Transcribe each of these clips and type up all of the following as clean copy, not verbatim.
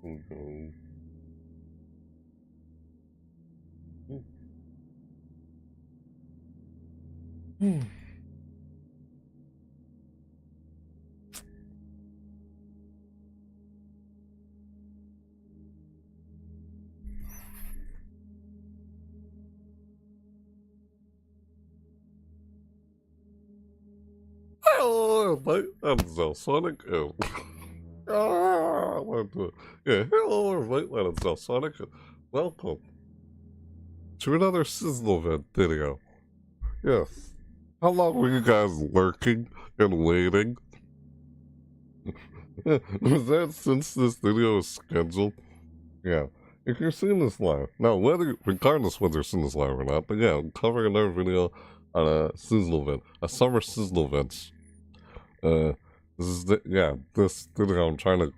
Okay. Hello, everybody. I'm Zelsonic. Yeah, hello, everybody. I'm Zelsonic. Welcome to another Sizzle event video. Yes. How long were you guys lurking and waiting? Was that since this video is scheduled? Yeah. If you're seeing this live, now, regardless whether you're seeing this live or not, but yeah, I'm covering another video on a Sizzle event, a summer Sizzle event. This video I'm trying to,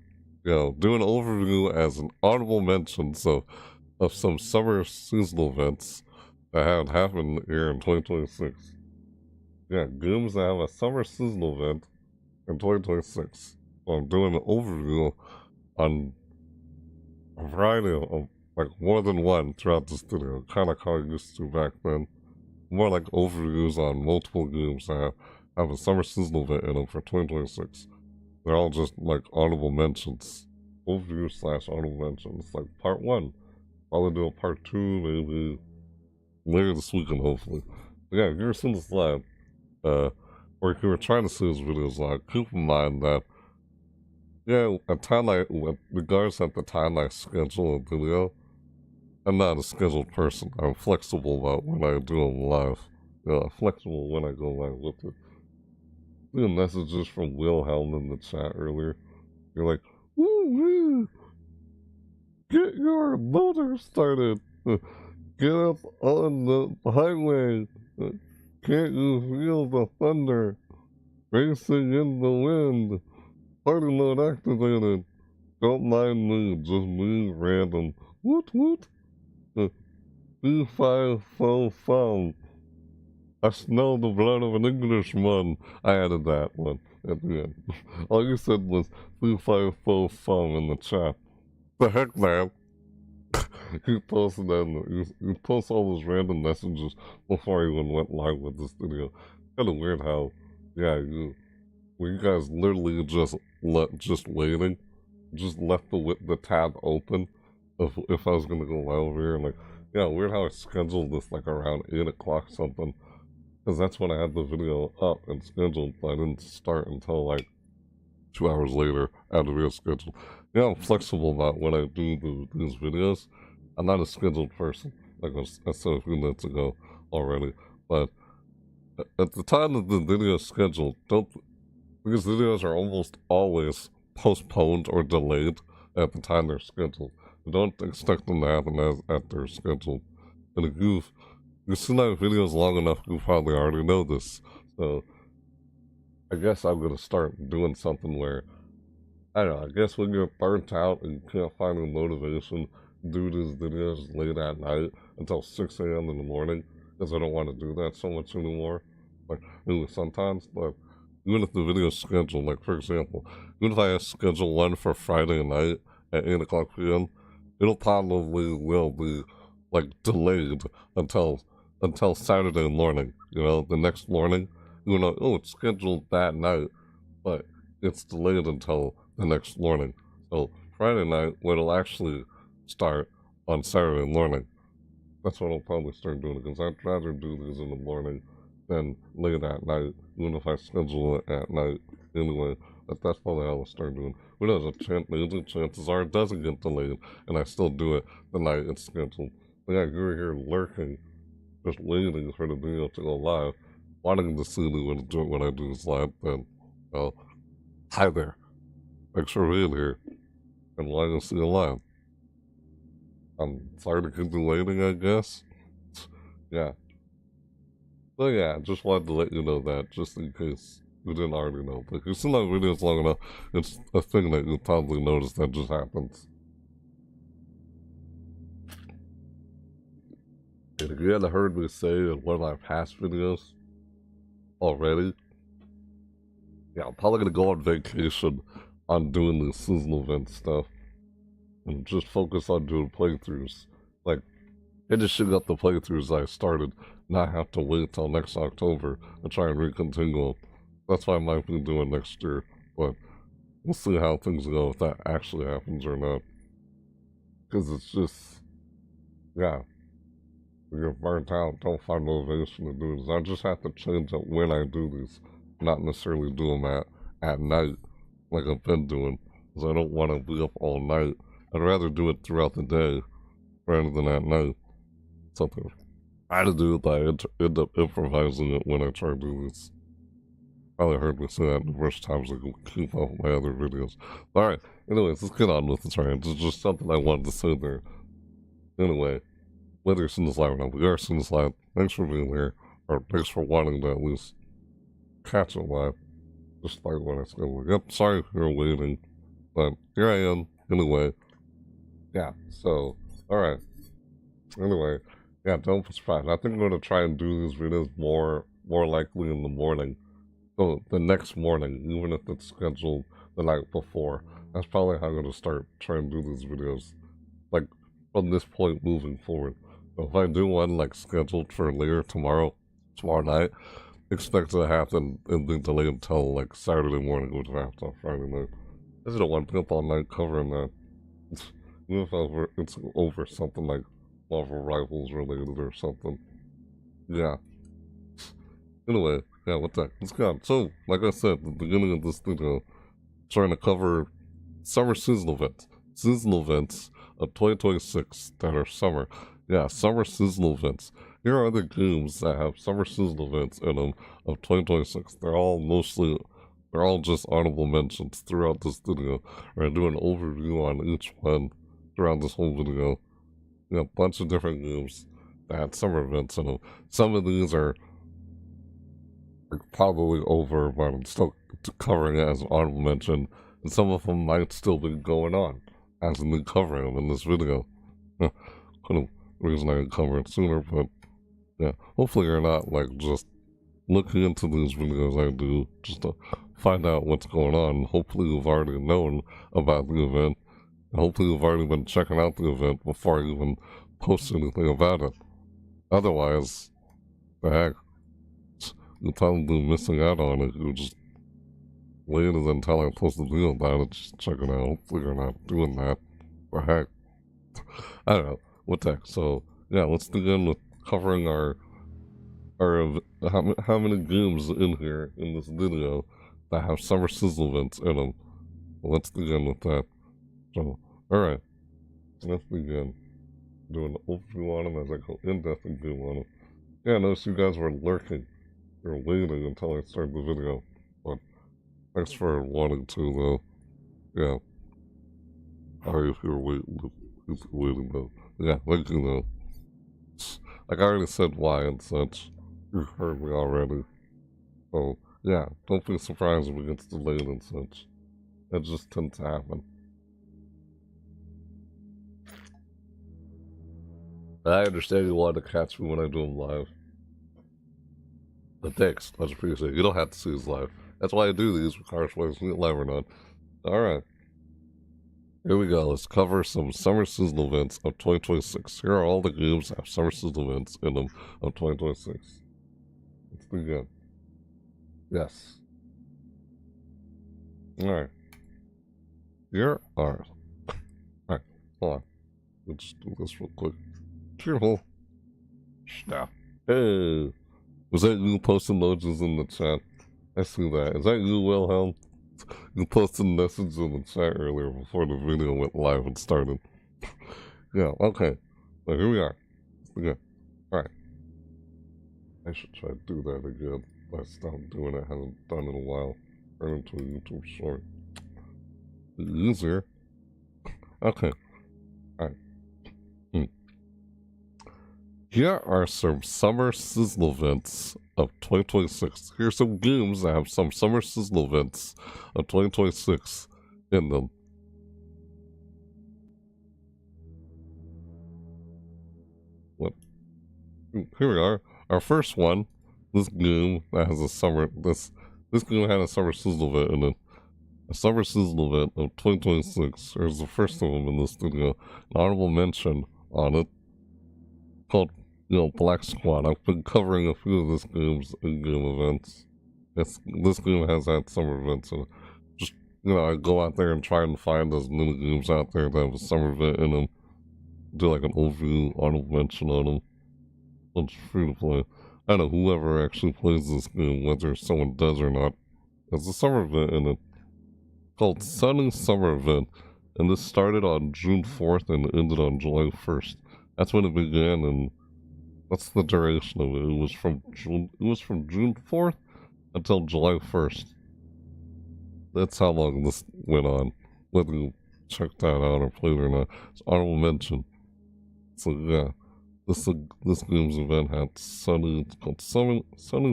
do an overview as an honorable mention, of some summer seasonal events that have happened here in 2026. Yeah, games that have a summer seasonal event in 2026. So I'm doing an overview on a variety of, like, more than one throughout this video, kind of how I used to back then. More like overviews on multiple games that have a summer seasonal event in them for 2026. They're all just like honorable mentions. Overview / honorable mentions. Like part 1. I'll do a part 2 maybe later this weekend, hopefully. But yeah, if you're seeing this live, or if you were trying to see this videos live, keep in mind that, regardless at the time I schedule a video, I'm not a scheduled person. I'm flexible about when I do them live. Flexible when I go live with it. Seeing messages from Wilhelm in the chat earlier. You're like, woo, get your motor started. Get up on the highway. Can't you feel the thunder racing in the wind? Party mode activated. Don't mind me, just me random. Woot woot. 2545. I smell the blood of an Englishman. I added that one at the end. All you said was 2545 in the chat. The heck, man? You posted that. You post all those random messages before I even went live with this video. Kind of weird how, when you guys literally just waiting, just left the tab open if I was gonna go live over here. Like, weird how I scheduled this like around 8 o'clock something. Because that's when I had the video up and scheduled, but I didn't start until like 2 hours later out of video schedule. I'm flexible about when I do these videos. I'm not a scheduled person, like I said a few minutes ago already. But at the time that the video is scheduled, because videos are almost always postponed or delayed at the time they're scheduled. Don't expect them to happen at their scheduled. And if you've seen my videos long enough, you probably already know this. So I guess I'm gonna start doing something where, I don't know, I guess when you're burnt out and you can't find the motivation, do these videos late at night until 6 a.m. in the morning, because I don't want to do that so much anymore. Like, really sometimes, but even if the video's scheduled, like, for example, even if I schedule one for Friday night at 8 o'clock p.m., it'll probably will be, like, delayed until Saturday morning, the next morning. It's scheduled that night, but it's delayed until the next morning. So Friday night, it'll actually start on Saturday morning. That's what I'll probably start doing, because I'd rather do these in the morning than late at night, even if I schedule it at night anyway. That's probably how I'll start doing. Who knows, chances are it doesn't get delayed, and I still do it the night it's scheduled. But yeah, you're here lurking, just waiting for the video to go live, wanting to see me when I do this live, then, well, hi there. Thanks for being here, and wanting to see you live. I'm sorry to keep you waiting, I guess. Yeah. So yeah, just wanted to let you know that, just in case you didn't already know. But if you've seen my videos long enough, it's a thing that you'll probably notice that just happens. And if you hadn't heard me say in one of my past videos already, I'm probably gonna go on vacation on doing the seasonal event stuff. and just focus on doing playthroughs. Like, finishing up the playthroughs I started, not have to wait till next October and try and recontinue them. That's what I might be doing next year, but we'll see how things go, if that actually happens or not. Because it's just, yeah, we get burnt out, don't find motivation to do this. I just have to change up when I do these, not necessarily do them at night, like I've been doing, because I don't want to be up all night. I'd rather do it throughout the day rather than at night. Something I had to do it, but I end up improvising it when I try to do this. Probably heard me say that the first times I can keep up with my other videos. Alright, anyways, let's get on with this, right? It's just something I wanted to say there. Anyway, whether you're seeing this live or not, we are seeing this live. Thanks for being here, or thanks for wanting to at least catch it live. Just like when I said, yep, sorry if you're waiting, but here I am, anyway. Yeah, so, alright. Anyway, yeah, don't be surprised. I think I'm going to try and do these videos more likely in the morning. So the next morning, even if it's scheduled the night before. That's probably how I'm going to start trying to do these videos. Like, from this point moving forward. So if I do one, like, scheduled for later tomorrow night, expect it to happen and be delayed until, like, Saturday morning, which I have to Friday night. I just don't want to be up all night covering that. Even if it's over something like Marvel Rivals related or something. Yeah. Anyway, yeah, what the heck? Let's go on. So, like I said at the beginning of this video, trying to cover summer seasonal events. Seasonal events of 2026 that are summer. Yeah, summer seasonal events. Here are the games that have summer seasonal events in them of 2026. They're all just honorable mentions throughout this video. We're going to do an overview on each one throughout this whole video. A bunch of different games that had summer events in them. Some of these are probably over, but I'm still covering it as an honorable mention, and some of them might still be going on as I'm covering them in this video. Kind of reason I didn't cover it sooner, but yeah, hopefully you're not like just looking into these videos I do just to find out what's going on. Hopefully you've already known about the event. Hopefully you've already been checking out the event before you even post anything about it. Otherwise, the heck, you're probably missing out on it. You just waited until I post a video about it, just check it out. Hopefully you're not doing that. The heck. I don't know. What the heck? So, yeah, let's begin with covering our how many games in here in this video that have summer sizzle events in them. Let's begin with that. So, alright, let's begin. Doing an overview on them as I go in-depth and do on them. Yeah, I noticed you guys were lurking. You were waiting until I started the video. But thanks for wanting to, though. Yeah. Sorry if you're waiting, though. Yeah, thank you, though. Like I already said why and such. You heard me already. So, yeah, don't be surprised if it gets delayed and such. That just tends to happen. I understand you want to catch me when I do them live. But thanks, much appreciated. You don't have to see this live. That's why I do these, regardless whether it's live or not. Alright. Here we go. Let's cover some summer seasonal events of 2026. Here are all the games that have summer seasonal events in them of 2026. Let's begin. Yes. Alright. Here are... Alright, hold on. Let's do this real quick. Cheerful. Snap. Hey. Was that you posting emojis in the chat? I see that. Is that you, Wilhelm? You posted messages in the chat earlier before the video went live and started. Yeah, okay. So here we are. Okay. Alright. I should try to do that again. I stopped doing it. I haven't done it in a while. Turn into a YouTube short. Easier. Okay. Alright. Here are some summer sizzle events of 2026. Here's some games that have some summer sizzle events of 2026 in them. What? Here we are. Our first one. This game that has a summer. This game had a summer sizzle event in it. a summer season event of 2026. There's the first of them in this video. An honorable mention on it called, Black Squad. I've been covering a few of this game's in-game events. This game has had summer events, and just, I go out there and try and find as many games out there that have a summer event in them. Do like an overview, honorable mention on them. It's free to play. I don't know, whoever actually plays this game, whether someone does or not, there's a summer event in it called Sunny Summer Event, and this started on June 4th and ended on July 1st. That's when it began, and that's the duration of it. It was from June 4th until July 1st. That's how long this went on, whether you check that out or play it or not. It's honorable mention. So yeah, this game's event had it's called Sunny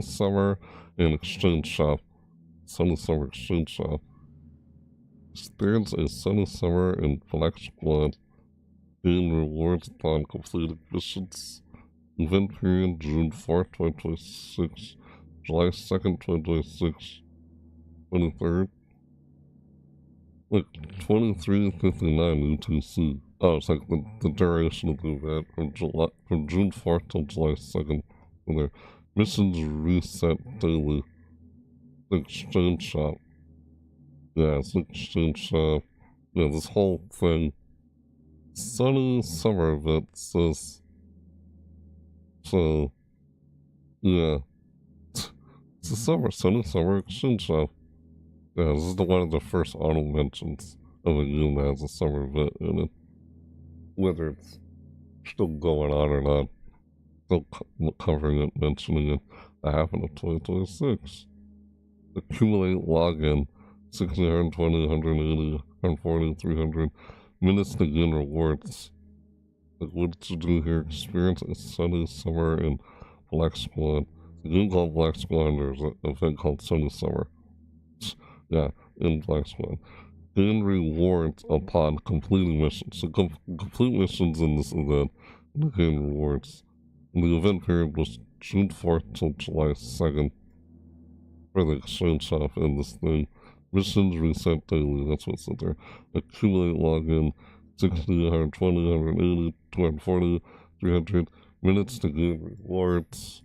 Summer and Exchange Shop. Sunny Summer Exchange Shop. Experience a sunny summer in Black Squad. Gain rewards upon completed missions. Event period June 4th, 2026, July 2nd, 2026, 23rd. Like 23:59 UTC. Oh, it's like the duration of the event from June 4th till July 2nd. And their missions reset daily. The exchange shop. Yeah, it's the exchange shop. Yeah, this whole thing. Sunny summer event says. So, yeah. It's a sunny summer exchange shop. Yeah, this is one of the first honorable mentions of a game that has a summer event in it. Whether it's still going on or not, still covering it, mentioning it. That happened in 2026. Accumulate login 60, 120, 180, 140, 300 minutes to gain rewards. Like, what to do here? Experience a sunny summer in Black Squad. It's a game called Black Squad, and there's an event called Sunny Summer. Yeah, in Black Squad. Gain rewards upon completing missions. So complete missions in this event and gain rewards. And the event period was June 4th till July 2nd for the exchange shop in this thing. Missions reset daily, that's what's in there. Accumulate login 60, 120, 180, 240, 300 minutes to gain rewards.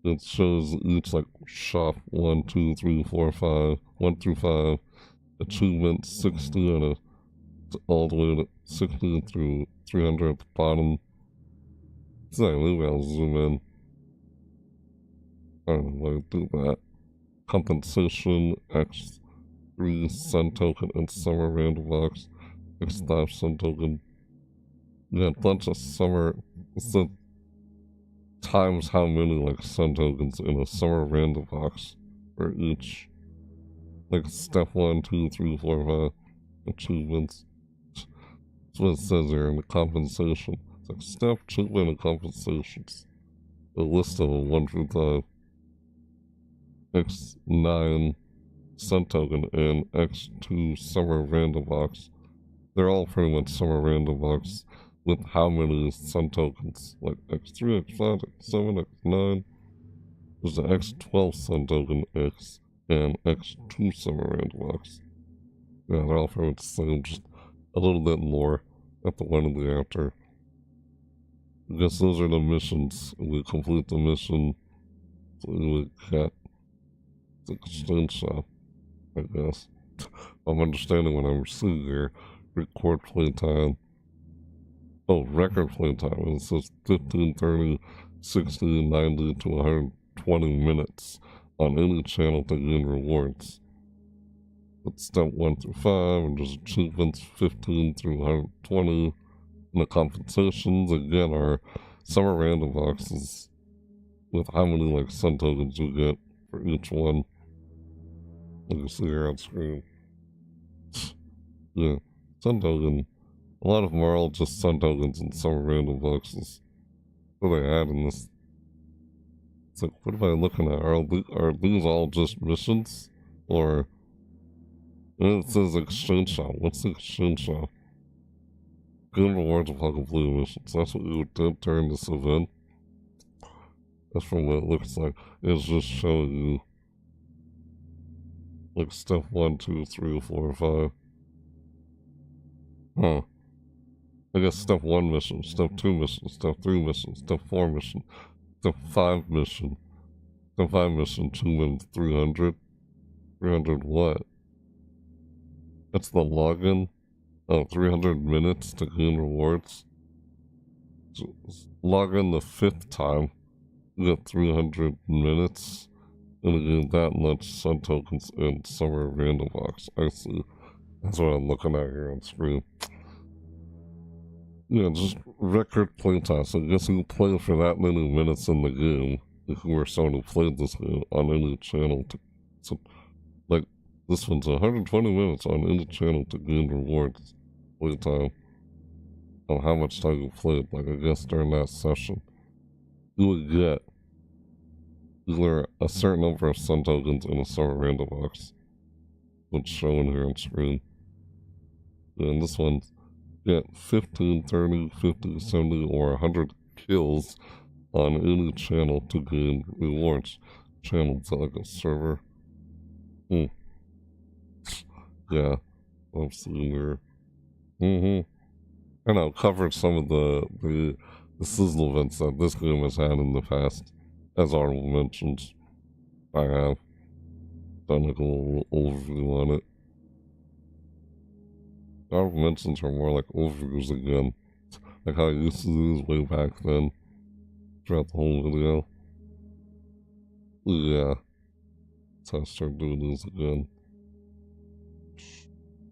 It shows each like shop 1, 2, 3, 4, 5, 1 through 5, achievement 60 and all the way to 60 through 300 at the bottom. So maybe I'll zoom in. I don't know why I do that. Compensation X3 Sun Token and Summer Random Box X5 Sun Token. Yeah, a bunch of summer. So times how many like sun tokens in a summer random box for each, like step 1, 2, 3, 4, 5 achievements. That's what it says here in the compensation. It's like step, achievement, and compensations. A list of them 1 through 5. X9 sun token and X2 summer random box. They're all pretty much summer random box. With how many sun tokens, like X3, X5, X7, X9. There's the X12 sun token X and X2 summer random box. Yeah, they're all pretty much the same, just a little bit more at the one and the after. I guess those are the missions. We complete the mission, so we get the exchange shop, I guess. I'm understanding what I'm seeing here. Record playtime. Oh, record playtime. It says 15, 30, 60, 90 to 120 minutes on any channel to gain rewards. It's step 1 through 5, and there's achievements 15 through 120. And the compensations, again, are summer random boxes with how many, like, sun tokens you get for each one. You can see here on screen. Yeah, sun token. A lot of them are all just sun tokens and summer random boxes. What do they add in this? It's like, what am I looking at? Are these all just missions? Or, and it says exchange shop. What's the exchange shop? Gain rewards upon completing missions. That's what you did during this event. That's from what it looks like. It's just showing you Like step 1, 2, 3, 4, 5. Huh. I guess step 1 mission, step 2 mission, step 3 mission, step 4 mission, step 5 mission. Step 5 mission, 2 minutes, 300. 300 what? That's the login? Oh, 300 minutes to gain rewards. So log in the 5th time, you get 300 minutes, and you get that much sun tokens in Summer Random Box. I see. That's what I'm looking at here on screen. Yeah, just record playtime. So I guess you can play for that many minutes in the game if you were someone who played this game on any channel. So, like, this one's 120 minutes on any channel to gain rewards playtime on how much time you played. Like, I guess during that session, you would get either a certain number of sun tokens in a Summer Random Box, which shown here on screen. And this one's get 15, 30, 50, 70, or 100 kills on any channel to gain rewards. Channels like a server. Yeah, I'm seeing here. And I've covered some of the sizzle events that this game has had in the past. As honorable mentions, I have done like a little overview on it. Honorable mentions are more like overviews again, like how I used to do this way back then, throughout the whole video. Yeah, so I started doing these again.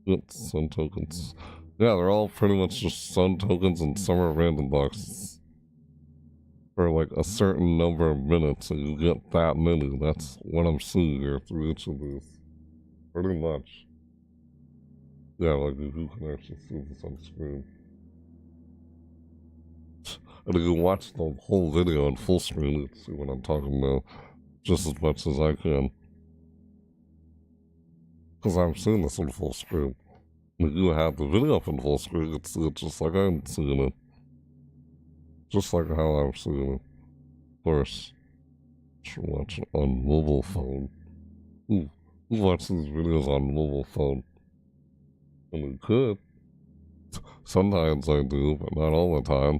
Yep, sun tokens. Yeah, they're all pretty much just sun tokens and Summer Random Boxes. For like a certain number of minutes, and you get that many. That's what I'm seeing here through each of these. Pretty much. Yeah, like you can actually see this on screen. And you can watch the whole video in full screen, you can see what I'm talking about just as much as I can. Because I'm seeing this in full screen. If you have the video up in full screen, you can see it just like I'm seeing it. Just like how I'm seeing it. Of course, you should watch it on mobile phone. Who watches these videos on mobile phone? I mean, could. Sometimes I do, but not all the time.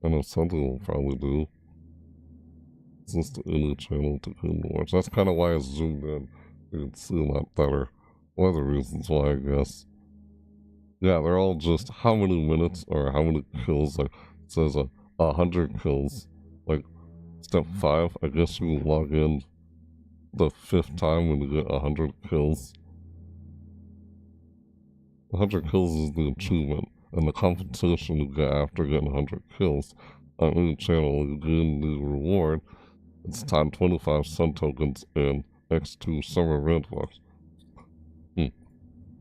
I know some people probably do. It's just any channel to come watch. That's kind of why it's zoomed in. You can see a lot better. One of the reasons why, I guess. Yeah, they're all just how many minutes or how many kills. Like, it says 100 kills. Like, step 5, I guess you log in the 5th time when you get 100 kills. 100 kills is the achievement, and the compensation you get after getting 100 kills on any channel, you gain the reward. It's time 25 sun tokens and X2 Summer Random Box.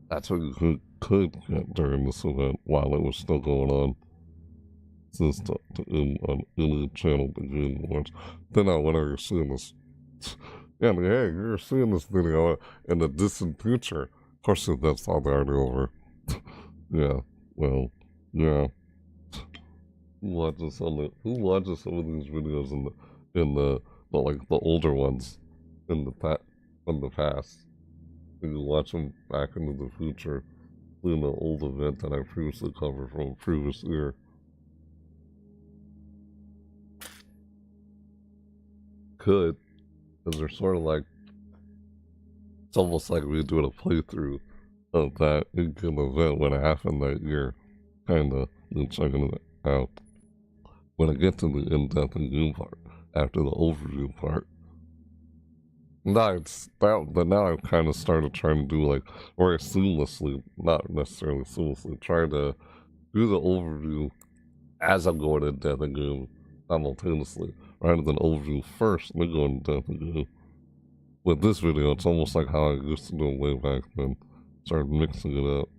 That's what you could get during this event while it was still going on. Just on any channel to gain rewards. Then whenever you're seeing this, yeah, hey, you're seeing this video in the distant future. Of course, that's all already over. Yeah, well, yeah. Who watches some of these videos in the like the older ones in the past? And you watch them back into the future in the old event that I previously covered from a previous year. Could, because they're sort of like, it's almost like we doing a playthrough of that in-game event when it happened that year. Kinda, and checking it out. When I get to the in-depth in-game part, after the overview part. But now I've kind of started trying to do like, very seamlessly, not necessarily seamlessly, trying to do the overview as I'm going in depth in game simultaneously, rather than overview first and then go in depth in game. With this video, it's almost like how I used to do it way back then. Started mixing it up,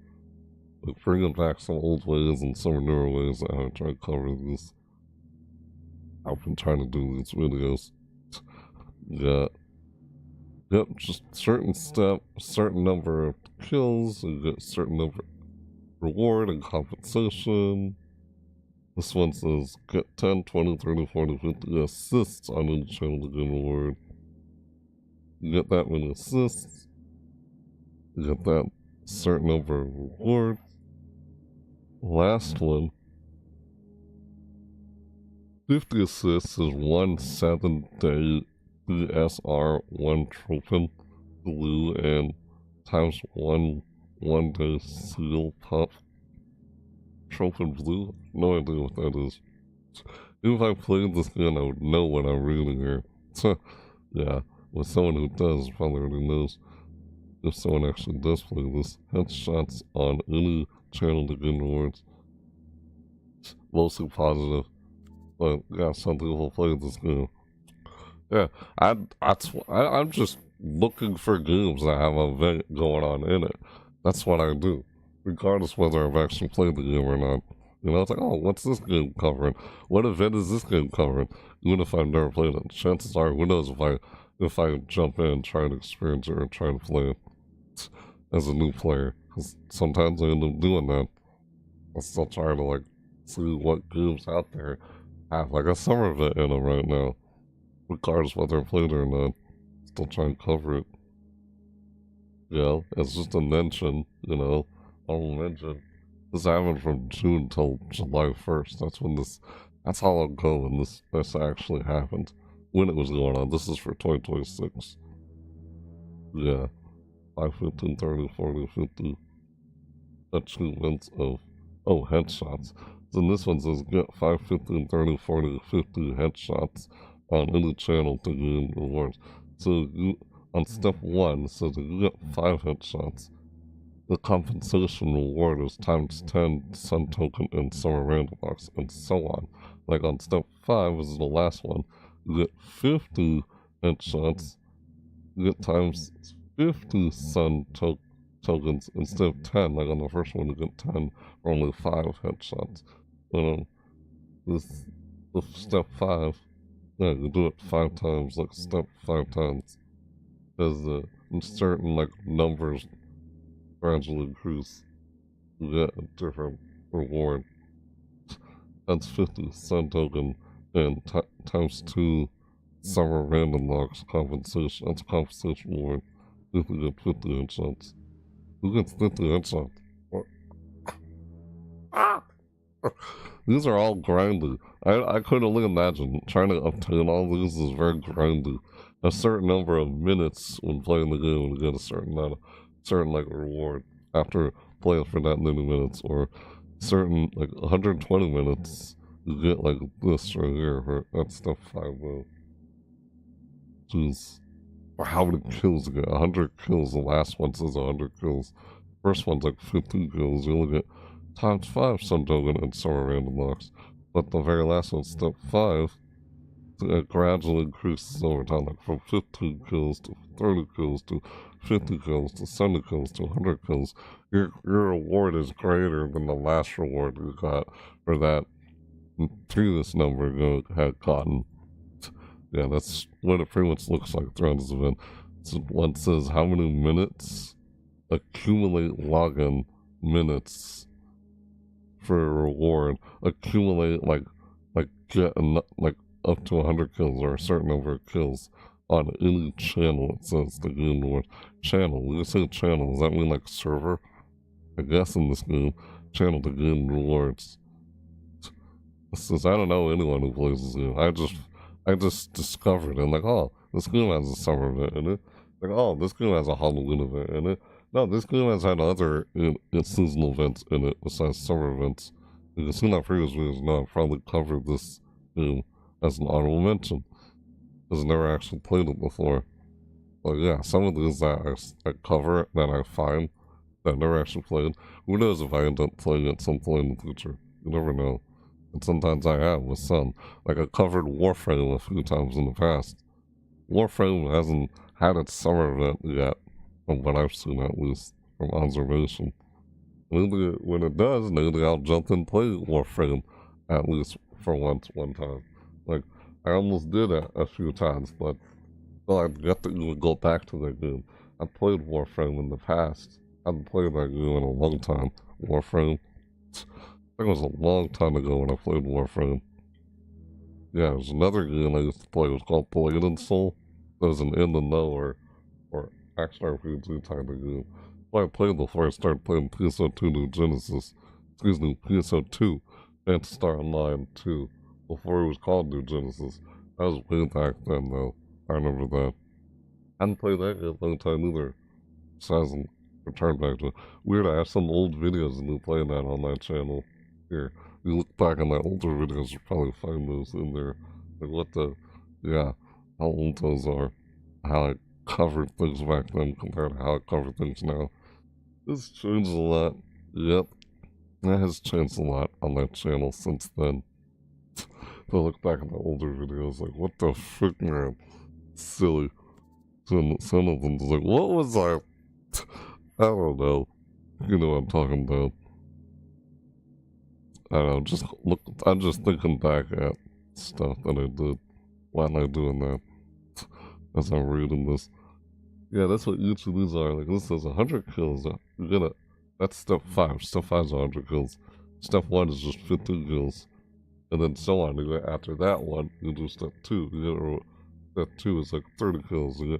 like bringing back some old ways and some newer ways that I try to cover these. I've been trying to do these videos. Yeah. Yep, just certain number of kills, you get a certain number of reward and compensation. This one says get 10, 20, 30, 40, 50 assists on each channel to get an reward. You get that many assists, You get that certain number of rewards. Last one, 50 assists is 1 7-day BSR 1 Trophin glue and times 1 day seal pup Trophin blue. No idea what that is. If I played this game, I would know what I'm reading here. So, yeah, with someone who does probably already knows. If someone actually does play this, headshots on any channel to gain rewards. Mostly positive. But yeah, some people play this game. Yeah, I'm just looking for games that have an event going on in it. That's what I do, regardless whether I've actually played the game or not. You know, it's like, oh, what's this game covering? What event is this game covering? Even if I've never played it, chances are, who knows if I jump in and try to experience it or try to play it as a new player. Because sometimes I end up doing that. I'm still trying to like see what games out there have like a summer event in them right now, regardless whether I played it or not. Still trying to cover it. You know, it's just a mention, you know, I'll mention. This happened from June till July 1st. That's how long ago when this actually happened. When it was going on. This is for 2026. Yeah. 5, 15, 30, 40, 50 achievements of, headshots. Then this one says get 5, 15, 30, 40, 50 headshots on any channel to gain rewards. So on step 1, it says if you get 5 headshots, the compensation reward is times 10 Sun Token and Summer Random Box, and so on. Like on step 5, this is the last one, you get 50 headshots, you get times 50 Sun Tokens instead of 10. Like on the first one, you get 10 or only 5 headshots. This step 5, yeah, you do it 5 times, like step 5 times. As certain like numbers gradually increase, you get a different reward. That's 50 Sun Token and times 2 Summer Random Box compensation. That's compensation reward if you get 50 headshots. Who gets 50 headshots? What? Ah! These are all grindy. I could only imagine trying to obtain all these is very grindy. A certain number of minutes when playing the game to get a certain like reward after playing for that many minutes, or certain like 120 minutes you get like this right here for that step 5 though. Jeez. Or how many kills you get? 100 kills. The last one says 100 kills. First one's like 15 kills. You only get times 5 Sun Token and Summer Random Box. But the very last one, step 5, it gradually increases over time, like from 15 kills to 30 kills to 50 kills to 70 kills to 100 kills. Your reward is greater than the last reward you got for that previous number you had gotten. Yeah, that's what it pretty much looks like throughout this event. So one says how many minutes, accumulate login minutes for a reward, accumulate like get like up to 100 kills or a certain number of kills on any channel. It says the game reward channel. When you say channel, does that mean like server? I guess in this game, channel to gain rewards. It says I don't know anyone who plays this game. I just discovered it. Like, oh, this game has a summer event in it. Like, oh, this game has a Halloween event in it. No, this game has had other seasonal events in it besides summer events. You can see in our previous videos now, I've probably covered this game as an honorable mention, because I never actually played it before. But yeah, some of these that I cover, that I find, that I never actually played. Who knows if I end up playing it some point in the future. You never know. And sometimes I have with some. Like I covered Warframe a few times in the past. Warframe hasn't had its summer event yet, from what I've seen at least, from observation. Maybe when it does, maybe I'll jump and play Warframe, at least for one time. Like, I almost did it a few times, but I'd get to even go back to that game. I played Warframe in the past. I haven't played that game in a long time. Warframe. I think it was a long time ago when I played Warframe. Yeah, there's another game I used to play. It was called Blade and Soul. It was an in the know or action RPG type of game. I played before I started playing PSO2 New Genesis. Excuse me, PSO2 Phantasy Star Online 2. Before it was called New Genesis. That was way back then, though. I remember that. I hadn't played that in a long time either. So I hasn't returned back to it. Weird, I have some old videos of me playing that on that channel. Here, you look back on that older videos, you'll probably find those in there. Like what the, yeah, how old those are. How I covered things back then compared to how I cover things now. It's changed a lot. Yep, that has changed a lot on that channel since then. To look back at the older videos, like, what the frick, man? Silly. Some of them was like, what was I? I don't know. You know what I'm talking about. I don't know, just look, I'm just thinking back at stuff that I did. Why am I doing that? As I'm reading this. Yeah, that's what each of these are. Like, this says 100 kills. You're gonna, that's step 5. Step 5 is 100 kills. Step 1 is just 50 kills. And then so on. You get, after that one, you do step 2. You get, step 2 is like 30 kills. You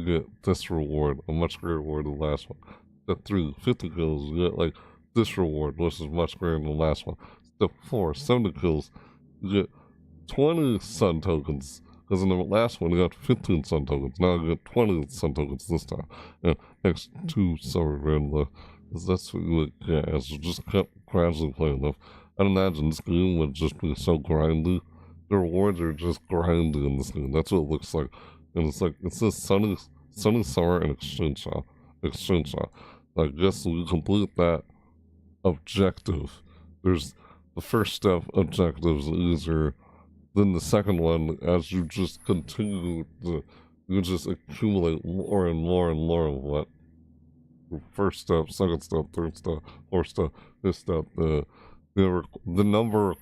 get this reward, a much greater reward than the last one. Step 3, 50 kills. You get like this reward, which is much greater than the last one. Step 4, 70 kills. You get 20 sun tokens. Because in the last one, you got 15 sun tokens. Now you get 20 sun tokens this time. And next 2 summer random. That's what you would get as you just kept gradually playing them. I'd imagine this game would just be so grindy. The rewards are just grindy in this game. That's what it looks like. And it's like, it says sunny summer and exchange shop. Exchange shop. I guess we complete that objective. There's the first step, objectives, easier. Then the second one, as you just continue to, you just accumulate more and more and more of what. First step, second step, third step, fourth step, fifth step, the number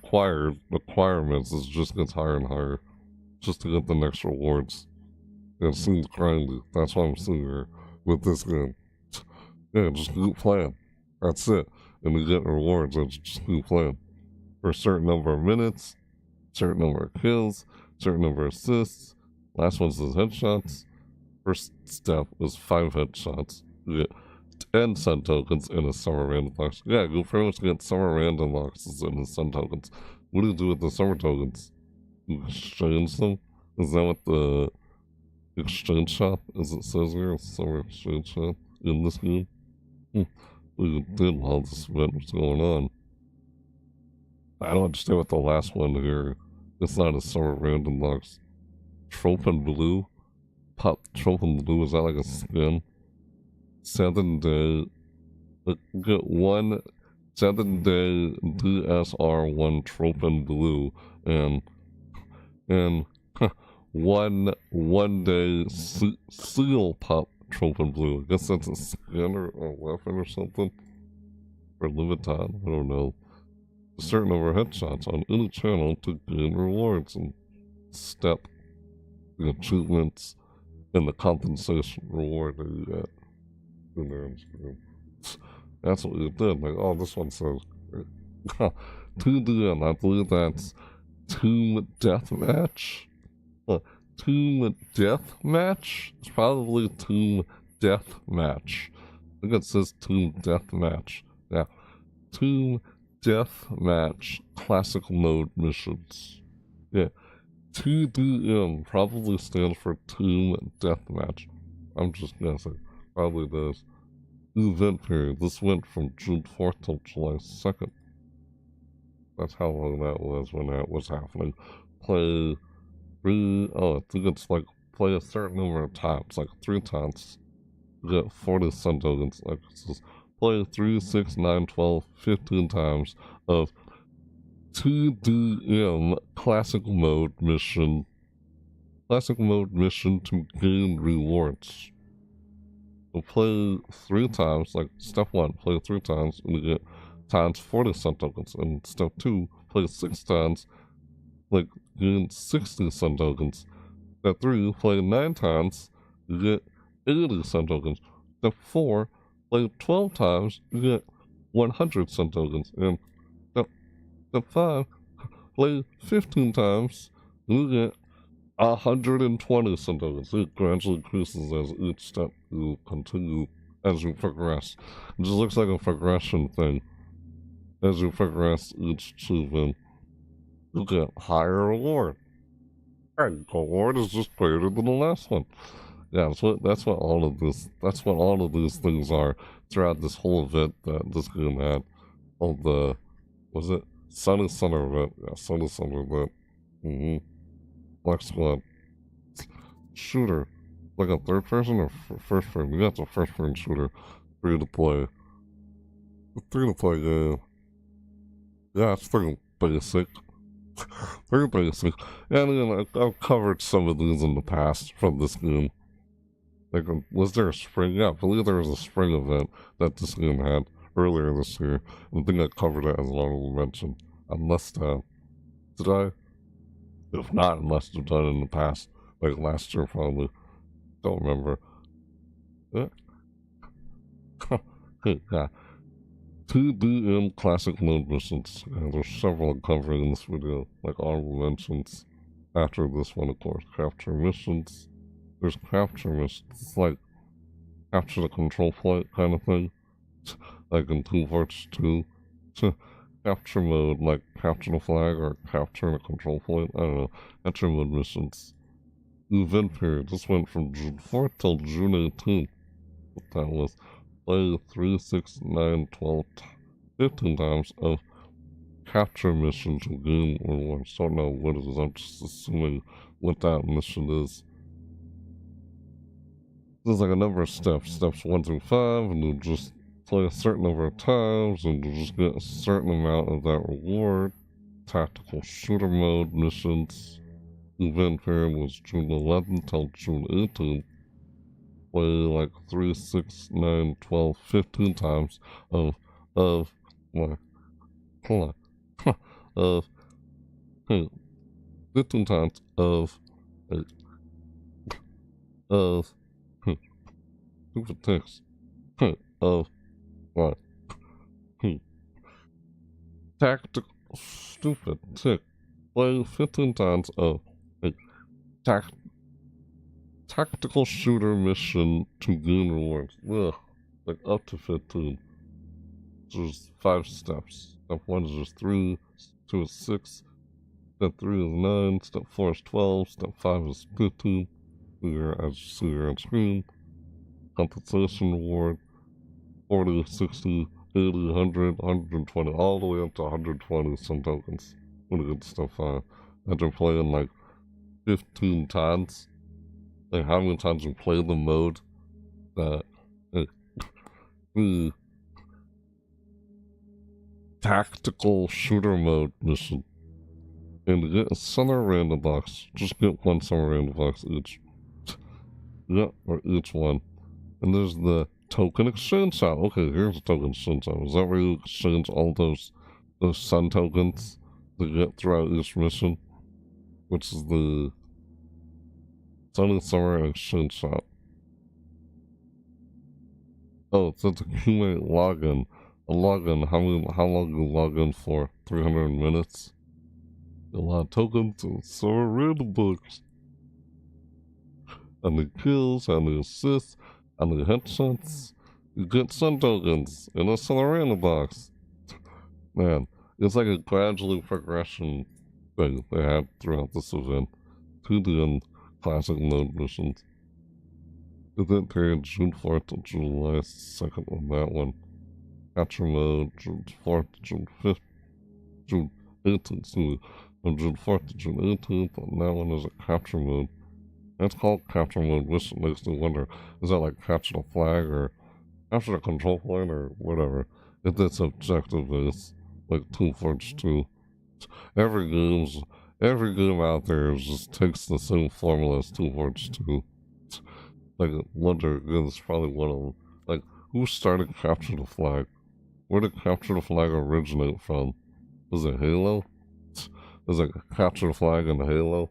requirements is just gets higher and higher, just to get the next rewards. It seems grindy. That's why I'm sitting here with this game. Yeah, just keep playing. That's it. And you get rewards and just keep playing. For a certain number of minutes, certain number of kills, certain number of assists. Last one says headshots. First step is 5 headshots. You get 10 sun tokens in a summer random box. Yeah, you pretty much get summer random boxes in the sun tokens. What do you do with the summer tokens? You exchange them? Is that what the exchange shop, as it says here, summer exchange shop in this game? We did while this event was going on. I don't understand what the last one here. It's not a summer random box. Trove and Blue? Pop Trove and Blue, is that like a skin? 7-day, get 1 7-day DSR1 Trove and Blue, and one day seal pop Trove and Blue. I guess that's a skin or a weapon or something. For limited time, I don't know. A certain number of headshots on any channel to gain rewards and step the achievements and the compensation reward that you get. That's what we did. Like, oh, this one says 2DM. I believe that's Tomb Deathmatch. Tomb Deathmatch? It's probably Tomb Deathmatch. I think it says Tomb Deathmatch. Yeah. Tomb Deathmatch Classic Mode missions. Yeah. 2DM probably stands for Tomb Deathmatch. I'm just guessing. Probably does. Event period. This went from June 4th till July 2nd. That's how long that was when that was happening. Play 3, I think it's like play a certain number of times, like 3 times. You get 40 sun tokens. Like it says, play 3, 6, 9, 12, 15 times of 2DM classic mode mission. Classic mode mission to gain rewards. So play 3 times, like step 1, play 3 times, and you get times 40 sun tokens. And step 2, play 6 times, like gain 60 sun tokens. Step 3, play 9 times, you get 80 sun tokens. Step 4, play 12 times, you get 100 sun tokens. And step 5, play 15 times, you get 120 sun tokens. It gradually increases as each step you continue as you progress. It just looks like a progression thing. As you progress each achievement, you get higher reward. And the reward is just greater than the last one. Yeah, that's what all of this. That's what all of these things are throughout this whole event that this game had. All the was it Sunny Summer event? Yeah, Sunny Summer event. Next one, shooter, like a third person or first person. Yeah, it's a first person shooter, free to play. Free to play game. Yeah, it's pretty basic. Very basic. And again, I've covered some of these in the past from this game. Like, was there a spring? Yeah, I believe there was a spring event that this game had earlier this year. I think I covered it as an honorable mention. Unless, did I? If not, I must have done it in the past. Like last year, probably. Don't remember. Yeah. Yeah. 2DM classic mode missions. And there's several I'm covering in this video, like honorable mentions. After this one, of course, capture missions. There's capture missions. It's like capture the control point kind of thing. Like in 2 Forts 2. Capture mode, like capture the flag or capture the control point. I don't know. Capture mode missions. Event period. This went from June 4th till June 18th. What that was. Play 3, 6, 9, 12, 15 times of capture mission to gain rewards. Don't know what it is. I'm just assuming what that mission is. There's like a number of steps. Steps 1 through 5, and you'll just play a certain number of times, and you'll just get a certain amount of that reward. Tactical shooter mode missions. Event period was June 11th till June 18th. Play like 3, 6, 9, 12, 15 times of what? Hold on. Of 15 times of stupid text of what? Tactical stupid tick. Play 15 times of tactical shooter mission to gain rewards. Ugh. Like up to 15. There's 5 steps. Step 1 is just 3, 2 is 6, step 3 is 9, step 4 is 12, step 5 is 15. Here, as you see here on screen. Compensation reward 40, 60, 80, 100, 120, all the way up to 120 some tokens when you get to step 5. After playing like 15 times, like how many times you play the mode that the tactical shooter mode mission. And to get a summer random box, just get 1 summer random box each. Yeah, or each one. And there's the token exchange shop. Okay, here's the token exchange shop. Is that where you exchange all those sun tokens to get throughout each mission? Which is the Sun and Summer exchange shop. Oh, it says accumulate login. A login, how long you log in for? 300 minutes? A lot of tokens and summer random books. And the kills, and the assists, and the headshots. You get sun tokens in a summer random box. Man, it's like a gradual progression thing they had throughout this event. 2D classic mode missions. Event period June 4th to July 2nd on that one. Capture mode June 4th to June 5th, June 18th, from June 4th to June 18th. On that one is a capture mode. That's called capture mode, which makes me wonder, is that like capture the flag or capture the control point or whatever? If it's objective based, like 2 Forts 2. Every game out there just takes the same formula as 2 Forts 2. Like, I wonder, it's probably one of them. Like, who started capture the flag? Where did capture the flag originate from? Was it Halo? Was it capture the flag in Halo?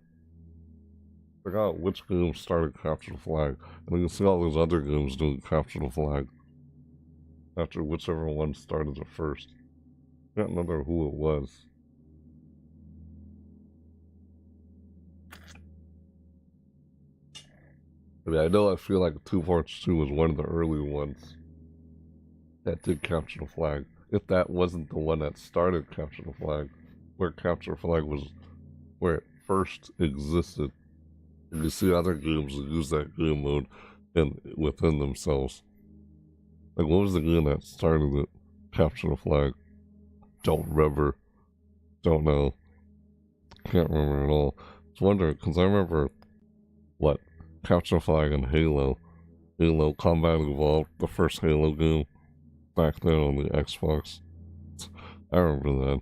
I forgot which game started capture the flag. And you can see all those other games doing capture the flag. After whichever one started it first. I can't remember who it was. I mean, I know I feel like 2 Forts 2 was one of the early ones. that did capture the flag. If that wasn't the one that started capture the flag, where capture the flag was where it first existed. And you see other games that use that game mode and within themselves. Like, what was the game that started it? Capture the flag. Don't remember. Don't know. Can't remember at all. I was wondering, because I remember, what? Capture the flag and Halo. Halo Combat Evolved, the first Halo game back then on the Xbox. I remember that.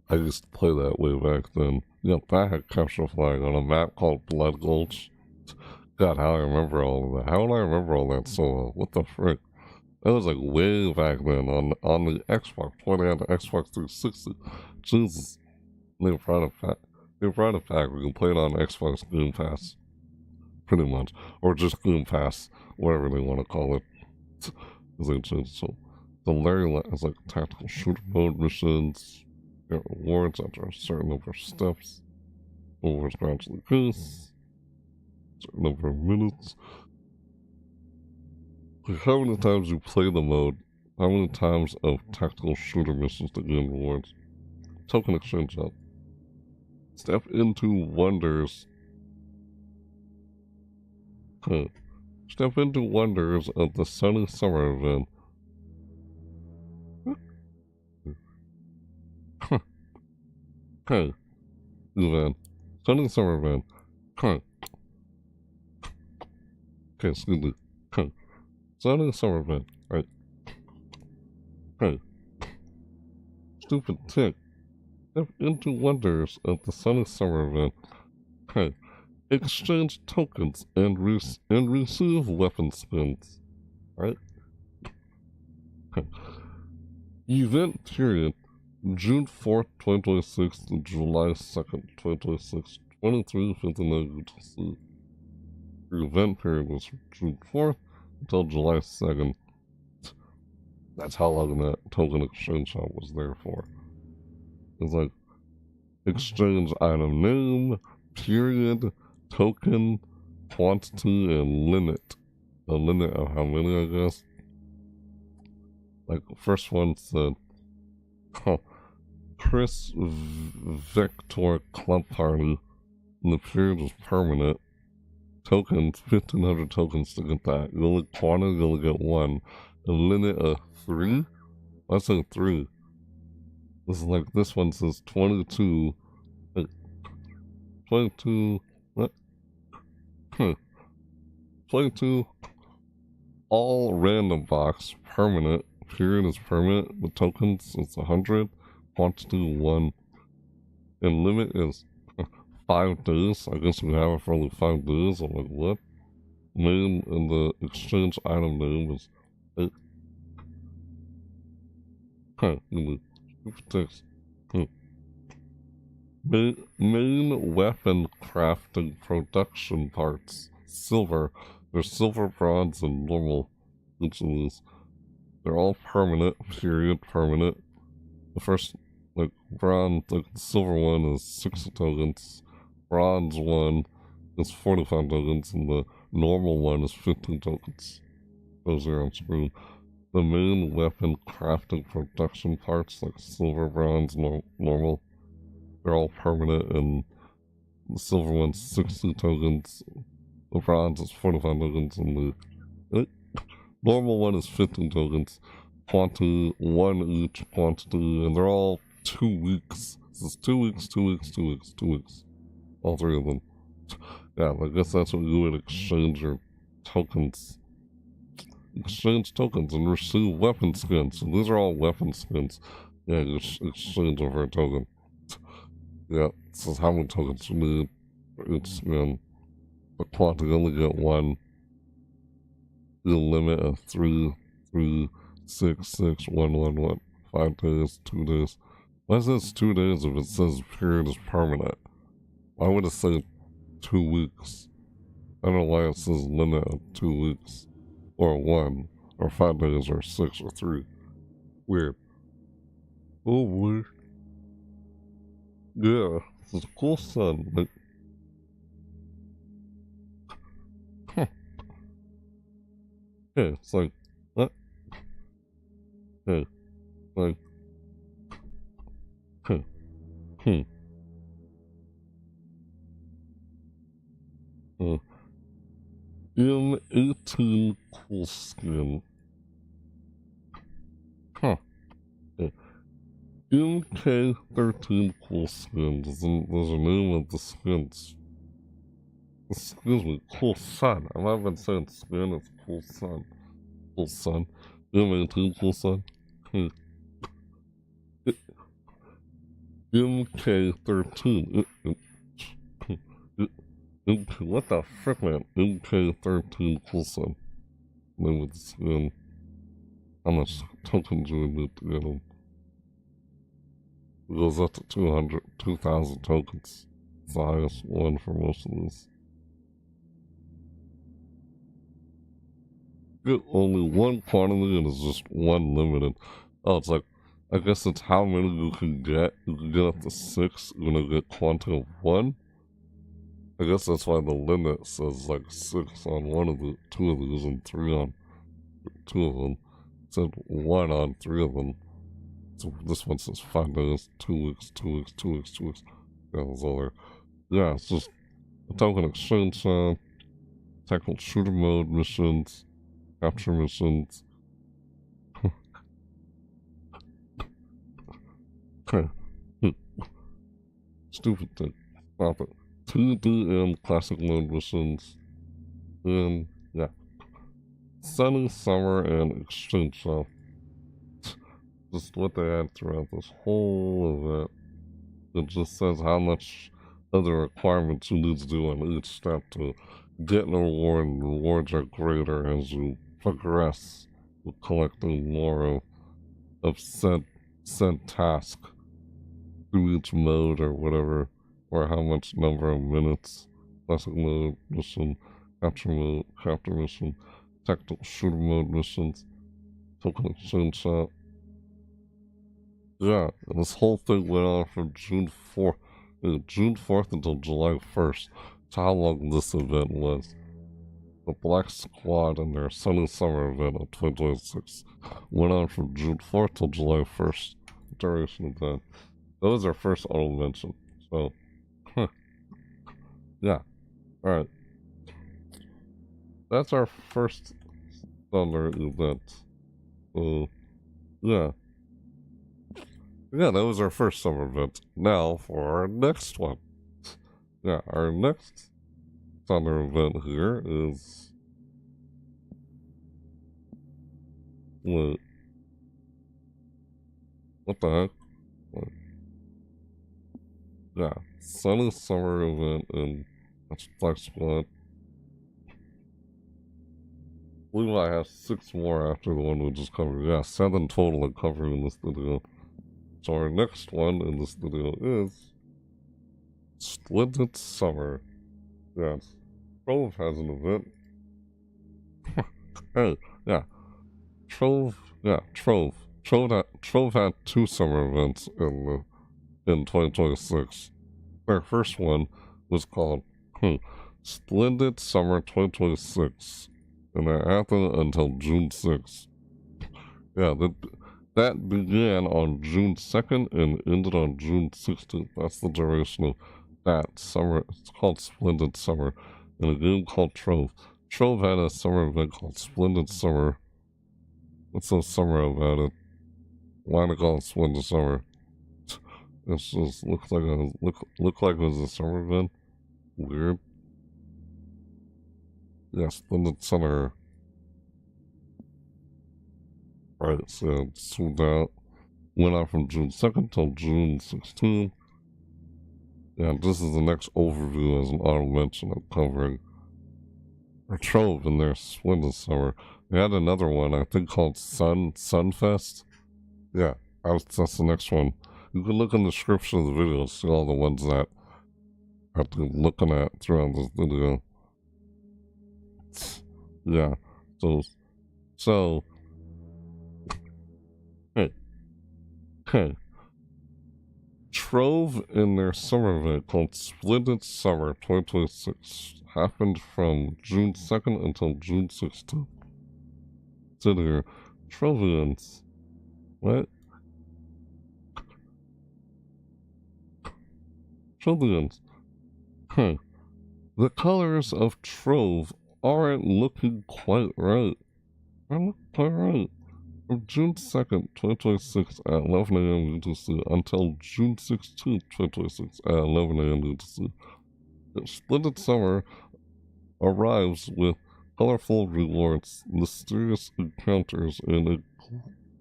I used to play that way back then. Yep, that had capture the flag on a map called Blood Gulch. God, how I remember all of that. How would I remember all that so well? What the frick? That was like way back then on the Xbox, when I had the Xbox 360. Jesus. They brought it back. They brought it back. We can play it on Xbox Game Pass. Pretty much. Or just Game Pass, whatever they want to call it. So Larry has like tactical shooter mode missions. Get rewards after a certain number of steps. Rewards gradually increase. Certain number of minutes. Like how many times you play the mode, how many times of tactical shooter missions to gain rewards. Token exchange up. Step into wonders. Step into wonders of the sunny summer event. Event. Sunny summer event. Okay, excuse me. Sunny summer event. Right. Stupid tick. Step into wonders of the sunny summer event. Exchange tokens and receive weapon skins. Right? Event period June 4th, 2026 to July 2nd, 2026, 23:59 UTC. The event period was from June 4th until July 2nd. That's how long that token exchange shop was there for. It's like exchange item name, period, token, quantity, and limit. A limit of how many, I guess. Like, the first one said, Chris Vector Club Party, and the period was permanent. Tokens, 1,500 tokens to get that. You only quantity, you only get one. A limit of 3? I said 3. This is like, this one says 22. 22, what? 22, all random box, permanent. Period is permanent. The tokens is 100. Quantity 1. And limit is 5 days. I guess we have it for only 5 days. I'm like, what? Name and the exchange item name is 8. Text. Main weapon crafting production parts. Silver. There's silver, bronze, and normal. Each of these. They're all permanent. Period. Permanent. The first, like, bronze, like, the silver one is 60 tokens. Bronze one is 45 tokens. And the normal one is 15 tokens. Those are on screen. The main weapon crafting production parts, like silver, bronze, normal, they're all permanent, and the silver one's 60 tokens, the bronze is 45 tokens, and the normal one is 15 tokens. Quantity, 1 each quantity, and they're all 2 weeks. This is 2 weeks, 2 weeks, 2 weeks, 2 weeks. All 3 of them. Yeah, I guess that's what you would exchange your tokens. Exchange tokens and receive weapon skins. So these are all weapon skins. Yeah, you exchange over a token. Yeah, this is how many tokens you need for each skin. The quantity only get 1. The limit of 3, 3, 6, 6, 1, 1, 1. 5 days, 2 days. Why is this 2 days if it says period is permanent? Why would it say 2 weeks? I don't know why it says limit of 2 weeks. Or 1, or 5 days, or 6, or 3. Weird. Oh boy. Yeah, this is a cool sun. Like, yeah, it's like, what? Hey, like, hmm, hmm, uh, M18 cool skin. Huh. Yeah. MK13 cool skin. There's a name of the skins. Excuse me, cool sun. I've not been saying skin, it's cool sun. Cool sun. M18 cool sun. Hmm. MK13. What the frick, man? MK13 cool sun. Name of the skin. How much tokens do we need to get them? It goes up to 200, 2,000 tokens. It's the highest one for most of this. Get only one quantity and it's just one limited. Oh, it's like, I guess it's how many you can get. You can get up to 6. You're gonna get quantity of 1. I guess that's why the limit says like 6 on one of the 2 of these and 3 on 2 of them. It said 1 on 3 of them. So this one says 5 days, 2 weeks, 2 weeks, 2 weeks, 2 weeks. Yeah, there's other. Yeah, it's just a token exchange shop, tactical shooter mode missions, capture missions. Stupid thing. Stop it. 2DM classic mode missions. And yeah. Sunny, summer, and exchange shop. Just what they add throughout this whole event. It just says how much other requirements you need to do on each step to get an award, and rewards are greater as you progress with collecting more of said task through each mode or whatever, or how much number of minutes. Classic mode mission, capture mission, tactical shooter mode missions, token exchange shop. Yeah, and this whole thing went on from June 4th until July 1st. That's how long this event was. The Black Squad and their Sunny Summer event of 2026 went on from June 4th till July 1st. Duration of that. That was our first auto mention. So, yeah. Alright. That's our first summer event. So, yeah. Yeah, that was our first summer event. Now for our next one. Yeah, our next summer event here is... Wait. What the heck? Wait. Yeah, sunny summer event and that's Black Squad. I believe I have 6 more after the one we just covered. Yeah, 7 total I covered in this video. So our next one in this video is Splendid Summer. Yes, Trove has an event. Hey, yeah, Trove. Yeah, Trove. Trove had 2 summer events in 2026. Their first one was called Splendid Summer 2026, and it happened until June 6th. Yeah, that began on June 2nd and ended on June 16th. That's the duration of that summer. It's called Splendid Summer in a game called Trove. Trove had a summer event called Splendid Summer. What's so summer about it? Why they call it Splendid Summer? It just looks like it was a summer event. Weird. Yeah, Splendid Summer. Right, so sold out. Went out from June 2nd till June 16th. Yeah, this is the next overview as an auto mention of covering or Trove in their Splendid Summer. They had another one, I think called SunFest. Yeah, that's the next one. You can look in the description of the video and see all the ones that I've been looking at throughout this video. Yeah, so, hey, Trove in their summer event called Splendid Summer 2026 happened from June 2nd until June 16th. It's in here. Trove events. What? Trillions. Huh. The colors of Trove aren't looking quite right. Aren't looking quite right. From June 2nd, 2026 at 11 a.m. UTC until June 16th, 2026 at 11 a.m. UTC. Splendid Summer arrives with colorful rewards, mysterious encounters, and a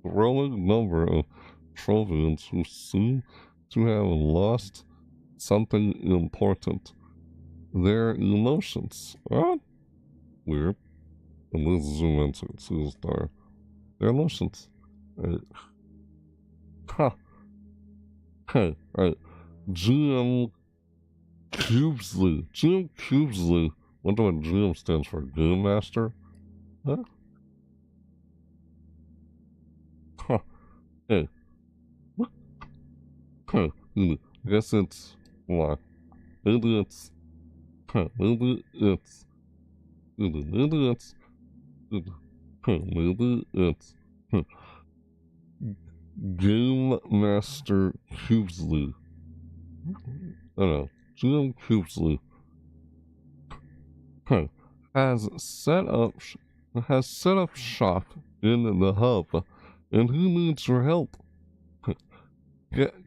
growing number of Trovians who seem to have lost something important. Their emotions. Ah, weird. And let's zoom into it, see what's there. Their emotions. Right. Ha. Hey, right. GM Cubesley. GM Cubesley. Wonder what GM stands for. Game Master? Huh? Huh. Hey. What? Huh. I guess it's what? Maybe it's. Huh. Maybe it's. Maybe it's. Maybe it's. Game Master Cubesley. I don't know. GM Cubesley has set up shop in the hub, and who needs your help?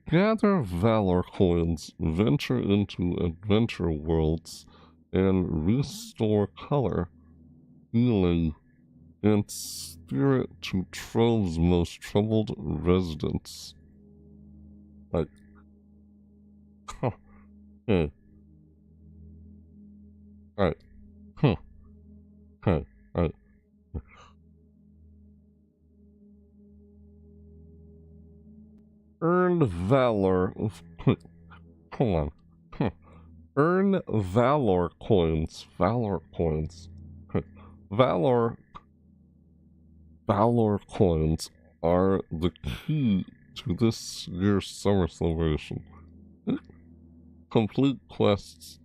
Gather Valor coins, venture into adventure worlds, and restore color, healing, and spirit to Trove's most troubled residents. Like, huh. Hey. Alright. Huh. Hey. Alright. Earn Valor. Hold on. Huh. Earn Valor coins. Valor coins. Valor coins are the key to this year's summer celebration. Complete quests,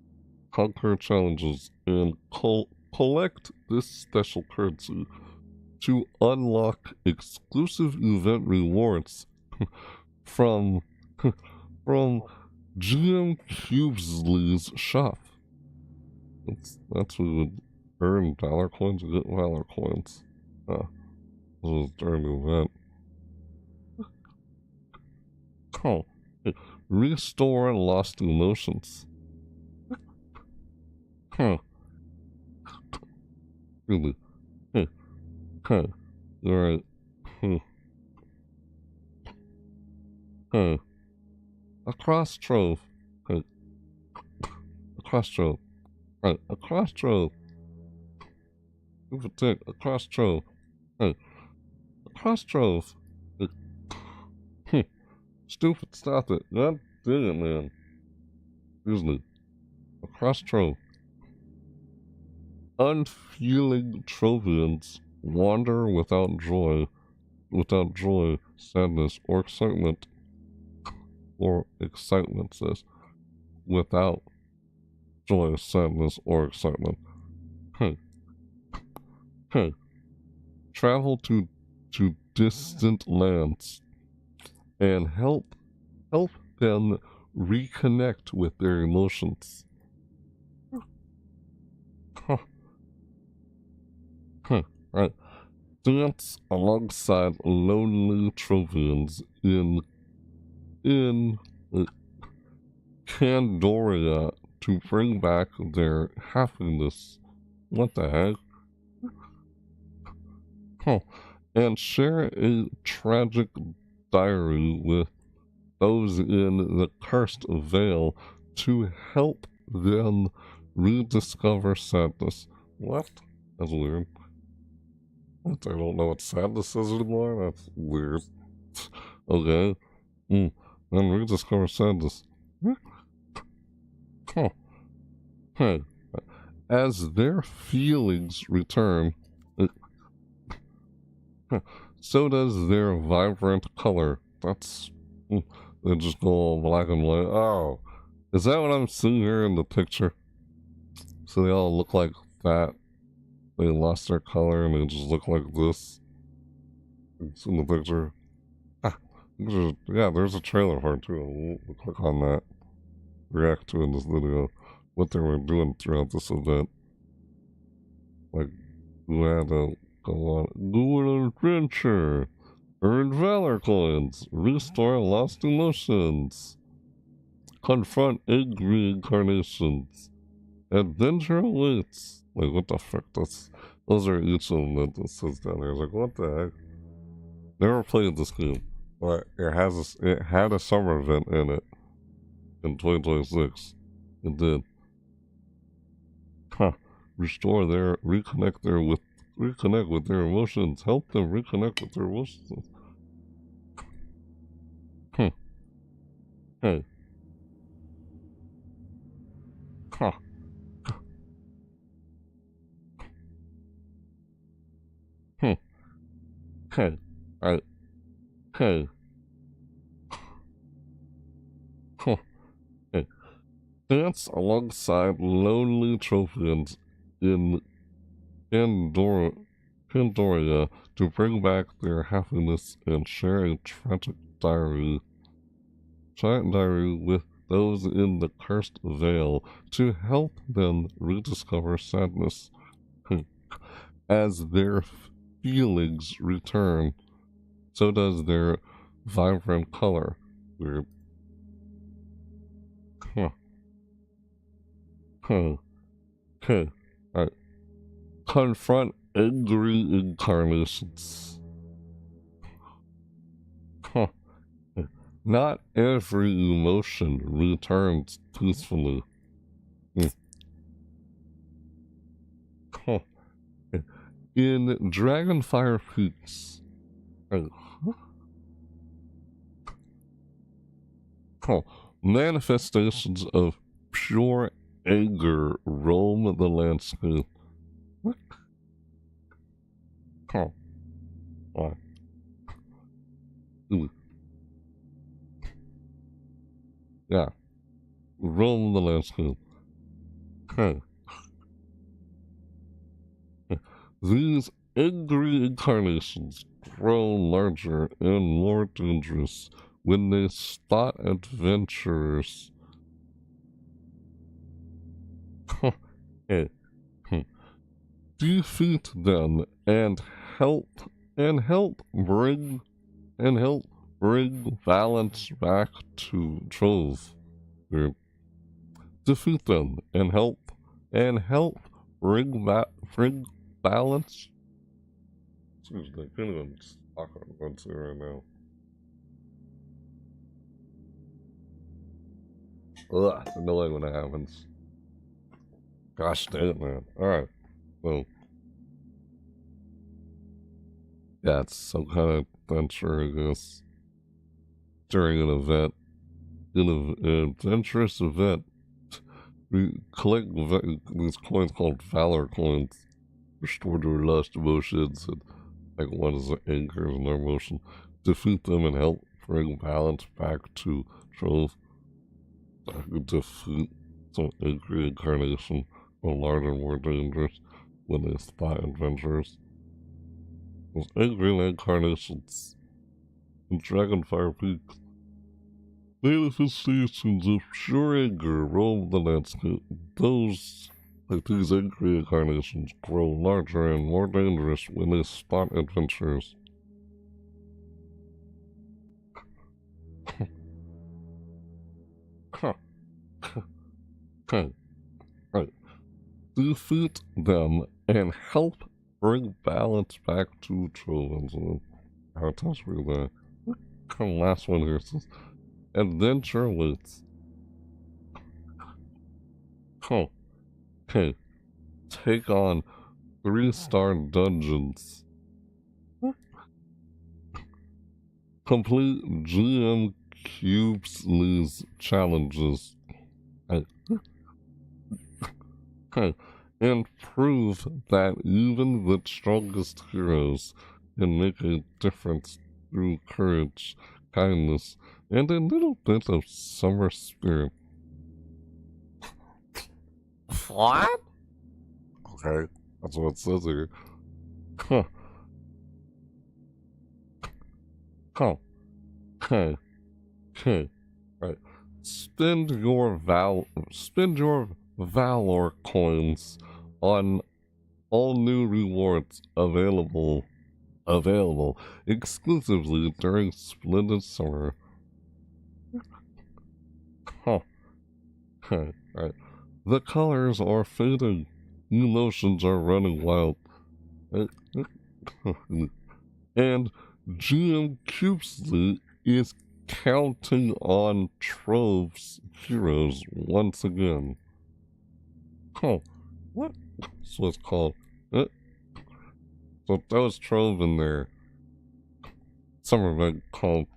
conquer challenges, and collect this special currency to unlock exclusive event rewards from GM Cubesley's shop. That's what we would earn Valor coins, get Valor coins. This was during the event. Oh, restore lost emotions. Huh. Really? Hey. Huh. Alright. Huh. Across Trove. Hey. Across Trove. Right. Across Trove. Move a tick. Across Trove. Hey. Across Trove. Stupid, stop it. God dang it, man. Seriously. Across Trove. Unfeeling Trovians wander without joy, sadness, or excitement. Or excitement says. Without joy, sadness, or excitement. Hey. Travel to distant lands and help them reconnect with their emotions. Right. Dance alongside lonely Trovians in Candoria to bring back their happiness. What the heck? And share a tragic diary with those in the Cursed Vale to help them rediscover sadness. What? That's weird. What? I don't know what sadness is anymore? That's weird. Okay. And rediscover sadness. Hey. As their feelings return, so does their vibrant color. That's... They just go all black and white. Oh. Is that what I'm seeing here in the picture? So they all look like that. They lost their color and they just look like this. It's in the picture. Yeah, there's a trailer for it too. We'll click on that. React to in this video what they were doing throughout this event. Like, you had to go on an adventure, earn valor coins, restore lost emotions, confront angry incarnations, adventure awaits. Like, what the frick? Those are each of them that says down there. It's like, what the heck? Never played this game, but it had a summer event in it in 2026. It did. Huh. Reconnect with their emotions. Help them reconnect with their emotions. Hey. Huh. Hey. Hey. Huh. Hey. Dance alongside lonely trophians in Pandoria to bring back their happiness and share a tragic diary with those in the cursed veil to help them rediscover sadness. As their feelings return, so does their vibrant color. Weird. Huh. Alright. Confront angry incarnations. Huh. Not every emotion returns peacefully. Huh. In Dragonfire Peaks, manifestations of pure anger roam the landscape. What? Why? Yeah. Roam the landscape. These angry incarnations grow larger and more dangerous when they spot adventurers. Defeat them and help bring balance back to Trove. Defeat them and help bring balance. Excuse me, I can't even talk about it right now. Ugh, annoying when it happens. Gosh dang it, man. Alright. Well. Yeah, it's some kind of adventure, I guess. During an event. In an adventurous event. We collect these coins called Valor coins. Restore their lost emotions. And, like, one is anchors in their emotion. Defeat them and help bring balance back to Trove. Defeat some angry incarnation or larger, more dangerous when they spot adventurers. Those angry incarnations in Dragonfire Peaks. Manifestations of pure anger roam the landscape. These angry incarnations grow larger and more dangerous when they spot adventurers. Right. Defeat them and help bring balance back to Trove. How touch we there? Come last one here says adventure awaits. Take on 3-star dungeons. Complete GM Cubes challenges. And prove that even the strongest heroes can make a difference through courage, kindness, and a little bit of summer spirit. What? Okay, that's what it says here. Okay. Okay. Right. Spend your Valor coins on all new rewards available exclusively during Splendid Summer. Huh. Okay. Right. The colors are fading. Emotions are running wild. And GM Cubesley is counting on Trove's heroes once again. Huh. What? That's what it's called. So that was Trove in their summer event called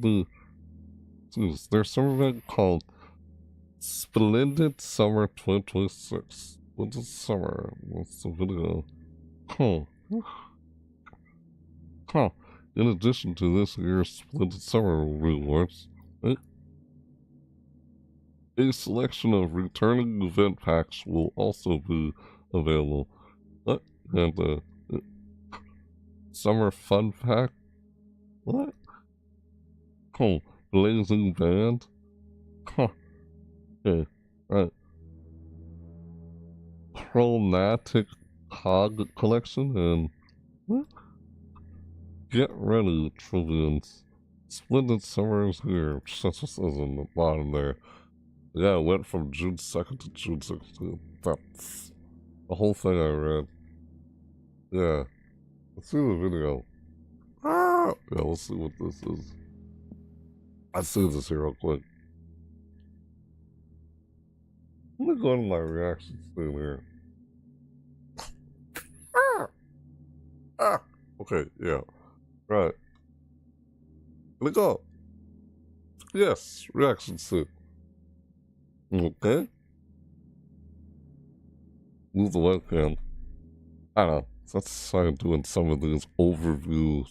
their summer event called Splendid Summer 2026. What's the summer? What's the video? Huh. Huh. In addition to this year's Splendid Summer rewards, a selection of returning event packs will also be available. And Summer Fun Pack? What? Oh, Blazing Band? Huh. Okay, right. Chromatic Hog Collection and what? Get ready, Trillions. Splendid Summer is here. That's what says on the bottom there. Yeah, it went from June 2nd to June 16th. That's the whole thing I read. Yeah. Let's see the video. Ah! Yeah, let's see what this is. Let's see this here real quick. Let me go to my reactions thing here. Ah! Ah! Okay, yeah. Right. Let me go. Yes, reaction soon. Okay. Move the webcam. I don't know. That's how I'm doing some of these overview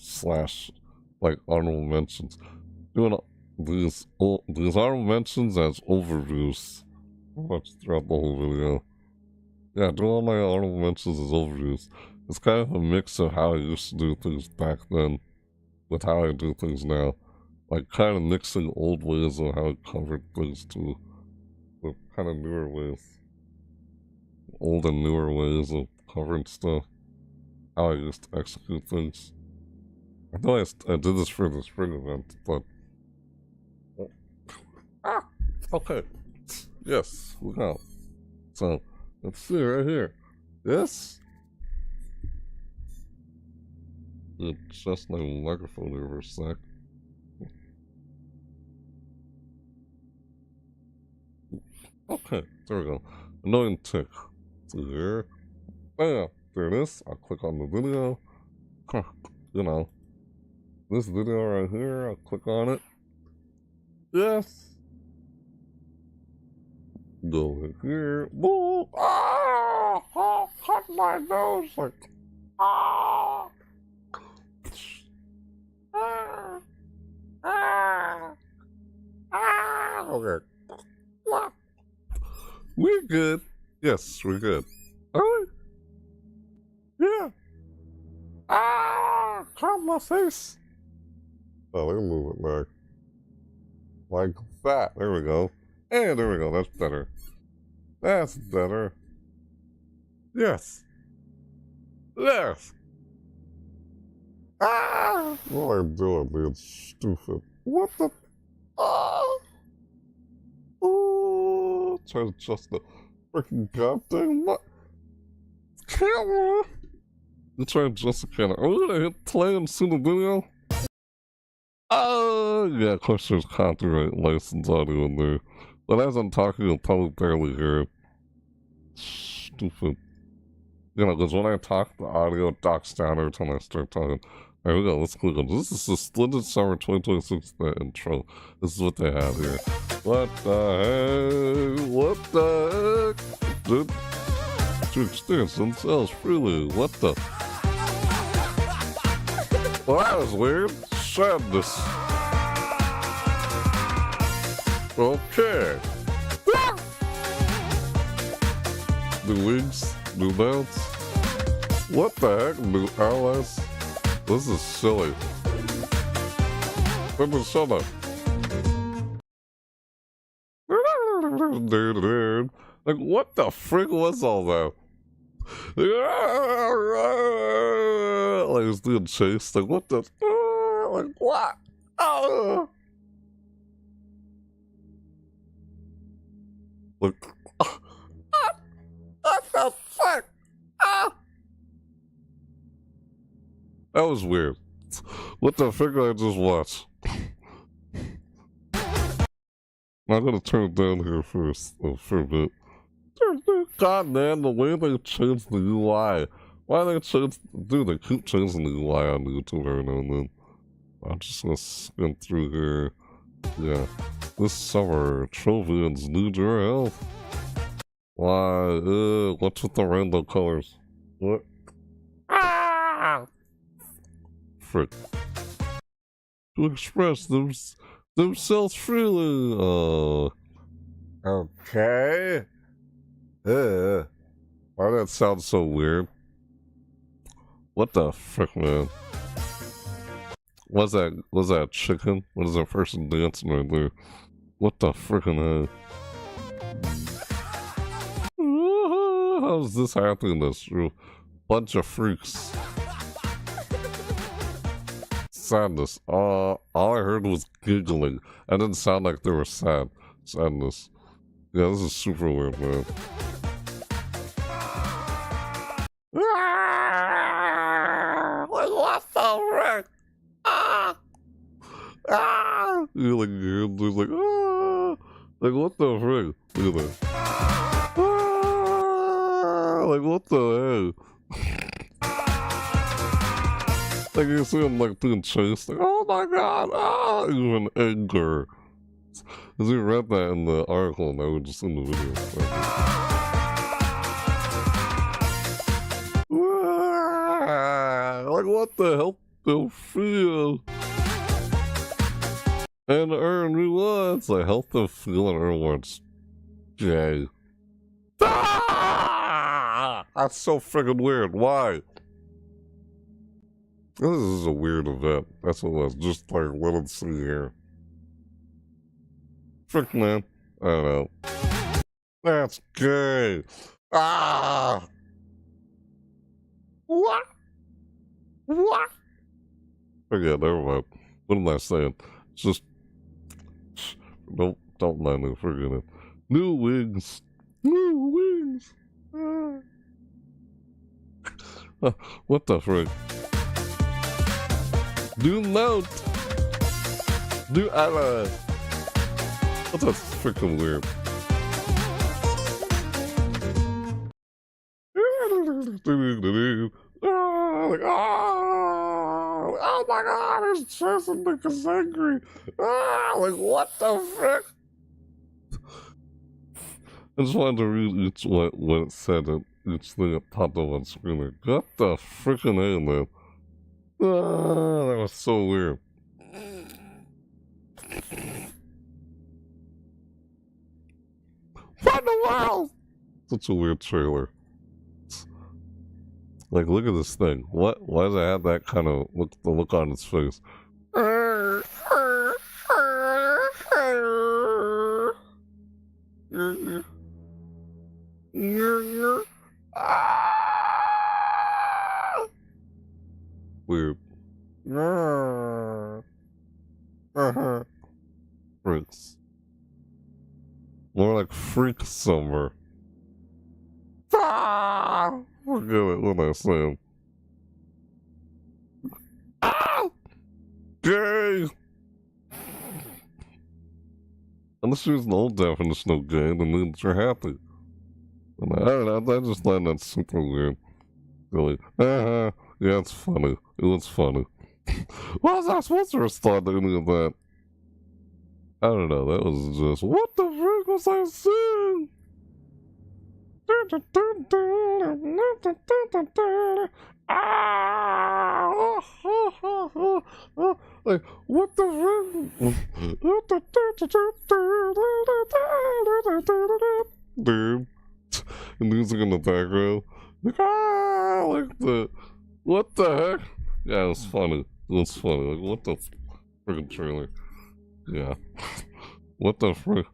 / like honorable mentions. Doing these honorable mentions as overviews. Watch throughout the whole video. Yeah, do all my honorable mentions as overviews. It's kind of a mix of how I used to do things back then with how I do things now. Like kind of mixing old ways of how I covered things to with kind of newer ways. Old and newer ways of covering stuff. How I used to execute things. I know I did this for the spring event, but... Ah! Okay. Yes, we go. So, let's see right here. This? Adjust my microphone here for a sec. Okay, there we go. Annoying tick. See here. Bam! There it is. I'll click on the video. You know. This video right here, I'll click on it. Yes! Go in here. Boom! Ah! Oh, cut my nose! Like, ah! Ah! Ah! Ah! Okay. What? We're good. Yes, we're good. Are we? Yeah. Ah! Cut my face! Oh, let me move it back. Like that. There we go. And there we go. That's better. That's better. Yes. Yes. Ah! What am I doing, dude? Stupid. What the? Ah! Oh! Try to adjust the freaking goddamn camera. You try to adjust the camera. Are we gonna hit play and see the video? Oh, yeah, of course there's copyright license audio in there. But as I'm talking, you'll probably barely hear it. Stupid. You know, because when I talk, the audio docks down every time I start talking. There we go, let's click on this. This is the Splendid Summer 2026 intro. This is what they have here. What the heck? What the heck? Dude, to experience themselves freely. What the? Well, that was weird. Sadness. Okay. New wings, new mounts. What the heck? New allies. This is silly. Dude, shut up. Dude. Like, what the frick was all that? Like, it's being chased. Like, what the? Like, what? Like, what the fuck? That was weird. What the frick did I just watch? I'm gonna turn it down here for a bit. God man, the way they changed the UI. Why they changed? Dude, they keep changing the UI on YouTube every now and then. I'm just gonna skim through here. Yeah. This summer, Trovian's new URL. Why? What's with the random colors? What? Ah! Frick. To express themselves freely. Okay. Why that sound so weird? What the frick, man? Was that chicken? What is that person dancing right there? What the frickin' how's this happening? This bunch of freaks. Sadness. All I heard was giggling. I didn't sound like they were sad. Sadness. Yeah, this is super weird, man. Like, what the frick? You're like, dude's like, like, what the frick? Look at that. Like, what the heck? Like, you see him, like, being chased. Like, oh my god, even anger. Because we read that in the article, and I was just in the video. Like, what the hell? They'll feel and earn rewards. Like, help them feel and earn rewards. Yay. That's so freaking weird. Why? This is a weird event. That's what it was. Just like, let us see here. Frick, man. I don't know. That's gay. What? What? Forget, never mind. What am I saying? It's just don't mind me, forget it. New wings. New wings. What the frick? New note. New ally. What the freaking weird. Like, oh my god, it's chasing me because angry. Like, what the frick? I just wanted to read each what it said and each thing that popped up on screen. Like, what the freaking hell, man? That was so weird. What in the world? Such a weird trailer. Like, look at this thing. What? Why does it have that kind of look on its face? Weird. Freaks. More like freak summer. Forget it when I say him. Gay! Unless you use an old definition of gay, then means you're happy. And I don't know, I just find that super weird. Really. Yeah, it's funny. It was funny. What was I supposed to respond to any of that? I don't know, that was just, what the frick was I saying? Like, what the dude, music in the background, like, like what the heck? Yeah, it was funny. It was funny. Like, what the freaking trailer. Yeah. What the frick?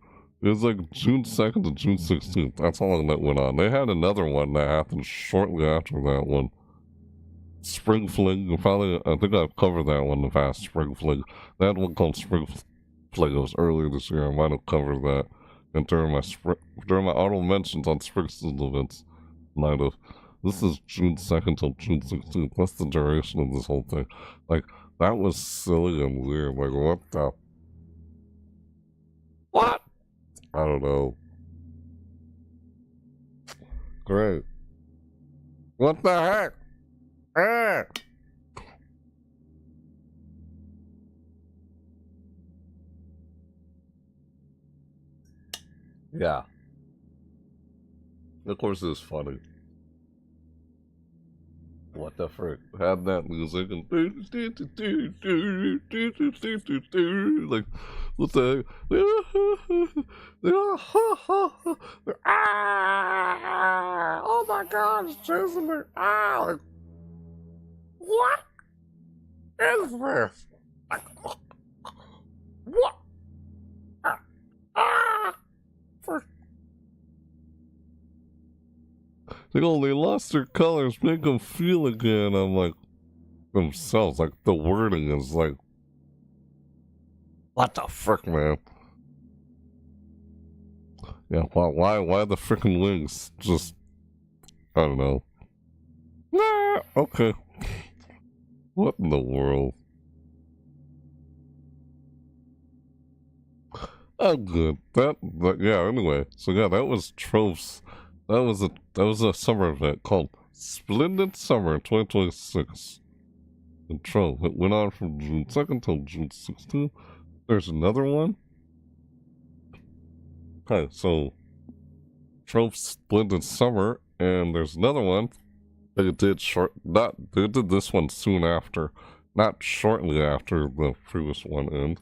It was like June 2nd to June 16th. That's how long that went on. They had another one that happened shortly after that one. Spring Fling. I think I've covered that one in the past. Spring Fling. They had one called Spring Fling. It was earlier this year. I might have covered that. And during my auto mentions on Spring Season events, might have. This is June 2nd till June 16th. That's the duration of this whole thing. Like, that was silly and weird. Like, what the? What? I don't know. Great. What the heck? Ah! Yeah. Of course it was funny. What the frick? Had that music and like, what the heck? Ah! Oh my God, it's chasing me! Ah! Like, what is this? Like, what? Ah! Like, oh, they lost their colors, make them feel again. I'm like, themselves. Like, the wording is like, what the frick, man? Yeah, why the frickin' wings? Just, I don't know. Nah, okay. What in the world? I'm good. Yeah, anyway. So yeah, that was Trove's. That was a summer event called Splendid Summer 2026 in Trove. It went on from June 2nd till June 16th. There's another one. Okay, so Trove Splendid Summer, and there's another one. They did this one soon after, not shortly after the previous one ended.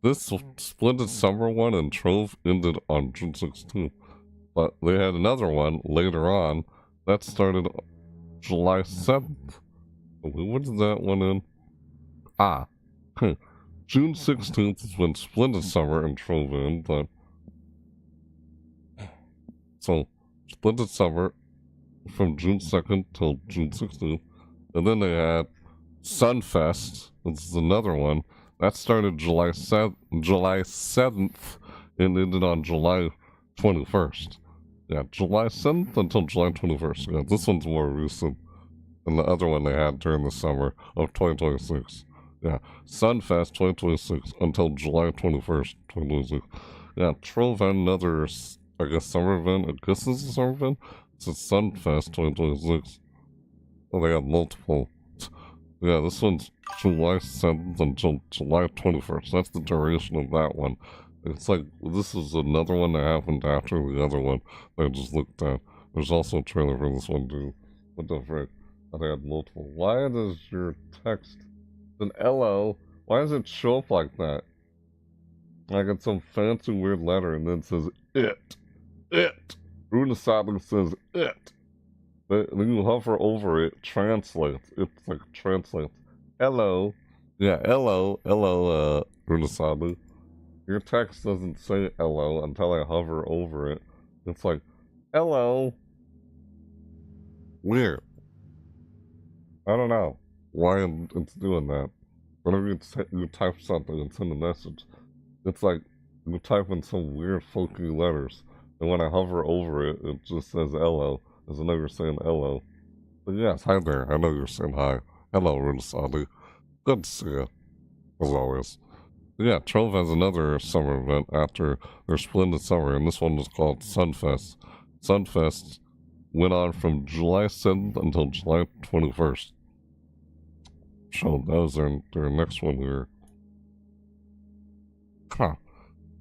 This Splendid Summer one in Trove ended on June 16th. But they had another one later on that started July 7th. When did that one end? June 16th is when Splendid Summer and Trove end, but so Splendid Summer from June 2nd till June 16th. And then they had SunFest, this is another one. That started July 7th and ended on July 21st. Yeah, July 7th until July 21st. Yeah, this one's more recent than the other one they had during the summer of 2026. Yeah, SunFest 2026 until July 21st, 2026. Yeah, Trove had another, I guess, summer event. I guess this is a summer event. It's a SunFest 2026. Oh, they have multiple. Yeah, this one's July 7th until July 21st. That's the duration of that one. It's like, this is another one that happened after the other one that I just looked at. There's also a trailer for this one, too. What the frick? I had multiple. Why does your text, an LO, why does it show up like that? Like it's some fancy weird letter and then it says it. It. Runasabi says it. Then you hover over it, translates. It's like translates. Hello. Yeah, hello, Runasabi. Your text doesn't say hello until I hover over it. It's like, hello. Weird. I don't know why it's doing that. Whenever you type something and send a message, it's like you type in some weird folky letters. And when I hover over it, it just says hello. As I know you're saying hello. But yes, hi there. I know you're saying hi. Hello, Runasabi. Good to see you. As always. Yeah, Trove has another summer event after their Splendid Summer, and this one was called SunFest. SunFest went on from July 7th until July 21st. So that was their next one here. Huh.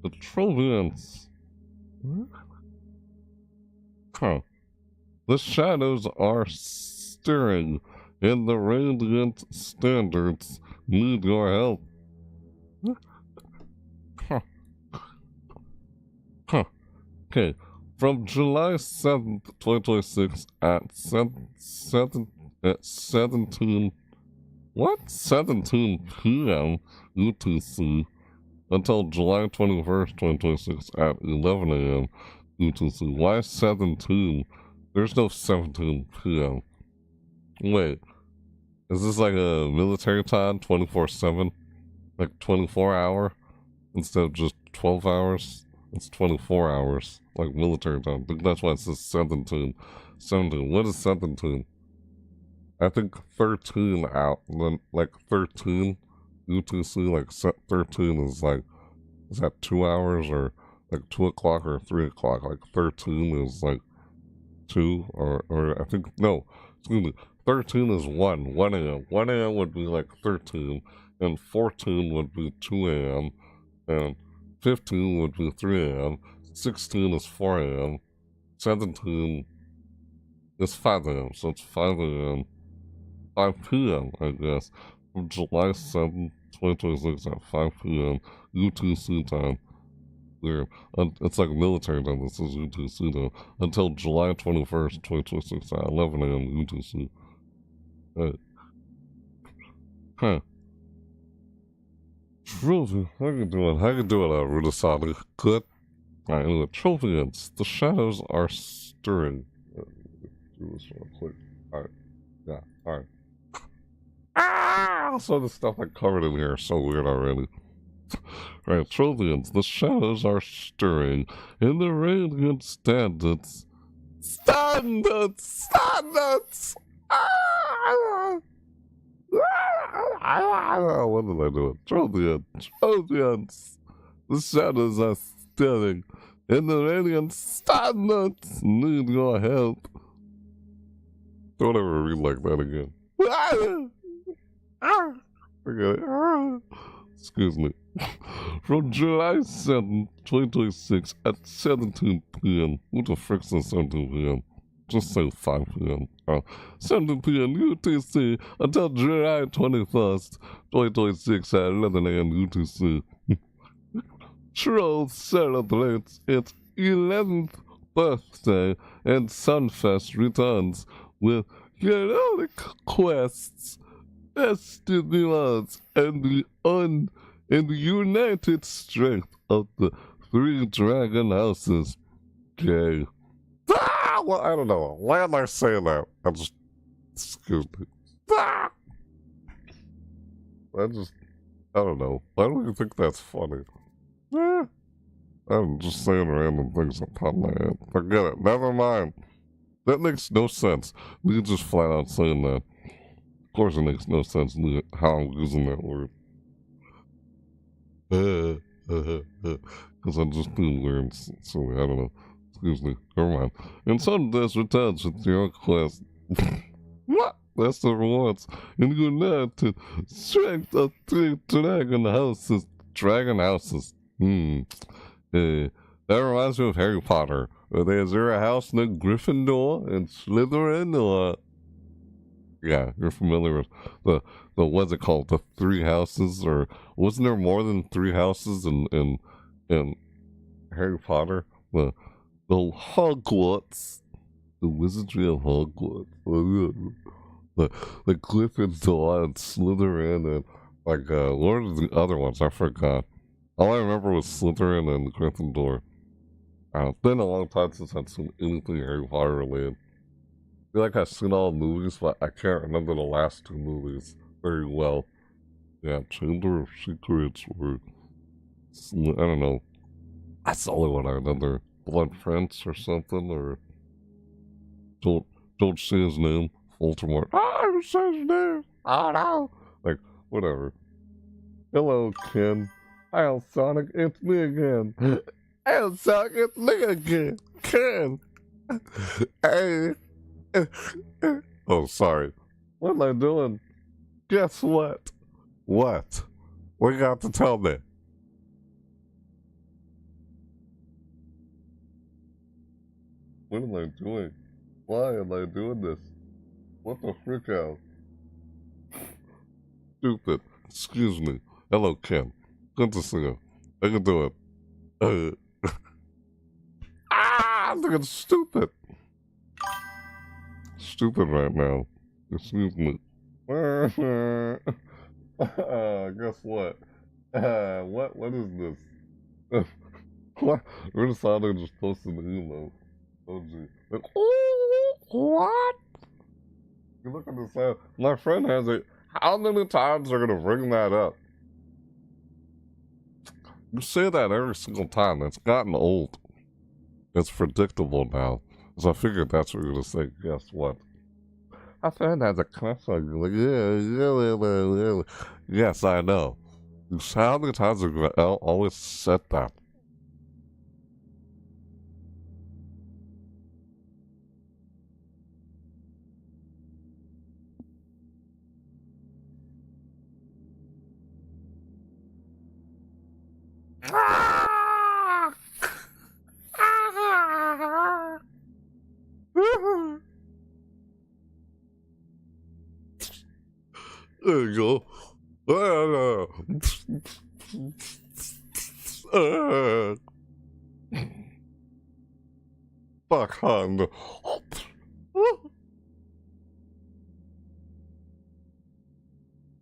The Trovians. Huh. The shadows are stirring, and the radiant standards need your help. Huh. Huh. Okay. From July 7th, 2026 at 17... What? 17 p.m. UTC until July 21st, 2026 at 11 a.m. UTC. Why 17? There's no 17 p.m. Wait, is this like a military time, 24/7? Like 24 hour? Instead of just 12 hours? It's 24 hours, like military time. I think that's why it says 17. 17. What is 17? I think 13 out, then like 13 UTC, like 13 is like, is that 2 hours or like 2 o'clock or 3 o'clock? Like 13 is like 2 or I think, no, excuse me, 13 is 1 a.m. 1 a.m. would be like 13, and 14 would be 2 a.m., and 15 would be 3 a.m., 16 is 4 a.m., 17 is 5 a.m., so it's 5 a.m., 5 p.m., I guess, from July 7th, 2026 at 5 p.m. UTC time. Weird. It's like military time, this is UTC time, until July 21st, 2026 at 11 a.m. UTC. Huh. Trophy, how you doing? How you doing, Rudasani? Good? Alright, anyway, trophy ends. The shadows are stirring. Do this real quick. Alright. Yeah, alright. Ah! So the stuff I covered in here is so weird already. Right, Trovians, the shadows are stirring in the radiant standards. Standards! Ah! What did I do? Trovians, the shadows are stirring in the radiant standards. Need your help. Don't ever read like that again. Forget it. Excuse me. From July 7th, 2026 at 17 p.m. Who the frick's at 17 p.m.? Just say 5 p.m. 17 p.m. UTC until July 21st, 2026 at 11 a.m. UTC. Trove celebrates its 11th birthday, and SunFest returns with heroic quests, festivals, and the united strength of the 3 dragon houses. Okay. Ah, well, I don't know. Why am I saying that? Excuse me. Ah! I don't know. Why do you think that's funny? Ah, I'm just saying random things on top of my head. Forget it. Never mind. That makes no sense. Me just flat out saying that. Of course it makes no sense how I'm using that word. Because I'm just being weird and silly. I don't know. Excuse me. Never mind. And SunFest returns with your quest. What? That's the rewards. And united strength of 3 dragon houses. Dragon houses. That reminds me of Harry Potter. Is there a house named Gryffindor and Slytherin, or... Yeah, you're familiar with the what's it called? The 3 houses, or wasn't there more than 3 houses in Harry Potter? The Hogwarts, the Wizardry of Hogwarts, the Gryffindor and Slytherin, and like what are the other ones? I forgot. All I remember was Slytherin and Gryffindor. It's been a long time since I've seen anything Harry Potter related. I feel like I've seen all the movies, but I can't remember the last 2 movies very well. Yeah, Chamber of Secrets, or I don't know. That's the only one I remember. Blood Prince or something, or don't say his name. Voldemort. I don't say his name. I don't know. Like, whatever. Hello, Ken. Hi, Sonic. It's me again. Hey, Sonic. It's me again. Ken. Hey. Oh, sorry. What am I doing? Guess what? What? What you got to tell me? What am I doing? Why am I doing this? What the frick out? Stupid. Excuse me. Hello, Ken. Good to see you. I can do it. I'm looking stupid. Stupid right now. Excuse me. Guess what? What is this? What? We're deciding to just post an email. Oh, gee. Like, what? You look at the sound. My friend has it. How many times are gonna bring that up? You say that every single time. It's gotten old. It's predictable now. So I figured that's what you're gonna say. Guess what? My friend has a crush on you. Like, yeah. Yes, I know. How many times have you always said that? There you go. Backhand.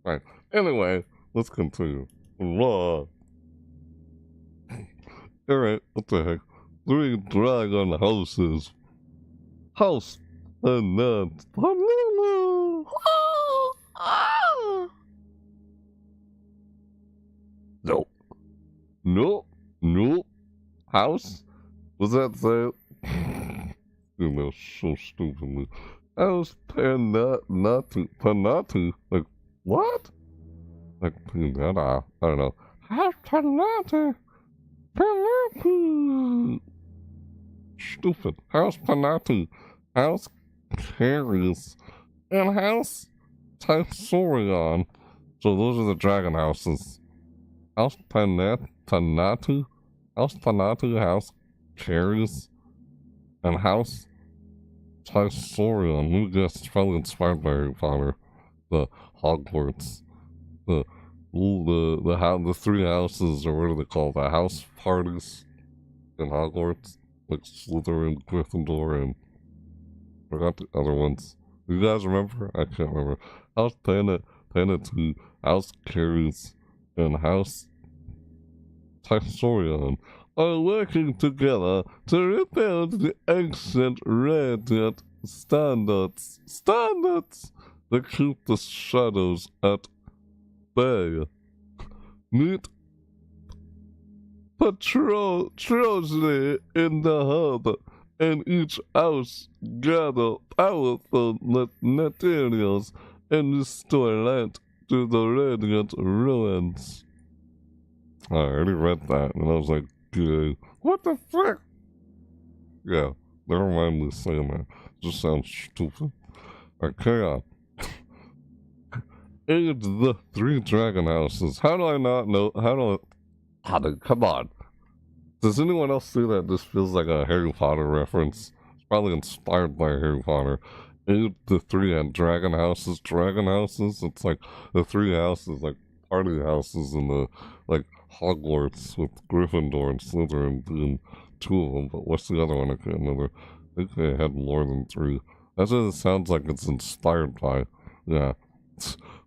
Right. Anyway, let's continue. Alright, what the heck? 3 dragon houses. House and then Nope. Nope. House? Was that say? You know, so stupidly. House Panatu. Like, what? Like, Panata. I don't know. House Panatu. Stupid. House Panatu. House Carries. And House Tysorion. So those are the dragon houses. House Panatu. House Panatu. House Carries. And House Tysorion. Who guessed? Probably inspired by Harry Potter. The Hogwarts. The 3 houses, or what are they called? The house parties in Hogwarts, like Slytherin, Gryffindor, and I forgot the other ones. You guys remember? I can't remember. House Panatu, House Carries, and House Tysorion are working together to rebuild the ancient radiant standards that keep the shadows at bay. Meet Patroclus in the hub, and each house gather powerful materials and restore light to the radiant ruins. I already read that, and I was like, what the frick? Yeah, never mind me saying that. Just sounds stupid. Alright, carry on. Aid the 3 dragon houses. How do I not know? Come on. Does anyone else see that this feels like a Harry Potter reference? It's probably inspired by Harry Potter. Aid the 3 dragon houses. Dragon houses? It's like the 3 houses, like party houses in the, like, Hogwarts with Gryffindor and Slytherin being 2 of them. But what's the other one? I can't remember. I think they had more than 3. That's what it sounds like it's inspired by. Yeah.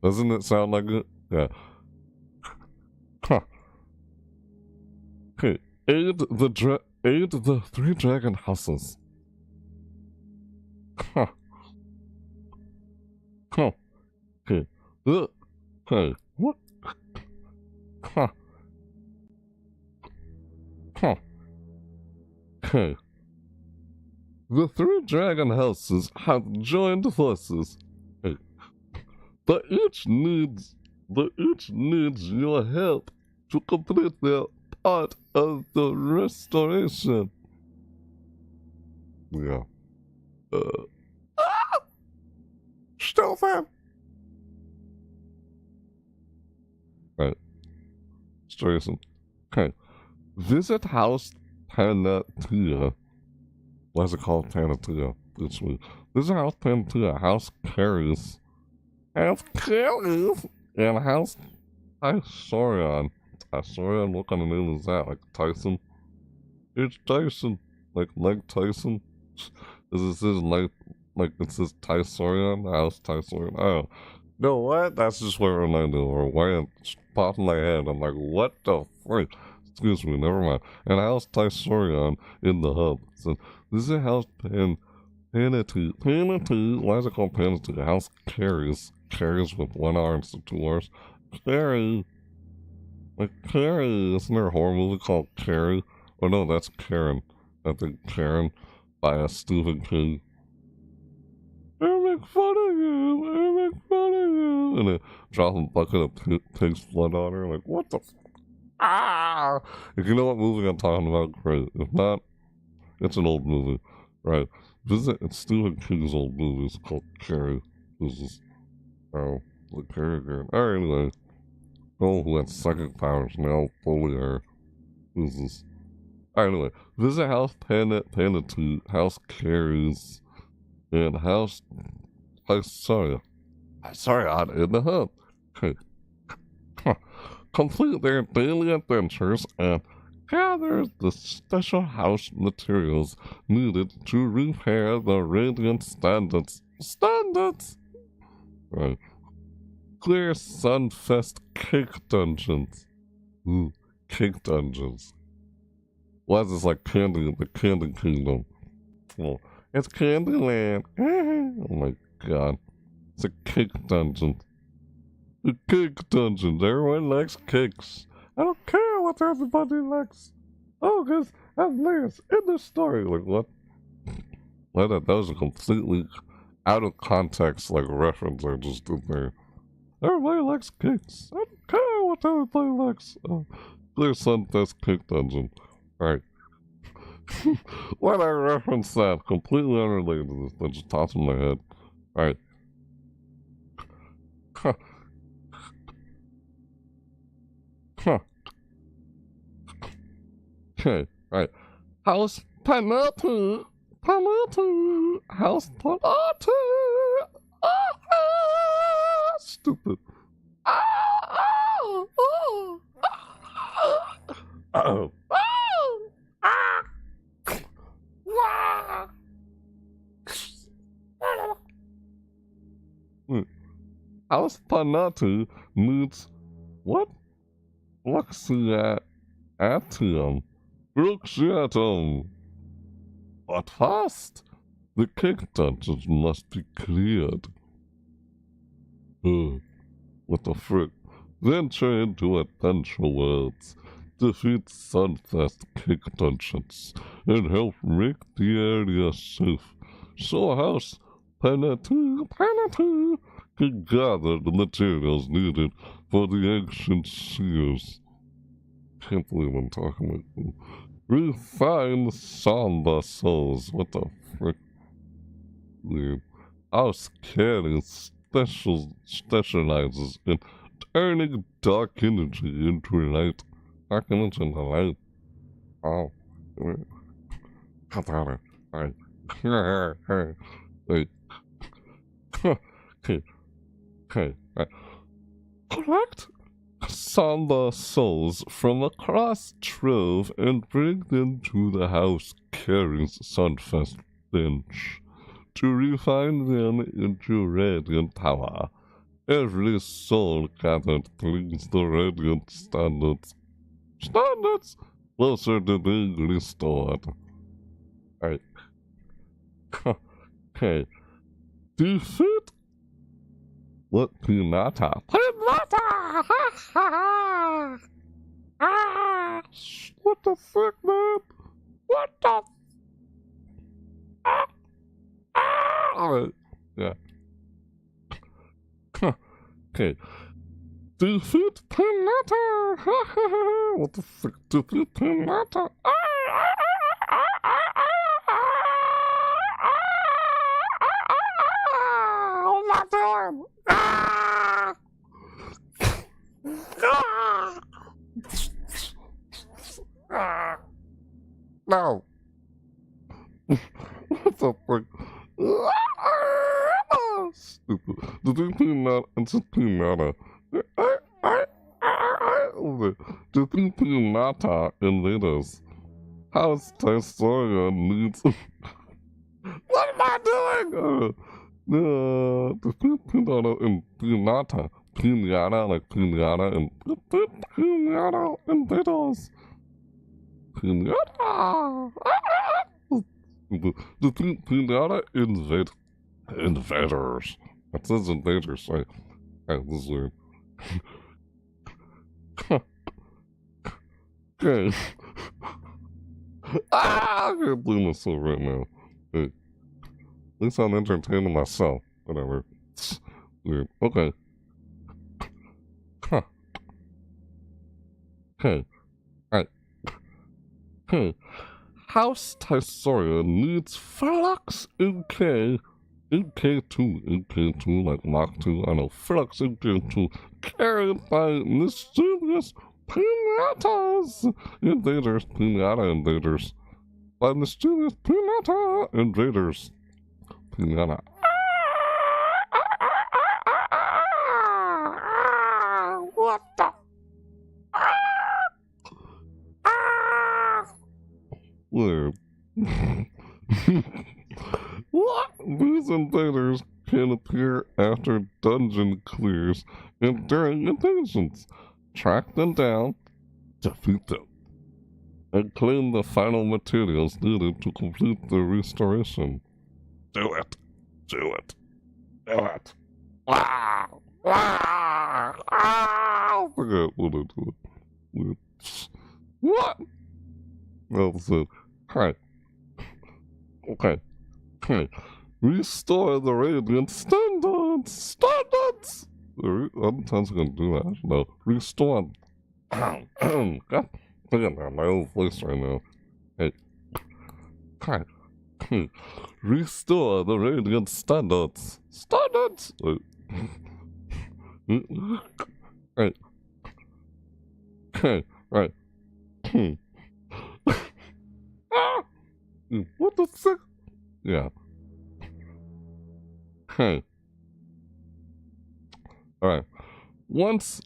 Doesn't it sound like it? Yeah. Huh. Okay. Aid the 3 dragon houses. Huh. Huh. Okay. Hey. What? Huh. Huh. Okay. The 3 dragon houses have joined forces. Hey. But each needs your help to complete their part of the restoration. Yeah. Stealth him! Right. Restoration. Okay. Visit House Panatia. Why is it called Panatia? Visit House Panatia. House Carries. House Carries. And House Tysorion. Tysorion? What kind of name is that? Like Tyson? It's Tyson. Like Tyson? Is it says like it says Tysorion? House Tysorion? Oh. No, what? That's just what I do. Or why it popped in my head. I'm like, what the frick? Excuse me, never mind. And House Tysorion in the hub. So this is a House Panatu. Panatu. Why is it called Panatu? House Carries. Carries with one R instead of two R's. Carrie. Like Carrie. Isn't there a horror movie called Carrie? Oh no, that's Karen. I think Karen by a stupid pig. I make fun of you. I make fun of you. And it drops a bucket of pig's blood on her. Like, what the ah! If you know what movie I'm talking about, great. If not, it's an old movie. Right. It's Stephen King's old movie. It's called Carrie. This is, oh, the Carrie again. Alright, anyway. Oh, who had psychic powers now fully her. This is. Alright, anyway. Visit House Panda 2, House Carries, and House Sorry, I'm in the hub. Okay. Complete their daily adventures and gather the special house materials needed to repair the radiant standards. Right. Clear SunFest cake dungeons. Ooh, cake dungeons. Why is this like candy, the Candy Kingdom? Well, it's Candyland. Oh my god. It's a cake dungeon. A cake dungeon. Everyone likes cakes. I don't care what everybody likes. Oh, because that's layers in the story. Like, what? Why that was a completely out of context, like, reference I just did there. Everybody likes cakes. I don't care what everybody likes. Clear Sunfest Cake Dungeon. Alright. When I reference that, completely unrelated to this, that just popped in my head. Alright. Huh. Huh. Okay, alright. House Panatu. House Panatu. Stupid. Uh-oh. House Panatu needs what? Fluxiatum. But first, the cake dungeons must be cleared. What the frick? Venture into adventure worlds, defeat SunFest cake dungeons, and help make the area safe. So House Panatu can gather the materials needed for the ancient seers. Can't believe I'm talking like this. Refine somber souls. What the frick? Dude. House Candy specializes in turning dark energy into light. Dark energy into light. Oh. Cut out it. Alright. Wait. Okay. Alright. Collect somber souls from across Trove and bring them to the House Carries SunFest bench to refine them into radiant power. Every soul gathered brings the radiant standards closer to being restored. Alright. Okay. Defeat what Pinata? What the frick, man? What the? Alright. Yeah. Okay. Defeat Pinata! What the frick? Defeat Pinata! What am I doing? No. What the frick? Stupid. The Pinata and Pinata. The Pinata invaders. House Tysorion needs. What am I doing? Pinata and pinata. Pinata like pinata and pinata and potatoes. Pinata. The pinata invaders. It says invaders. This is weird. Okay. I can't believe myself right now. Hey, at least I'm entertaining myself. Whatever. Weird. Okay. Huh. Okay. Alright. Okay. House Tysoria needs Flux UK. UK2, like Mach 2, I know, Flux UK2, carried by mischievous Pinatas invaders, Pinata invaders, by mischievous Pinata invaders, Pinata. What the? Weird. What? These invaders can appear after dungeon clears and during invasions. Track them down, defeat them, and claim the final materials needed to complete the restoration. Do it. Do it. Do it. Wow. Wow. I forget what I do. What? That's it. Alright. Okay. Okay. Restore the radiant standards! Standards! Other times I can do that. No. Restore. God. Look at my old voice right now. Hey. Okay. Restore the radiant standards. Standards! Right. Okay. Right. What the fuck? Yeah. Okay. Alright. Once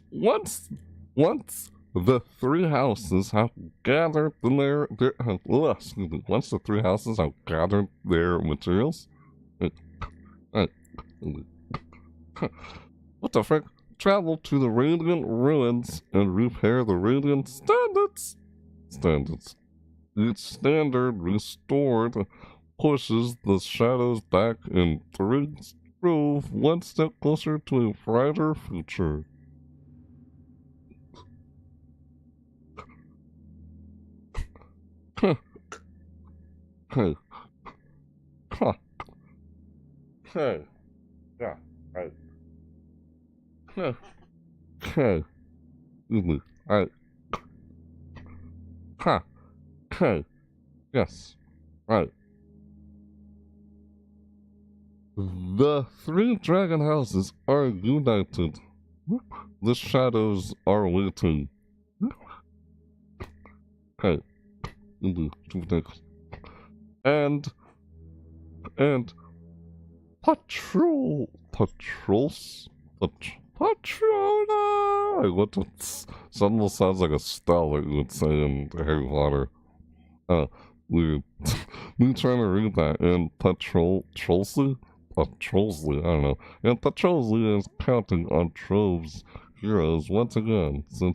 the three houses have gathered once the three houses have gathered their materials. What the frick? Travel to the Radiant Ruins and repair the Radiant Standards. Each standard restored pushes the shadows back and brings Trove one step closer to a brighter future. Hey. Hey. Yeah. Right. Okay. Alright. Okay. Yes. Right. The three dragon houses are united. The shadows are waiting. Okay. And patrols. Patrona! It almost sounds like a spell that you would say in Harry Potter. Weird. Me trying to read that. And Patrolsley, I don't know. And Patrolsley is counting on Trove's heroes once again. So,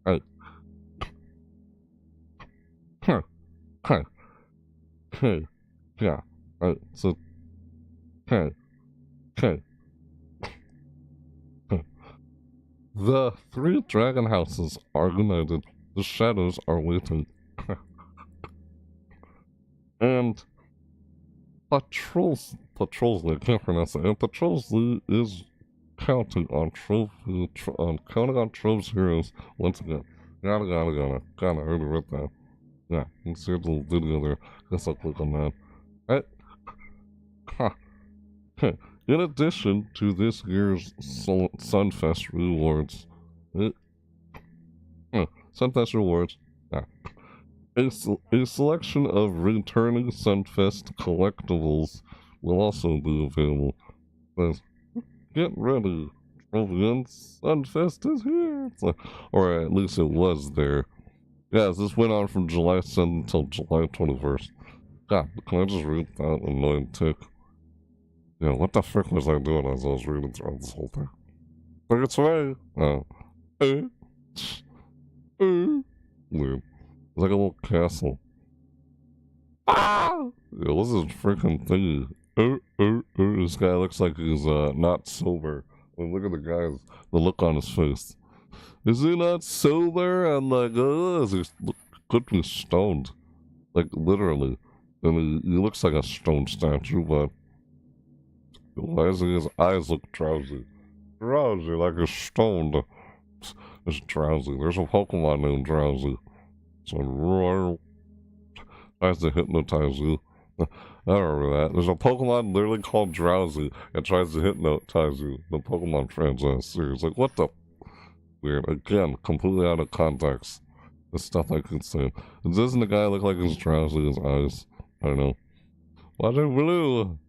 alright. Okay. Yeah. Alright, so. Okay. The three dragon houses are united. The shadows are waiting. And Patrolsley, I can't pronounce it. And Patrolsley is counting on Trove's heroes once again. Gotta. I already read that. Yeah, you see a little video there. Guess I'll click on that. Right? In addition to this year's SunFest rewards, a selection of returning SunFest collectibles will also be available. Get ready, Trovian SunFest is here! Or at least it was there. Yeah, this went on from July 7th until July 21st. God, can I just read that annoying tick? Yeah, what the frick was I doing as I was reading through this whole thing? Like, it's right. Weird. It's like a little castle. Ah! Yeah, what's this freaking thingy? This guy looks like he's not sober. I mean, look at the look on his face. Is he not sober? I'm like, could be stoned. Like, literally. And he looks like a stone statue, but why does his eyes look drowsy? Drowsy, like he's stoned. It's drowsy. There's a Pokemon named Drowsy. So, tries to hypnotize you. I don't remember that. There's a Pokemon literally called Drowsy that tries to hypnotize you. The Pokemon franchise series. Like, what the? Weird. Again, completely out of context. The stuff I could say. Doesn't the guy look like he's drowsy? His eyes? I don't know. Why they blue?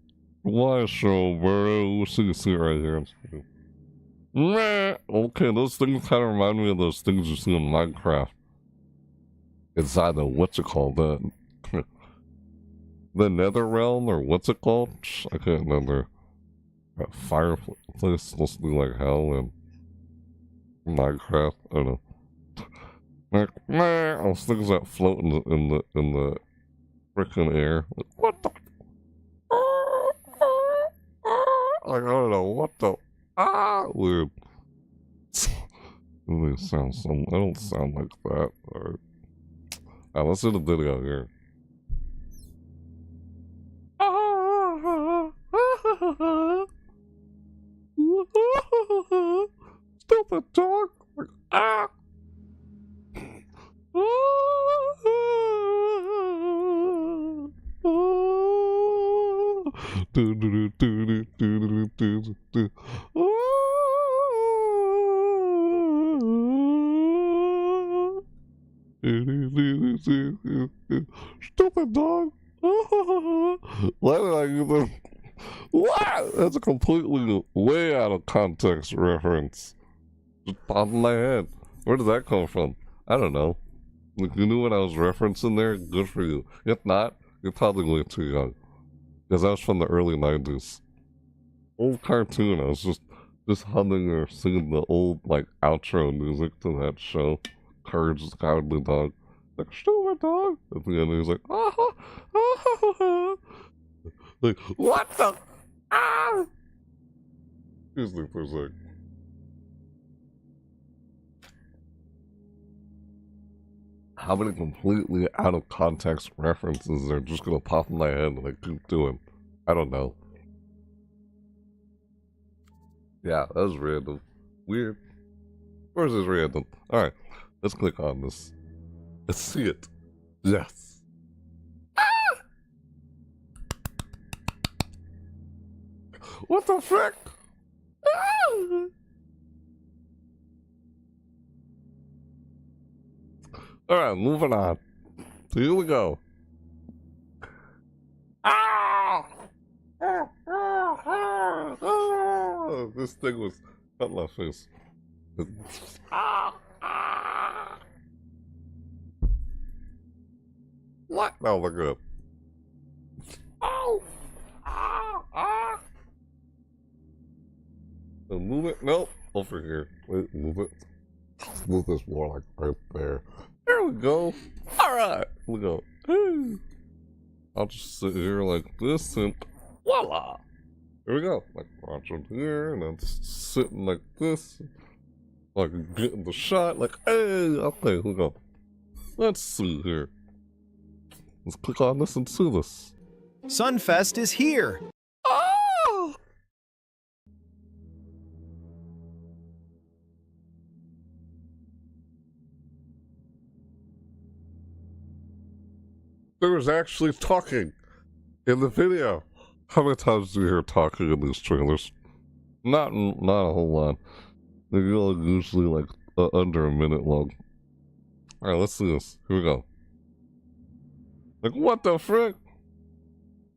Why so blue? See it right here. Meh. Okay, those things kind of remind me of those things you see in Minecraft. It's either, what's it called? The Nether Realm, or what's it called? I can't remember. That fireplace supposed to be like hell in Minecraft. I don't know. Like, those things that float in the freaking air. Like, what the? Like, I don't know what the. Weird. Really sounds some. I don't sound like that. Alright, let's do the video here. Stupid dog. Stupid dog. Why did I even? What? That's a completely way out of context reference. Just popped in my head. Where did that come from? I don't know. Like, you knew what I was referencing there? Good for you. If not, you're probably way too young. Because that was from the early 90s. Old cartoon. I was just humming or singing the old, like, outro music to that show. Courage the Cowardly Dog. Like, stupid dog. At the end, he's like, like, what the? Excuse me for a sec. How many completely out of context references are just gonna pop in my head and I keep doing? I don't know. Yeah, that was random. Weird. Of course it's random. Alright, let's click on this. Let's see it. Yes. What the frick? Alright, moving on. So here we go. This thing was cut my face. What? No, look up. So move it. Nope. Over here. Wait, move it. Move this more like right there. There we go. Alright. We go. I'll just sit here like this and voila. Here we go. Like watching here and then sitting like this. Like getting the shot. Like, hey, okay, here we go. Let's see here. Let's click on this and see this. SunFest is here! Oh! There was actually talking in the video. How many times do you hear talking in these trailers? Not a whole lot. They're usually like under a minute long. Alright, let's see this. Here we go. Like, what the frick?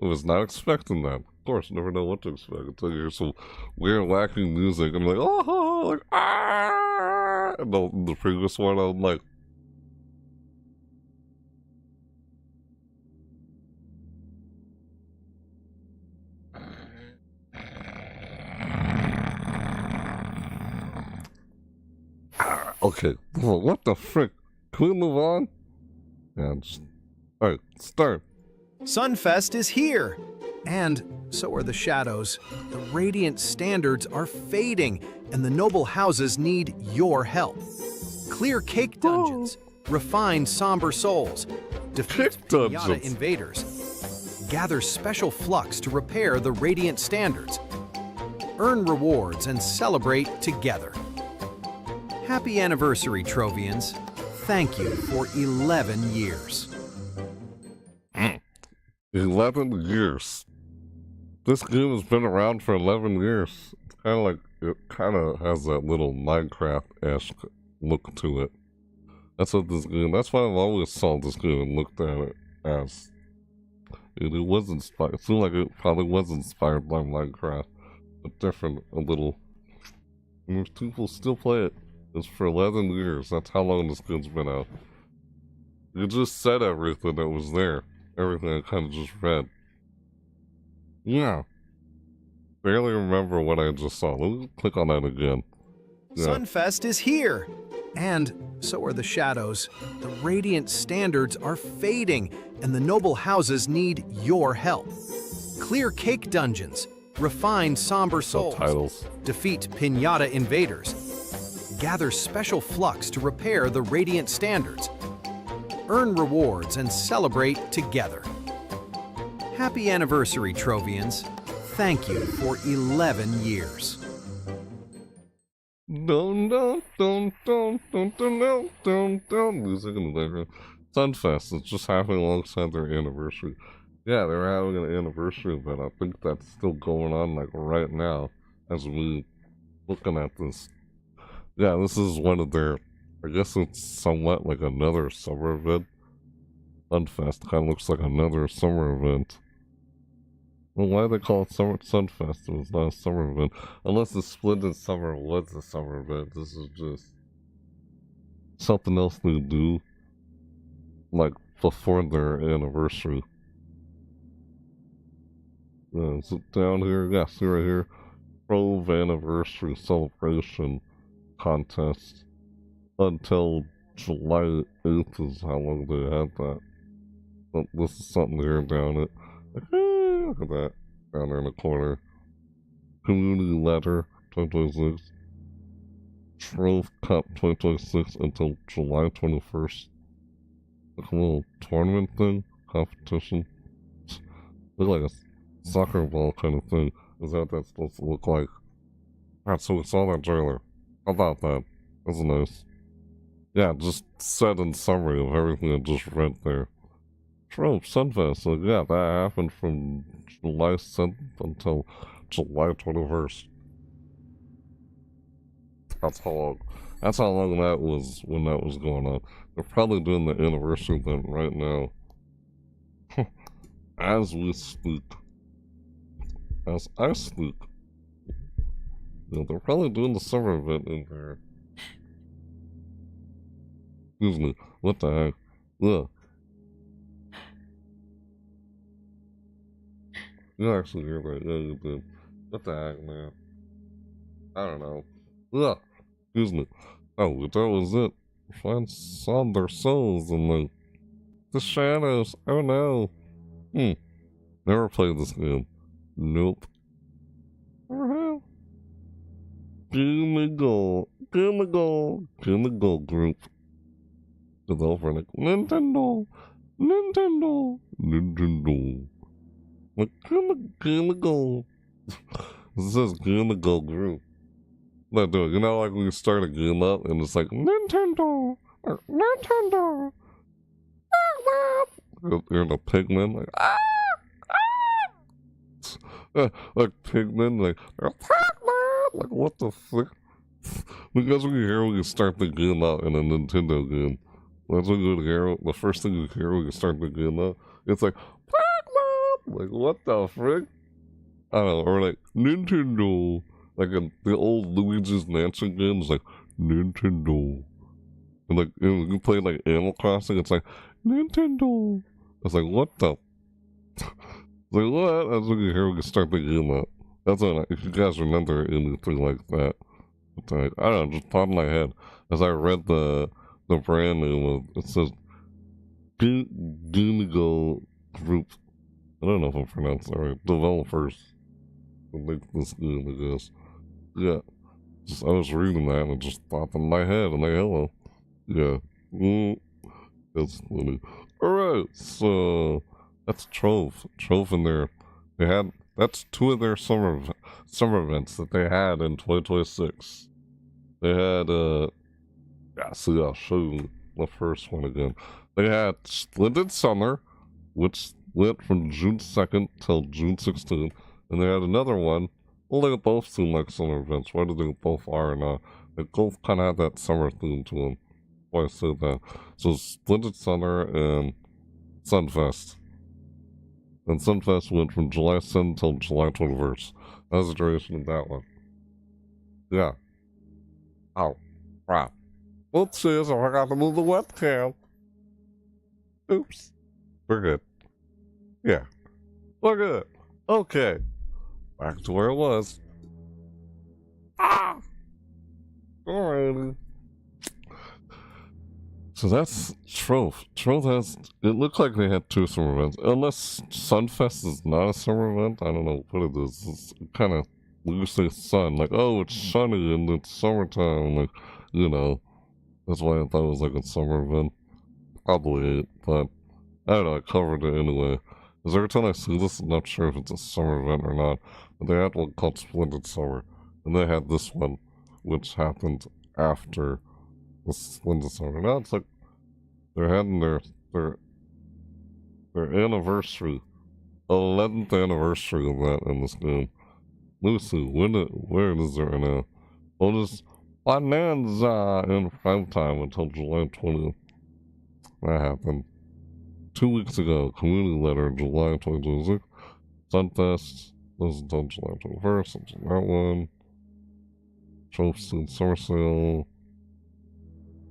I was not expecting that. Of course, never know what to expect until you hear some weird, wacky music. I'm like, oh, like, ah! And the previous one, I'm like, Okay, what the frick? Can we move on? Yeah, just... Alright, start. SunFest is here! And so are the shadows. The radiant standards are fading, and the noble houses need your help. Clear cake dungeons, refine somber souls, defeat Cake pinata dungeons. invaders, gather special flux to repair the radiant standards, earn rewards and celebrate together. Happy anniversary, Trovians. Thank you for 11 years. 11 years. This game has been around for 11 years. It's kind of like, it kind of has that little Minecraft-esque look to it. That's what this game, that's why I've always saw this game and looked at it as. It was inspired, it seemed like it probably was inspired by Minecraft, but different a little. And if people still play it, it's for 11 years. That's how long this game's been out. You just said everything that was there. Everything I kind of just read. Yeah. Barely remember what I just saw. Let me click on that again. Yeah. SunFest is here! And so are the shadows. The radiant standards are fading, and the noble houses need your help. Clear cake dungeons, refine somber souls, Subtitles. defeat pinata invaders, gather special flux to repair the radiant standards, earn rewards and celebrate together. Happy anniversary, Trovians. Thank you for 11 years. Music in the background. SunFest is just happening alongside their anniversary. Yeah, they're having an anniversary event. I think that's still going on like right now as we looking at this. Yeah, this is one of their, I guess it's somewhat like another summer event. SunFest kind of looks like another summer event. Well, why do they call it SunFest? It was not a summer event. Unless the Splendid Summer was a summer event. This is just something else they do, like, before their anniversary. Yeah, is it down here? Yeah, see right here. Trove Anniversary Celebration Contest. Until July 8th is how long they had that. But this is something here down it. Look at that. Down there in the corner. Community Letter 2026. Trove Cup 2026 until July 21st. Like a little tournament thing? Competition? Look like a soccer ball kind of thing. Is that what that's supposed to look like? Alright, so we saw that trailer. How about that? That's nice. Yeah, just said in summary of everything I just read there. Trove SunFest, so yeah, that happened from July 7th until July 21st. That's how long that was when that was going on. They're probably doing the anniversary event right now. As we speak. As I speak. Yeah, they're probably doing the summer event in there. Excuse me, what the heck? Yeah. You actually hear that, yeah, you did. What the heck, man? I don't know. Ugh. Excuse me. Oh, that was it. Find some their souls in the shadows. Oh no. Never played this game. Nope. Never have. Gimme gold. Gimme gold. Gimme gold group. Developer like Nintendo. Nintendo. Nintendo. Like, gimme gold. This says gimme gold group. Not doing, you know, like when you start a game up and it's like Nintendo, or Nintendo. You're the Pigman, like like Pigman, like what the fuck? Because when you hear when you start the game out in a Nintendo game, that's when you hear the first thing you hear when you start the game out. It's like like what the frick? I don't know, or like Nintendo. Like the old Luigi's Mansion games, like Nintendo, and like you play like Animal Crossing, it's like Nintendo. It's like what the? It's like what? That's when you hear we can start the game up. That's what if you guys remember anything like that. It's like, I don't know, just pop in my head. as I read the brand name of it says Gunigo Group. I don't know if I'm pronouncing it right. Developers who make this game, I guess. Yeah. Just I was reading that and it just popped in my head and like hello. Yeah. That's funny. Alright, so that's Trove. Trove in there. They had that's two of their summer events that they had in 2026. They had yeah, so I'll show you the first one again. They had Splendid Summer, which went from June 2nd till June 16th, and they had another one. Well, they both seem like summer events. Whether they both are or not, they both kind of have that summer theme to them. Why I said that. So Splendid Summer and SunFest. And SunFest went from July 7th till July 21st. That was the duration of that one. Yeah. Oh, crap. Oopsies, I forgot to move the webcam. Oops. We're good. Yeah. We're good. Okay. Back to where it was. Ah! Alrighty. So that's Trove. Trove has, it looked like they had two summer events. Unless SunFest is not a summer event, I don't know what it is. It's kind of, when you say sun, like, oh, it's sunny and it's summertime, like, you know. That's why I thought it was like a summer event. Probably, but I don't know, I covered it anyway. Because every time I see this, I'm not sure if it's a summer event or not. But they had one called Splendid Summer. And they had this one, which happened after the Splendid Summer. Now it's like they're having their anniversary, 11th anniversary of that in this game. Let me see, where is it right now? Oh, this Bonanza in prime time until July 20th. That happened 2 weeks ago. Community letter, July 2026. SunFest was until July 21st. Until that one. Trove Student Summer Sale.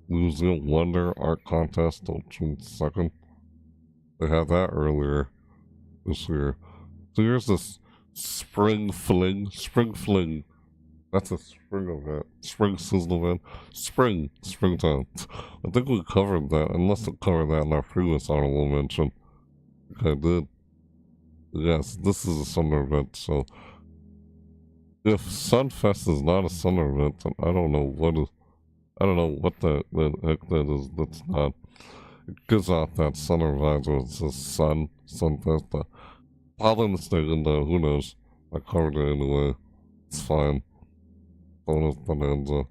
Museum Wonder Art Contest till June 2nd. They had that earlier this year. So here's this Spring Fling. Spring Fling. That's a spring event. Spring season event. Springtime. I think we covered that. I must have covered that in our previous honorable mention. Okay, I did. Yes, this is a summer event, so if SunFest is not a summer event, then I don't know what the heck that is. That's not. It gives off that summer vibes where it says SunFest. Probably mistaken though, who knows? I covered it anyway. It's fine. Bonus Bonanza.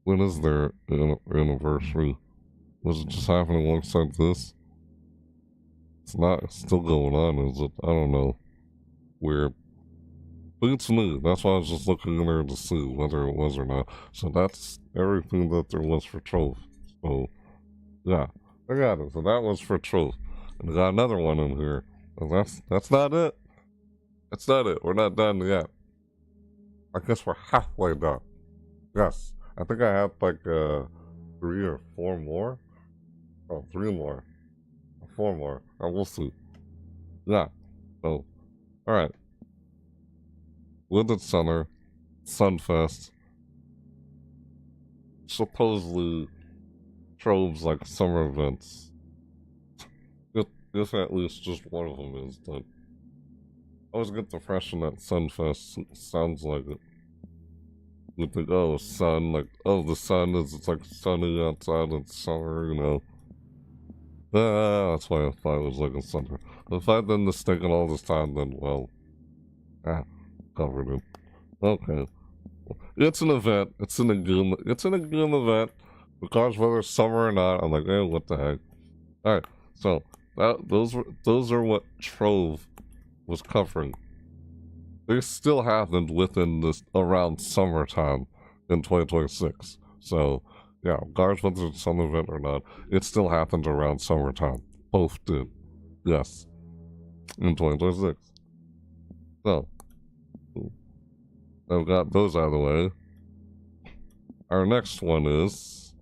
When is their anniversary? Was it just happening alongside this? It's not, it's still going on, is it? I don't know. Weird. But it's new. That's why I was just looking in there to see whether it was or not. So that's everything that there was for Trove. So, yeah. I got it. So that was for Trove. And I got another one in here. And that's not it. That's not it. We're not done yet. I guess we're halfway done. Yes. I think I have like 3 or 4 more. Oh, 3 more. 4 more. I will see. Yeah. So, alright. Splendid Summer, SunFest. Supposedly, Trove's like summer events. If at least just one of them is, but I always get the impression that SunFest sounds like it. You think, oh, sun, like, oh, the sun is, it's like sunny outside, it's summer, you know. That's why I thought it was like a summer. If I'd been mistaken all this time, then, well, covered it. Okay. It's an event. It's an game event. Regardless whether it's summer or not, I'm like, eh, what the heck. Alright, so, those are what Trove was covering. They still happened within this around summertime in 2026. So yeah, regardless whether it's some event or not, it still happened around summertime. Both did. Yes. In 2026. So I've got those out of the way. Our next one is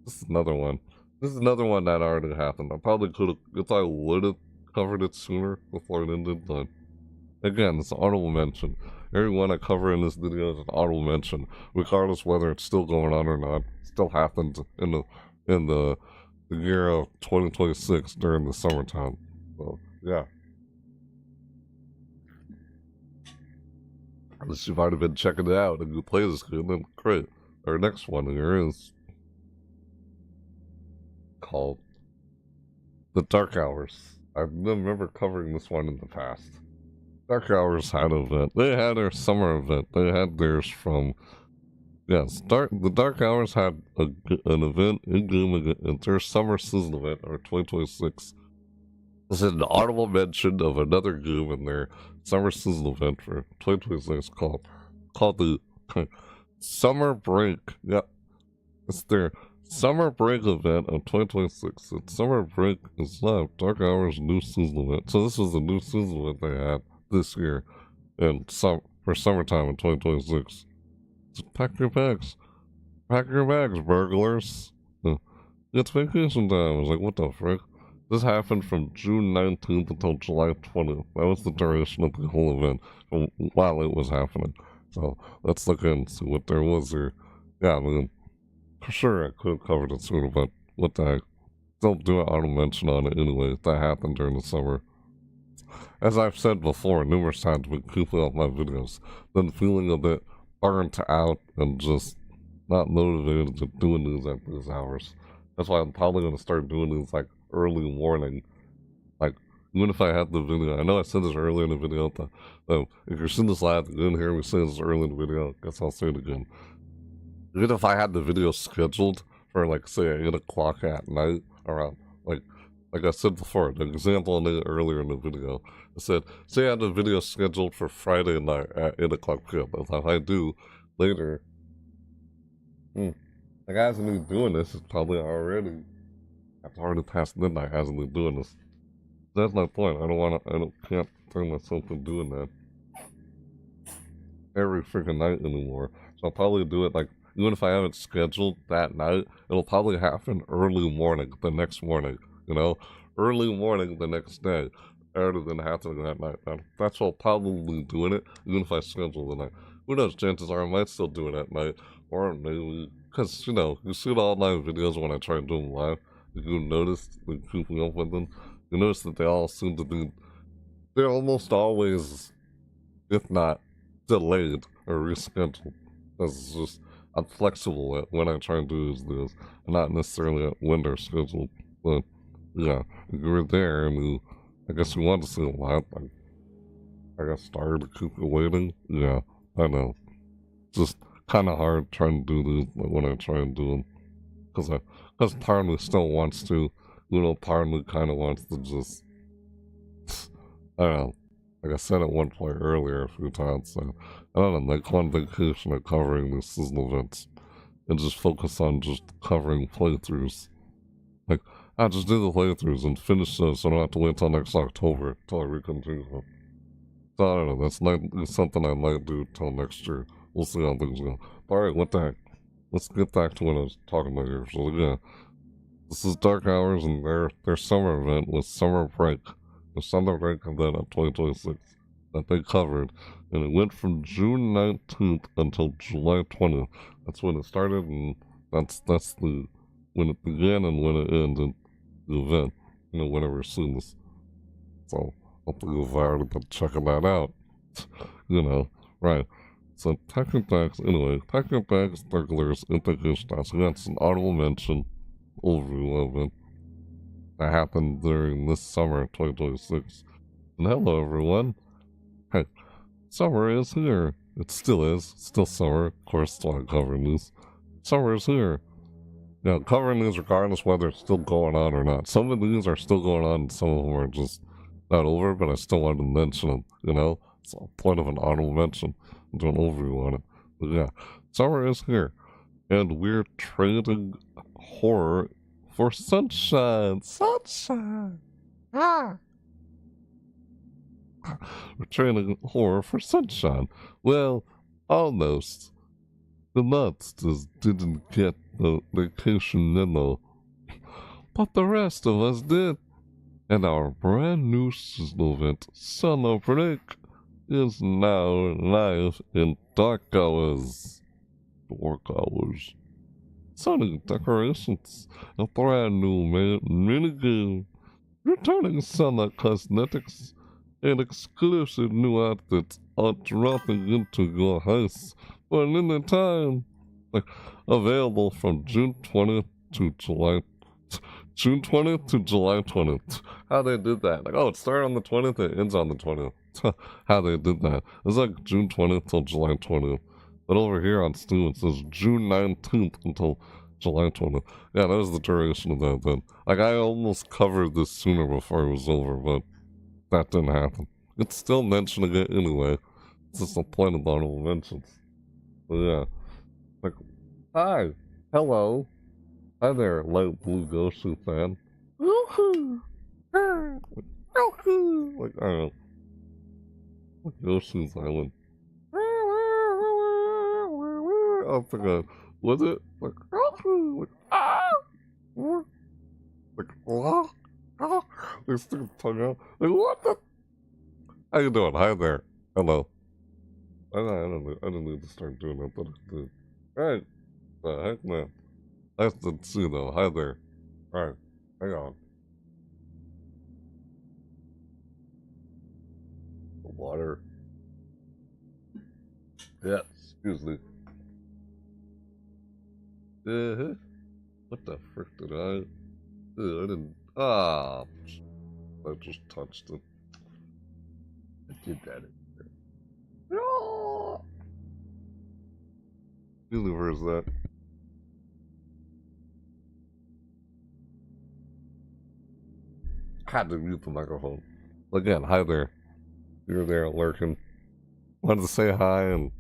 this is another one. This is another one that already happened. I probably could have, if I would have covered it sooner before it ended, but again, it's an honorable mention. everyone I cover in this video is an honorable mention, regardless whether it's still going on or not. It still happened in the year of 2026 during the summertime. So yeah. Unless you've already been checking it out and you play this game, then great. Our next one here is called The Dark Hours. I remember covering this one in the past. Dark Hours had an event. They had their summer event. They had theirs from... Yes, the Dark Hours had an event in-game at their summer season event, or 2026. This is an honorable mention of another game in their summer season event for 2026 called the Summer Break. Yeah, it's their Summer Break event of 2026. And Summer Break is live. Dark Hours new season event. So this was the new season event they had this year, and for summertime in 2026. So pack your bags, burglars. It's vacation time. I was like, what the frick? This happened from June 19th until July 20th. That was the duration of the whole event while it was happening. So let's look in and see what there was there. Yeah, I mean, for sure I could have covered it sooner, but what the heck. Don't do an auto mention on it anyway. That happened during the summer. As I've said before numerous times when keeping up my videos, then feeling a bit burnt out and just not motivated to doing these at these hours. That's why I'm probably going to start doing these like early morning. Like, even if I had the video, I know I said this earlier in the video, if you're seeing this live, you didn't hear me say this early in the video, I guess I'll say it again. Even if I had the video scheduled for like, say, 8 o'clock at night, around, like I said before, the example I made earlier in the video, I said, say I had the video scheduled for Friday night at 8 o'clock p.m. That's how I do later. The guys who been doing this is probably already, it's already past midnight, hasn't been doing this. That's my point. Can't turn myself to doing that every freaking night anymore. So I'll probably do it like, even if I have it scheduled that night, it'll probably happen early morning, the next morning, you know? Early morning the next day, rather than happening that night. That's what I'll probably doing it, even if I schedule the night. Who knows, chances are I might still do it at night, or maybe, because, you know, you see all my videos when I try to do them live, if you notice, like, keeping up with them, you notice that they all seem to be, they're almost always, if not delayed or rescheduled. Because it's just, I'm flexible at when I try and do these videos, not necessarily at when they're scheduled. But yeah, if you were there and you, I guess you want to see a lot, like, I got started to keep you waiting. Yeah, I know. Just kind of hard trying to do these when I try and do them. Because part of me still wants to, you know, part of me kind of wants to just, I don't know. Like I said at one point earlier a few times, so I don't know, like on vacation of covering these season events and just focus on just covering playthroughs. Like, I just do the playthroughs and finish those so I don't have to wait until next October till I recontinue them. So I don't know, that's something I might do till next year. We'll see how things go. Alright, what the heck? Let's get back to what I was talking about here. So yeah, this is Dark Hours and their summer event was Summer Break. The Summer Break event of 2026 that they covered, and it went from June 19th until July 20th. That's when it started, and that's the when it began and when it ended the event. You know, whenever you're seeing this. So hopefully you've already been checking that out. You know, right? So packing bags, anyway, packing bags, burglars, implication stats. So that's an honorable mention overview of it. That happened during this summer of 2026. And hello everyone. Hey, summer is here. It still is. It's still summer. Of course, that's why I'm covering these. Summer is here. Yeah, covering these regardless whether it's still going on or not. Some of these are still going on and some of them are just not over, but I still wanted to mention them, you know? It's a point of an honorable mention. And do an overview on it. But yeah, summer is here. And we're trading horror for sunshine. Sunshine! Ah! We're trading horror for sunshine. Well, almost. The monsters didn't get the vacation memo. But the rest of us did. And our brand new seasonal event, Summer Break, is now live in dark hours. Dark hours. Sunny decorations, a brand new minigame, returning summer cosmetics, and exclusive new outfits are dropping into your house for a limited time. Like, available from June 20th to June 20th to July 20th. How they did that? Like, oh, it started on the 20th, it ends on the 20th. How they did that. It's like June 20th till July 20th. But over here on Steam, it says June 19th until July 20th. Yeah, that was the duration of that then. Like, I almost covered this sooner before it was over, but that didn't happen. It's still mentioning it anyway. It's just a point of honorable mentions. But yeah. Like, hi. Hello. Hi there, light blue Goshu fan. Woohoo! Woohoo! Like, I don't know. Like Goshu's Island. I forgot. Was it? Like, like, ah! Like, ah! Ah! They stick his tongue out. Like, what the? How you doing? Hi there. Hello. I don't need to start doing that, but I did. Alright. The heck, man. Nice to see you, though. Hi there. Alright. Hang on. Water. Yeah, excuse me. What the frick did I? I didn't. Ah, I just touched it. I did that. No. Usually, where's that? Had to mute the microphone. Again, hi there. You're there lurking. Wanted to say hi and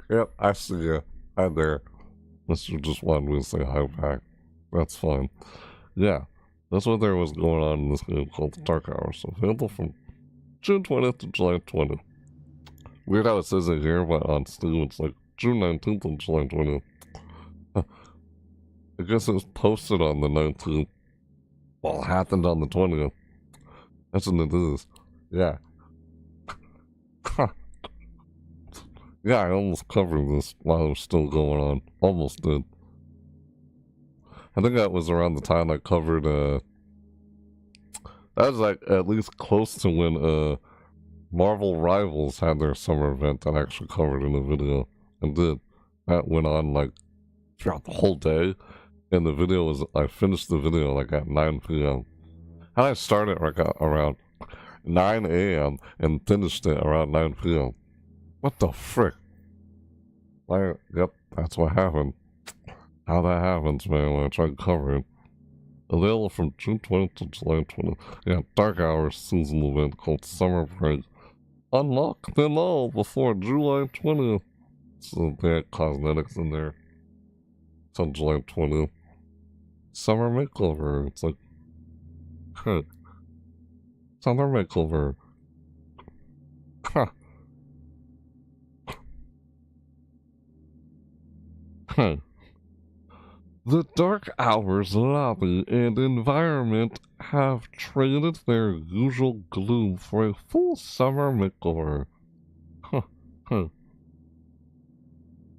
yep, I see you. Hi there. Mr. just wanted me to say hi back. That's fine. Yeah, that's what there was going on in this game called Dark Hours. Available from June 20th to July 20th. Weird how it says it here, but on Steam it's like June 19th to July 20th. I guess it was posted on the 19th. Well, it happened on the 20th. That's what it is. Yeah. Yeah, I almost covered this while it was still going on. Almost did. I think that was around the time I covered, that was like at least close to when, Marvel Rivals had their summer event that I actually covered in a video. And did. That went on like throughout the whole day. And the video was, I finished the video like at 9 p.m. And I started like around 9 a.m. and finished it around 9 p.m. What the frick? Yep, that's what happened. How that happens, man, when I try to cover it. Available from June 20th to July 20th. Yeah, Dark Hours seasonal event called Summer Break. Unlock them all before July 20th. So they had cosmetics in there. It's on July 20th. Summer Makeover. It's like, huh. Summer Makeover. Huh. Huh. The Dark Hours lobby and environment have traded their usual gloom for a full summer makeover. Huh. Huh.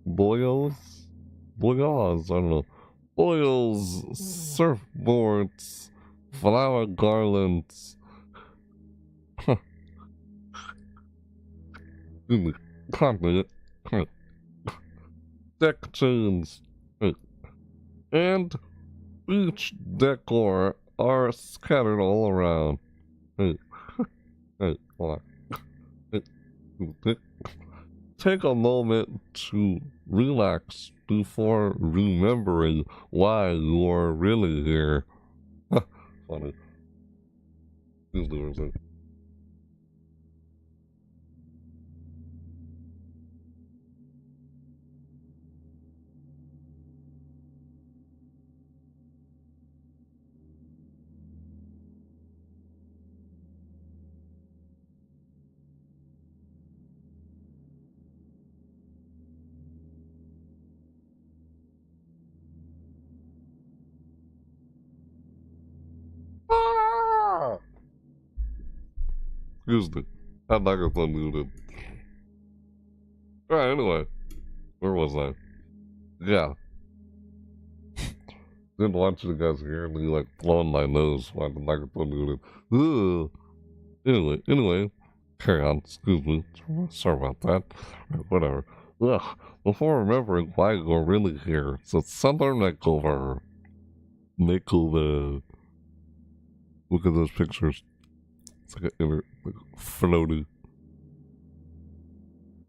Boils? Boyas, I don't know. Oils, surfboards, flower garlands. Huh. Continent. Huh. Deck chains. Huh. And beach decor are scattered all around. Hey, hey, hold on. Hey, take a moment to relax before remembering why you are really here. Funny. These doers, Ah! Excuse me. That microphone muted. Alright, anyway. Where was I? Yeah. Didn't want you guys hear me like blowing my nose while the microphone muted. Ugh. Anyway. Carry on. Excuse me. Sorry about that. Right, whatever. Ugh. Before remembering why you're really here, it's a Southern makeover. Makeover. Look at those pictures. It's like an floaty.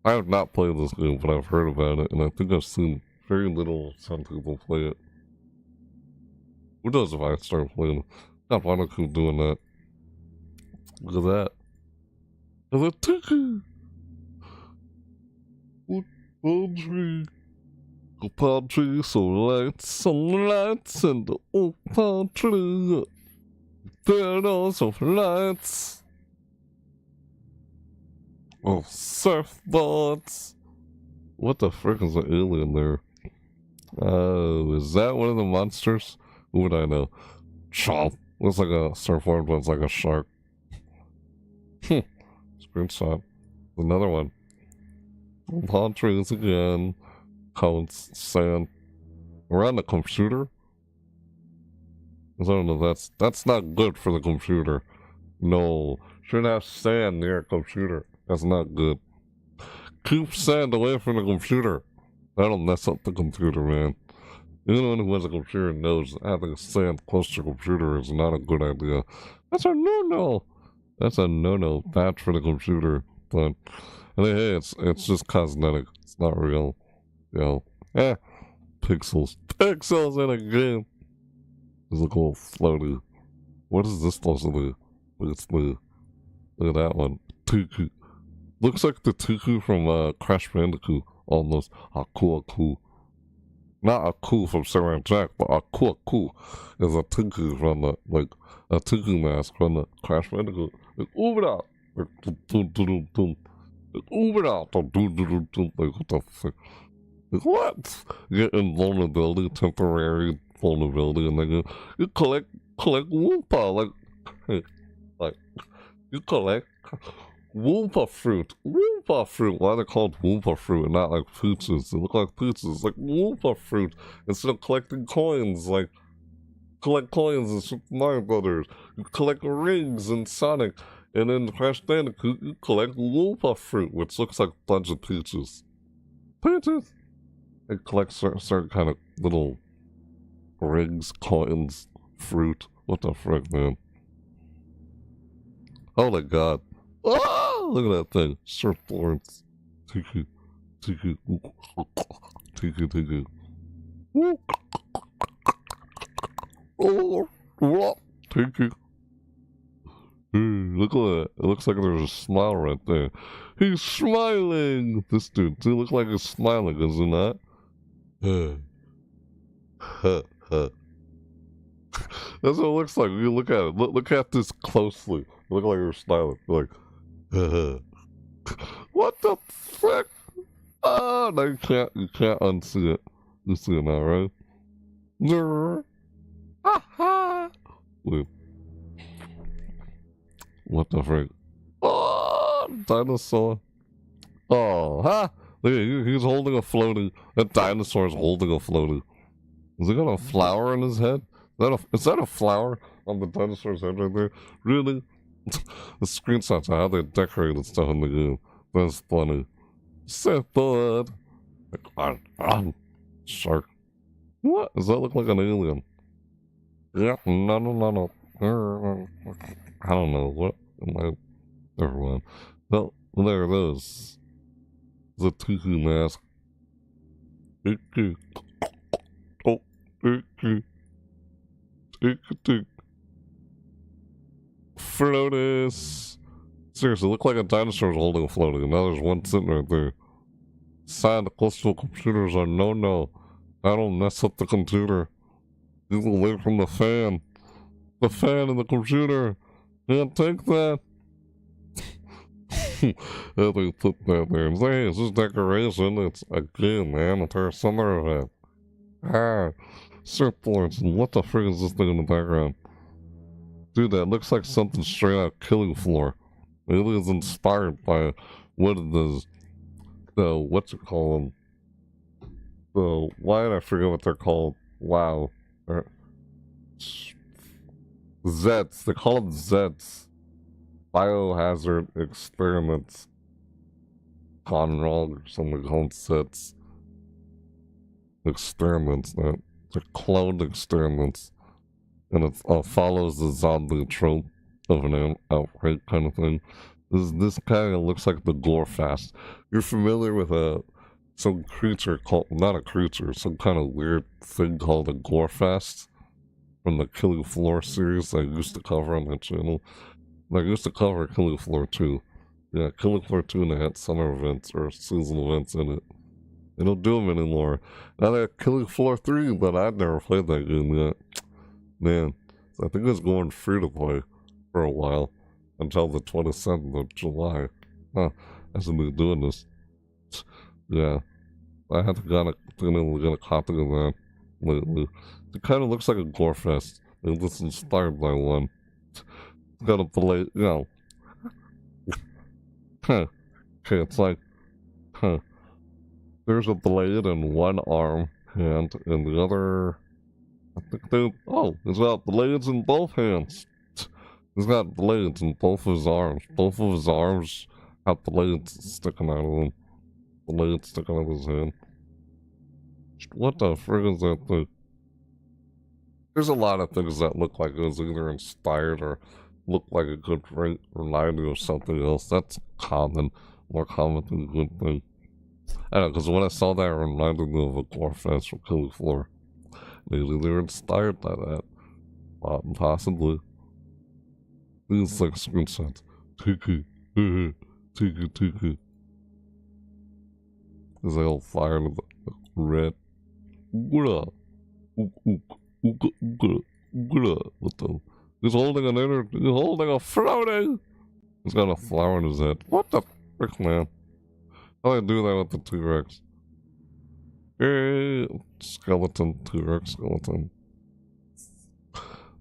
I have not played this game, but I've heard about it, and I think I've seen very little some people play it. Who knows if I start playing it? God, why don't I keep doing that? Look at that. There's a ticket! Palm tree. A palm tree, some lights, and the old palm tree. Turn on some lights. Oh, surfboards. What the frick is an alien there? Is that one of the monsters? Who would I know? Chomp. Looks like a surfboard, but it's like a shark. Screenshot. Another one. Palm trees again. Cones, sand. We're on the computer? I don't know, that's not good for the computer. No. Shouldn't have sand near a computer. That's not good. Keep sand away from the computer. That'll mess up the computer, man. Anyone who has a computer knows having sand close to a computer is not a good idea. That's a no-no. That's a no-no. Bad for the computer. But hey, it's just cosmetic. It's not real. You know. Pixels. Pixels in a game. It's a cool floaty. What is this supposed to do? Look at that one. Tuku. Looks like the Tuku from Crash Bandicoot, almost. Aku. Not Aku from Samurai Jack, but Aku is a Tuku from the, like, a Tuku mask from the Crash Bandicoot. Like, Ubra! Like, dum. Like, Ubra! Dum. Like, what the fuck? Like, what? Get invulnerability, temporary vulnerability, and then you collect Woopa, like, you collect Woopa fruit. Why are they called Woopa fruit and not like pooches? They look like pooches, like Woopa fruit. Instead of collecting coins, like collect coins in Super Mario Brothers. You collect rings in Sonic, and in Crash Bandicoot, you collect Woopa fruit, which looks like a bunch of peaches. Peaches. They collect certain kind of little rings, coins, fruit. What the frick, man? Oh my god. Oh, look at that thing. Surfboards. Tuku. Oh, what? Tuku. Look at that. It looks like there's a smile right there. He's smiling! This dude looks like he's smiling, does he not? That's what it looks like when you look at it. Look at this closely. Look like you're smiling. Like, what the frick? Ah, no, you can't unsee it. You see it now, right? Wait. What the frick? Oh, dinosaur. Oh, huh? Look at he's holding a floaty. That dinosaur is holding a floaty. Is he got a flower in his head? Is that a flower on the dinosaur's head right there? Really? The screenshots of how they decorated stuff in the game. That's funny. Surfboard. Shark. What? Does that look like an alien? Yeah, no. I don't know. What? Never mind. Well, there it is. The Tuku mask. Oh, Floatus. Seriously, look like a dinosaur is holding a floaty, and now there's one sitting right there. Side coastal computers are no. That'll mess up the computer. Get away from the fan. The fan in the computer. Can't take that. They put that there and say, hey, it's just decoration. It's a game, man. It's our summer event. Surfboards. What the frick is this thing in the background? Dude, that looks like something straight out Killing Floor. Maybe it's inspired by what is what's it called? Why did I forget what they're called? Wow. Zets. They call them Zets. Biohazard experiments gone wrong or something called Zets. Experiments, they're cloned experiments. And it follows the zombie trope of an outbreak kind of thing. This kind of looks like the Gorefast. You're familiar with some creature called, not a creature, some kind of weird thing called a Gorefast from the Killing Floor series I used to cover on my channel. And I used to cover Killing Floor 2. Yeah, Killing Floor 2, and they had summer events or seasonal events in it. They don't do them anymore. Now they have Killing Floor 3, but I've never played that game yet. Man, I think it's going free to play for a while until the 27th of July. Huh, I should be doing this. Yeah, I have to get a copy of that lately. It kind of looks like a Gorefest. It was inspired by one. It's got a blade, you know. Huh. Okay, it's like, huh. There's a blade in one arm hand, and the other, I think he's got blades in both hands. He's got blades in both of his arms. Both of his arms have blades sticking out of them. Blades sticking out of his hand. What the frig is that thing? There's a lot of things that look like it was either inspired or look like a good reminder of something else. That's common. More common than a good thing. I don't know, because when I saw that, it reminded me of a Gorefest from Killing Floor. Maybe they were inspired by that. Possibly. These like screenshots. Tiki. Tiki. There's like all fire with red. What the? He's holding a floating! He's got a flower in his head. What the frick, man? How do I do that with the T-Rex? Hey, skeleton, T-Rex skeleton.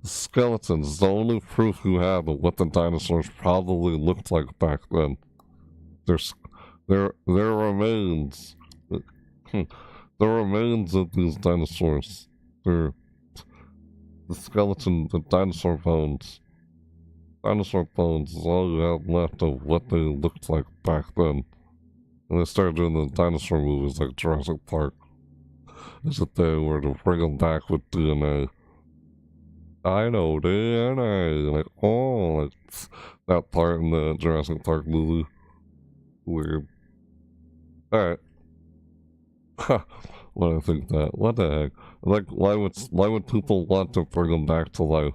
Skeletons, the only proof you have of what the dinosaurs probably looked like back then. Their remains. The remains of these dinosaurs. They're the skeleton, the dinosaur bones. Dinosaur bones is all you have left of what they looked like back then. And they started doing the dinosaur movies like Jurassic Park. As if they were to bring them back with DNA. I know DNA. Like, oh, like that part in the Jurassic Park movie. Weird. Alright. What do I think that? What the heck? Like, why would people want to bring them back to life?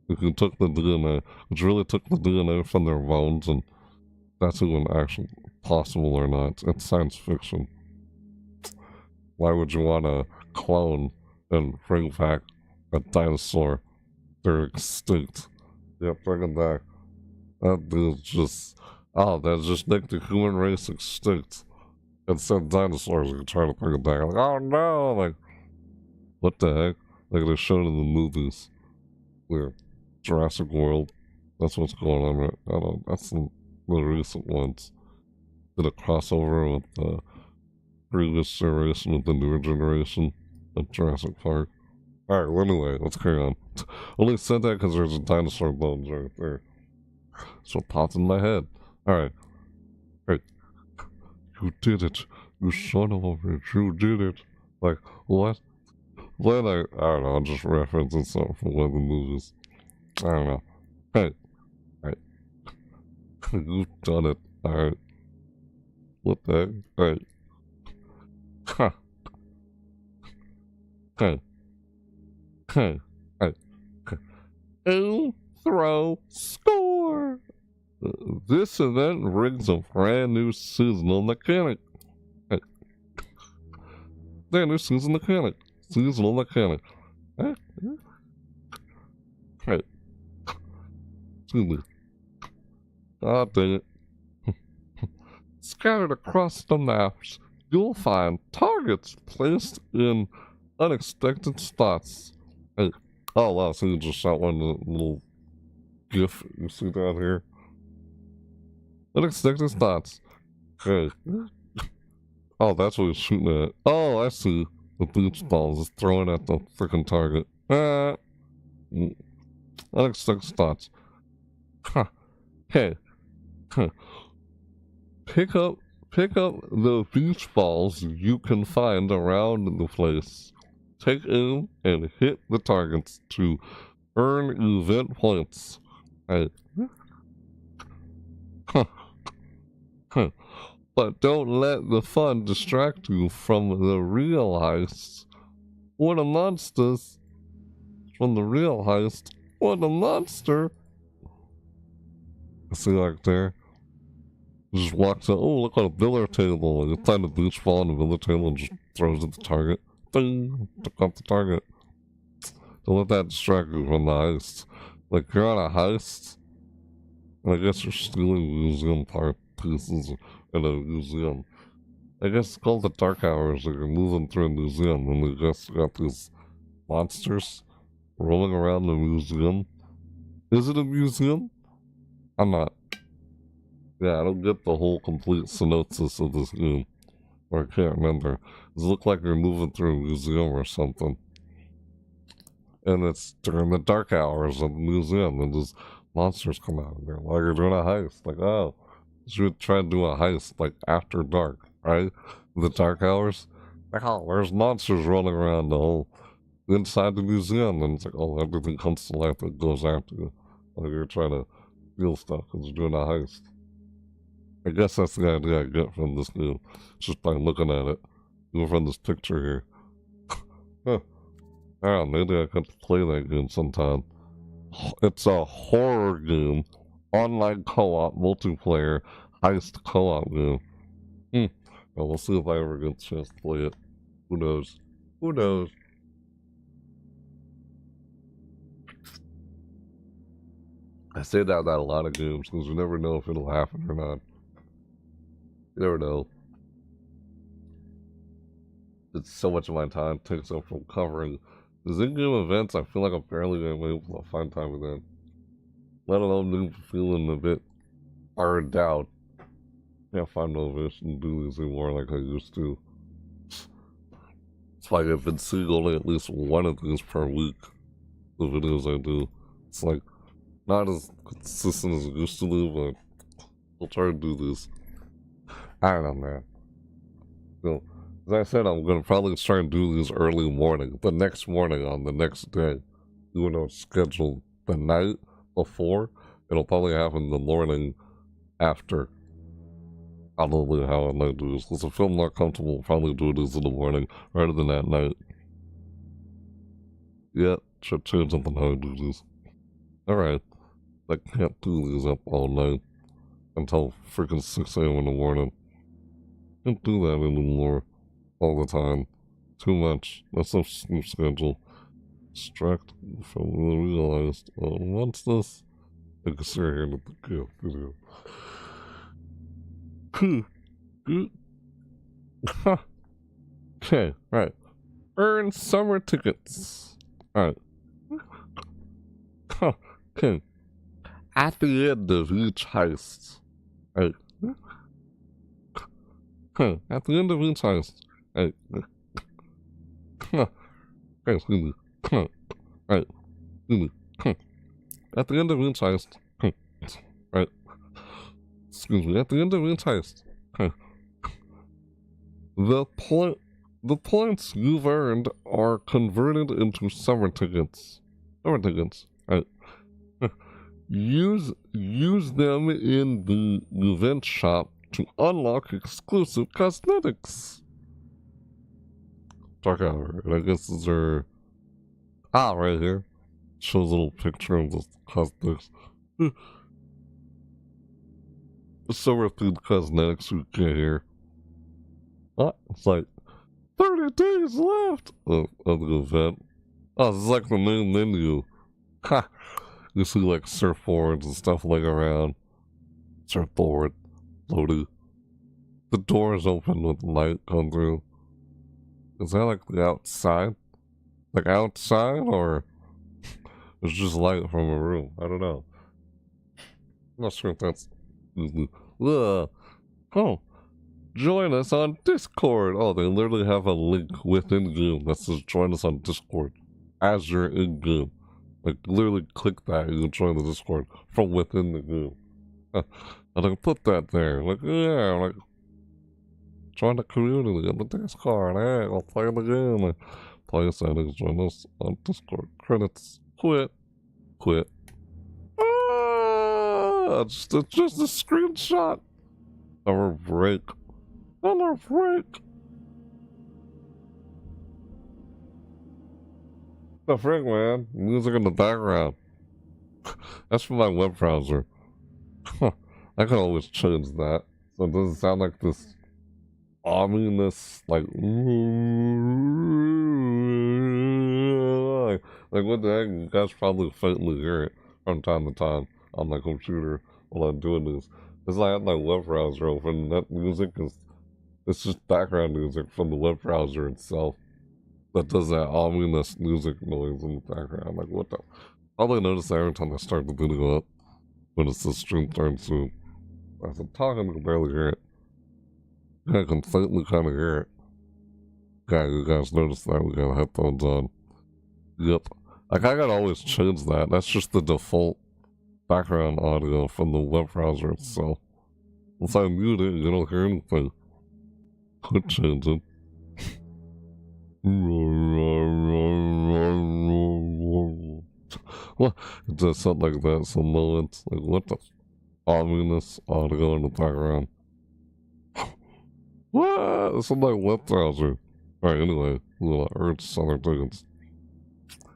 If you took the DNA, which really took the DNA from their bones, and that's even actually possible or not. It's science fiction. Why would you want to clone and bring back a dinosaur? They're extinct. Yeah, bring them back. That is just... Oh, that just make the human race extinct. Instead of dinosaurs, you try to bring it back. Like, oh no! Like, what the heck? Like they're shown in the movies. Weird. Jurassic World. That's what's going on right now. That's the recent ones. Did a crossover with the previous generation with the newer generation of Jurassic Park. Alright, well anyway, let's carry on. Only said that because there's a dinosaur bones right there. That's what popped in my head. Alright. Right. You did it. You son of a bitch. You did it. Like, what? When I don't know, I'm just referencing something from one of the movies. I don't know. Hey. Alright. You've done it. Alright. What the heck? Alright. Huh. Hey. Hey. Hey. Aim, throw, score! This event brings a brand new seasonal mechanic. Hey. Brand new seasonal mechanic. Seasonal mechanic. Hey. Hey. Excuse me. God dang it. Scattered across the maps, you'll find targets placed in unexpected spots. Hey. Oh wow, so you just shot one little GIF you see down here. Unexpected spots. Okay. Oh, that's what he's shooting at. Oh, I see. The beach balls is throwing at the freaking target. Unexpected spots. Huh. Hey. Huh. Pick up the beach balls you can find around the place. Take aim and hit the targets to earn event points. Hey. Huh. Huh. But don't let the fun distract you from the real heist. Or the monsters. From the real heist. Or the monster. See like there? Just walks out. Oh, look at a billiard table. And you find a beach ball on the billiard table and just throws it at the target. Bing! Took off the target. Don't let that distract you from the heist. Like, you're on a heist. And I guess you're stealing museum part pieces in a museum. I guess it's called the dark hours. Like, you're moving through a museum and you just got these monsters rolling around the museum. Is it a museum? I'm not. Yeah, I don't get the whole complete synopsis of this game. Or I can't remember. Does it look like you're moving through a museum or something? And it's during the dark hours of the museum, and these monsters come out, and they're like, you're doing a heist. Like, oh, you should try to do a heist, like, after dark, right? The dark hours. Like, oh, there's monsters rolling around the whole inside the museum, and it's like, oh, everything comes to life that goes after you. Like, you're trying to steal stuff because you're doing a heist. I guess that's the idea I get from this game, just by looking at it. Even from this picture here. Huh. Ah, maybe I could play that game sometime. It's a horror game. Online co-op, multiplayer, heist co-op game. Well, we'll see if I ever get a chance to play it. Who knows? Who knows? I say that about a lot of games, because you never know if it'll happen or not. You never know. It's so much of my time takes up from covering these in-game events. I feel like I'm barely going to be able to find time for them. Let alone me feeling a bit burned out. Can't find motivation to do these anymore like I used to. It's like I've been seeing only at least one of these per week. The videos I do. It's like not as consistent as it used to be, but I'll try to do this. I don't know, man. So, as I said, I'm going to probably try and do these early morning. The next morning on the next day. Even though it's scheduled the night before, it'll probably happen the morning after. I don't know how I might do this. Because if I'm not comfortable, I'll probably do this in the morning rather than at night. Yeah, should change up on how I do this. Alright. I can't do these up all night until freaking 6 a.m. in the morning. Can't do that anymore all the time. Too much. That's a sleep schedule. Distract from the realized. What's this? I can see here in the video. Okay, right. Earn summer tickets. Alright. Okay. At the end of each heist. Right. At the end of each heist. Right. Excuse me. Right. Excuse me. At the end of each heist. Right. Excuse me. At the end of each heist. The points you've earned are converted into summer tickets. Summer tickets. Right. Use them in the event shop to unlock exclusive cosmetics. Dark hour. And I guess these are right here. Shows a little picture of the cosmetics. Summer themed cosmetics we get here. It's like 30 days left of the event. Oh, this is like the main menu. Ha! You see like surfboards and stuff laying around. Surfboard. Loaded. The door is open with light coming through. Is that like the outside? Like outside, or it's just light from a room? I don't know. I'm not sure if that's Ugh. Oh, join us on Discord. Oh, they literally have a link within game that says join us on Discord as you're in game. Like, literally click that and you join the Discord from within the game. And I put that there. Like, yeah, like, join the community on the Discord. Hey, I'll play the game. Like, play settings, join us on Discord. Credits. Quit. It's just a screenshot. Summer break. Summer break. The frick, man? Music in the background. That's from my web browser. I can always change that. So it doesn't sound like this ominous, like what the heck? You guys probably faintly hear it from time to time on my computer while I'm doing this. It's like I have my web browser open, and that music it's just background music from the web browser itself that does that ominous music noise in the background. Like, what the? Probably notice that every time I start the video up when it's the stream starting soon. As I'm talking, I can barely hear it. I can faintly kind of hear it. Yeah, you guys notice that we got headphones on. Yep. Like, I gotta always change that. That's just the default background audio from the web browser itself. Once I mute it, you don't hear anything. Quit changing. What? It does something like that some moments. Like, what the ominous audio in the background. What? It's on my web browser. Alright, anyway, we'll urge Southern tickets.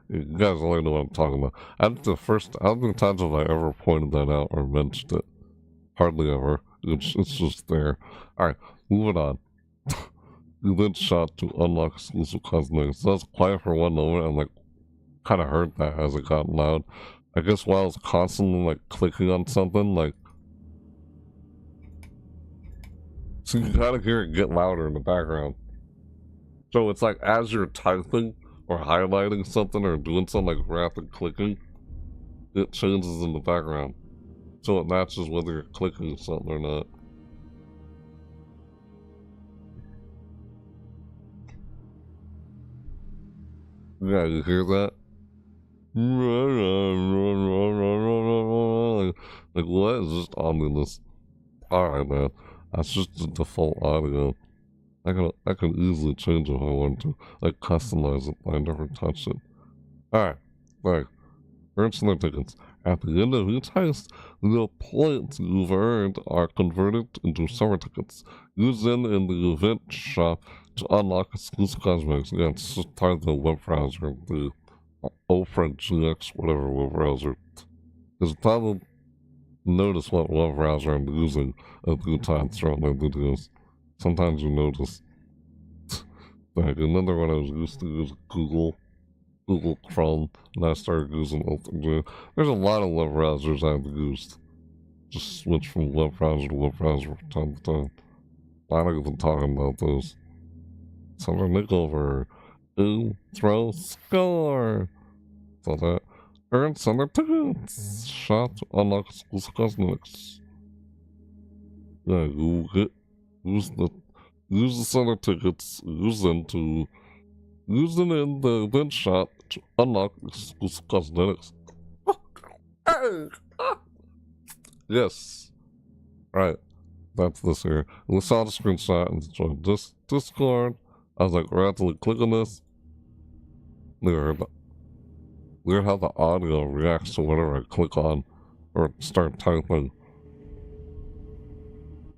You guys already know what I'm talking about. I think how many times have I ever pointed that out or mentioned it? Hardly ever. It's just there. Alright, moving on. You then shot to unlock exclusive cosmetics. So that's quiet for one moment. I'm like, kind of heard that as it got loud. I guess while I was constantly like clicking on something, like, so you kind of hear it get louder in the background. So it's like as you're typing or highlighting something or doing some like rapid clicking, it changes in the background. So it matches whether you're clicking something or not. Yeah, you hear that? Like what? It's just ominous. Alright, man. That's just the default audio. I can easily change it if I want to. Like customize it, but I never touch it. Alright. Like, earn some tickets. At the end of each heist, the points you've earned are converted into summer tickets. Use them in the event shop to unlock exclusive cosmetics. Yeah, it's just part of the web browser, the Opera GX, whatever web browser. Because probably notice what web browser I'm using a few times throughout my videos. Sometimes you notice. Like another one I was used to use Google Chrome, and I started using OpenGL. There's a lot of web browsers I've used. Just switch from web browser to web browser from time to time. I'm not even talking about those. Summer makeover. Ooh, throw, score! So that. Earn summer tickets! Shop to unlock exclusive cosmetics. Yeah, use the summer tickets, use them in the event shop to unlock exclusive cosmetics. Yes. Right. That's this here. We saw the screenshot and joined this Discord. I was like, rapidly click on this. Weird how the audio reacts to whatever I click on or start typing.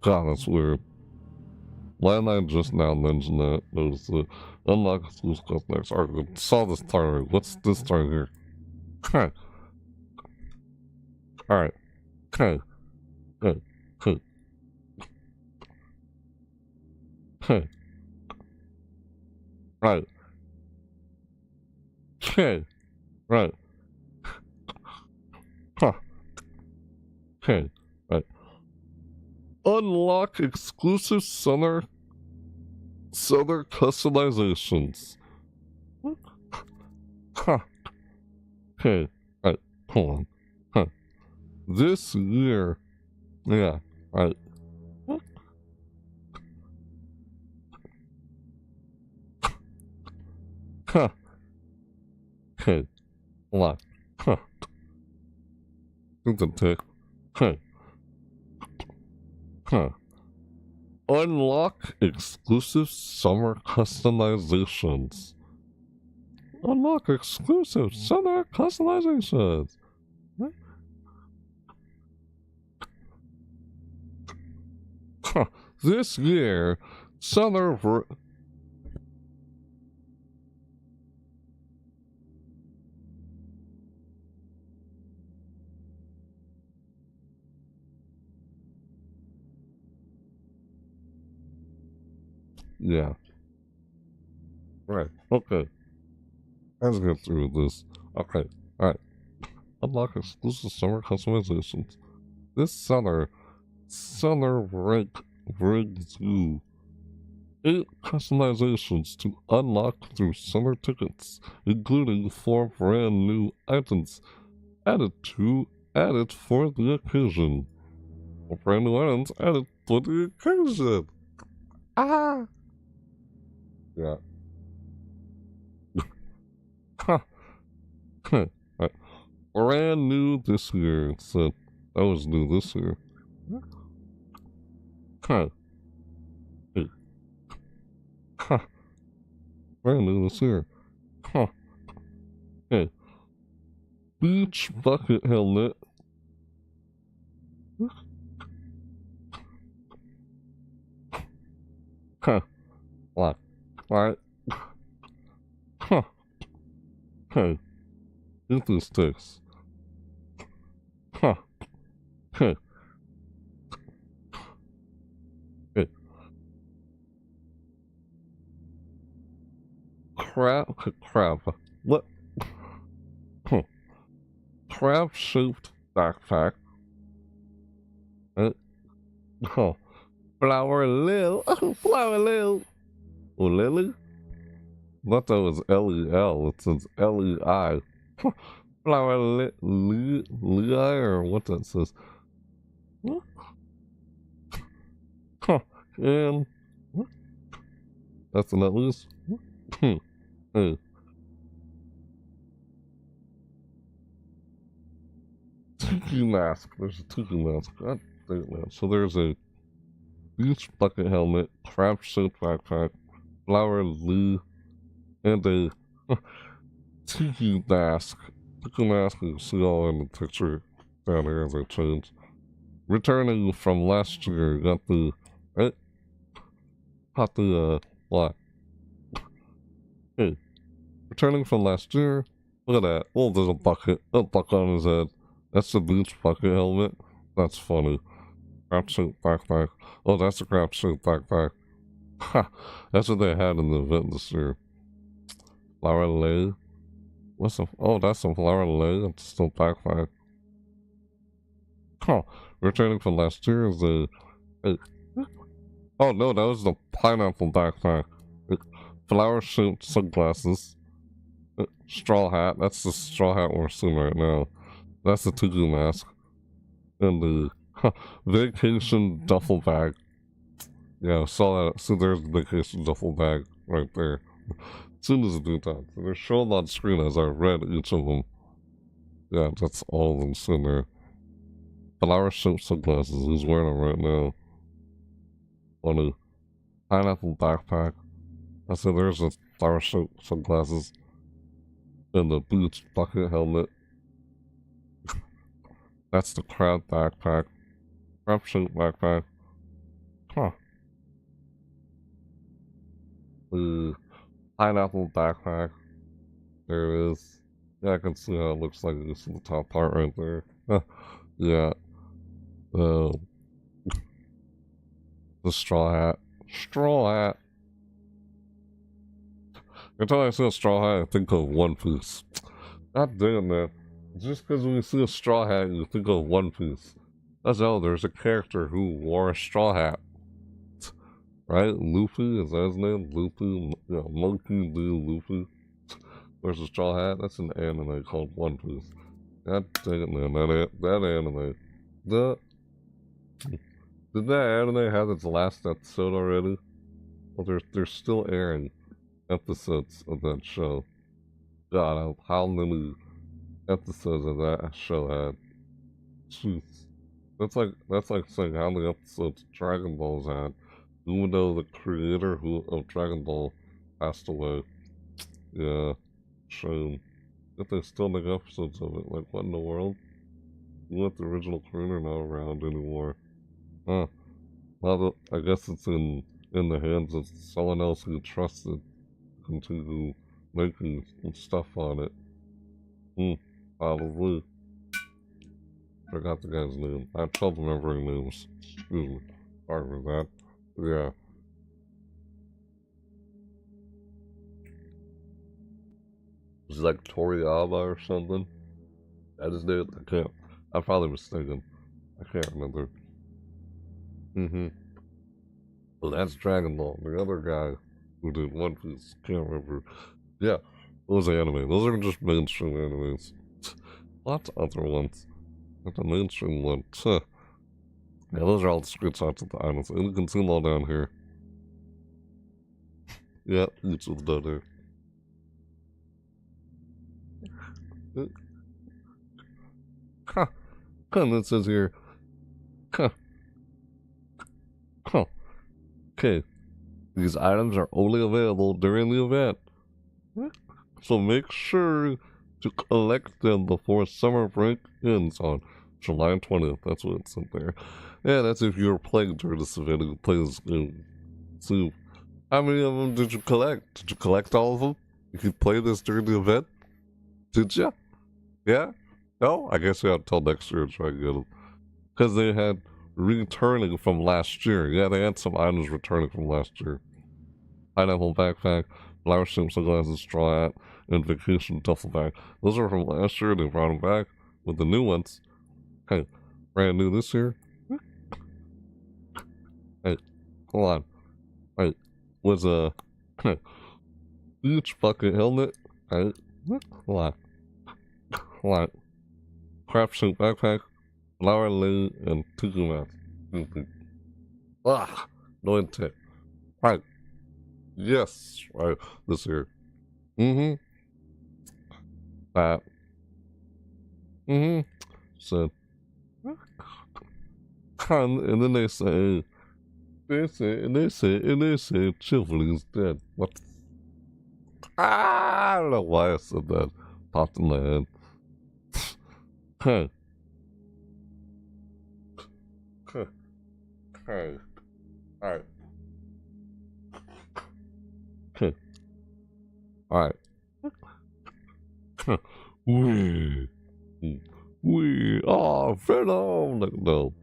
God, that's weird. Why didn't I just now mention that? Notice it. Unlock exclusive cosmetics. Alright, I saw this part already. What's this part here? Okay. Alright. Okay. Okay. Okay. Okay. Right. Okay. Right. Huh. Okay. Right. Unlock exclusive summer customizations. Huh. Okay. Right. Hold on. Huh. This year. Yeah. Right. Huh. Okay. Hold on. Huh. Think the tick. Huh. Huh. Unlock exclusive summer customizations. Unlock exclusive summer customizations. Huh. This year, summer. Yeah. Right. Okay. Let's get through this. Okay. Alright. Unlock exclusive summer customizations. This summer rank brings you 8 customizations to unlock through summer tickets, including 4 brand new items added for the occasion. 4 brand new items added for the occasion. Ah! Yeah. Huh. Right. Brand new this year. So that was new this year. Huh. Huh. Brand new this year. Huh. Okay. Beach bucket helmet. Huh. What? Alright. Huh. Hey. Get these sticks. Huh. Hey. Hey. Crab. What? Huh. Crab-shaped backpack. Oh. Flower Lil. Flower Lil. Oh, Lily? I thought that was L-E-L. It says L-E-I. Flower Lili, or what that says. Huh. And that's an at least. Hey. Tiki mask. There's a tiki mask. God dang it, man. So there's a beach bucket helmet, crab-shaped backpack, flower Lee, and a tiki mask. Tiki mask you see all in the picture down here as I change. Returning from last year, got the what? Hey, returning from last year. Look at that. Oh, there's a bucket on his head. That's the beach bucket helmet. That's funny. Crab-shaped backpack. Oh, that's a crab-shaped backpack. Ha! That's what they had in the event this year. Flower lay. What's some? Oh, that's some flower lay. It's still backpack. Huh. Returning from last year is a. Oh no, that was the pineapple backpack. Flower-shaped sunglasses. Straw hat. That's the straw hat we're seeing right now. That's the tiki mask. And the vacation duffel bag. Yeah, saw that. So there's the vacation duffel bag right there. As soon as it do that. So they're shown on screen as I read each of them. Yeah, that's all of them sitting there. Flower-shaped sunglasses. He's wearing them right now. On a pineapple backpack. I said there's the flower-shaped sunglasses. And the beach bucket helmet. That's the crab backpack. Crab-shaped backpack. Huh. The pineapple backpack. There it is. Yeah, I can see how it looks like this in the top part right there. Yeah. The straw hat. Straw hat. Every time I see a straw hat, I think of One Piece. God damn, man. Just because when you see a straw hat, you think of One Piece. That's how there's a character who wore a straw hat. Right? Luffy, is that his name? Luffy? Yeah, Monkey D. Luffy. Wears a straw hat. That's an anime called One Piece. God dang it, man. That anime. Did that anime have its last episode already? Well, they're still airing episodes of that show. God, how many episodes of that show had? Jeez. That's like saying how many episodes Dragon Ball's had, even though the creator of Dragon Ball passed away. Yeah, shame. If they still make episodes of it, like what in the world? You let the original creator not around anymore. Huh. Well, I guess it's in the hands of someone else who trusted to continue making stuff on it. Probably. Forgot the guy's name. I have trouble remembering names. Excuse me. Sorry for that. Yeah. Is it like Toriyama or something? That is it? I can't. I'm probably mistaken. I can't remember. Well, that's Dragon Ball. The other guy who did One Piece. Can't remember. Yeah. Those anime. Those are just mainstream animes. Lots of other ones. Not the mainstream one. Yeah, those are all the screenshots of the islands. And you can see them all down here. Yeah, each of them down there. Huh. And it says here. Huh. Okay. These items are only available during the event. So make sure to collect them before summer break ends on July 20th. That's what it said there. Yeah, that's if you were playing during this event and you play this game. So, how many of them did you collect? Did you collect all of them? If you play this during the event? Did you? Yeah? No? I guess you have to tell next year to try and get them. Because they had returning from last year. Yeah, they had some items returning from last year. Pineapple backpack, flower shape sunglasses, straw hat, and vacation duffel bag. Those are from last year. They brought them back with the new ones. Hey, brand new this year. Hey, hold on. Hey, was a beach bucket helmet. Hey, hold on. Craft suit backpack, flower lily, and tiki mat. No intent. Right. Yes, right. This year. That. So, and then they say, Chivalry's dead. What? I don't know why I said that. Popped in my head. Hey. Alright. Alright. Venom! Like, no.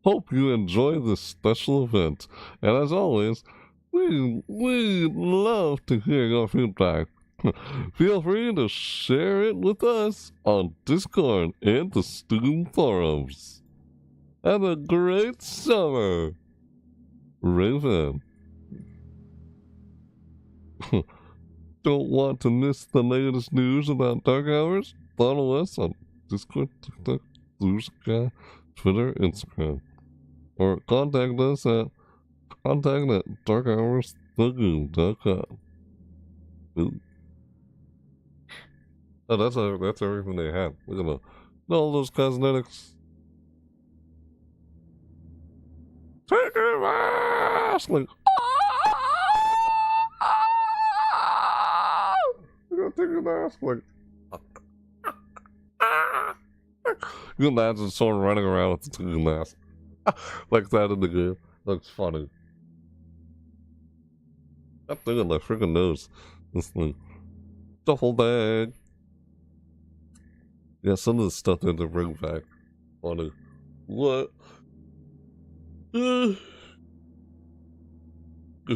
Hope you enjoy this special event. And as always, we love to hear your feedback. Feel free to share it with us on Discord and the Steam forums. Have a great summer, Raven. Don't want to miss the latest news about Dark Hours? Follow us on Discord, TikTok, Blue Sky, Twitter, Instagram. Or contact us at contact@darkhoursthegame.com. Oh, that's everything they have. Look at all those cosmetics. Take your mask! Like, you gotta take your mask, like, you can imagine someone running around with a taking mask like that in the game. Looks funny. That thing on my freaking nose. This thing. Duffel bag. Yeah, some of the stuff they had to bring back. Funny. What? You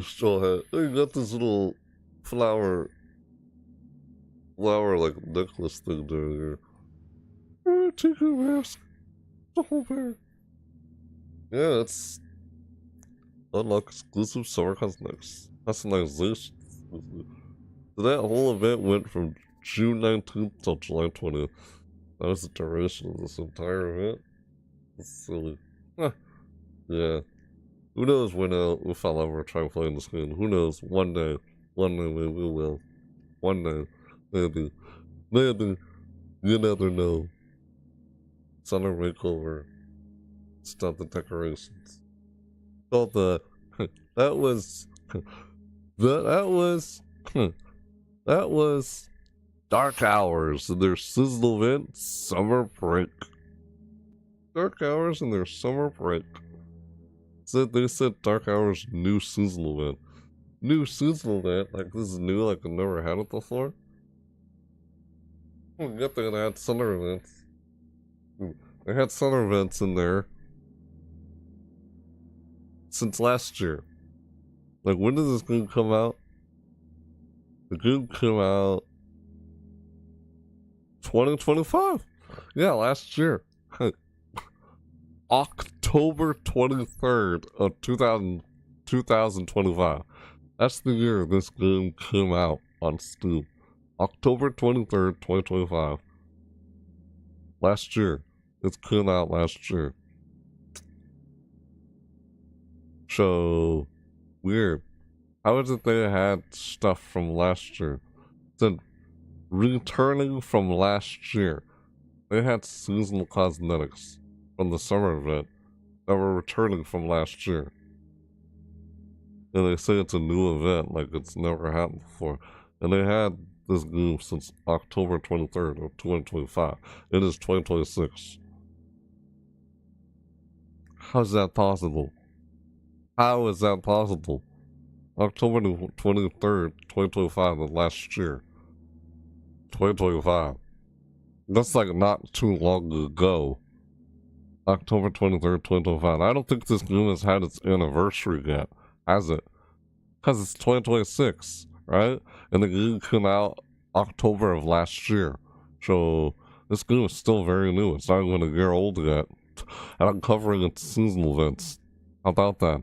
still have. You got this little flower like necklace thing down here. Take your mask. Duffel bag. Yeah, it's unlock exclusive summer cosmetics. Customization. So that whole event went from June 19th till July 20th. That was the duration of this entire event. It's silly. Huh. Yeah. Who knows when if I'll ever try playing this game? Who knows? One day maybe we will. One day, maybe, you never know. Summer makeover, stuff the decorations. Oh, that was that was Dark Hours and their sizzle event summer break. Dark Hours and their summer break. They said Dark Hours new sizzle event. New sizzle event? Like this is new, like I've never had it before? Yep, they had summer events. They had summer events in there since last year. Like, when did this game come out? The game came out 2025. Yeah, last year. October 23rd of 2025. That's the year this game came out on Steam. October 23rd, 2025. Last year. It came out last year. So, weird. How is it they had stuff from last year? Then, returning from last year, they had seasonal cosmetics from the summer event that were returning from last year. And they say it's a new event, like it's never happened before. And they had this game since October 23rd of 2025. It is 2026. How's that possible? How is that possible? October 23rd, 2025 of last year. 2025. That's like not too long ago. October 23rd, 2025. I don't think this game has had its anniversary yet, has it? Because it's 2026, right? And the game came out October of last year. So this game is still very new. It's not even a year old yet. And I'm covering its seasonal events. How about that?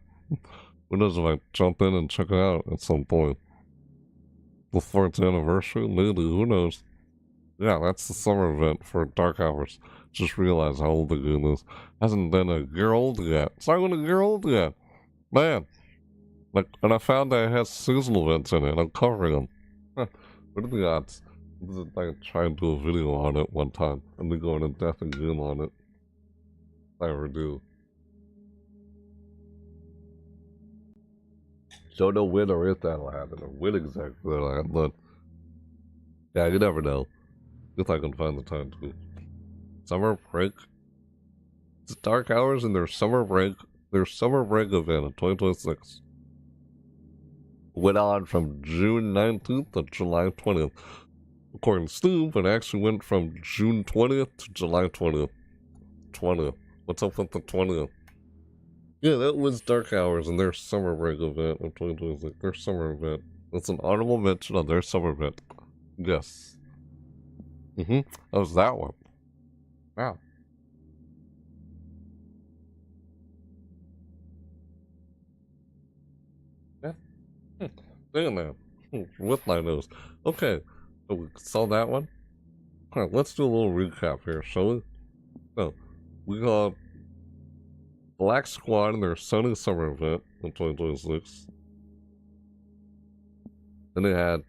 Who knows if I jump in and check it out at some point? Before its anniversary? Maybe, who knows? Yeah, that's the summer event for Dark Hours. Just realized how old the game is. Hasn't been a year old yet. It's not even a year old yet. Man. Like, and I found that it has seasonal events in it. I'm covering them. Huh. What are the odds? I try and do a video on it one time. And then go in depth and zoom on it. If I ever do. Don't know when or if that'll happen, or when exactly that'll happen, but yeah, you never know. If I can find the time to. Summer break. It's Dark Hours and their summer break event in 2026. Went on from June 19th to July 20th. According to Steam, it actually went from June 20th to July 20th. 20th. What's up with the 20th? Yeah, that was Dark Hours and their summer break event of 2026. Their summer event. That's an honorable mention on their summer event. Yes. That was that one. Wow. Yeah. Damn that. With my nose. Okay. So we saw that one. Alright, let's do a little recap here, shall we? So, we got Black Squad and their Sony Summer event in 2026. Then they had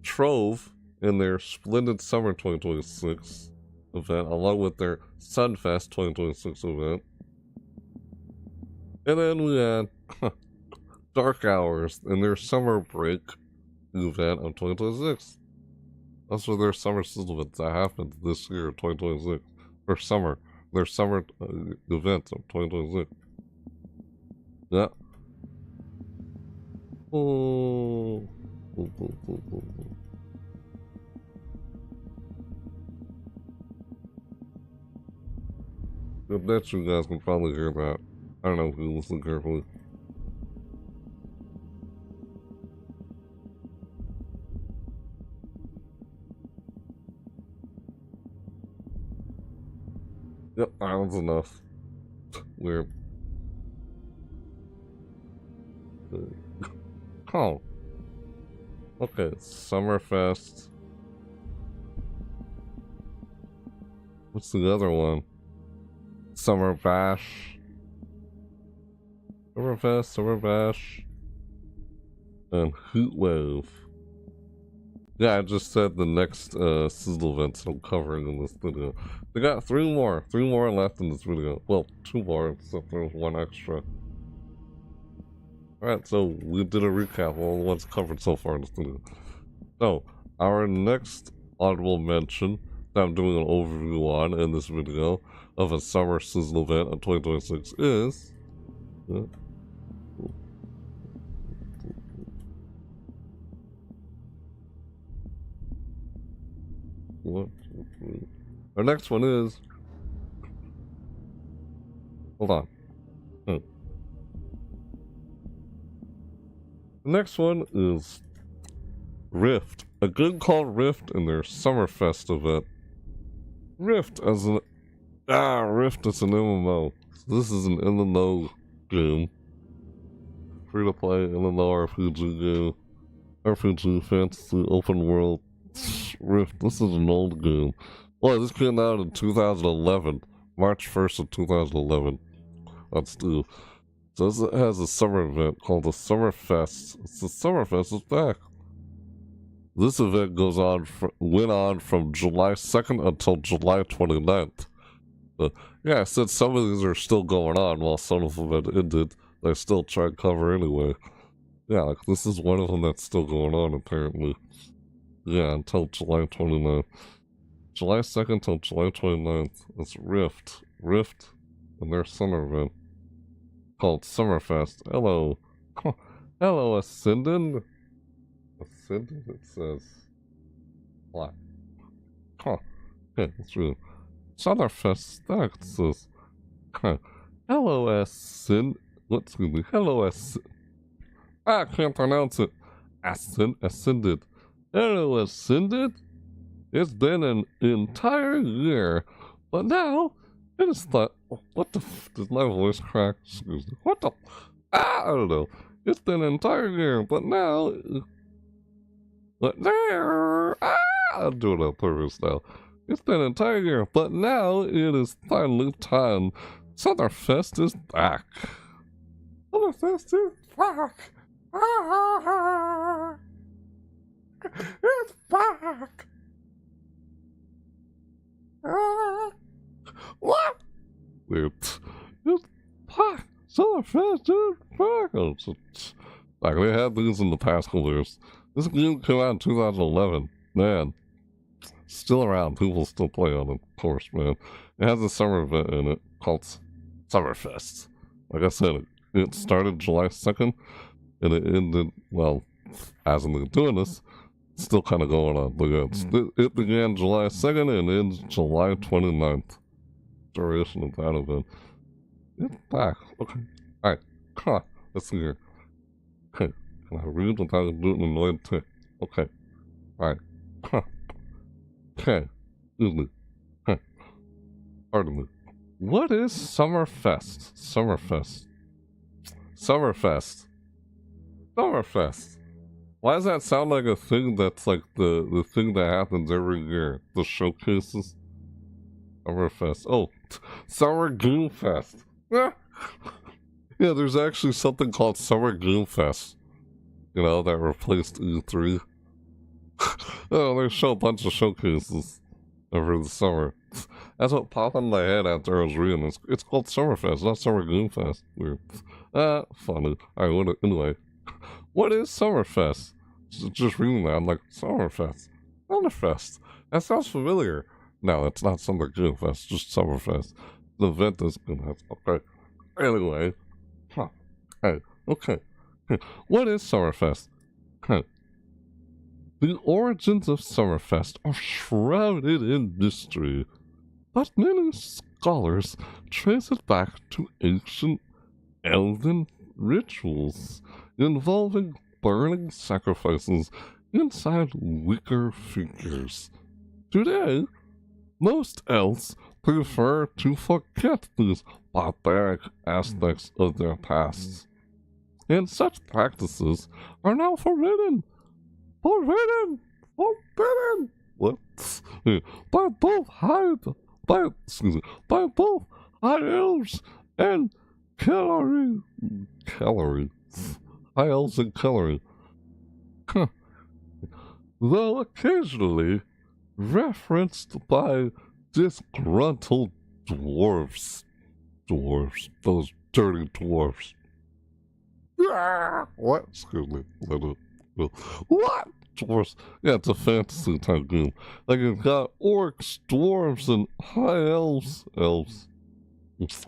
Trove in their Splendid Summer 2026 event, along with their SunFest 2026 event. And then we had Dark Hours in their Summer Break event of 2026. That's for their summer sizzle events that happened this year, 2026. Or summer. Their summer events of 2026. Yeah. Oh. I bet you guys can probably hear that. I don't know if you listen carefully. Yep, that was enough. Weird. Oh. Okay, Summerfest. What's the other one? Summer Bash. Summerfest, Summer Bash. And Heatwave. Yeah, I just said the next sizzle events I'm covering in this video. They got three more left in this video. Well, 2 more, except there's 1 extra. Alright, so we did a recap of all the ones covered so far in this video. So, our next honorable mention that I'm doing an overview on in this video of a summer sizzle event in 2026 is... Our next one is... Hold on. The next one is Rift. A game called Rift in their Summerfest event. Rift as an... Rift is an MMO. This is an MMO game. Free to play MMO RPG game. RPG fantasy open world. Rift. This is an old game. Well, this came out in 2011. March 1st of 2011. That's due. So this has a summer event called the Summerfest. The Summerfest is back. This event went on from July 2nd until July 29th. Yeah, I said some of these are still going on while some of them had ended. They still try to cover anyway. Yeah, like this is one of them that's still going on apparently. Yeah, until July 29th. July 2nd until July 29th. It's Rift. Rift and their summer event called Summerfest. Hello. Hello, Ascendant. Ascendant, it says. What? Okay, that's true. Summerfest, that says. Hello, Ascendant. Let's see. Hello, Ascendant. I can't pronounce it. Ascendant. Hello, Ascendant. It's been an entire year, but now it is thought. What the f? Did my voice crack? Excuse me. What the? I don't know. It's been an entire year, but now. I'm doing it on purpose now. It's been an entire year, but now it is finally time. Summerfest is back. Summerfest is back. It's back. What? It's back. Summerfest is back. Like we had these in the past couple years. This game came out in 2011. Man, still around. People still play on it, of course, man. It has a summer event in it called Summerfest. Like I said, it started July 2nd, and it ended, well, as I'm doing this, it's still kind of going on. But yeah, it began July 2nd and ends July 29th. Duration of that event. It's back. Okay. Alright. Let's see here. Okay. Can I read without doing an annoyed tick? Okay. Alright. Okay. Excuse me. Pardon me. What is Summerfest? Summerfest. Summerfest. Summerfest. Why does that sound like a thing that's like the thing that happens every year? The showcases? Summerfest. Oh, Summer Game Fest. Yeah, there's actually something called Summer Game Fest. You know, that replaced E3. Oh, they show a bunch of showcases over the summer. That's what popped in my head after I was reading this. It's called Summerfest, not Summer Game Fest. Weird. Funny. Alright, anyway. What is Summerfest? Just reading that, I'm like, Summerfest. Summerfest. That sounds familiar. No, it's not Summer Game Fest, just Summerfest. The event is gonna have. Okay. Anyway. Hey, okay. What is Summerfest? The origins of Summerfest are shrouded in mystery, but many scholars trace it back to ancient elven rituals involving burning sacrifices inside wicker figures. Today, most elves prefer to forget these barbaric aspects of their pasts, and such practices are now forbidden. Forbidden! Forbidden! What? By both high excuse me, by both high elves and calories. High elves and calorie. Though occasionally referenced by disgruntled dwarves. Those dirty dwarves. What? Excuse me. What? Dwarves? Yeah, it's a fantasy type game. Like, it's got orcs, dwarves, and high elves. Is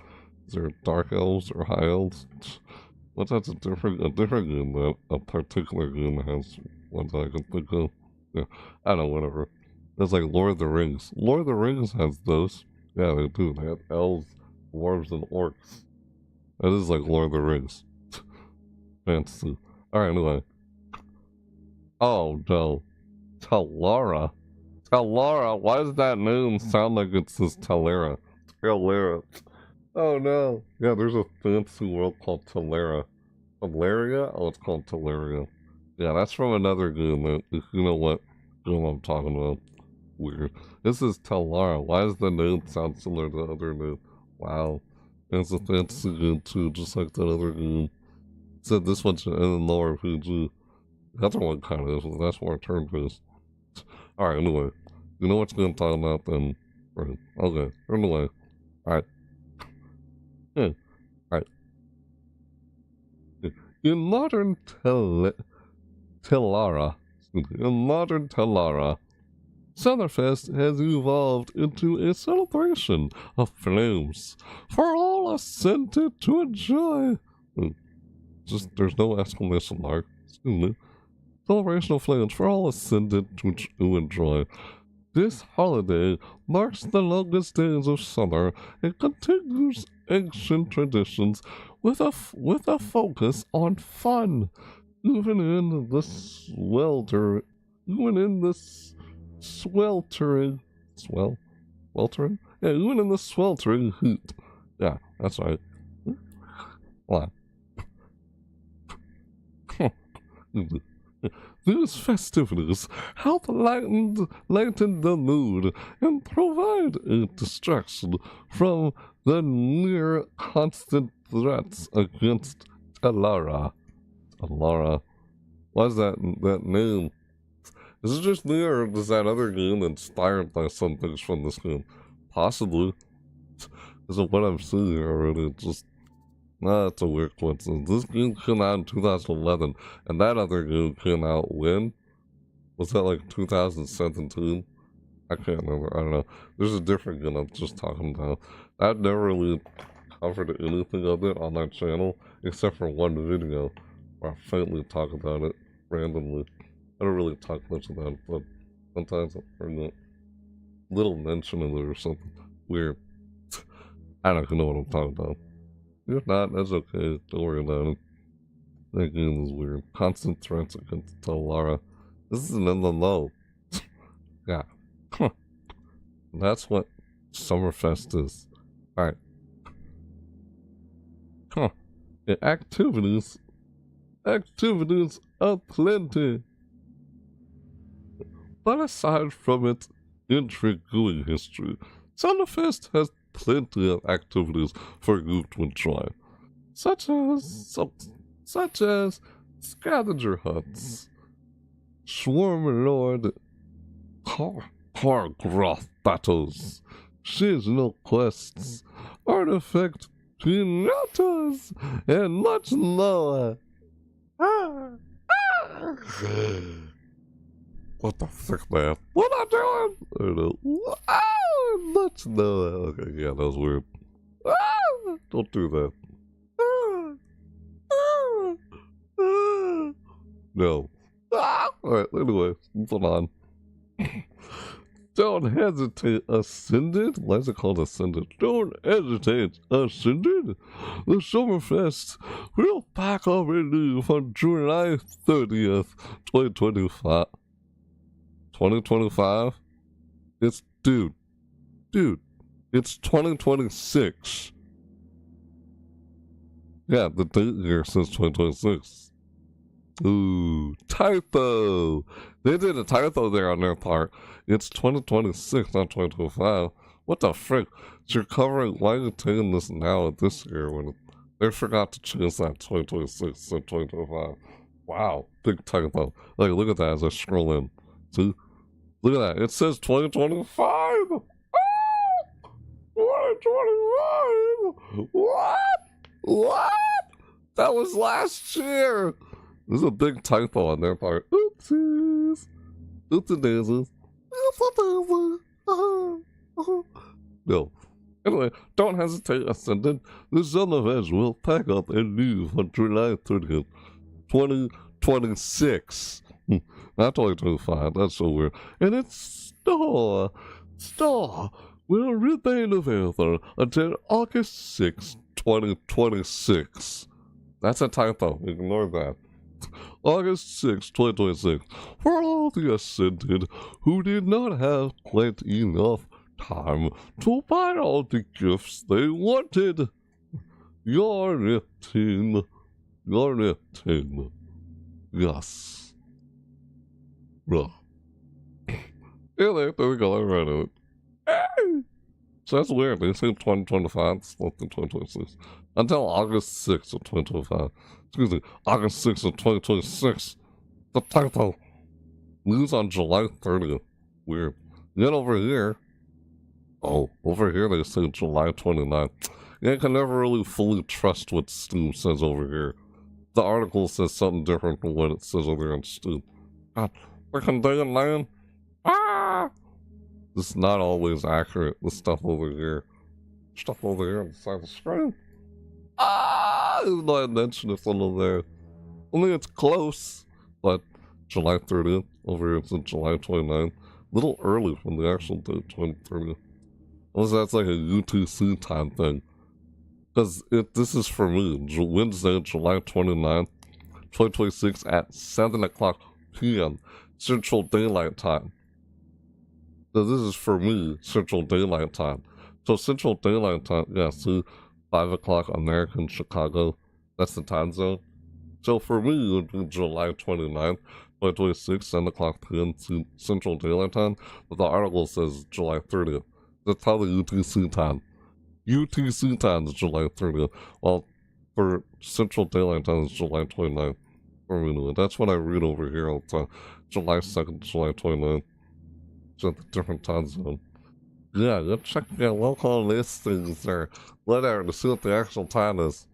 there dark elves or high elves? But that's a different game that a particular game has ones I can think of. Yeah, I don't know, whatever. That's like Lord of the Rings. Lord of the Rings has those. Yeah, they do. They have elves, dwarves, and orcs. That is like Lord of the Rings. Fantasy. Alright, anyway. Oh no. Talara. Why does that name sound like it says Talara? Talara. Oh no. Yeah, there's a fantasy world called Talara. Talaria? Oh, it's called Talaria. Yeah, that's from another game that, if you know what game I'm talking about. Weird. This is Talara. Why does the name sound similar to the other name? Wow. And it's a fantasy game too, just like that other game. Said this one's an MMO RPG. The other one kind of is, but that's more turn-based. Alright, anyway. You know what you're going to talk about then? Right. Okay, anyway. Alright. Alright. In modern Telara, Summerfest has evolved into a celebration of flames for all ascended to enjoy. Just, there's no exclamation mark. Excuse me. Celebration of flames for all ascended to enjoy. This holiday marks the longest days of summer and continues ancient traditions with a focus on fun. Even in the sweltering heat. Yeah, that's right. Wow. These festivities help lighten the mood and provide a distraction from the near constant threats against Talara. Why is that name? Is it just me, or is that other game inspired by some things from this game? Possibly. This is what I'm seeing here already. It's just, it's a weird coincidence. This game came out in 2011, and that other game came out when? Was that like 2017? I can't remember. I don't know. There's a different game I'm just talking about. I've never really covered anything of it on my channel, except for one video where I faintly talk about it randomly. I don't really talk much about it, but sometimes I'll bring a little mention of it or something weird. I don't even know what I'm talking about. If not, that's okay. Don't worry about it. That game is weird. Constant threats against Talara. This is an MMO. Yeah. That's what Summerfest is. Alright. Activities are plenty. But aside from its intriguing history, Summerfest has plenty of activities for you to enjoy, such as scavenger hunts, Swarm Lord Kargroth battles, seasonal quests, artifact pinatas, and much more. What the fuck, man? What am I doing? I don't know. Much more. Okay, yeah, that was weird. Don't do that. No. Alright, anyway, moving on. Don't hesitate, Ascended. Why is it called Ascended? Don't hesitate, Ascended. The Summerfest will back up in on July 30th, 2025. 2025? It's, dude, it's 2026. Yeah, the date here says 2026. Ooh, typo. They did a typo there on their part. It's 2026, not 2025. What the frick? You're covering, why are you taking this now at this year when they forgot to change that 2026 and 2025? Wow, big typo. Like, look at that as I scroll in. See? Look at that. It says 2025! 2025! What? What? That was last year! There's a big typo on their part. Oopsies! Oopsie daisies. No. Anyway, don't hesitate, Ascendant. The SunFest will pack up and leave on July 30th, 2026. Not 2025, that's so weird. And its store will remain available until August 6, 2026. That's a typo, ignore that. August 6, 2026, for all the Ascended who did not have quite enough time to buy all the gifts they wanted. Your Neptune. Yes. Well. Yeah, there we go, I read it. So that's weird, they say 2025, it's not the 2026. Until August 6th of 2025. Excuse me, August 6th of 2026. The typo. News on July 30th. Weird. Yet over here, over here they say July 29th. You can never really fully trust what Steam says over here. The article says something different from what it says over here on Steam. God, freaking day and land. Ah! This is not always accurate, the stuff over here. Stuff over here on the side of the screen. Ah! Even though I mentioned it's under there. Only it's close. But July 30th, over here it's July 29th. A little early from the actual date, 2030th. Unless that's like a UTC time thing. Because this is for me, Wednesday, July 29th, 2026 at 7 o'clock p.m. Central Daylight Time. So this is for me, Central Daylight Time. So Central Daylight Time, yeah, see, 5 o'clock American Chicago. That's the time zone. So for me, it would be July 29th, 2026, 7 o'clock p.m. Central Daylight Time. But the article says July 30th. That's probably UTC time. UTC time is July 30th. While for Central Daylight Time is July 29th. For me, that's what I read over here all the time. July 2nd, July 29th. It's at a different time zone. Yeah, go check your local listings or whatever to see what the actual time is.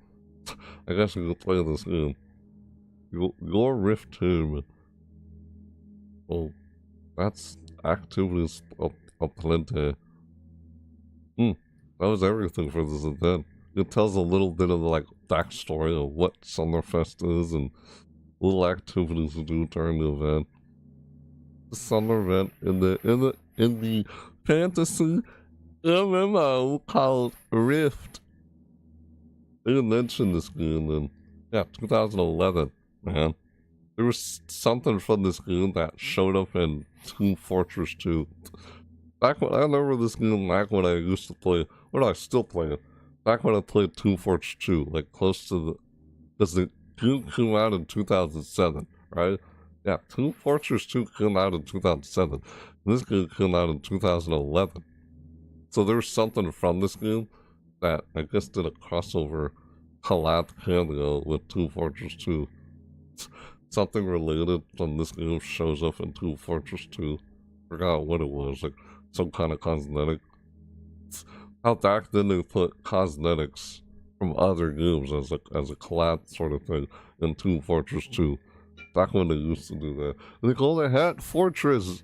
I guess you could play this game. Your Rift Team. Oh, that's activities of plenty. That was everything for this event. It tells a little bit of the backstory of what Summerfest is and little activities to do during the event. The summer event in the fantasy MMO called Rift. They didn't mention this game in 2011, man. There was something from this game that showed up in Team Fortress 2. Back when I remember this game back when I used to play, when I still play it, back when I played Team Fortress 2, like close to the, because the game came out in 2007, right? Yeah, Team Fortress 2 came out in 2007, and this game came out in 2011. So there was something from this game that I guess did a crossover collab cameo with Team Fortress 2. Something related from this game shows up in Team Fortress 2. Forgot what it was, like some kind of cosmetic. How back then they put cosmetics from other games as a collab sort of thing in Team Fortress 2. Back when they used to do that. They call it Hat Fortress.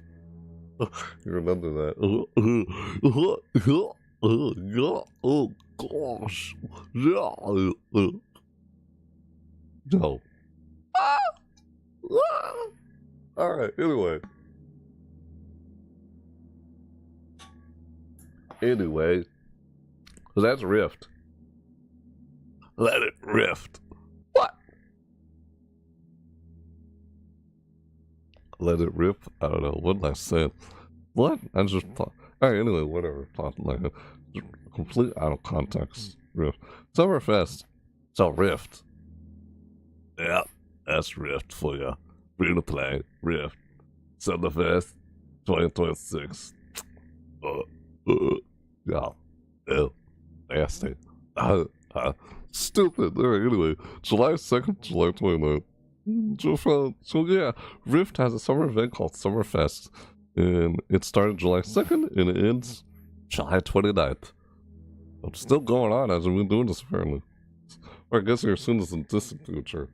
You remember that? Oh gosh. No. Alright, anyway, that's Rift. Let it rift. What? Let it rip? I don't know. What did I say? What? I just thought. Alright, anyway, whatever. Thought like it. Complete out of context. Rift. Summerfest. So Rift. Yeah, that's Rift for you. Free to play. Rift. Summerfest 2026. Yeah. Ew. Nasty. Stupid. Alright, anyway. July 2nd, July 29th. So yeah, Rift has a summer event called Summerfest. And it started July 2nd and it ends July 29th. It's still going on as we've been doing this apparently. Or I guess you're assuming it's in distant future.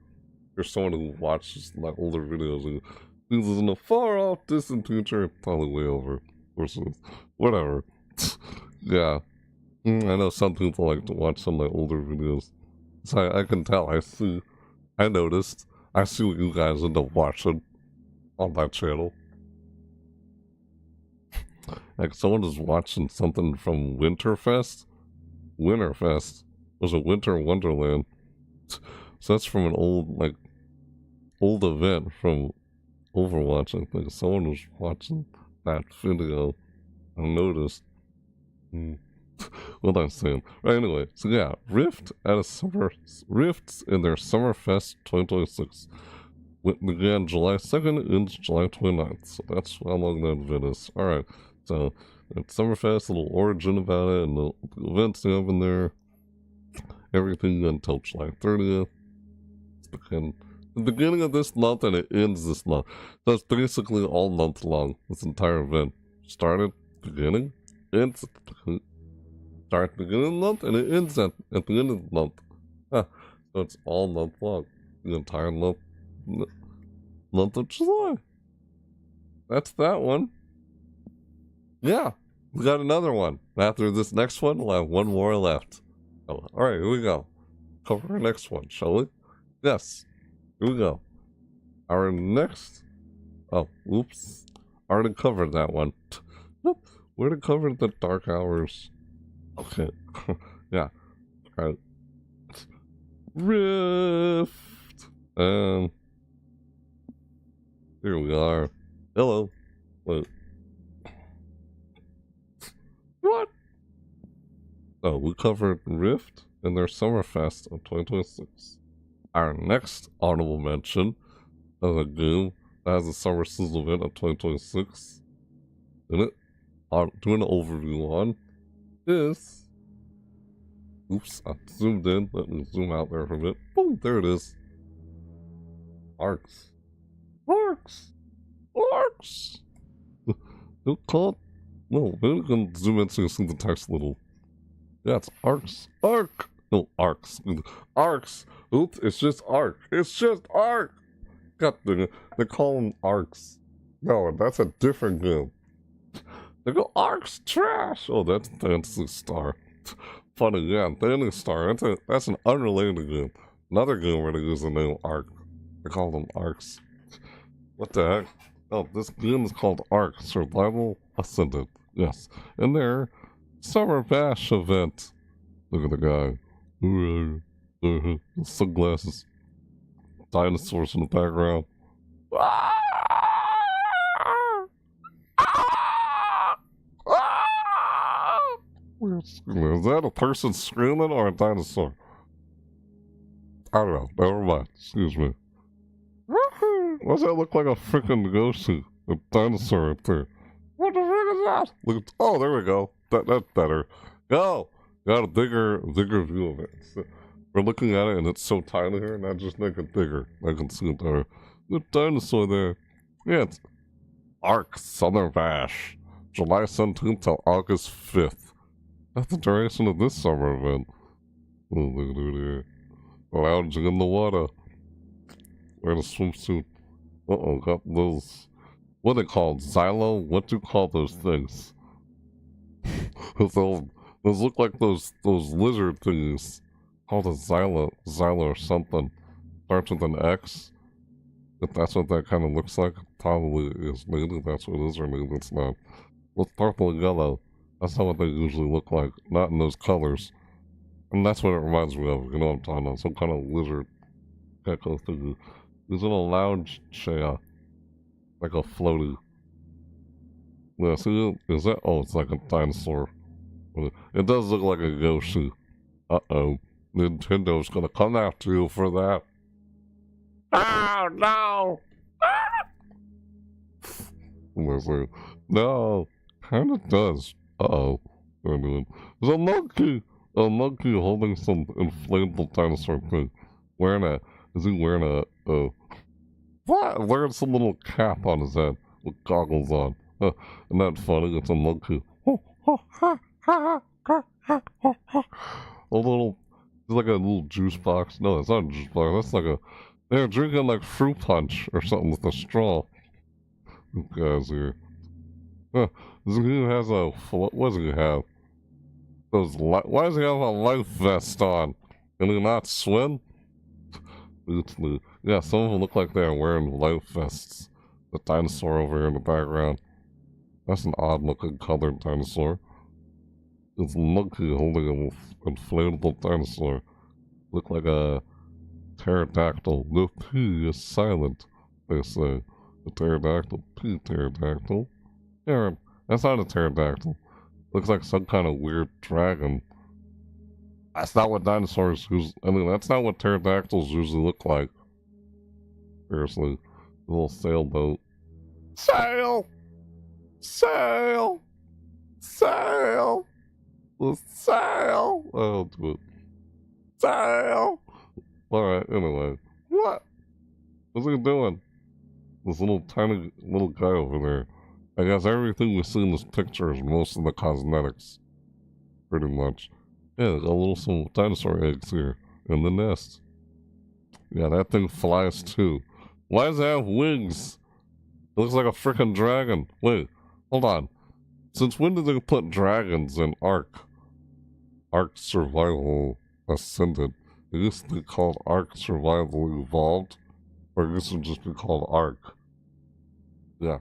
You're someone who watches like older videos and this is in the far off distant future, probably way over. Versus whatever. Yeah. I know some people like to watch some like older videos. So I can tell, I noticed. I see what you guys end up watching on that channel. Like someone is watching something from Winterfest. Winterfest was a Winter Wonderland. So that's from an old event from Overwatch. I think someone was watching that video. I noticed. What I'm saying. Right, anyway, so yeah, Rifts in their Summerfest 2026. Began July 2nd, ends July 29th. So that's how long that event is. Alright, so it's Summerfest, a little origin about it, and the events they have in there. Everything until July 30th. It's the beginning of this month and it ends this month. So it's basically all month long. This entire event started, beginning, ends starts at the beginning of the month and it ends at the end of the month. So it's all month long. The entire month of July. That's that one. Yeah, we got another one. After this next one, we'll have one more left. Alright, here we go. Cover our next one, shall we? Yes. Here we go. Our next... Oh, oops. Already covered that one. Nope. We already covered the Dark Hours. Okay. Yeah. Alright. Rift. Here we are. Hello. Wait. What? Oh, we covered Rift and their Summerfest of 2026. Our next honorable mention of a game that has a Summer Sizzle event of 2026 in it, doing an overview on, is... Oops, I zoomed in. Let me zoom out there for a bit. Boom, there it is. Arcs. Arcs! Arcs! Don't call it... No, maybe we can zoom in so you see the text a little. Yeah, it's Arcs. Arc! No, Arcs. Arcs! Oops, it's just Arc. It's just Arc! God dang it. They call them Arcs. No, that's a different game. They go, Arcs trash! Oh, that's Dancing Star. Funny, yeah, Dancing Star. That's an unrelated game. Another game where they use the name Arc. They call them Arcs. What the heck? Oh, this game is called Arc Survival Ascended. Yes. And their Summer Bash event. Look at the guy. Sunglasses. Dinosaurs in the background. Is that a person screaming or a dinosaur? I don't know. Never mind. Excuse me. Why does that look like a freaking ghost? A dinosaur up there. What the frick is that? Look at, oh, there we go. That's better. Oh, got a bigger view of it. So we're looking at it and it's so tiny here, and I just make it bigger. I can see it there. The dinosaur there. Yeah, it's Arc Southern Bash. July 17th till August 5th. That's the duration of this summer event. Oh, look at it here. Lounging in the water. Wearing a swimsuit. Uh-oh, got those... What are they called? Xylo? What do you call those things? those look like those lizard things. Called a Xylo or something. Starts with an X. If that's what that kind of looks like, probably is. Maybe that's what it is, or maybe it's not. Well, it's purple and yellow. That's not what they usually look like. Not in those colors. And that's what it reminds me of. You know what I'm talking about? Some kind of lizard gecko thing. He's in a lounge chair. Like a floaty. Yeah, see, is that? Oh, it's like a dinosaur. It does look like a Yoshi. Uh-oh. Nintendo's gonna come after you for that. Oh, no! No, kinda does. Uh-oh. There's a monkey holding some inflatable dinosaur thing. Is he wearing what? Wearing some little cap on his head with goggles on. Isn't that funny? It's a monkey. It's like a little juice box. No, it's not a juice box. That's like they're drinking like fruit punch or something with a straw. This guy's here. This dude has what does he have? Why does he have a life vest on? Can he not swim? Yeah, some of them look like they're wearing life vests. The dinosaur over here in the background. That's an odd looking colored dinosaur. It's a monkey holding an inflatable dinosaur. Look like a pterodactyl. The P is silent, they say. The pterodactyl. Pterodactyl. Yeah, that's not a pterodactyl. Looks like some kind of weird dragon. That's not what dinosaurs usually... I mean, that's not what pterodactyls usually look like. Seriously. A little sailboat. Sail! Sail! Sail! Sail! I'll do it. Sail! Alright, anyway. What? What's he doing? This tiny little guy over there. I guess everything we see in this picture is most of the cosmetics. Pretty much. Yeah, got some dinosaur eggs here in the nest. Yeah, that thing flies too. Why does it have wings? It looks like a freaking dragon. Wait, hold on. Since when did they put dragons in Ark? Ark Survival Ascended. It used to be called Ark Survival Evolved. Or it used to just be called Ark. Yeah.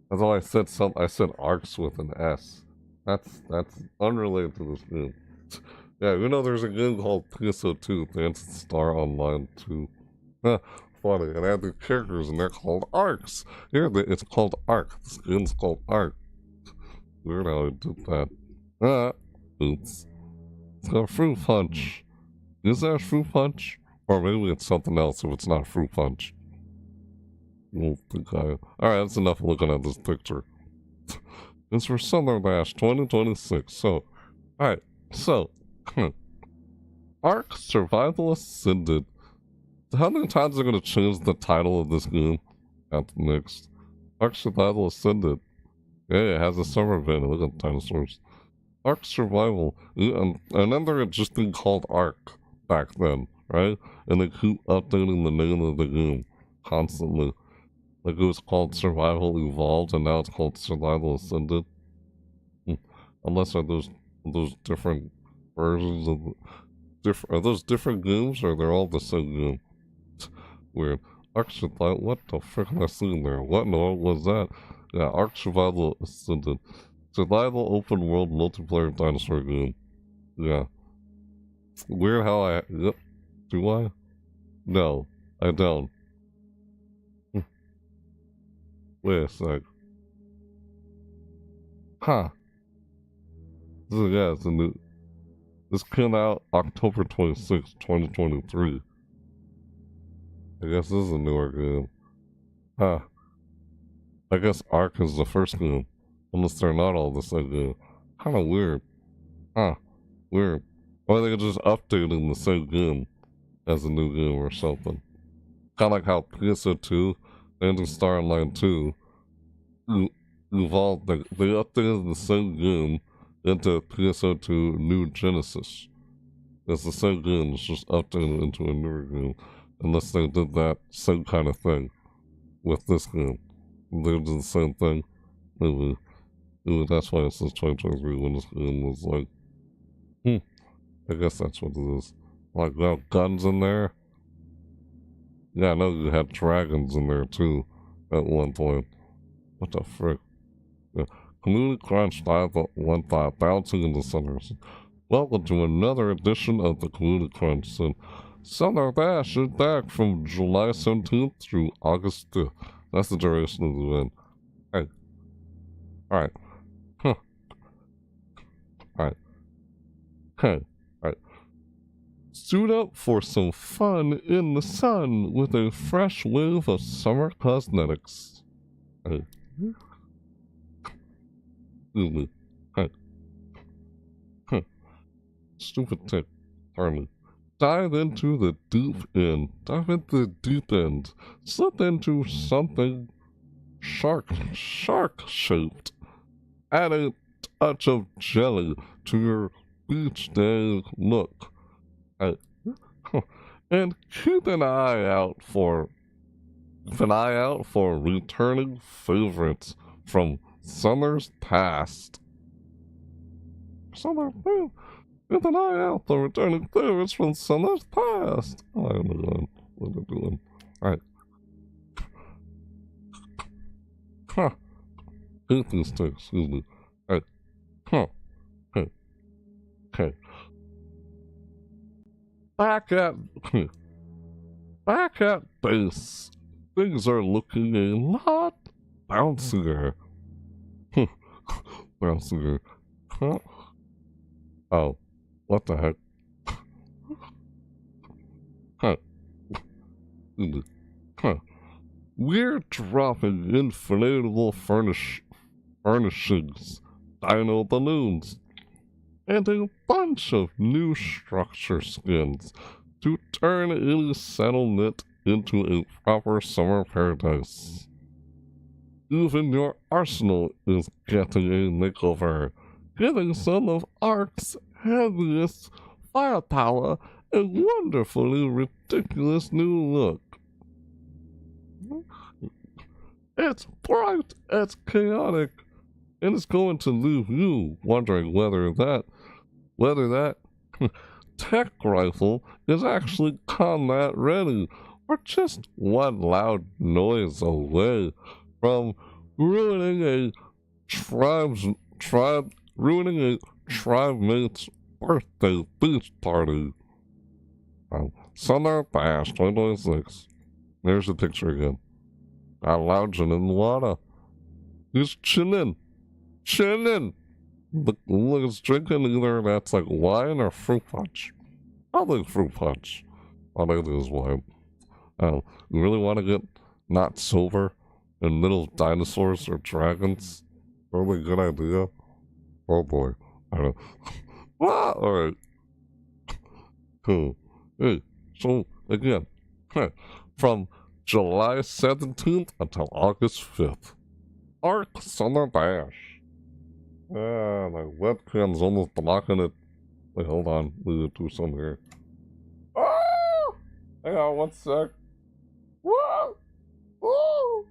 That's all I said. I said Arcs with an S. That's unrelated to this game. Yeah, you know there's a game called PSO2, Dancing Star Online 2. Funny, and I have the characters and they're called Arcs. Here, it's called Ark. This game's called Ark. Weird how I did that. Oops. It's got Fruit Punch. Is that Fruit Punch? Or maybe it's something else if it's not Fruit Punch. Alright, that's enough looking at this picture. It's for Summer Bash 2026. So, alright, so, Ark Survival Ascended. How many times are going to change the title of this game at the next? Ark Survival Ascended. Yeah, it has a summer event. Look at the dinosaurs. Ark Survival. And then they're just being called Ark back then, right? And they keep updating the name of the game constantly. Like it was called Survival Evolved, and now it's called Survival Ascended. Unless are those different versions of are those different games, or they're all the same game? Weird. Ark Survival. What the frick am I seeing there? What in the world was that? Yeah, Ark Survival Ascended. Survival open world multiplayer dinosaur game. Yeah. Weird how I. Yep. Do I? No, I don't. Wait a sec. Huh. It's a new... This came out October 26, 2023. I guess this is a newer game. Huh. I guess Ark is the first game. Unless they're not all the same game. Kinda weird. Huh. Weird. Or they're just updating the same game as a new game or something. Kinda like how PSO2 and Star Online 2 evolved, they updated the same game into PSO2 New Genesis. It's the same game, it's just updated into a newer game. Unless they did that same kind of thing with this game. They did the same thing. Maybe that's why it says 2023 when this game was like, I guess that's what it is. Like, there are guns in there. Yeah, I know you had dragons in there too at one point. What the frick? Yeah. Community Crunch 515 bouncing in the centers. Welcome to another edition of the Community Crunch. And Summer Bash is back from July 17th through August 5th. That's the duration of the event. Hey. Alright. Huh. Alright. Hey. Alright. Suit up for some fun in the sun with a fresh wave of summer cosmetics. Hey. Excuse me. Hey. Stupid tick. Pardon me. Dive into the deep end. Dive into the deep end. Slip into something shark-shaped. Add a touch of jelly to your beach day look. And keep an eye out for returning favorites from summers past. Keep an eye out for returning favorites from summers past. I don't know what I'm doing. Alright. Huh. Hate these things, excuse me. Alright. Huh. Okay. Back at base, things are looking a lot bouncier. Bouncier. Huh? Oh, what the heck? Huh. Huh. We're dropping inflatable furnishings, dino balloons, and a bunch of new structure skins to turn any settlement into a proper summer paradise. Even your arsenal is getting a makeover, giving some of Ark's heaviest firepower a wonderfully ridiculous new look. It's bright, it's chaotic, and it's going to leave you wondering whether that tech rifle is actually combat ready, or just one loud noise away from ruining a tribe mate's birthday beach party. Summer Bash 2026. There's the picture again. Got lounging in the water. He's chilling. Look, he's drinking either that's like wine or fruit punch. I think fruit punch. I think it is wine. You really want to get not sober in the middle of dinosaurs or dragons? Probably a good idea. Oh boy. I don't know. Alright. Cool. Hey, so again, from July 17th until August 5th. Ark Summer Bash. My webcam's almost blocking it. Wait, hold on. We need to do something here. Oh! Hang on 1 sec. Whoa! Whoa!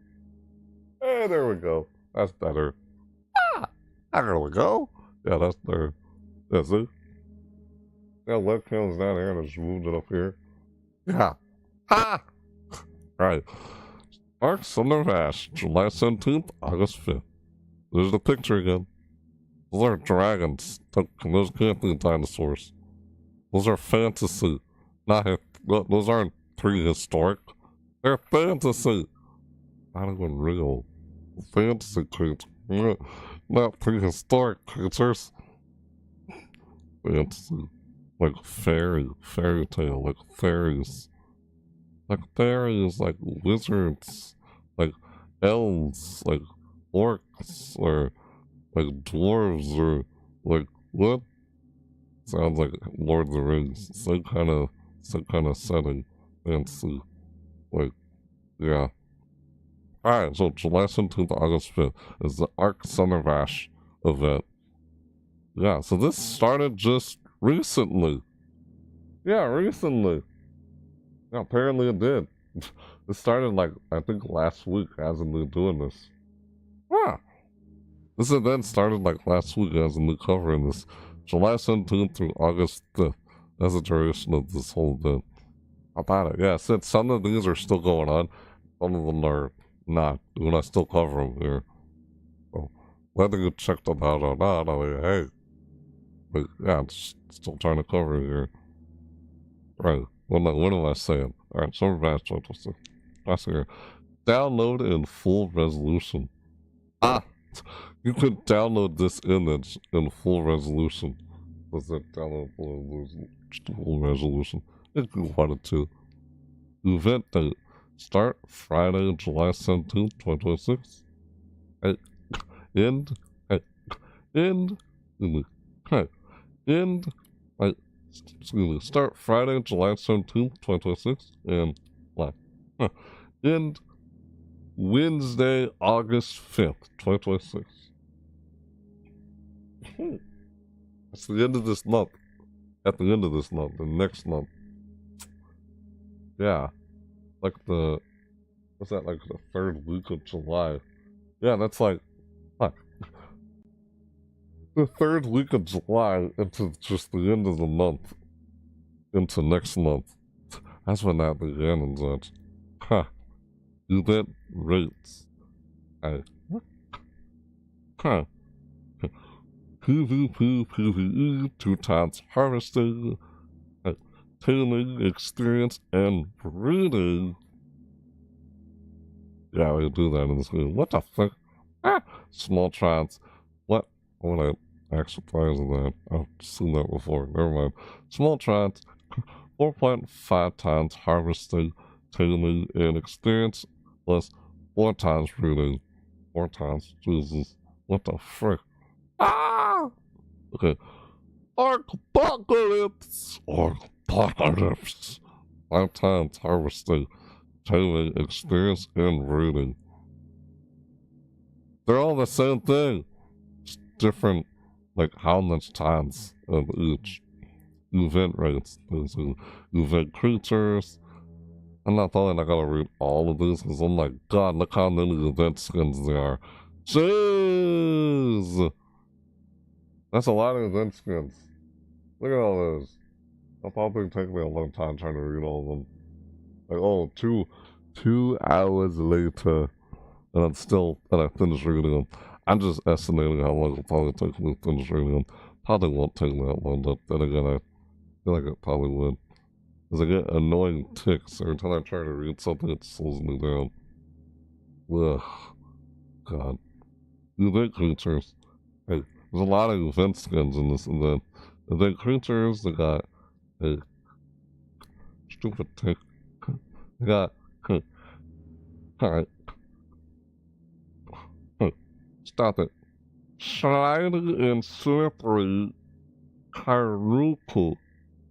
Hey, there we go. That's better. There we go. Yeah, that's better. Yeah, see? Yeah, webcam's down here and I just moved it up here. Yeah. Ha! Right. Ark Summer Bash, July 17th, August 5th. There's the picture again. Those are dragons. Those can't be dinosaurs. Those are fantasy. Those aren't prehistoric. They're fantasy. Not even real. Fantasy creatures. Not prehistoric creatures. Fantasy. Like fairy tale, like fairies. Like fairies, like wizards, like elves, like orcs, or like dwarves, or like what? Sounds like Lord of the Rings. Some kind of setting. Fancy. Like, yeah. Alright, so July 17th, August 5th is the Ark Summer Bash event. Yeah, so this started just recently. Yeah, recently. Yeah, apparently it did. It started like, I think last week, hasn't been doing this. Yeah. This event started like last week, hasn't been covering this. July 17th through August 5th. That's the duration of this whole event. How about it? Yeah, since some of these are still going on, some of them are not. And I still cover them here. So, whether you check them out or not, I mean, hey. But yeah, it's still trying to cover it here. Right. What am I saying? Alright, Summer Bash 2026. That's here. Download in full resolution. You could download this image in full resolution. Does it download full resolution? If you wanted to. Event date. Start Friday, July 17th, 2026. End Start Friday, July 17th, 2026, and end Wednesday, August 5th, 2026. It's the end of this month. At the end of this month, the next month. Yeah. Like what's that, like the third week of July? Yeah, that's like, fuck. The third week of July into just the end of the month. Into next month. That's when that began and such. Huh. Event rates. Huh. PvP, 2 times harvesting, tailing, experience, and breeding. Yeah, we do that in this game. What the fuck? Small chance. What? What actual prize of that? I've seen that before. Never mind. Small chance. 4.5 times harvesting, tailing, and experience, plus 4 times breeding. 4 times. Jesus. What the frick? Okay. Apocalypse! 5 times harvesting, tailing, experience, and breeding. They're all the same thing. Just different, like, how much times of each. Event rates. There's event creatures. I'm not telling I gotta read all of these because I'm like, God, look how many event skins there are. Jeez! That's a lot of event skins. Look at all those. I'll probably take me a long time trying to read all of them. Like, oh, 2 hours later, and I finished reading them. I'm just estimating how long it'll probably take me to finish reading them. Probably won't take that long, but then again, I feel like it probably would. Because I get annoying ticks every time I try to read something, it slows me down. Ugh. God. Event creatures. Hey, there's a lot of event skins in this event. Event creatures, they got a stupid tick. They got alright. Stop it. Sliding and slippery Karuku.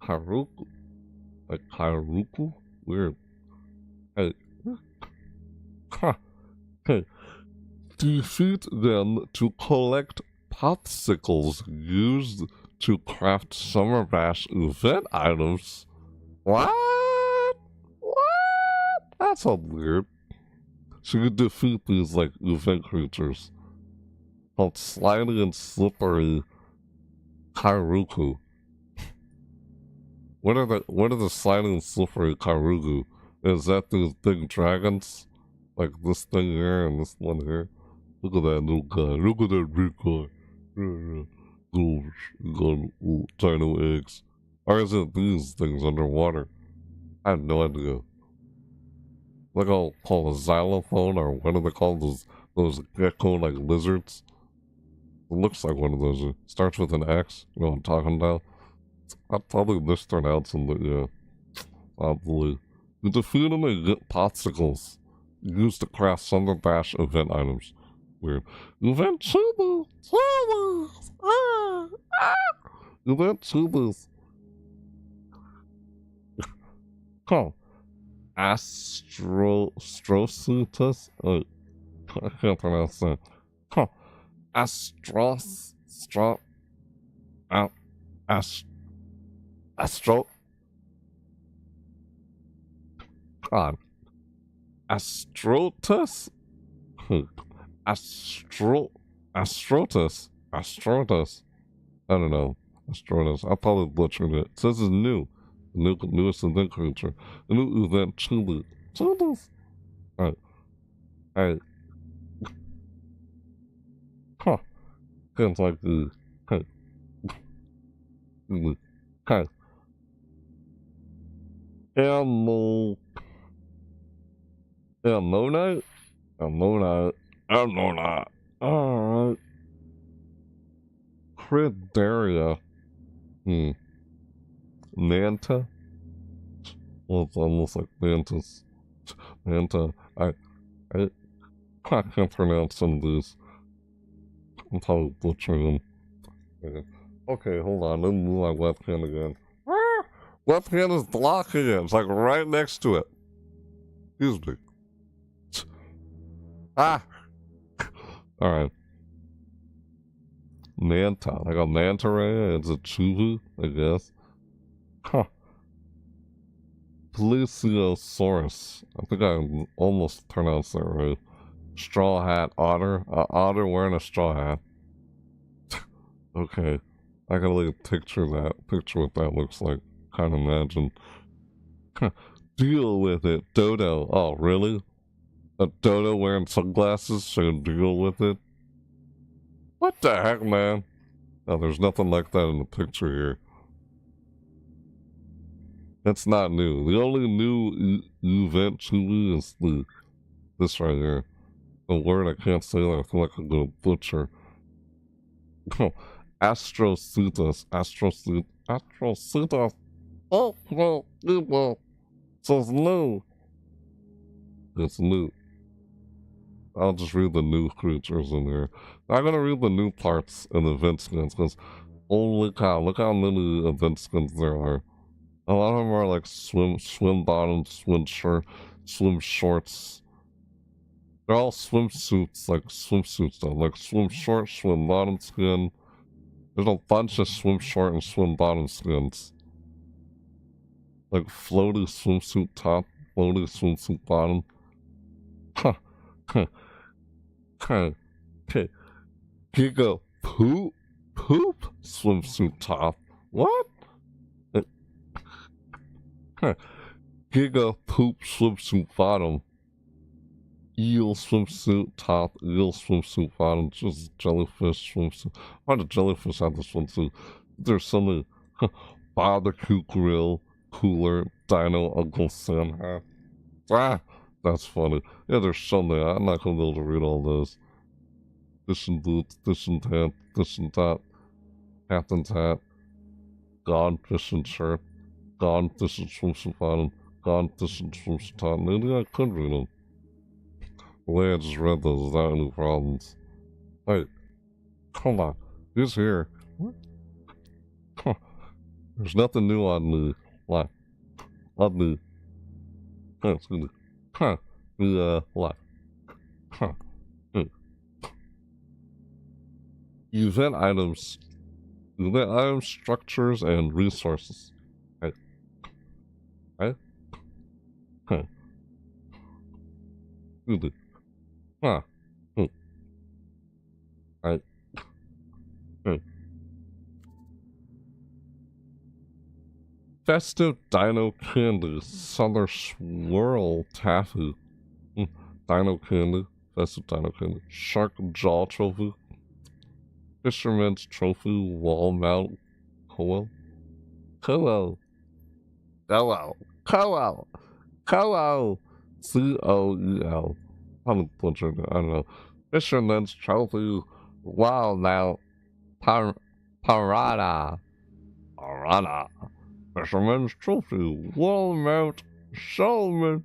Karuku? Like Karuku? Weird. Hey. Hey. Defeat them to collect popsicles used to craft Summer Bash event items. What? That's all weird. So you defeat these, like, event creatures called Sliding and Slippery Karuku. What are the Sliding and Slippery Karuku? Is that these big dragons? Like this thing here and this one here? Look at that little guy. Look at that big guy. Little tiny eggs. Or is it these things underwater? I have no idea. Like I'll call a xylophone, or what do they call those gecko-like lizards? It looks like one of those. It starts with an X. You know what I'm talking about? I'll probably mispronounce them, but yeah. Probably. You defeat them and get popsicles used to craft Summer Bash event items. Weird. Event tubers! Event tubers! Huh. Astrocetus? I can't pronounce that. Huh. Astro... God. Astrotus? Astrotus? I don't know. Astrotus. I probably butchered it. It says it's new. The newest event creature. The new event Chili. Chilis. Alright. Huh. Sounds like the... Hey. Hey. Ammonite? Alright. Cridaria. Manta? Well, it's almost like mantis. Manta. I can't pronounce some of these. I'm probably butchering them. Okay, hold on. Let me move my webcam again. Left hand is blocking it. It's like right next to it. Excuse me. Ah! Alright. Manta. I got Manta Ray. It's a Chubu, I guess. Huh. Plesiosaurus. I think I almost pronounced that right. Straw hat otter. Otter wearing a straw hat. Okay. I gotta like picture what that looks like. Can't imagine. Deal with it, Dodo. Oh, really? A dodo wearing sunglasses so deal with it? What the heck, man? Oh, there's nothing like that in the picture here. That's not new. The only new event truly is this right here. A word I can't say that I feel like I'm gonna butcher. Astrocetus. Astrocetus. Oh, no, evil. So it's new. It's new. I'll just read the new creatures in here. I'm gonna read the new parts in the event skins, because holy cow, look how many event skins there are. A lot of them are like swim bottoms, swim shorts. They're all swimsuits, like swimsuits though, like swim short, swim bottom skin. There's a bunch of swim short and swim bottom skins. Like floaty swimsuit top, floaty swimsuit bottom. Huh. Okay. Giga poop swimsuit top. What? Giga poop swimsuit bottom. Eel swimsuit top, eel swimsuit bottom, just jellyfish swimsuit. Why the jellyfish have the swimsuit? There's something. Barbecue grill, cooler, dino, Uncle Sam hat. Ah! That's funny. Yeah, there's something. I'm not gonna be able to read all those. Fishing boots, fishing tent, fishing top, captain's hat, gone fishing shirt, gone fishing swimsuit bottom, gone fishing swimsuit top. Maybe I could read them. The way I just read those without any problems. Wait, hold on. Who's here? What? Huh. There's nothing new on the left. On the. Excuse me. Huh. The left. Huh. Event items, structures, and resources. Right. Right? Huh. Good. Huh. Right. Festive Dino Candy, Summer Swirl Taffy. Dino Candy, Festive Dino Candy, Shark Jaw Trophy, Fisherman's Trophy, Wall Mount, Coel. C-O-E-L. I'm butchered it, I don't know. Fisherman's Trophy, Wall Mount, Parada. Fisherman's Trophy, Wall Mount, Salmon.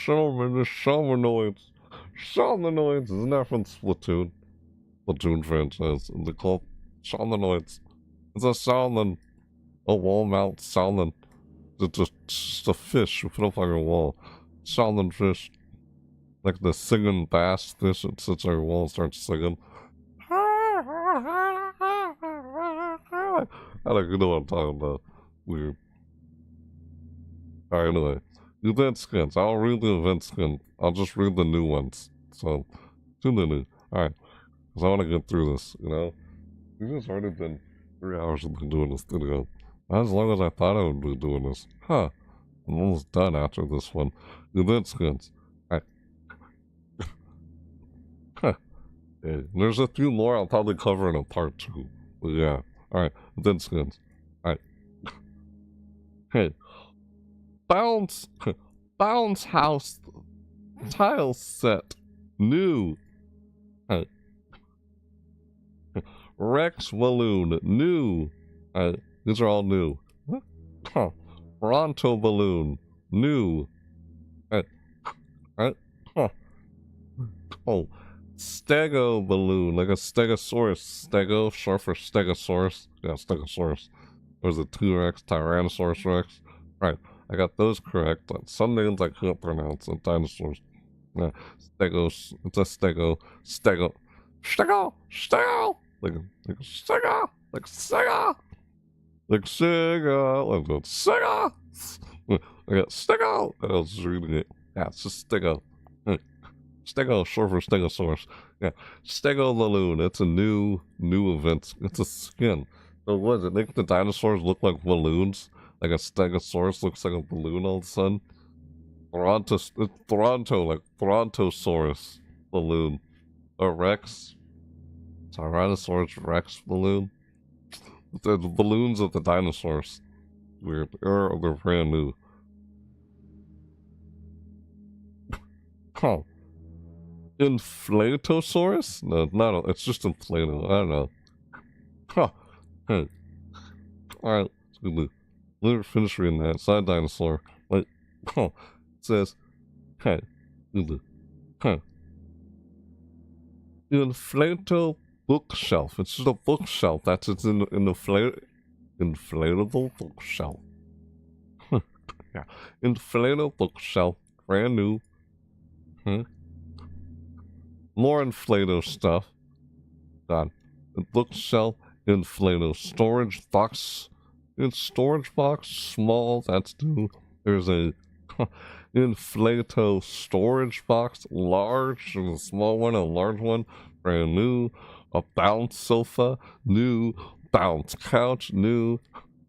Salmon is Salmonoids. Salmonoids, isn't that from Splatoon? Splatoon franchise, and they call Salmonoids. It's a salmon. A wall mount salmon. It's just a fish you put up on your wall. Salmon fish. Like the singing bass fish that sits on your wall and starts singing. I don't know what I'm talking about. Weird. Alright, anyway. Event skins. I'll read the event skin. I'll just read the new ones. So, tune in. Alright. Because I want to get through this, you know? It's already been 3 hours of me doing this video. Not as long as I thought I would be doing this. Huh. I'm almost done after this one. Event skins. Alright. Huh. Yeah. There's a few more I'll probably cover in a part 2. But yeah. Alright. Event skins. Alright. Hey. Bounce house tile set. New. Hey. Rex balloon. New. These are all new. Huh. Bronto balloon. New. Huh. Oh. Stego balloon. Like a stegosaurus. Stego, short for stegosaurus. Yeah, stegosaurus. Was it T-Rex, Tyrannosaurus Rex? Right, I got those correct, but some names I can't pronounce, and dinosaurs. Yeah, Stegos, it's a Stego, like Stego, like Sega, like Sega, like Sega. I got Stego, I was reading it. Yeah, it's just Stego. Stego, short for Stegosaurus. Yeah, Stego the Loon. It's a new event. It's a skin. So what does it make the dinosaurs look like balloons? Like a Stegosaurus looks like a balloon all of a sudden? Toronto, like Torontosaurus balloon. Or Rex. Tyrannosaurus Rex balloon. The balloons of the dinosaurs. Weird. Or they're brand new. Huh. Inflatosaurus? No, not. It's just inflated. I don't know. Huh. Hey. Alright. Let me finish reading that. It's not a dinosaur. Like, huh. It says, hey. Huh. Inflato bookshelf. It's just a bookshelf. That's it's in inflatable bookshelf. Yeah. Inflatable bookshelf. Brand new. Huh. More Inflato stuff. God. Bookshelf, Inflato. Storage box. In storage box, small, that's new. There's a Inflato storage box, large, there's a small one, a large one, brand new. A bounce sofa, new. Bounce couch, new.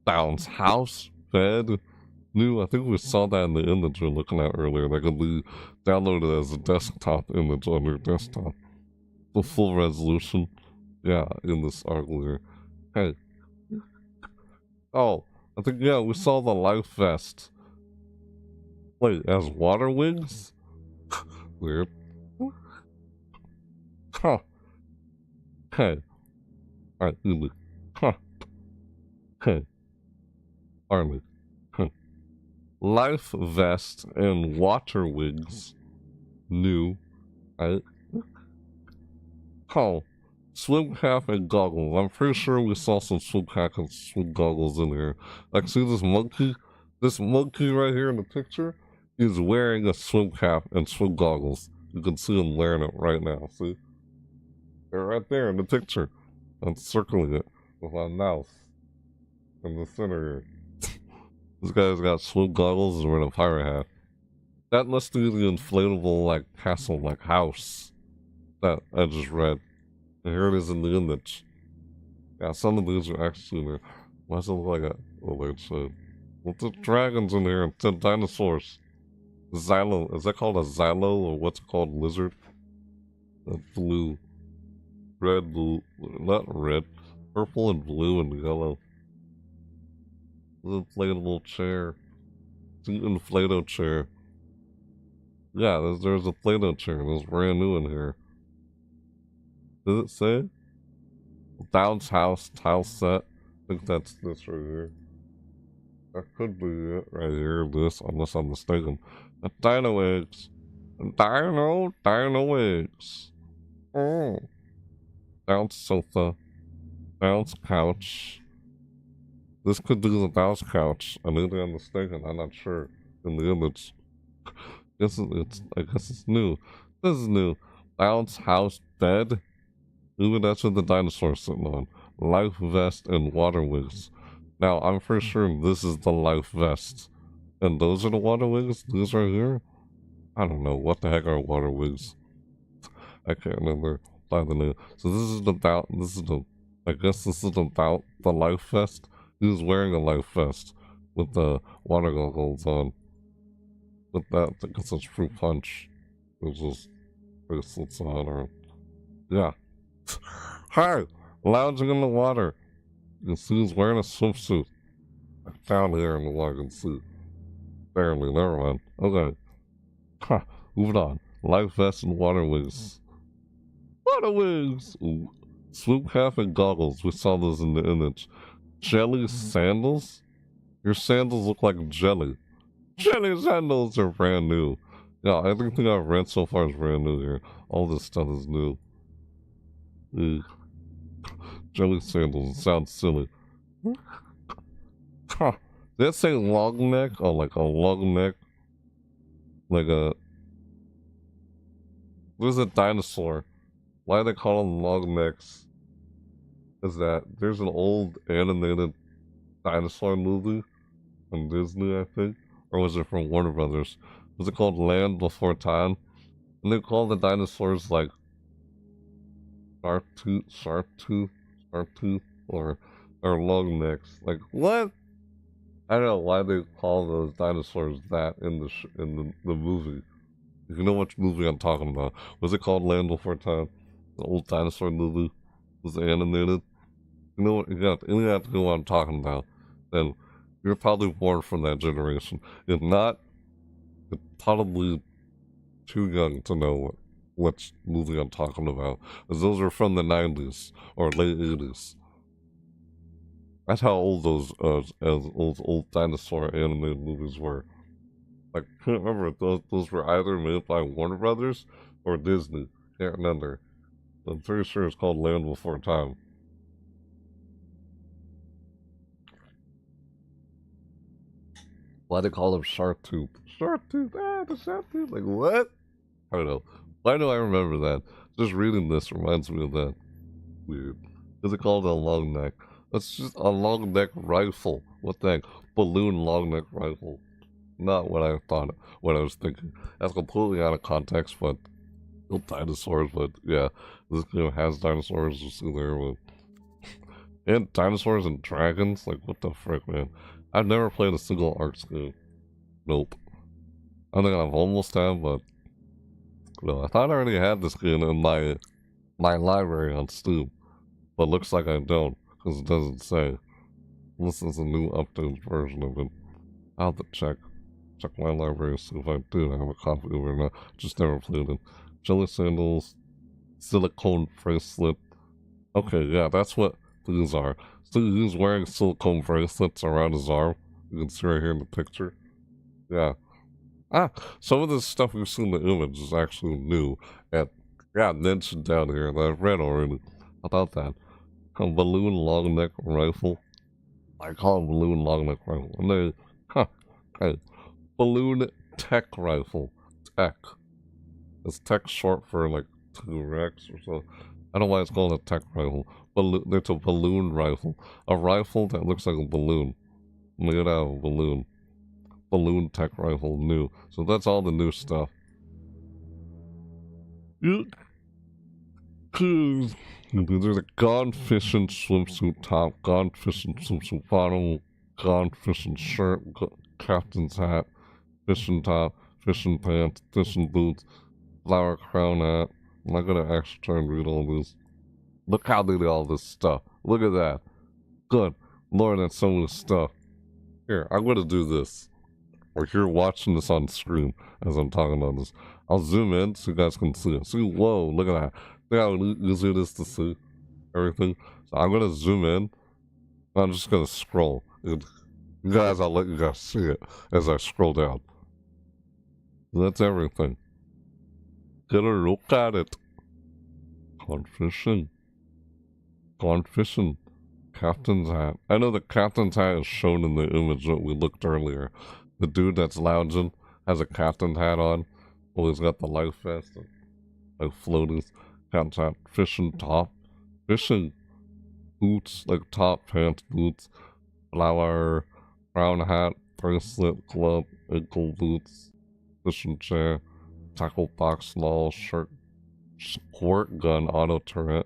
Bounce house, bed, new. I think we saw that in the image we were looking at earlier. That could be downloaded as a desktop image on your desktop. The full resolution. Yeah, in this article here. Hey. Oh, I think, yeah, we saw the life vest. Wait, as water wings? Weird. Huh. Hey. Alright, Ulu. Huh. Hey. Army. Huh. Life vest and water wings. New. Right? Oh. Swim cap and goggles. I'm pretty sure we saw some swim cap and swim goggles in here. Like, see this monkey? This monkey right here in the picture? He's wearing a swim cap and swim goggles. You can see him wearing it right now, see? They're right there in the picture. I'm circling it with my mouse in the center here. This guy's got swim goggles and wearing a pirate hat. That must be the inflatable, like, castle, like, house that I just read. And here it is in the image. Yeah, some of these are actually there. Why does it look like a weird shade? What's the dragons in here? It's the dinosaurs. Xylo. Is that called a xylo or what's it called? Lizard? That's blue. Red, blue. Not red. Purple and blue and yellow. The inflatable chair. It's an inflato chair. Yeah, there's a Play-Doh chair. There's brand new in here. Does it say? Bounce house tile set. I think that's this right here. That could be it right here, this, unless I'm mistaken. A dino eggs. Dino eggs. Oh. Bounce sofa. Bounce couch. This could be the bounce couch. I think I'm mistaken. I'm not sure. In the image. I guess it's new. This is new. Bounce house bed. Even that's what the dinosaur's sitting on. Life vest and water wings. Now, I'm pretty sure this is the life vest. And those are the water wings? These right here? I don't know. What the heck are water wings? I can't remember by the name. So I guess this is about the life vest. He's wearing a life vest with the water goggles on. With that, I guess it's fruit punch. There's just bracelets on or... Yeah. Hi! Lounging in the water. You can see he's wearing a swimsuit. Down here in the water, you can see. Barely, never mind. Okay. Ha! Moving on. Life vest and water wings. Water wings! Ooh. Swim cap and goggles. We saw those in the image. Jelly sandals? Your sandals look like jelly. Jelly sandals are brand new. Yeah, everything I've read so far is brand new here. All this stuff is new. Jelly sandals, it sounds silly. Huh. Did it say long neck? Oh, like a long neck? Like a... There's a dinosaur. Why do they call them long necks? Is that there's an old animated dinosaur movie from Disney, I think? Or was it from Warner Brothers? Was it called Land Before Time? And they call the dinosaurs like shark tooth, or long necks. Like, what? I don't know why they call those dinosaurs that in the movie. If you know which movie I'm talking about. Was it called Land Before Time? The old dinosaur movie was animated. You know what? You have to know what I'm talking about. Then you're probably born from that generation. If not, you're probably too young to know which movie I'm talking about. Because those are from the 90s or late 80s. That's how old those old dinosaur animated movies were. Like, I can't remember if those were either made by Warner Brothers or Disney. Can't remember. I'm pretty sure it's called Land Before Time. Why they call them Shark Tooth? Shark Tooth, the Shark Tooth. Like, what? I don't know. Why do I remember that? Just reading this reminds me of that. Weird. Is it called a long neck? That's just a long neck rifle. What the heck? Balloon long neck rifle. Not what I thought, what I was thinking. That's completely out of context, but still dinosaurs, but yeah. This game has dinosaurs, just in there, but... And dinosaurs and dragons? Like, what the frick, man? I've never played a single Arcs game. Nope. I think I've almost have, but... No, I thought I already had this game in my library on Steam. But looks like I don't, because it doesn't say. This is a new updated version of it. I'll have to check my library and see if I do have a copy of it or not. Just never played it. Jelly sandals, silicone bracelet. Okay, yeah, that's what these are. So he's wearing silicone bracelets around his arm. You can see right here in the picture. Yeah. Some of this stuff we've seen in the image is actually new. And yeah, mentioned down here that I've read already. How about that? A balloon long neck rifle. I call it balloon long neck rifle. And they, okay. Balloon tech rifle. Tech. Is tech short for like T-Rex or so? I don't know why it's called a tech rifle. It's a balloon rifle. A rifle that looks like a balloon. Made out of a balloon. Balloon tech rifle new. So that's all the new stuff. There's a gone fishing swimsuit top, gone fishing swimsuit bottom, gone fishing shirt, captain's hat, fishing top, fishing pants, fishing boots, flower crown hat. I'm not gonna actually try and read all this. Look how they do all this stuff. Look at that. Good Lord, that's so much stuff. Here, I'm gonna do this. Or you're watching this on screen as I'm talking about this. I'll zoom in so you guys can see it. See, whoa, look at that. Look how easy it is to see everything. So I'm gonna zoom in. I'm just gonna scroll. You guys, I'll let you guys see it as I scroll down. That's everything. Get a look at it. Gone fishing. Gone fishing. Captain's hat. I know the captain's hat is shown in the image that we looked earlier. The dude that's lounging has a captain's hat on. Well, he's got the life vest and like floaties. Captain's hat. Fishing top. Fishing boots, like top, pants, boots. Flower. Brown hat. Bracelet. Glove. Ankle boots. Fishing chair. Tackle box. Law. Shirt. Squirt gun. Auto turret.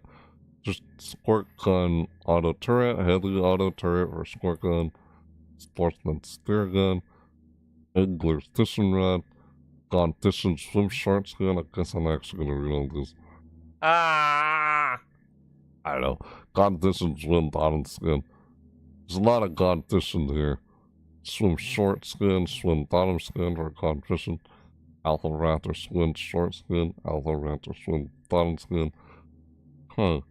Just squirt gun. Auto turret. Heavy auto turret or squirt gun. Sportsman spear gun. Angler's fishing rod. Gone fishing swim shorts gun. I guess I'm actually gonna read all this. I don't know. Gone fishing swim bottom skin. There's a lot of gone fishing here. Swim short skin, swim bottom skin, or gone fishing. Alpha raptor swim short skin. Alpha raptor swim bottom skin. Huh.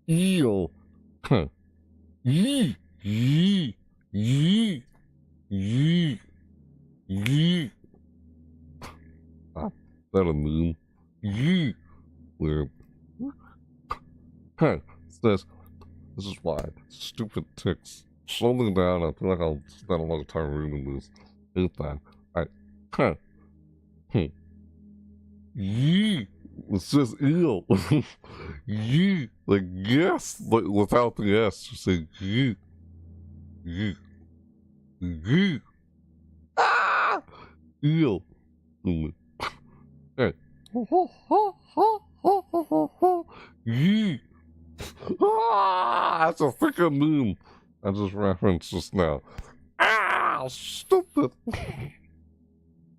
Eel. Yee. Yee. Yee. Yee. Yee. That a moon? Yee. Weird. It says This is why. Stupid ticks. Slowing down, I feel like I'll spend a lot of time reading this. Hate that. Alright. Huh. Yee. It's just ew. Yee. Like yes, like without the S. Just say yee. Yee. Yee. Ah! Ew. Hey. Yee. Ah! That's a freaking meme. I just referenced just now. Ah! Stupid.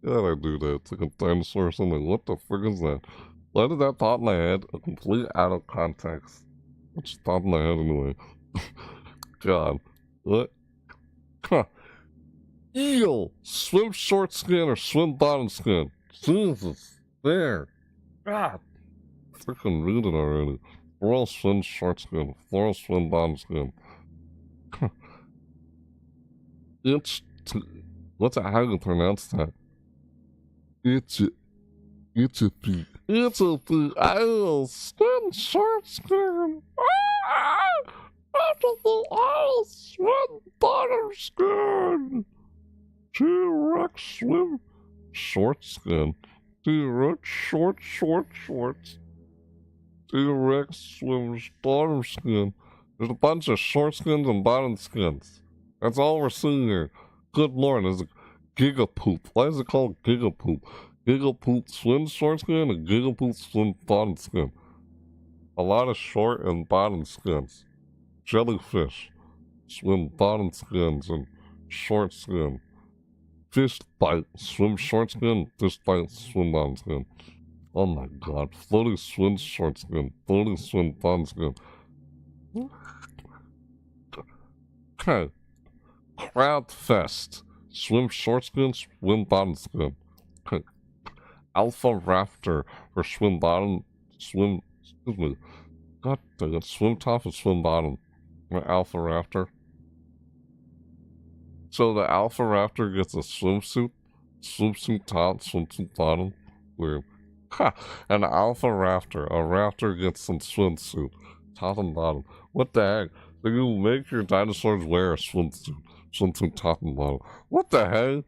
Yeah, I do that. It's like a dinosaur or something. What the frick is that? Why did that pop in my head? A complete out of context. It just popped in my head anyway. God. What? Huh. Eel! Swim short skin or swim bottom skin? Jesus. There. God. Freaking read it already. Floral swim short skin. Floral swim bottom skin. What's that? How do you pronounce that? Itchy. I'll swim short skin. I'll swim bottom skin. T-Rex swim short skin. T-Rex shorts. T-Rex swims bottom skin. There's a bunch of short skins and bottom skins. That's all we're seeing here. Good lord, there's a gigapoop. Why is it called gigapoop? Gigapoop swims short skin and gigapoop swims bottom skin. A lot of short and bottom skins. Jellyfish swim bottom skins and short skin. Fish bite swim short skin, fish bite swim bottom skin. Oh my god. Floating swims short skin, floating swim bottom skin. Okay. Crab Fest. Swim short skin, swim bottom skin. Okay. Alpha Raptor for swim bottom, excuse me. God dang it, swim top and swim bottom. Alpha Raptor. So the Alpha Raptor gets a swimsuit top, swimsuit bottom. Weird. Ha! An Alpha Raptor. A Raptor gets some swimsuit, top and bottom. What the heck? So you make your dinosaurs wear a swimsuit top and bottom. What the heck?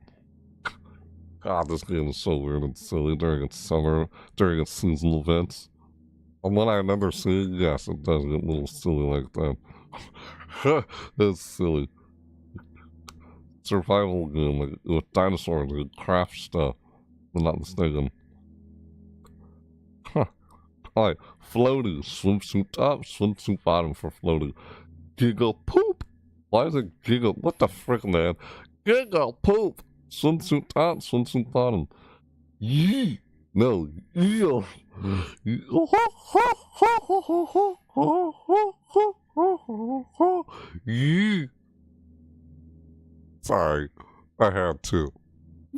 God, this game is so weird and silly during its seasonal events. And when I remember seeing, yes, it does get a little silly like that. That's silly. Survival game, like, with dinosaurs, like, craft stuff. If I'm not mistaken. Huh. Alright, floaty, swimsuit top, swimsuit bottom for floaty. Giga poop! Why is it giga? What the frick, man? Giga poop! Swimsuit top, swimsuit bottom. Yee! No, eel! Yee! Sorry, I had to.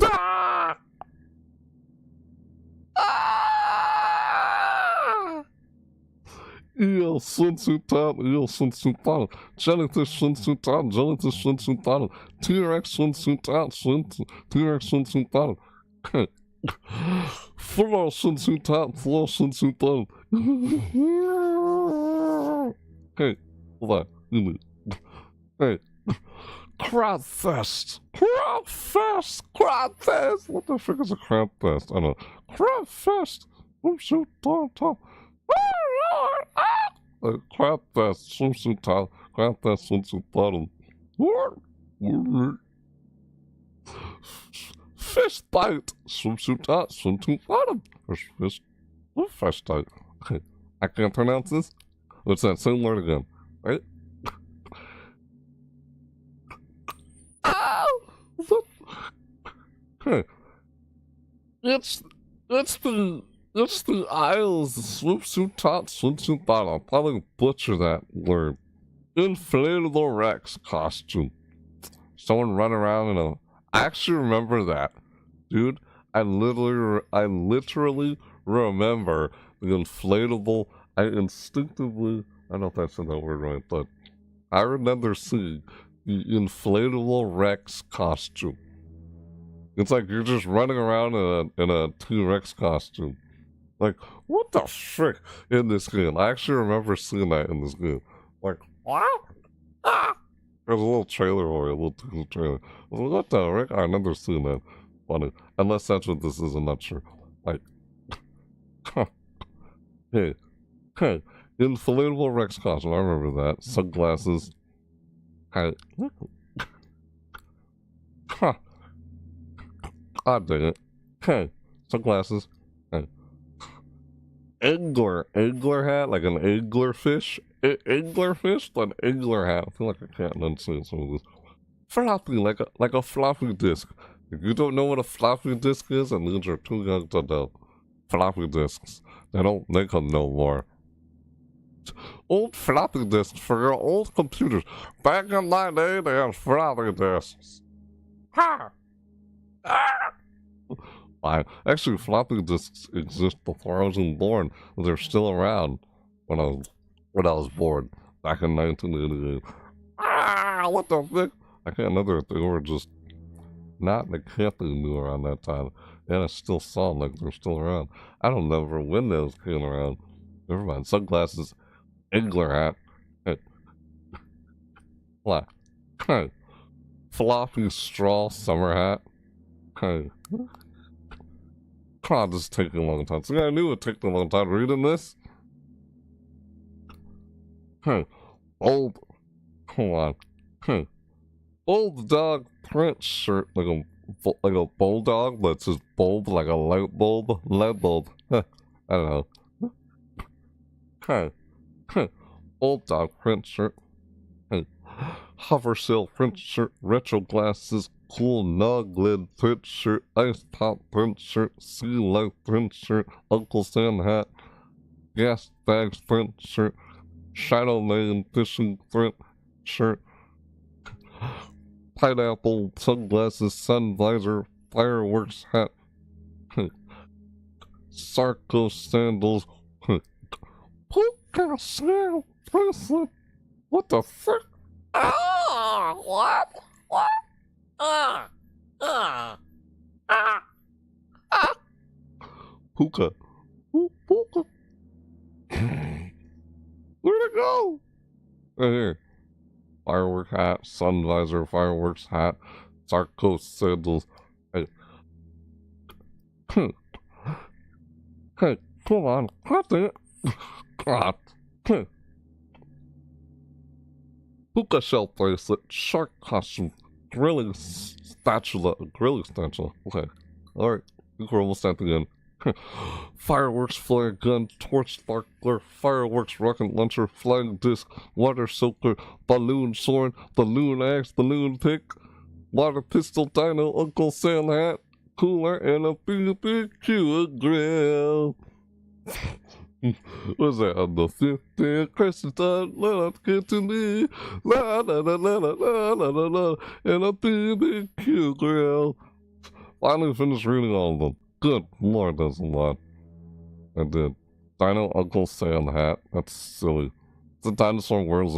Ah! Ah! Eel, swimsuit top, eel, swimsuit bottom. Jellyfish, swimsuit top, jellyfish, swimsuit bottom. T-Rex, swimsuit top, T-Rex, swimsuit bottom. Floral, swimsuit top, floral, swimsuit bottom. Hey, hold on. Hey. Crab Fest! Crab Fest! Crab Fest! What the frick is a Crab Fest? I don't know. Crab Fest! Swimsuit top. Crab Fest, swimsuit top, Crab Fest, swimsuit bottom. Fish bite, swimsuit top, swimsuit bottom. Fish bite. Okay, I can't pronounce this. What's that? Same word again, right? Hey, it's the aisles, swimsuit top, swimsuit bottom. I'll probably butcher that word. Inflatable Rex costume. Someone run around in a. I actually remember that, dude. I literally remember the inflatable. I instinctively. I don't know if I said that word right, but I remember seeing the inflatable Rex costume. It's like you're just running around in a T-Rex costume. Like, what the frick in this game? I actually remember seeing that in this game. Like, What? Ah! There's a little trailer or a little teaser trailer. I was like, what the heck? I never seen that. Funny. Unless that's what this is, I'm not sure. Like, hey, hey, inflatable Rex costume. I remember that. Sunglasses. Hey, huh. God dang it. Hey, sunglasses. Hey. Angler hat, like an angler fish. Angler fish, an angler hat. I feel like I can't enunciate some of this. Floppy, like a floppy disk. If you don't know what a floppy disk is, and these are too young to know. Floppy disks. They don't make them no more. Old floppy disks for your old computers. Back in my day, they had floppy disks. Ha! Ah! Actually, floppy disks exist before I was even born. They're still around when I was born back in 1988. Ah! What the fuck? I can't remember if they were just not in the camping new around that time. And it still sound like they're still around. I don't know when those came around. Never mind. Sunglasses, angler hat, hey, what? Hey, floppy straw summer hat. Hey, God, this is taking a long time. See, I knew it would take a long time reading this. Hey, old, hold on. Hey, old dog print shirt, like a bulldog, but it's just bulb, like a light bulb, LED bulb. I don't know. Hey, old dog print shirt. Hey, hover sail print shirt, retro glasses, cool nog lid print shirt, ice pop print shirt, sea life print shirt, Uncle Sam hat, gas bags print shirt, Shadow Man fishing print shirt, pineapple sunglasses, sun visor, fireworks hat, Sarko sandals, polka snail bracelet. What the frick? Ah, what? What? Puka. Puka. Where'd it go? Right here. Firework hat, sun visor, fireworks hat, Sarko sandals. Hey. Hey, come on. God dang it. God. Puka shell bracelet, shark costume, grilling spatula. Okay. Alright. We're almost at the end. Fireworks flare gun, torch sparkler, fireworks rocket launcher, flying disc, water soaker, balloon sword, balloon axe, balloon pick, water pistol, dino, Uncle Sam hat, cooler, and a BBQ grill. What's that? On the 50th Christmas time, let us get to me, la la la la la la la la la, and a BBQ grill. Finally finished reading all of them. Good Lord, that's a lot. I did. Dino Uncle Sam hat. That's silly. The dinosaur wears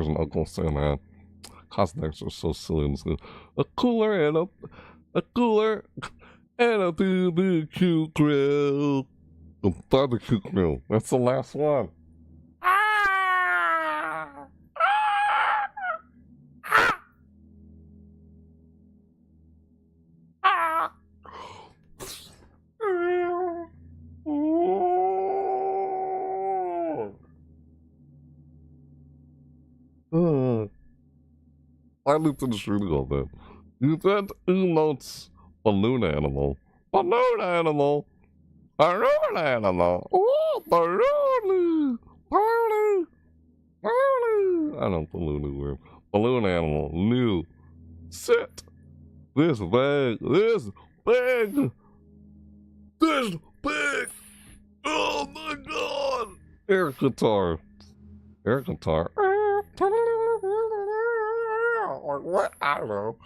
an Uncle Sam hat. Cosmetics are so silly and silly. A cooler and a cooler and a BBQ grill. A barbecue grill. That's the last one. Finally finished reading all that. Event emotes balloon animal. Balloon animal. Balloon animal. Oh, balloon. Balloon. Balloon. I don't balloon word. Balloon animal. New. Sit. This bag. This big. This big. Oh my god. Air guitar. Air guitar. Or what? I don't know.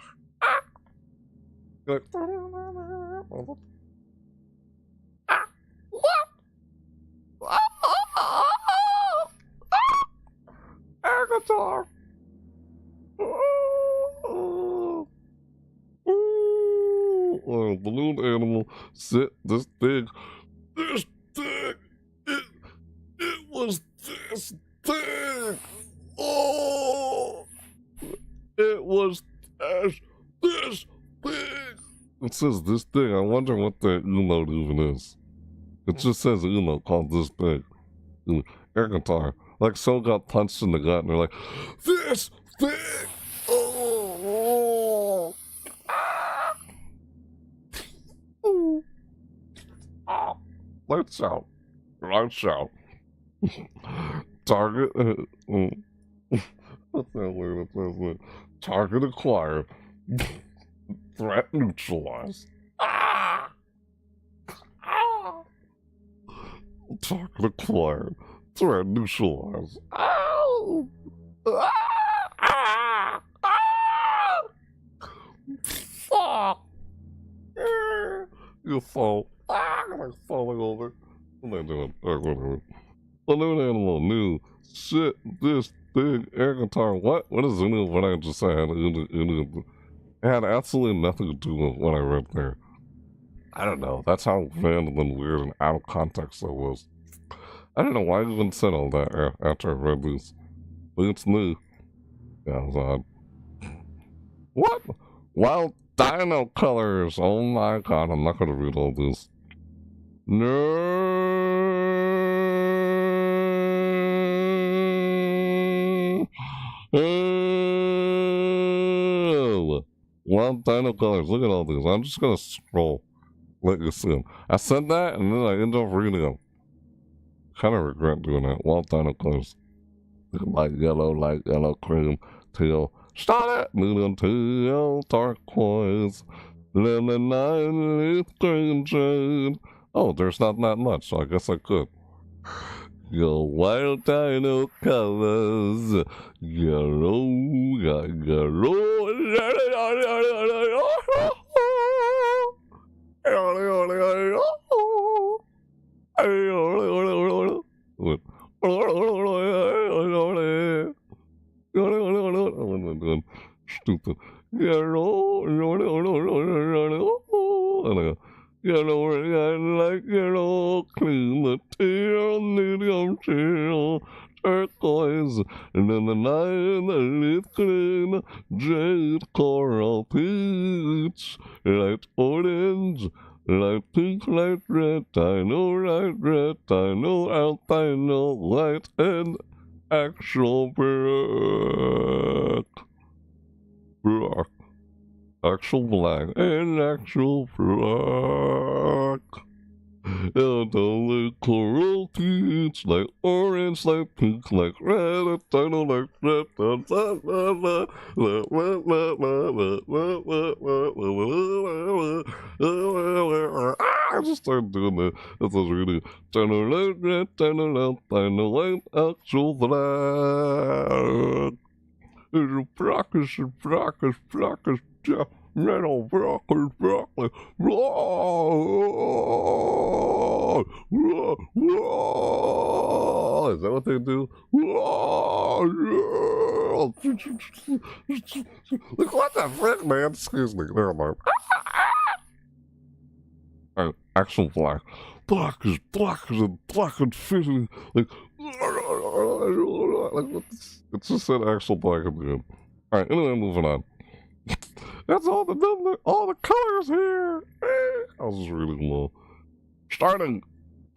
Like, what? Air guitar. Balloon animal. Sit this big. This big. It was this big. Oh, it was this big. It says this thing. I wonder what that emote even is. It just says emote called this big. Air guitar. Like someone got punched in the gut and they're like, this thing. Oh. Ah. Lights out. Lights out. Target. What's that word that says that? Target acquired. Threat neutralized. Ah! Ah! Target acquired. Threat neutralized. Ow! Ah! Ah! Ah! Fuck! You fall. Ah! I'm falling over. What am I doing? Alright, whatever. Balloon animal, new. Shit, this big air guitar. What is in it? What I just said? It had absolutely nothing to do with what I read there. I don't know. That's how random and weird and out of context that was. I don't know why I even said all that after I read this. But it's new. Yeah, it was odd. What? Wild dino colors. Oh my god, I'm not gonna read all this. No. Oh. Wild dino colors. Look at all these. I'm just gonna scroll. Let you see them. I said that and then I end up reading them. Kind of regret doing that. Wild dino colors. Light yellow cream, teal, starlight, medium teal, turquoise, lemon, leaf green shade. Oh, there's not that much, so I guess I could. Your wild dino colors, yellow, What? Stupid. Yellow, like yellow, clean the teal, medium teal, turquoise, and then the night, the leaf green, jade, coral, peach, light orange, light pink, light red, dino, light red, dino, albino, white, and actual black. Actual black and actual black. And only coral peach, like orange, like pink, like red, dino, like red, I just started doing that. That's what's really dino, like red, dino, like actual black. Broccoli, metal broccoli. Is that what they do? Look, what the frick, man? Excuse me. Never mind. Actual black. Black is fitting. Like it's just said actual black at the end. Alright, anyway, moving on. That's all the colors here. I was just reading them all. Starting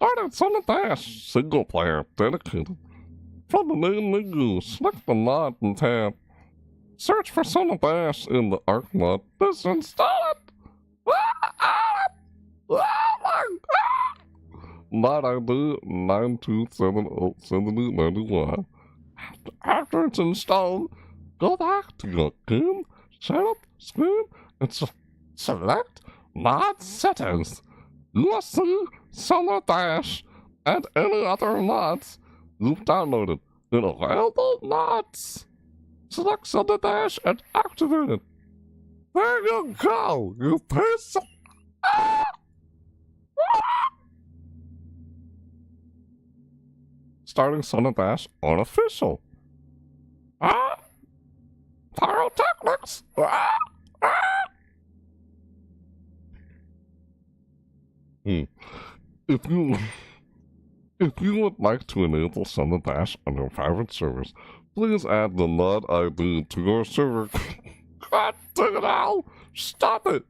Summerfest, single player, dedicated. From the main menu, select the mod and tab. Search for Summerfest in the Arc mod. Just install it. Mod ID 92707091. After it's installed, go back to your game setup screen and select mod settings. You will see Summer Dash and any other mods you've downloaded in available mods. Select Summer Dash and activate it. There you go, you piece of... Starting Summer Dash unofficial. Pyrotechnics! If you would like to enable Summer Dash on your private servers, Please add the NUT ID to your server. God dang it, Al! Stop it!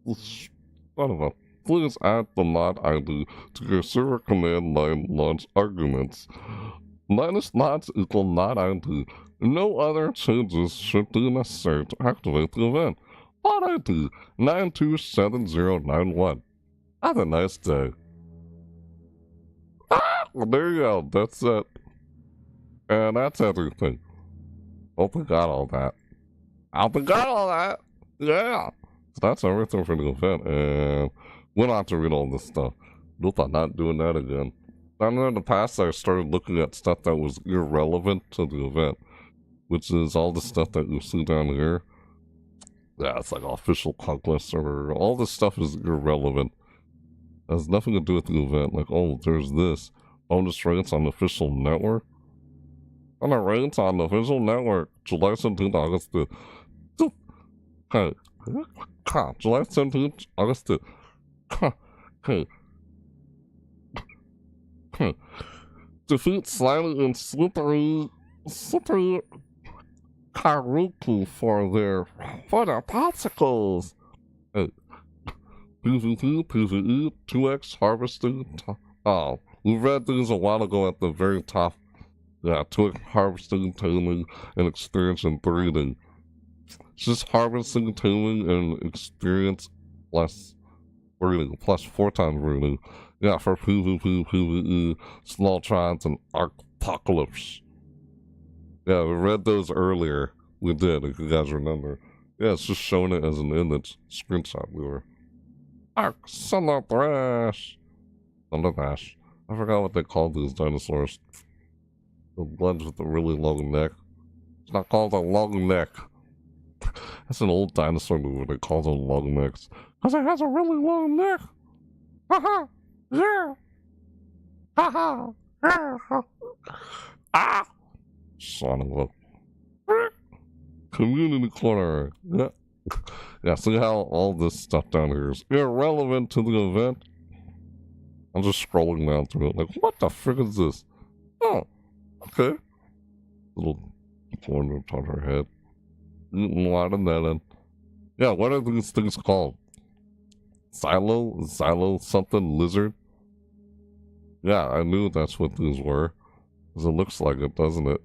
Son of a... Please add the NUT ID to your server command line launch arguments. Minus NUTs equal NUT ID. No other changes should be necessary to activate the event. NUT ID 927091. Have a nice day. Well, there you go. That's it. And that's everything. Hope we got all that. Hope we got all that. Yeah. So that's everything for the event. And we'll have to read all this stuff. Nope, I'm not doing that again. I know in the past I started looking at stuff that was irrelevant to the event, which is all the stuff that you see down here. Yeah, it's like official conquest server. All this stuff is irrelevant. It has nothing to do with the event. Like, oh, there's this. Bonus rates on the official network. On the rates on the official network. July 17th, August 2nd. Hey. July 17th, August 2nd. Hey. Defeat Slimy and Slippery Karuku for their popsicles. Hey. PvP, PvE, 2x harvesting. Oh, we read these a while ago at the very top. Yeah, 2x harvesting, taming, and experience and breeding. It's just harvesting, taming, and experience plus breeding, plus 4 times breeding. Yeah, for PvP, PvE, small tribes, and apocalypse. Yeah, we read those earlier. We did, if you guys remember. Yeah, it's just showing it as an image screenshot. We were. Summerfest. Summerfest. I forgot what they called these dinosaurs. The ones with the really long neck. It's not called a long neck. That's an old dinosaur movie. They call them long necks. Because it has a really long neck. Haha. Yeah. Haha. Ah. Son of a. Community corner. Yeah. Yeah, see how all this stuff down here is irrelevant to the event? I'm just scrolling down through it like, what the frick is this? Oh, okay. Little corner on her head. Watermelon. Yeah, what are these things called? Silo something lizard? Yeah, I knew that's what these were. Because it looks like it, doesn't it?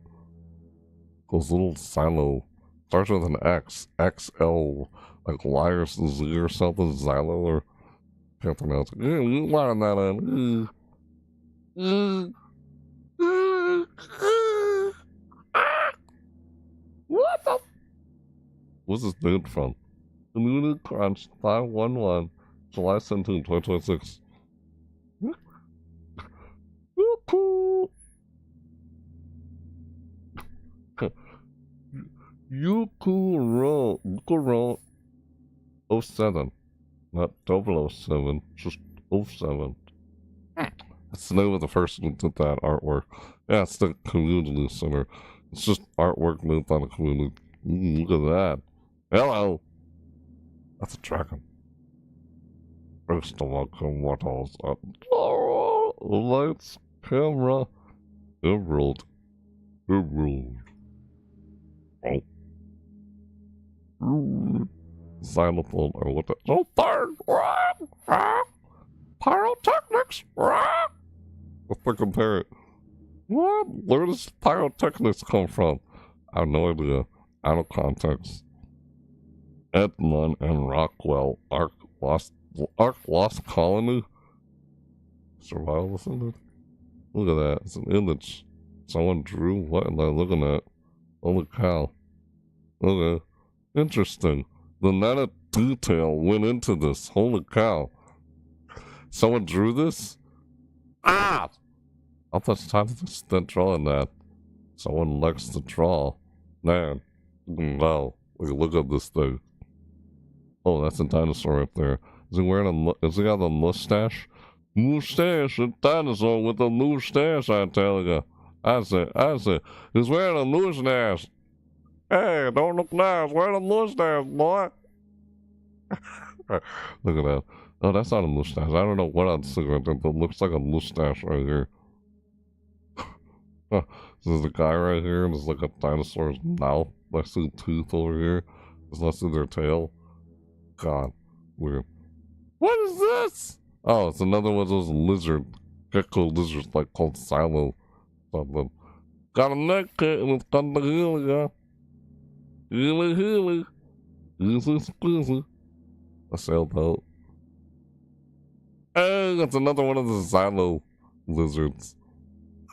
Those little silo. Starts with an X. XL. Like Liars Z or something. Xylo or... Can't pronounce it. Watermelon. What the... What's this dude from? Community Crunch 511. July 17, 2026. Yukuro 07. Not 007, just 07. That's the name of the person who did that artwork. Yeah, it's the community center. It's just artwork made on the community. Look at that. Hello! That's a dragon. First of all, come what else up? Lights, camera, emerald. Oh. Xylophone, or what the... Oh, third! Pyrotechnics! Let's compare it. What? Where does pyrotechnics come from? I have no idea. Out of context. Edmund and Rockwell, Ark Lost Colony? Survival Center? Look at that. It's an image. Someone drew? What am I looking at? Holy cow. Okay. Interesting. The amount of detail went into this. Holy cow. Someone drew this? Ah! I thought it's time to start drawing that. Someone likes to draw. Man. Wow. Look at this thing. Oh, that's a dinosaur up there. Is he wearing is he got a mustache? Mustache, a dinosaur with a mustache, I tell you. I say. He's wearing a mustache. Hey, don't look nice. Wear a mustache, boy. Look at that. Oh, that's not a mustache. I don't know what I'm seeing right there, but it looks like a mustache right here. There's a guy right here, and there's like a dinosaur's mouth. I see a tooth over here. There's less in their tail. God, weird. What is this? Oh, it's another one of those gecko lizards, like called Silo something. Got a neck kit and it's got the healy, Healy. Easy squeezy. A sailboat. Hey, that's another one of the Silo lizards.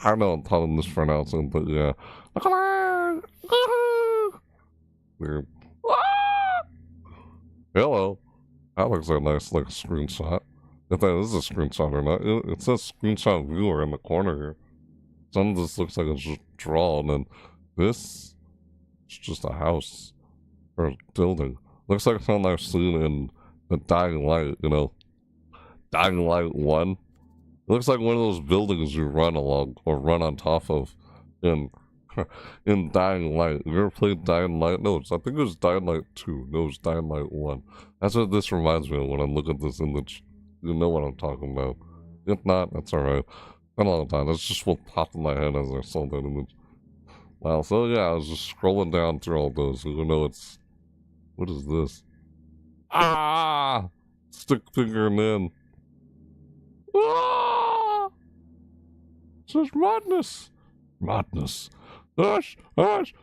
I don't know I'm telling this pronouncing, but yeah. Weird. Hello. That looks like a nice like screenshot. If that is a screenshot or not. It says screenshot viewer in the corner here. Some of this looks like it's just drawn, and this is just a house or a building. Looks like something I've seen in the Dying Light, you know. Dying Light 1. It looks like one of those buildings you run along or run on top of in in Dying Light. You ever played Dying Light? No, I think it was Dying Light 2. No, it was Dying Light 1. That's what this reminds me of when I look at this image. You know what I'm talking about. If not, that's alright. Been a long time. That's just what popped in my head as I saw that image. Wow, so yeah, I was just scrolling down through all those. You know, it's... What is this? Ah! Stick fingering in. Ah! This is madness. Madness.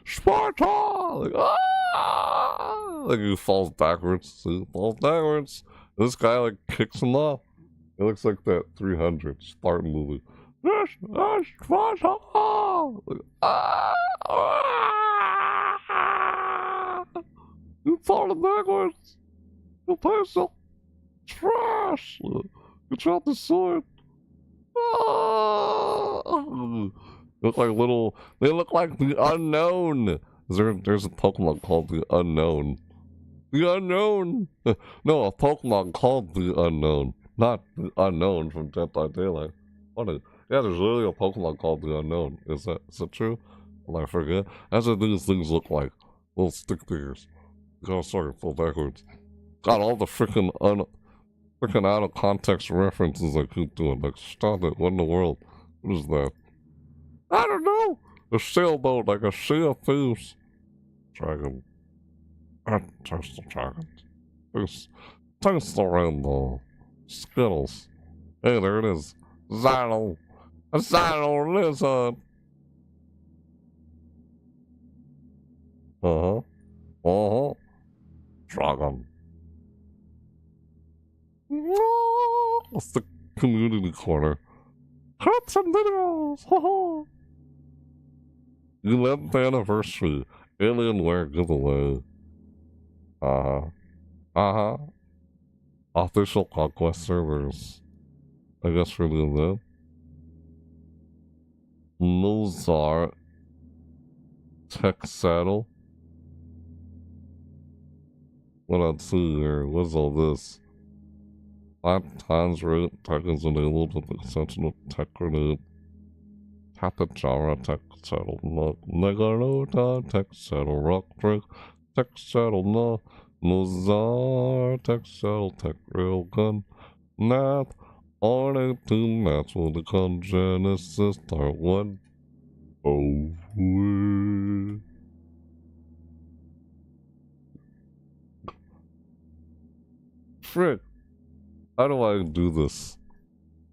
Sparta! Like, ah! Like he falls backwards. He falls backwards. This guy like kicks him off. It looks like that 300 Spartan movie. Sparta! Like, ah! You falling backwards. You pencil. Trash. You dropped the sword. Look like little. They look like the unknown. There's a Pokemon called the Unknown. The Unknown. No, a Pokemon called the Unknown, not the Unknown from Dead by Daylight. What is? Yeah, there's literally a Pokemon called the Unknown. Is that true? Well, I forget. That's what these things look like. Little stick figures. Oh, sorry, fall backwards. Got all the freaking out of context references I keep doing. Like, stop it. What in the world? What is that? I don't know. A sailboat, like a sea of thieves. Dragon. Taste the dragon. Taste the rainbow. Skittles. Hey, there it is. Xylo. A Xylo lizard. Dragon. That's the community corner. Hats and videos! 11th anniversary. Alienware giveaway. Official Conquest servers. I guess we're doing that. Mozart. Tech Saddle. What I'd see here. What's all this? 5 times rate. Tech is enabled with exceptional tech grenade. Tapajara Tech Saddle. Megalota Tech Saddle. Rock Drake. Tech Saddle. No. Mozart Tech Saddle. Tech Railgun. Nath. R82 match will become Genesis Part 1. Oh, frick. How do I do this?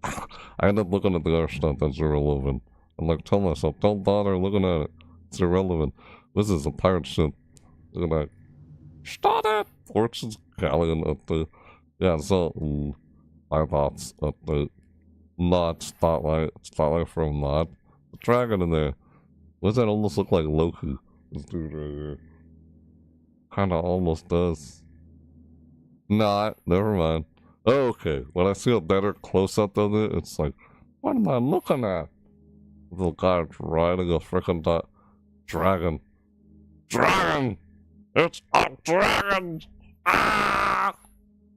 I end up looking at the other stuff that's irrelevant. I'm like, tell myself, don't bother looking at it. It's irrelevant. This is a pirate ship. Look at that. Stop it! Fortune's Galleon update. Yeah, so, my thoughts update. Not Spotlight. Spotlight from Not. The dragon in there. Does that almost look like Loki? This dude right here. Kinda almost does. Not. Never mind. Okay, when I see a better close-up of it, it's like, what am I looking at? The guy riding a freaking dragon. Dragon! It's a dragon! Ah!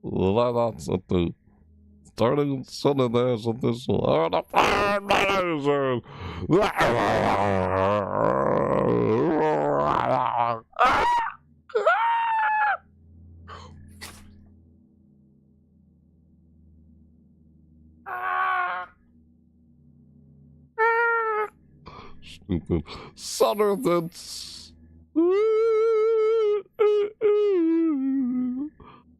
Well, that's at the starting Sunday there's this one. The fire manager! stupid. Sunner that's.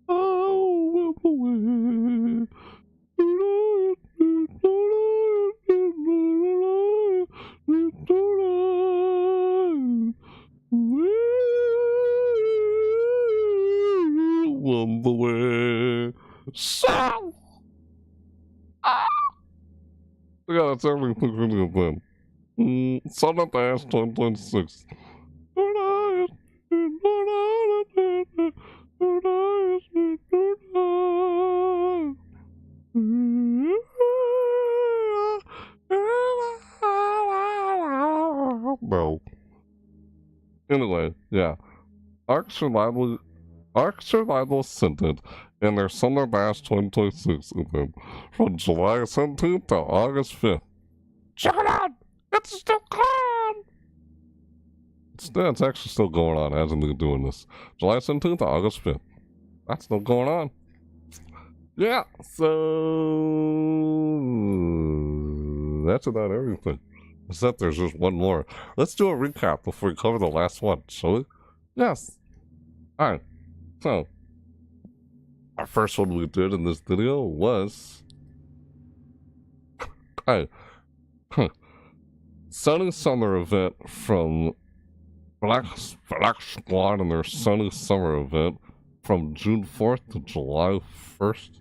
Oh, away. On the way south. Ah! Yeah, that's everything really good then. Summer Dash 2026. No. Anyway, yeah. Ark Survival Ascended in their Summer Bash 2026 event from July 17th to August 5th. Check it out! It's still on! It's actually still going on as I'm doing this. July 17th to August 5th. That's still going on. Yeah, so that's about everything. Except there's just one more. Let's do a recap before we cover the last one, shall we? Yes. Alright. So, our first one we did in this video was Sunny Summer event from Black Squad and their Sunny Summer event from June 4th to July 1st.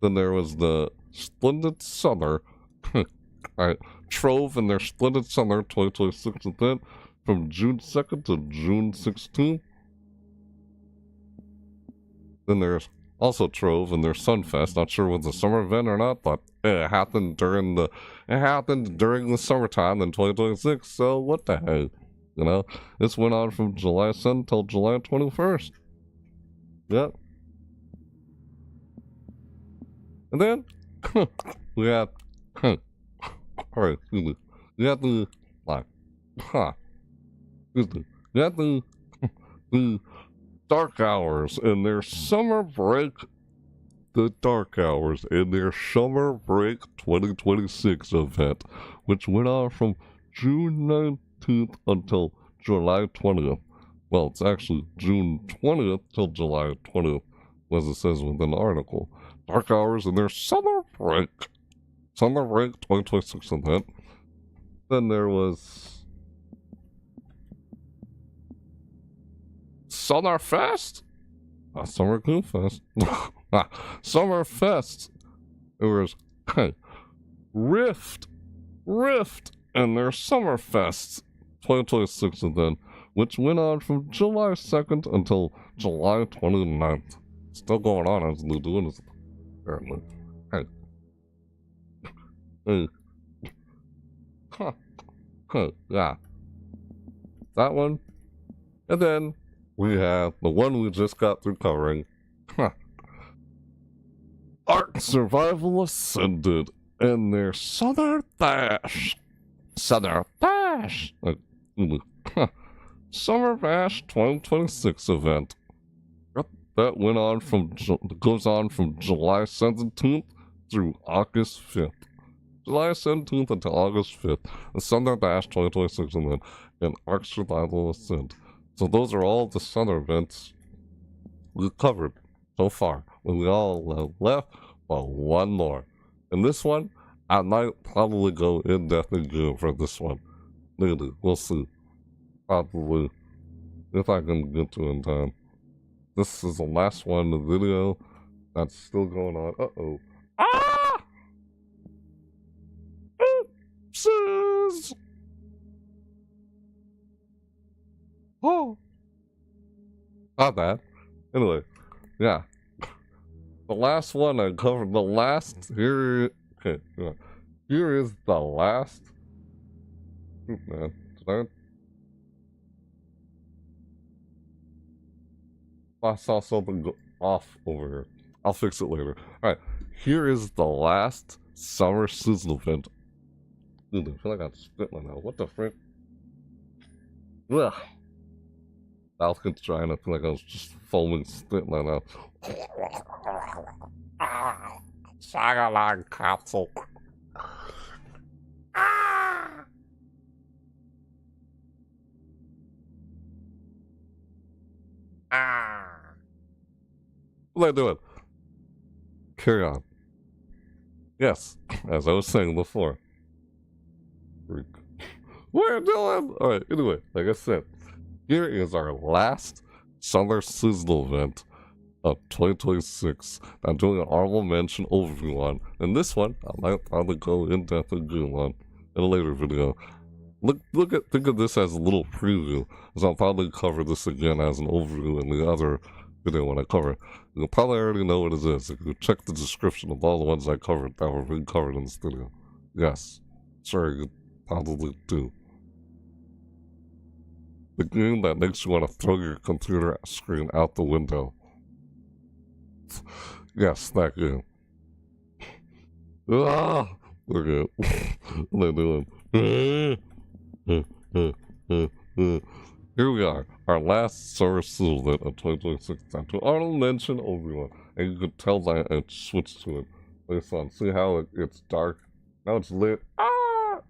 Then there was the Splendid Summer, Trove and their Splendid Summer 2026 event from June 2nd to June 16th. Then there's also Trove and their SunFest. Not sure was a summer event or not, but it happened during the summertime in 2026. So what the heck, you know? This went on from July 7th till July 21st. Yep. And then we had alright, we had the the Dark Hours in their summer break. The Dark Hours in their summer break 2026 event, which went on from June 19th until July 20th. Well, it's actually June 20th till July 20th, as it says within the article. Dark Hours in their summer break 2026 event. Then there was Summerfest? Summer Cool Fest. Summerfest. It was Rift and their Summerfest 2026 event, which went on from July 2nd until July 29th. Still going on as they're doing this, apparently. Yeah. That one. And then we have the one we just got through covering. Ark Survival Ascended and their Summer Bash. Summer Bash 2026 event. That went on goes on from July 17th through August 5th. July 17th until August 5th. The Summer Bash 2026 event and Ark Survival Ascend. So those are all the summer events we've covered so far. We all left but one more. And this one, I might probably go in depth again for this one. Maybe, we'll see. Probably. If I can get to it in time. This is the last one in the video that's still going on. Uh-oh. Ah! Oopsies! Oh, not bad. Anyway, yeah. The last one I covered. The last here. Okay, yeah. Here is the last. Oop, man, I saw something go off over here. I'll fix it later. All right. Here is the last summer season event. Dude, I feel like I'm spitting now. What the frick? Ugh. Falcon's trying to feel like I was just foaming spit right now. Sagalong capsule. What am I doing? Carry on. Yes, as I was saying before. Freak. What are you doing? Alright, anyway, like I said, here is our last Summer Sizzle event of 2026. I'm doing an honorable mention overview on, and this one I might probably go in depth and do on in a later video. Think of this as a little preview, as I'll probably cover this again as an overview in the other video when I cover it. You'll probably already know what it is if you check the description of all the ones I covered that were being covered in this video. Yes, sure, you probably do. The game that makes you want to throw your computer screen out the window. Yes, that game. Ah! Okay. What am I doing? Here we are, our last source event of 2026. Time to honorable mention everyone, and you can tell that I switched to it based on. See how it's dark? Now it's lit. Ah!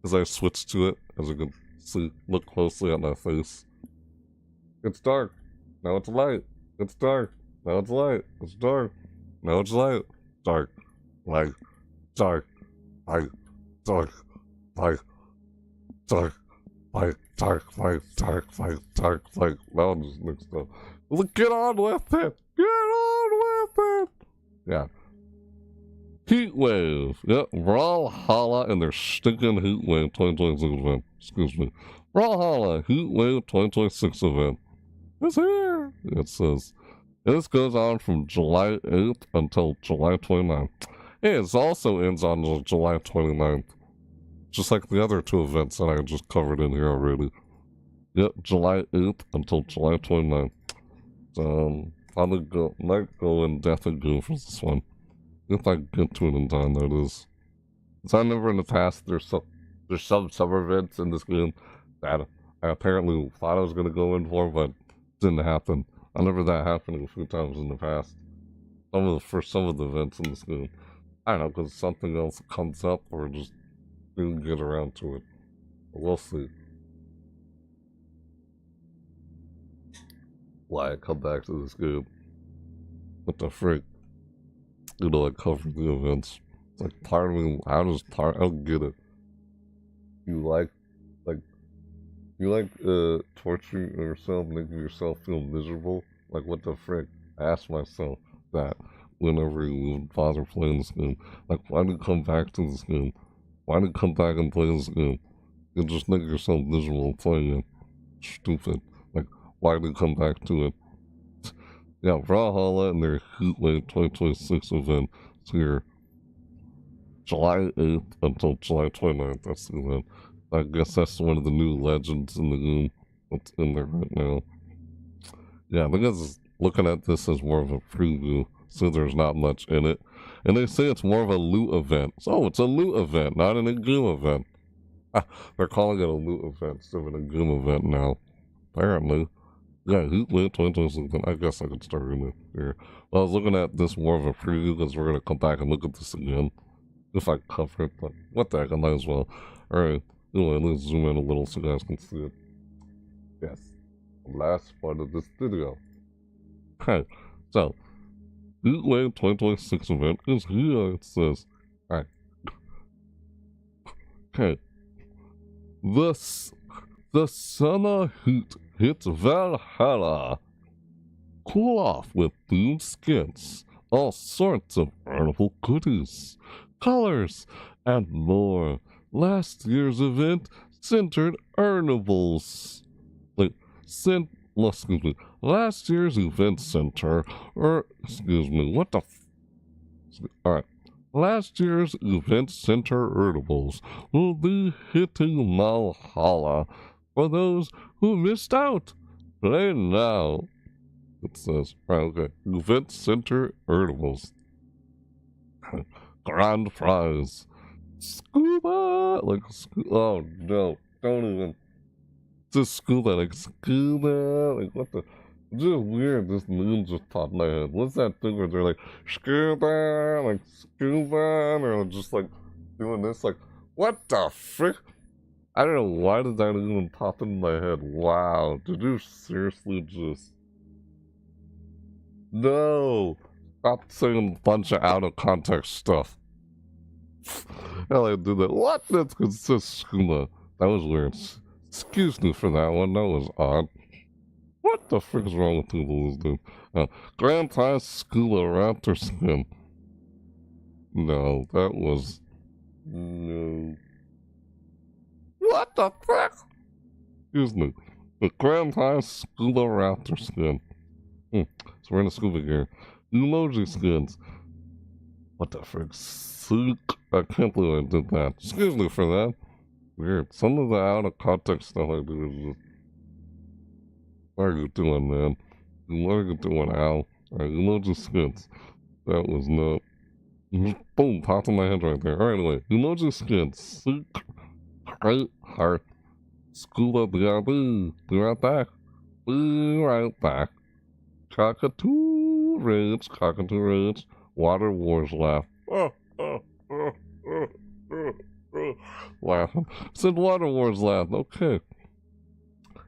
As I switched to it, as you can see, look closely at my face. It's dark. Now it's light. It's dark. Now it's light. It's dark. Now it's light. Dark. Light. Dark. Light. Dark. Light. Dark. Light. Dark. Light. Dark. Light. Dark. Light. Now I'm just mixed up. Get on with it. Get on with it. Yeah. Heatwave. Yep. Brawlhalla and their stinking Heatwave 2026 event. Excuse me. Brawlhalla Heatwave 2026 event. It's here. It says. This goes on from July 8th until July 29th. It also ends on July 29th. Just like the other two events that I just covered in here already. Yep, July 8th until July 29th. Probably might go in depth again for this one. If I get to it in time, that is. So I remember in the past, there's some summer events in this game that I apparently thought I was going to go in for, but didn't happen. I remember that happening a few times in the past. For some of the events in this game. I don't know, because something else comes up or just didn't get around to it. But we'll see. Why I come back to this game. What the frick? You know, I cover the events. It's like part of me, I don't get it. You like torturing yourself, making yourself feel miserable? Like, what the frick? I ask myself that whenever you bother playing this game. Like, why do you come back to this game? Why do you come back and play this game? You just make yourself miserable playing it. Stupid. Like, why do you come back to it? Yeah, Brawlhalla and their Heatwave 2026 event is here. July 8th until July 29th. That's the event. I guess that's one of the new legends in the game that's in there right now. Yeah, because looking at this as more of a preview, so there's not much in it. And they say it's more of a loot event. So it's a loot event, not an in-game event. They're calling it a loot event instead of an in-game event now. Apparently. Yeah, Heatwave 2026. I guess I could start in it here. Well, I was looking at this more of a preview because we're going to come back and look at this again. If I cover it, but what the heck, I might as well. Alright, anyway, let's zoom in a little so you guys can see it. Yes, the last part of this video. Okay, so, Heatwave 2026 event is here, it says. Alright. Okay. The summer heat hits Valhalla. Cool off with themed skins, all sorts of earnable goodies, colors, and more. Last year's event centered earnables. Last year's event center, Alright. Last year's event center earnables will be hitting Valhalla for those who missed out. Play now. It says, right, okay. Event center earnables. Grand prize. Scuba! Oh no, don't even. Just scuba, what the? It's just weird, this moon just popped in my head. What's that thing where they're like, scuba, and they're just doing this, what the frick? I don't know, why did that even pop in my head? Wow, did you seriously just No! Stop saying a bunch of out of context stuff. Hell, I did that. What? That's consistent. That was weird. Excuse me for that one. That was odd. What the frick is wrong with people these days? Grand High School of Raptor Skin. No, that was... No. What the frick? Excuse me. The Grand High School of Raptor Skin. So we're in a scuba gear. Emoji skins. What the frick? Sick. I can't believe I did that. Excuse me for that. Weird. Some of the out of context stuff I do is just... What are you doing, man? What are you doing, Al? Alright, emoji skins. That was not... Boom, popped in my head right there. Alright, anyway. Emoji skins. Sick. Great heart. School of the Be right back. Be right back. Cockatoo Ridge. Water Wars laugh. Laughing. Said Water Wars laugh. Okay.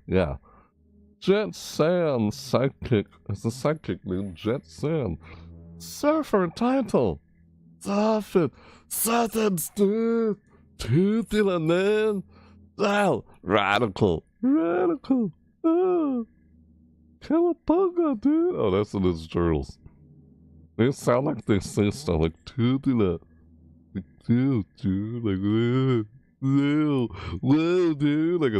Yeah. Jet Sam sidekick. It's a sidekick named Jet Sam. Surfer title. Something. Something's dude. Toothy man. Wow. Radical. Oh. Cowabunga, dude. Oh, that's in his journals. They sound like they say stuff like toothy like dude, like whoa, dude, like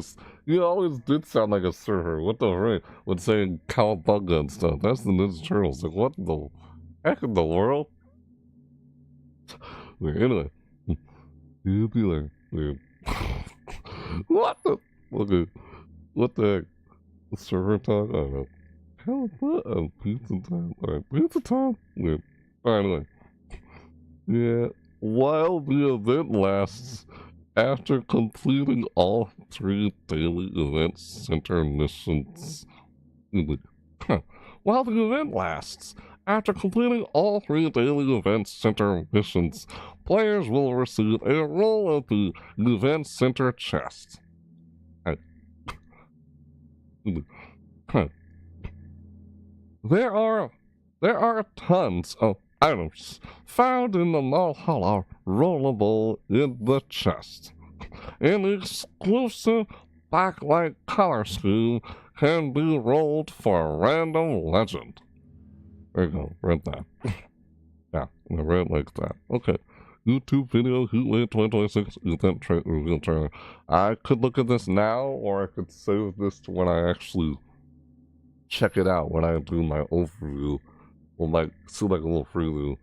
you always did sound like a surfer. What the frick? When saying cowabunga and stuff. That's the Ninja Turtles. Like, what the heck in the world? Wait, anyway. You'd be like, dude. What the? Okay. What the heck? The surfer talk? I don't know. Cowabunga? Pizza time. Alright, pizza time? Weird. Alright, anyway. Yeah. While the event lasts, after completing all 3 daily event center missions. While the event lasts, after completing all 3 daily event center missions, players will receive a roll of the event center chest. There are tons of items found in the Brawlhalla rollable in the chest. An exclusive backlight color scheme can be rolled for a random legend. There you go, read that. Yeah, I read like that. Okay. YouTube video, Heatwave 2026 event reveal trailer. I could look at this now, or I could save this to when I actually check it out, when I do my overview, or like, see like a little preview,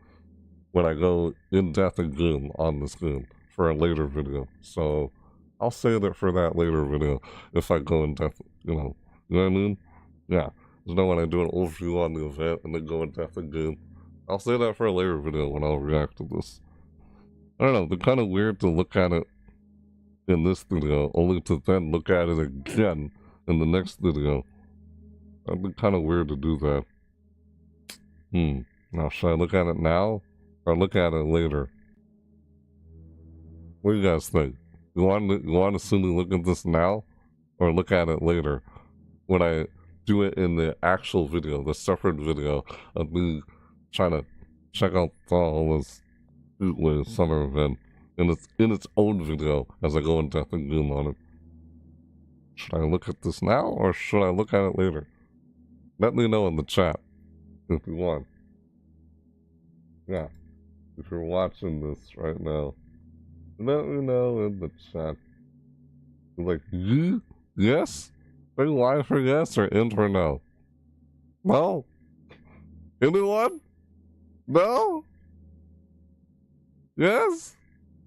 when I go in depth again on this game for a later video. So, I'll save it for that later video if I go in depth, you know what I mean? Yeah. You know, when I do an overview on the event and then go in depth again, I'll say that for a later video when I'll react to this. I don't know, they're kind of weird to look at it in this video, only to then look at it again in the next video. That'd be kind of weird to do that. Now, should I look at it now, or look at it later? What do you guys think? You want to simply look at this now, or look at it later? When I do it in the actual video, the separate video of me trying to check out all this Heatwave summer event in its own video as I go in depth and zoom on it. Should I look at this now, or should I look at it later? Let me know in the chat if you want. Yeah, if you're watching this right now, let me know in the chat. Like, yes? Say Y for yes or N for no? No? Anyone? No? Yes?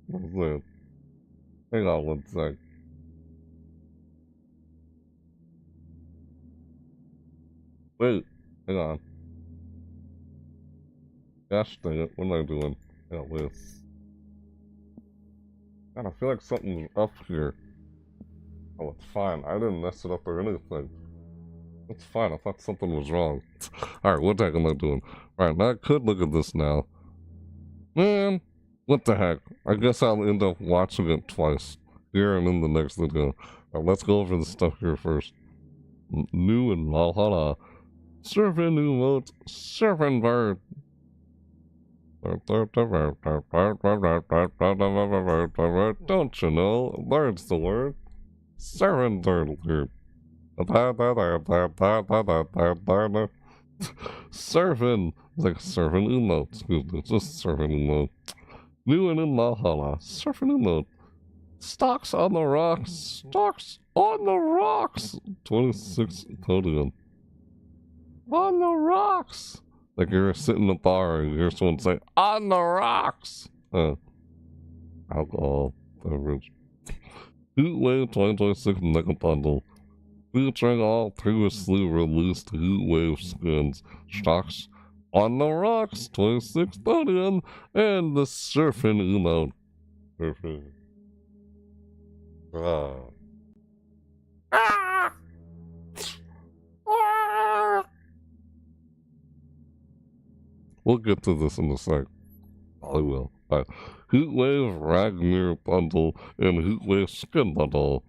What's that? Hang on one sec. Wait, hang on. Gosh dang it, what am I doing? Yeah, wait. God, I feel like something's up here. Oh, it's fine. I didn't mess it up or anything. It's fine. I thought something was wrong. Alright, what the heck am I doing? Alright, now I could look at this now. Man, what the heck? I guess I'll end up watching it twice. Here and in the next video. Alright, let's go over the stuff here first. New in Brawlhalla. Surfing emote, surfing bird. Don't you know? Bird's the word. Surfing bird. Surfing. It's like surfing emote. Excuse me. Just surfing emote. New and in Brawlhalla. Surfing emote. Stocks on the rocks. Stocks on the rocks. 26 podium. On the rocks. Like you're sitting in a bar and you hear someone say, on the rocks. Alcohol beverage. Heatwave 2026 Mega Bundle. Featuring all previously released Heatwave skins. Stocks on the rocks. 26 podium. And the surfing emote. Surfing. We'll get to this in a sec. I will. Heatwave Ragnar Bundle and Heatwave Skin Bundle.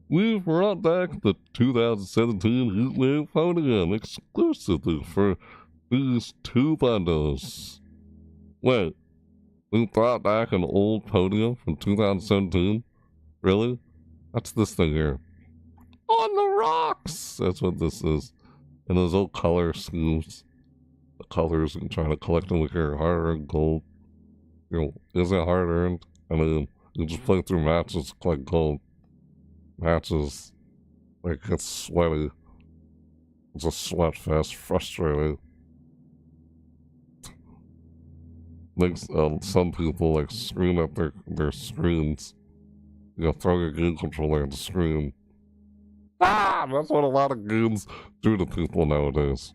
We've brought back the 2017 Heatwave podium exclusively for these two bundles. Wait, we brought back an old podium from 2017? Really? That's this thing here. On the rocks! That's what this is. And those old color schemes. The colors and trying to collect them with your hard-earned gold. You know, is it hard-earned? I mean, you just play through matches to collect gold. Matches, like, it's sweaty. It's a sweat fest, frustrating. Makes some people, like, scream at their screens. You know, throw your game controller at the screen. Ah! That's what a lot of games do to people nowadays.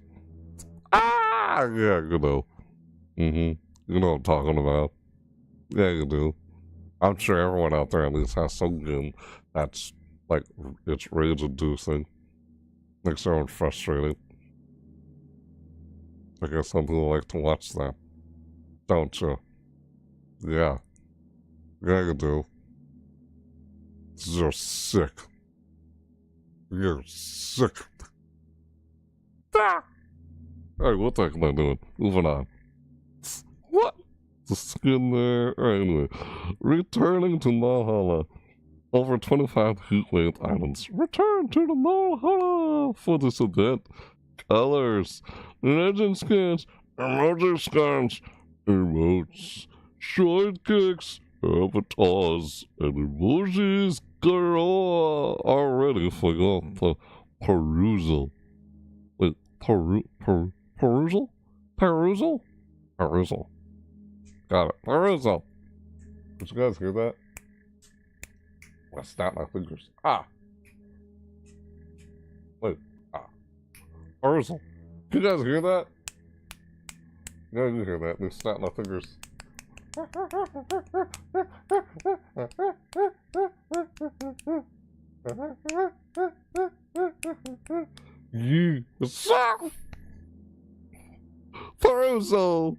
Ah! Yeah, you know. You know what I'm talking about. Yeah, you do. I'm sure everyone out there at least has some game that's, like, it's rage-inducing. Makes everyone frustrated. I guess some people like to watch that. Don't you? Yeah. Yeah, you do. You're sick. You're sick. Ah! Hey, what the heck am I doing? Moving on. What? The skin there. Alright, anyway. Returning to Brawlhalla. Over 25 Heatwave items. Return to the Brawlhalla for this event. Colors. Legend skins. Emoji skins. Emotes. Sidekicks. Avatars. And emojis galore are ready for your perusal. Wait, perusal? Perusal? Perusal. Got it. Perusal. Did you guys hear that? I snapped my fingers. Ah. Wait. Ah. Perusal. Did you guys hear that? Yeah, you hear that. They snapped my fingers. You suck! Perusal!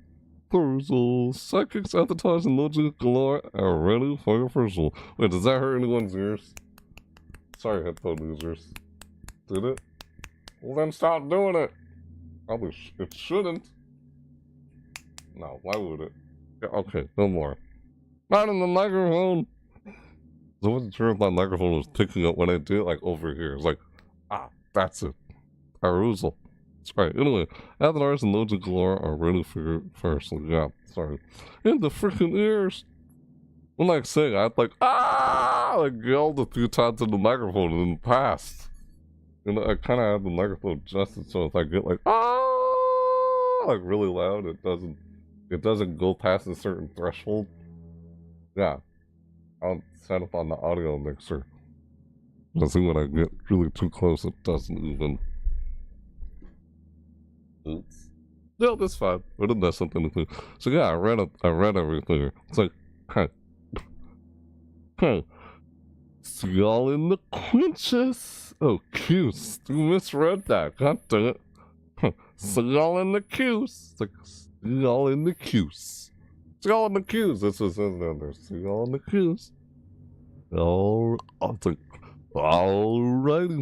Perusal. Psychics, avatars, and logic galore are ready for your perusal. Wait, does that hurt anyone's ears? Sorry, headphone users. Did it? Well, then stop doing it! Probably it shouldn't. No, why would it? Yeah, okay, no more. Not in the microphone! I wasn't sure if my microphone was picking up when I did it, like, over here. It's like, ah, that's it. Perusal. Sorry, anyway, avatars and loads of galore are ready for your perusal. Yeah, sorry. In the freaking ears! When I sing, I'd like, ah! Like, yelled a few times in the microphone and then passed. You know, I kind of have the microphone adjusted so if I get like, ah! Like, really loud, it doesn't go past a certain threshold. Yeah. I'll set up on the audio mixer. I think when I get really too close, it doesn't even. Oops. No, that's fine. I didn't mess up anything. So yeah, I read everything. It's like, hey. See y'all in the quinches. Oh, cues. You misread that. God damn it. See y'all in the queues. It's like, see y'all in the queues. See y'all in the queues. That's what it says down there. See y'all in the queues. Alrighty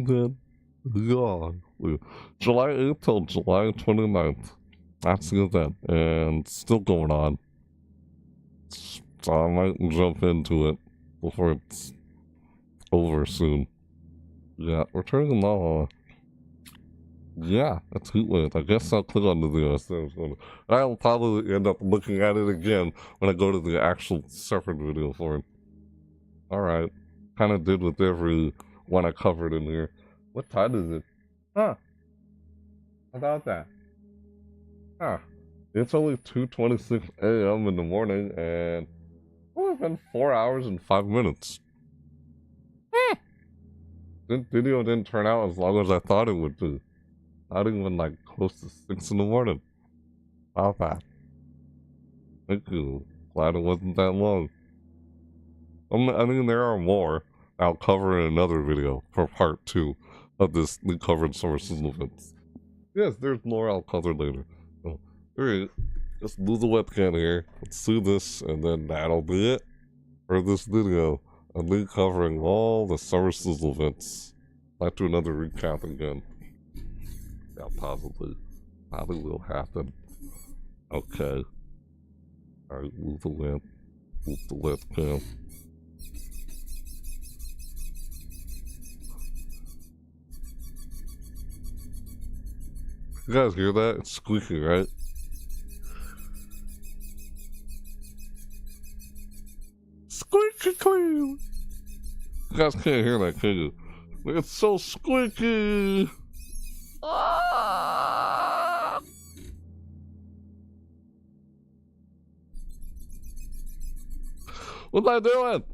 then. Yeah. July 8th till July 29th. That's the event. And still going on. So I might jump into it before it's over soon. Yeah, returning to Brawlhalla. Yeah, that's Heatwave. I guess I'll click on the video. I'll probably end up looking at it again when I go to the actual separate video for it. Alright. Kind of did with every one I covered in here. What time is it? Huh. How about that? Huh. It's only 2:26 a.m. in the morning, and only been 4 hours and 5 minutes. This video didn't turn out as long as I thought it would do. Not even like close to 6 in the morning. How bad. Thank you. Glad it wasn't that long. I mean, there are more. I'll cover in another video for part 2 of this covered Summerfest events. Yes, there's more I'll cover later. So, alright, just lose the webcam here. Let's do this, and then that'll be it for this video. I'll be covering all the Summerfest events. I'll do another recap again. Yeah, possibly. Probably will happen. Okay. Alright, move the lamp. Move the webcam. You guys hear that? It's squeaky, right? Squeaky clean! You guys can't hear that, can you? It's so squeaky! Ah! What am I doing?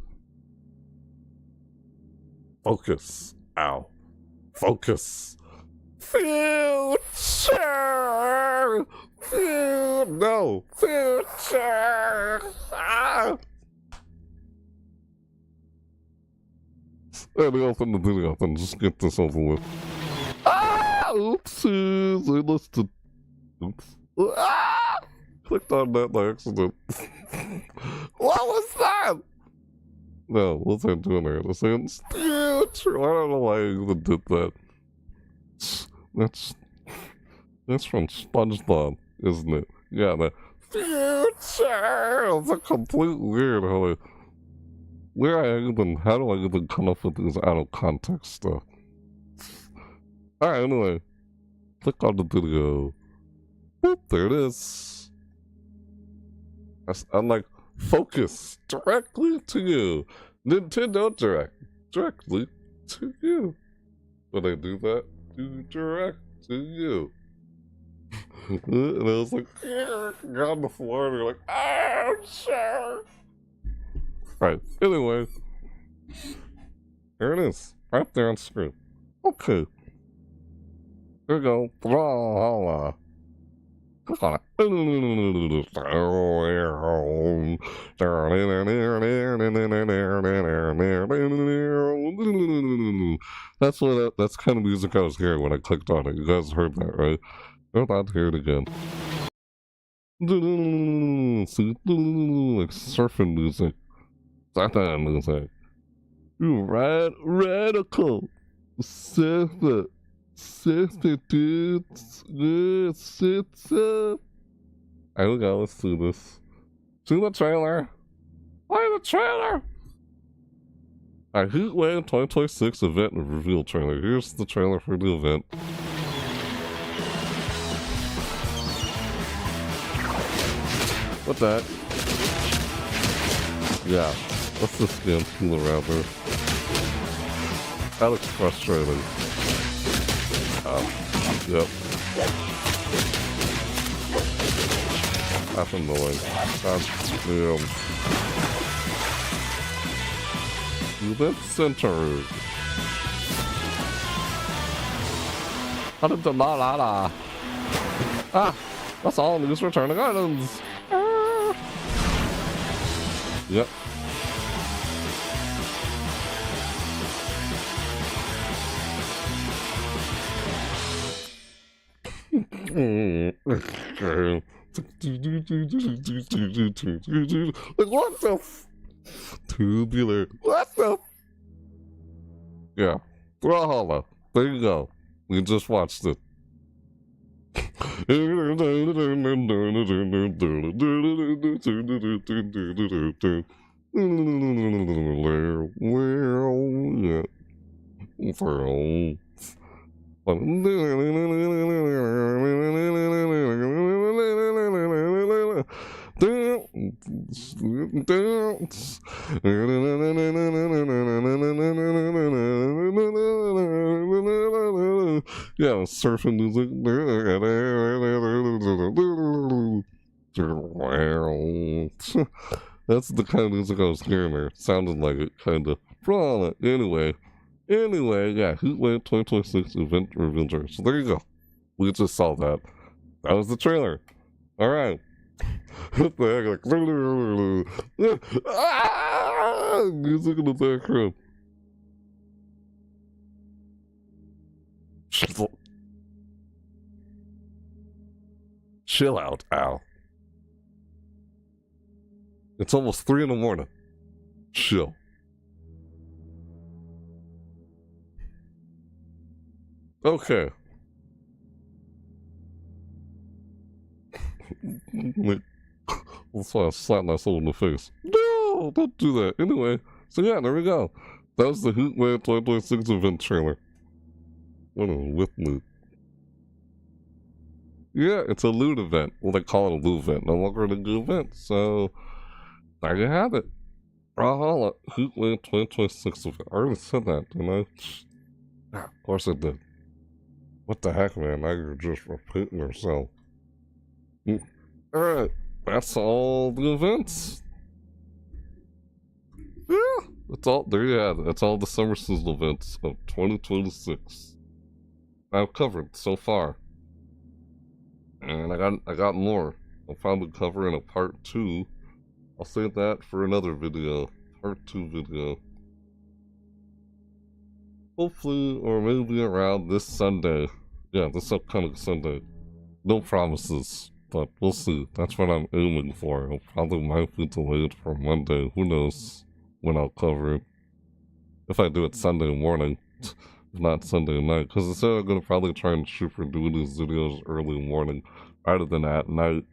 Focus. Ow. Focus. Future! No! Future! Ah! Let me open the video up and just get this over with. Ah! Oopsies! I listed. Oops. Ah! Clicked on that by accident. What was that? No, what's I doing there? The sentence? Future! I don't know why I even did that. That's from SpongeBob, isn't it? Yeah, the future! It's a complete weird how how do I even come up with this out of context stuff? Alright, anyway. Click on the video. Boop, there it is. I'm like, focus directly to you. Nintendo Direct. Directly to you. When I do that, do direct to you. And I was like, got on the floor and you're like, oh, sure. Right, anyway. Here it is. Right there on screen. Okay. Here we go. Brawlhalla. Click on it. That's kind of music I was hearing when I clicked on it. You guys heard that, right? I'm about to hear it again. Like surfing music. That music. Radical. Surfer. Surfer, dudes. Sister. There we go. Let's do this. See the trailer. Play the trailer. Alright, Heatwave 2026 event reveal trailer. Here's the trailer for the event. What that? Yeah, what's this game feel around there? That looks frustrating. Yep. That's annoying. Damn. Event Center. Ah! That's all news returning items! Ah. Yep. Like, what the tubular. What the? Yeah. Brawlhalla. There you go. We just watched it. Yeah, surfing music. That's the kind of music I was hearing there. Sounded like it, kind of. Anyway, yeah, Heatwave 2026 event reveal. So there you go. We just saw that. That was the trailer. All right. What the heck? Like, music in the background. Chill out, Al. It's almost 3 in the morning. Chill. Okay. That's why I slapped myself in the face. No, don't do that. Anyway, so yeah, there we go. That was the Heatwave 2026 event trailer. What a whip loot. Yeah, it's a loot event. Well, they call it a loot event. No longer a good event. So, there you have it. Brawlhalla Heatwave 2026 event. I already said that, didn't I? Yeah, of course I did. What the heck, man? Now you're just repeating yourself. Alright, that's all the events. Yeah, that's all. There you have it. That's all the summer season events of 2026. I've covered so far. And I got more. I'll probably cover in a part 2. I'll save that for another video. Part 2 video. Hopefully, or maybe around this Sunday. Yeah, this upcoming Sunday. No promises, but we'll see. That's what I'm aiming for. It probably might be delayed for Monday. Who knows when I'll cover it. If I do it Sunday morning. If not Sunday night. Because instead I'm going to probably try and shoot for doing these videos early morning rather than at night.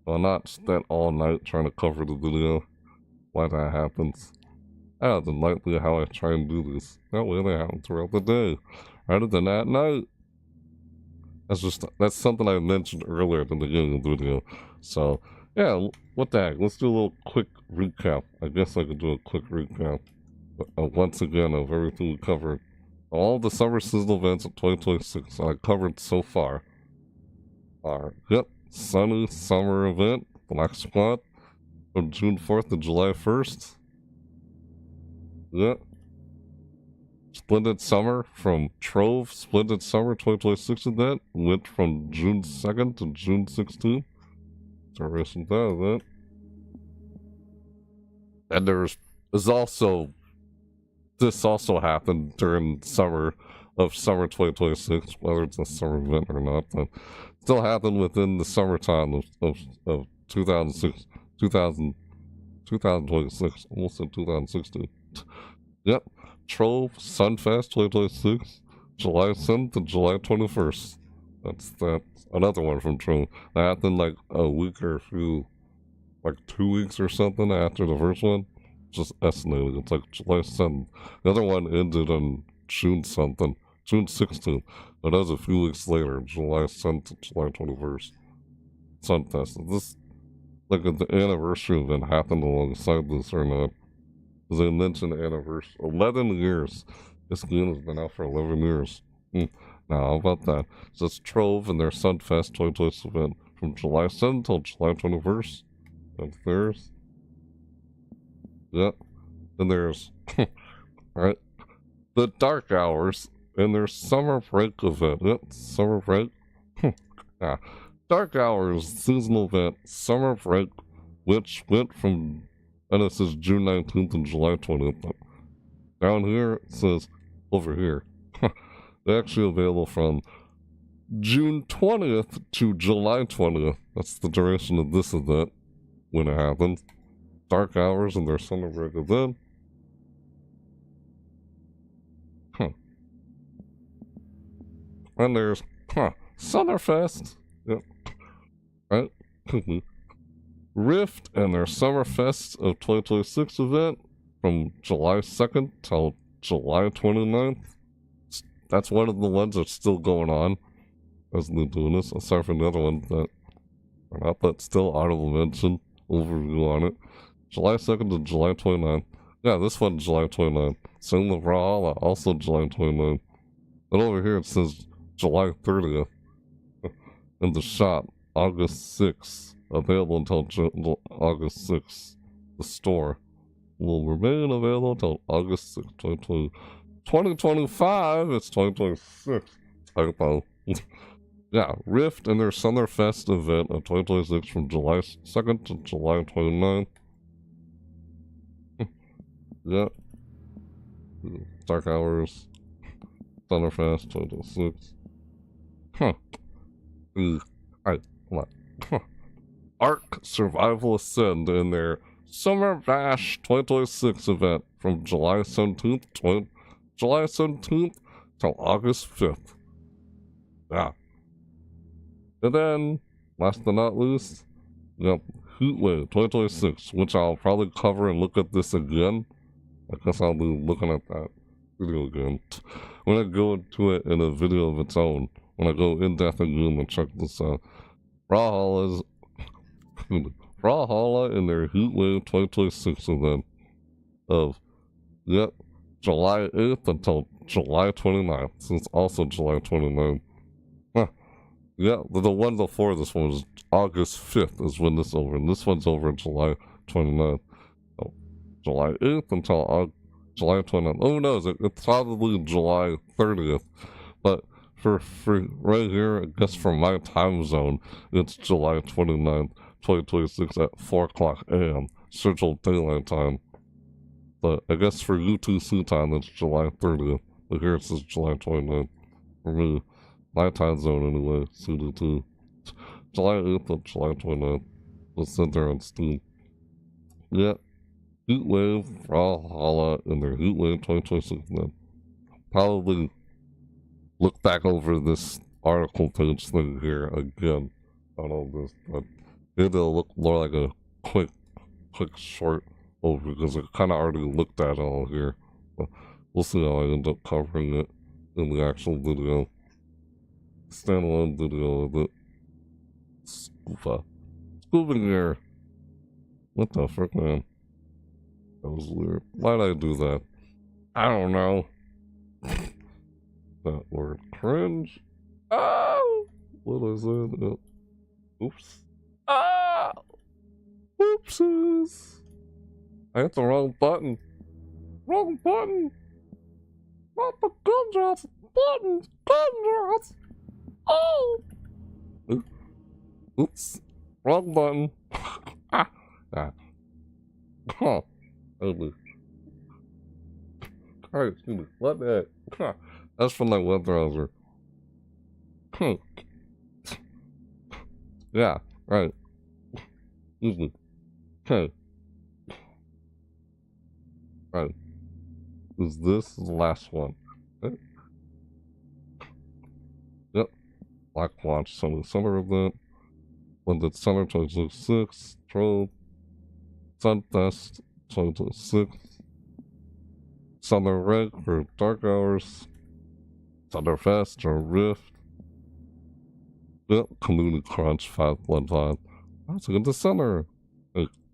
Well, not spend all night trying to cover the video. Why that happens. That's likely how I try and do this. That way they happen throughout the day. Rather than at night. That's something I mentioned earlier at the beginning of the video. So, yeah, what the heck. Let's do a little quick recap. I guess I could do a quick recap. Once again, of everything we covered. All the summer season events of 2026 I covered so far are, yep, Sunny Summer Event, Black Squad, from June 4th to July 1st. Yep. Splendid Summer from Trove, Splendid Summer 2026 event, went from June 2nd to June 16th. Duration of that event. And there's also, this also happened during summer 2026, whether it's a summer event or not, but still happened within the summertime of 2026, almost in 2016. Yep, Trove SunFest 2026, July 7th to July 21st. That's another one from Trove. That happened like a week or a few, like 2 weeks or something after the first one. Just estimating. It's like July 7th. The other one ended on June 16th. But that was a few weeks later, July 7th to July 21st. SunFest. This, like, the anniversary event happened alongside this or not? As I mentioned, the anniversary. 11 years. This game has been out for 11 years. Now, how about that? So it's Trove and their SunFest 2026 event from July 7th till July 21st. That's theirs. Yep. Then there's, right, the Dark Hours and their Summer Break event. Yep, Summer Break. Yeah. Dark Hours seasonal event, Summer Break, which went from, and it says June 19th and July 20th. But down here, it says, over here, they're actually available from June 20th to July 20th. That's the duration of this event when it happens. Dark Hours and their Summer Break event. And there's Summerfest. Yep. Right? Rift and their Summerfest of 2026 event from July 2nd till July 29th. That's one of the ones that's still going on as they're doing this, aside from the other ones that are not, but still honorable mention, overview on it. July 2nd to July 29th. Yeah, this one's July 29th. Same with Brawlhalla, also July 29th. And over here it says July 30th. In the shop, August 6th. Available until August 6th. The store will remain available until August 6th, 2025. It's 2026. Typo. Yeah, Rift and their Summerfest event of 2026 from July 2nd to July 29th. Yeah. Dark Hours. Summerfest 2026. Huh. Alright, come on. Ark Survival Ascend in their Summer Bash 2026 event from July 17th to August 5th. Yeah. And then, last but not least, yep, Heatwave 2026, which I'll probably cover and look at this again. I guess I'll be looking at that video again. When I go into it in a video of its own, when I go in depth again and check this out. Brawlhalla in their Heatwave 2026 event of, yep, July 8th until July 29th. So it's also July 29th. Huh. Yeah, the one before this one was August 5th is when this is over. And this one's over July 29th. So July 8th until July 29th. Oh, no, it's probably July 30th. But for right here, I guess for my time zone, it's July 29th, 2026 at 4 o'clock a.m. Central Daylight Time. But I guess for UTC time, it's July 30th. But here it says July 29th. For me, my time zone anyway, CDT. July 8th and July 29th. Let's sit there on Steam. Yeah. Heatwave, Brawlhalla, and their Heatwave 2026 then. Probably look back over this article page thing here again on all this, but maybe it'll look more like a quick short over because I kind of already looked at it all here. But we'll see how I end up covering it in the actual video. Standalone video of it. Scooping here. What the frick, man? That was weird. Why'd I do that? I don't know. That word cringe. Oh! What is it? Oops. Ah! Oopsies! I hit the wrong button. Wrong button! Not the gumdrops! Buttons! Gumdrops! Oh! Oops. Wrong button. Ah! Huh. Alright, excuse me. What the heck? That's from my web browser. Yeah, right. Excuse me. Okay. Right. Is this the last one? Okay. Yep. Black Watch Summer event. Splendid Summer 2026. Trove. SunFest 2026. Summer Reg for Dark Hours. Summerfest or Rift. Yep, Community Crunch 515. That's a good summer.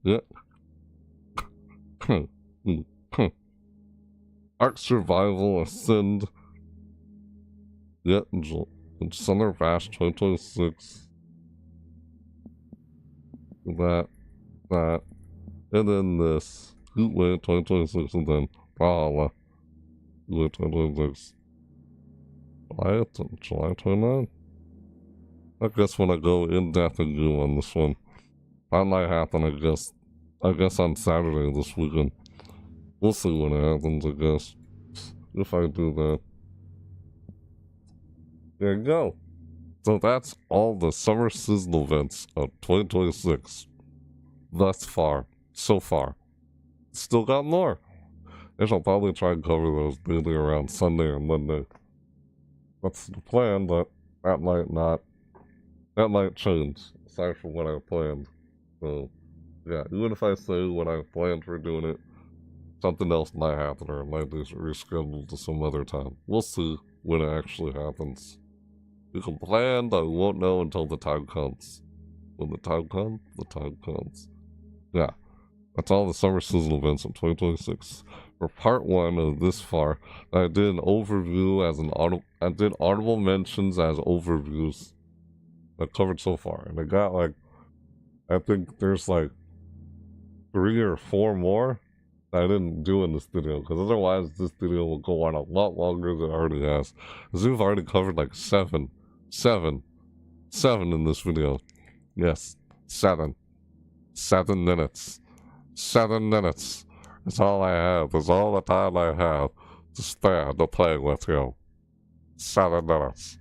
Yep. Ark Survival Ascend. Yep, Summer Bash 2026. That. And then this. Heatwave 2026 and then Brawlhalla. Heatwave 2026. July 29th. I guess when I go in depth and do on this one. That might happen, I guess on Saturday this weekend. We'll see when it happens, I guess. If I do that. There you go. So that's all the summer seasonal events of 2026. Thus far. So far. Still got more. I shall probably try and cover those daily around Sunday or Monday. that's the plan, but that might change, aside from what I planned. So, yeah, even if I say what I planned for doing it, something else might happen, or it might be rescheduled to some other time. We'll see when it actually happens. We can plan, but we won't know until the time comes. When the time comes, the time comes. Yeah, that's all the summer season events in 2026. For part 1 of this far, I did an overview as I did audible mentions as overviews I covered so far, and I got like, I think there's like 3 or 4 more that I didn't do in this video, because otherwise this video will go on a lot longer than it already has. Because we've already covered like 7 in this video. Yes, 7 minutes. 7 minutes. That's all I have. That's all the time I have to stand to play with you. 7 minutes.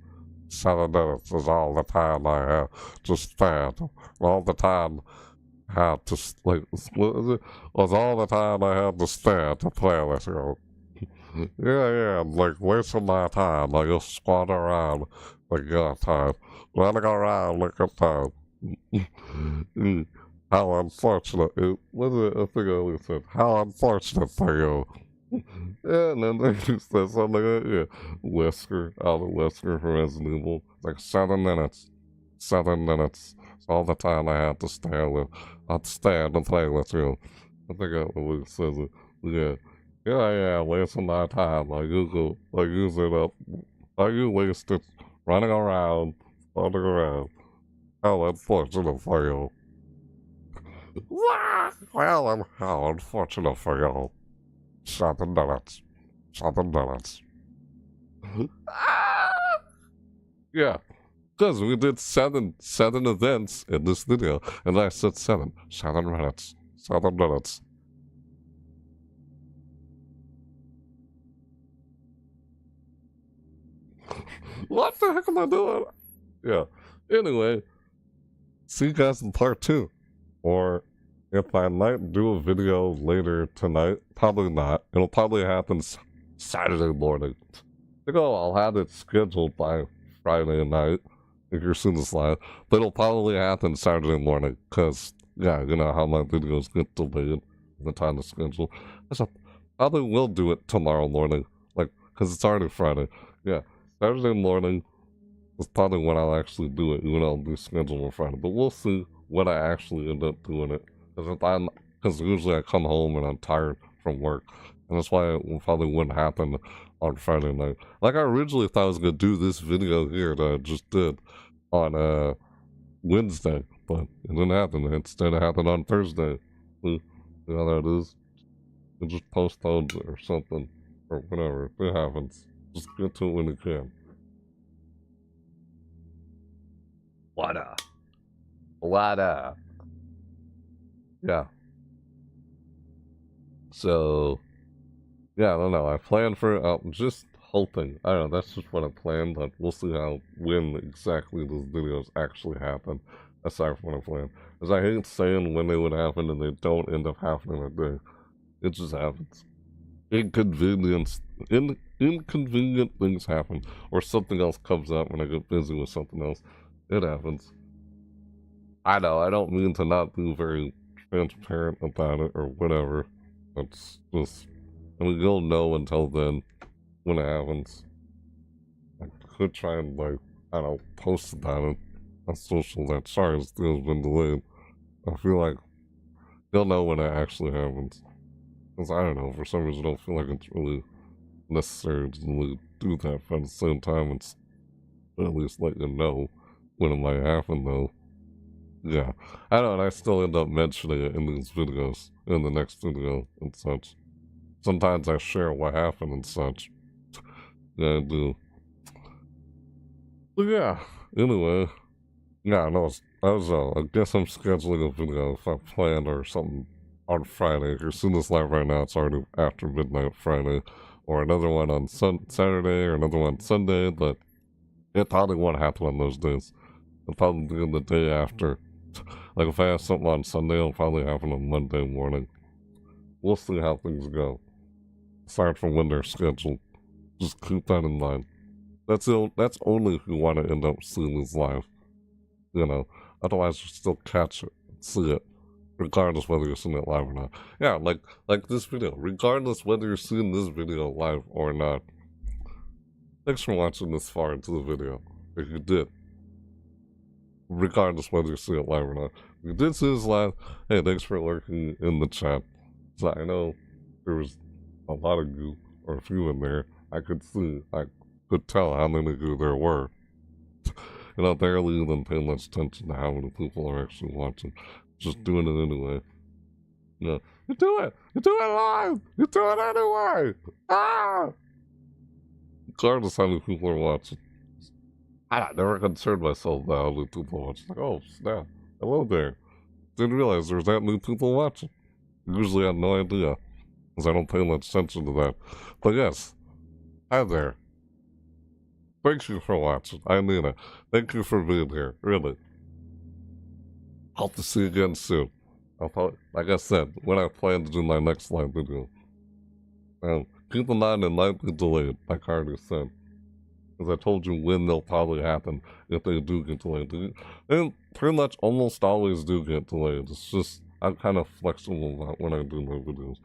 7 minutes is all the time I have to stand. All the time I have to, like, what is it? Was all the time I had to stand to play with you. Yeah, like, wasting my time. Like, just squat around. Like, yeah, time. Running around, look at time. How unfortunate. What is it? I think I always said, how unfortunate for you. Yeah, and then they just said something like that. Yeah. Wesker, Albert Wesker from Resident Evil. It's like 7 minutes. 7 minutes. It's all the time I have to stand with. I'll stand and play with you. I think that's what it says it. Yeah. Yeah, wasting my time. Like you use it up. Like you wasted running around, running around. How unfortunate for you. Well, and how unfortunate for you. 7 minutes. 7 minutes. Yeah, because we did seven events in this video, and I said 7 minutes. 7 minutes. What the heck am I doing? Yeah. Anyway, see you guys in part 2. Or if I might do a video later tonight, probably not. It'll probably happen Saturday morning. I'll have it scheduled by Friday night if you're seeing this live, but it'll probably happen Saturday morning because, yeah, you know how my videos get delayed, the time to schedule. So probably will do it tomorrow morning, like, because it's already Friday. Yeah, Saturday morning is probably when I'll actually do it, even though I'll be scheduled on Friday, but we'll see when I actually end up doing it. Because usually I come home and I'm tired from work, and that's why it probably wouldn't happen on Friday night. Like, I originally thought I was gonna do this video here that I just did on Wednesday, but it didn't happen. Instead, it happened on Thursday. See how that is? It just postponed or something, or whatever. It happens. Just get to it when you can. What up? What up? Yeah. So, yeah, I don't know. I planned for it. I'm just hoping. I don't know. That's just what I planned. But we'll see when exactly those videos actually happen. Aside from what I planned. Because I hate saying when they would happen and they don't end up happening that day. It just happens. Inconvenient things happen. Or something else comes up when I get busy with something else. It happens. I know. I don't mean to not be very transparent about it or whatever. That's just, I mean, you'll know until then when it happens. I could try and, like, I don't know, post about it on social that sorry, this deal's been delayed. I feel like you'll know when it actually happens. Because I don't know, for some reason I don't feel like it's really necessary to really do that, but at the same time it's at least let you know when it might happen though. Yeah, I know, and I still end up mentioning it in these videos, in the next video and such. Sometimes I share what happened and such. Yeah, I do. But yeah, anyway. Yeah, no, I guess I'm scheduling a video if I planned or something on Friday. If you're seeing this live right now, it's already after midnight Friday. Or another one on Saturday, or another one Sunday, but it probably won't happen on those days. It'll probably be the day after. Like, if I have something on Sunday, it'll probably happen on Monday morning. We'll see how things go. Aside from when they're scheduled. Just keep that in mind. That's only if you want to end up seeing these live. You know, otherwise you still catch it, see it, regardless whether you're seeing it live or not. Yeah, like this video, regardless whether you're seeing this video live or not. Thanks for watching this far into the video. If you did, regardless whether you see it live or not. If you did see this live, hey, thanks for lurking in the chat. So I know there was a lot of you, or a few in there. I could tell how many of you there were. And I barely even pay much attention to how many people are actually watching. Just doing it anyway. You know, you do it live! You do it anyway! Ah! Regardless how many people are watching. I never concerned myself about how many people are watching. Like, oh, snap. Hello there. Didn't realize there was that many people watching. Usually I had no idea, because I don't pay much attention to that. But yes, hi there. Thank you for watching. I mean it. Thank you for being here, really. Hope to see you again soon. I'll probably, like I said, when I plan to do my next live video. Keep in mind it might be delayed, like I already said. Because I told you when they'll probably happen if they do get delayed. And pretty much almost always do get delayed. It's just, I'm kind of flexible about when I do my videos.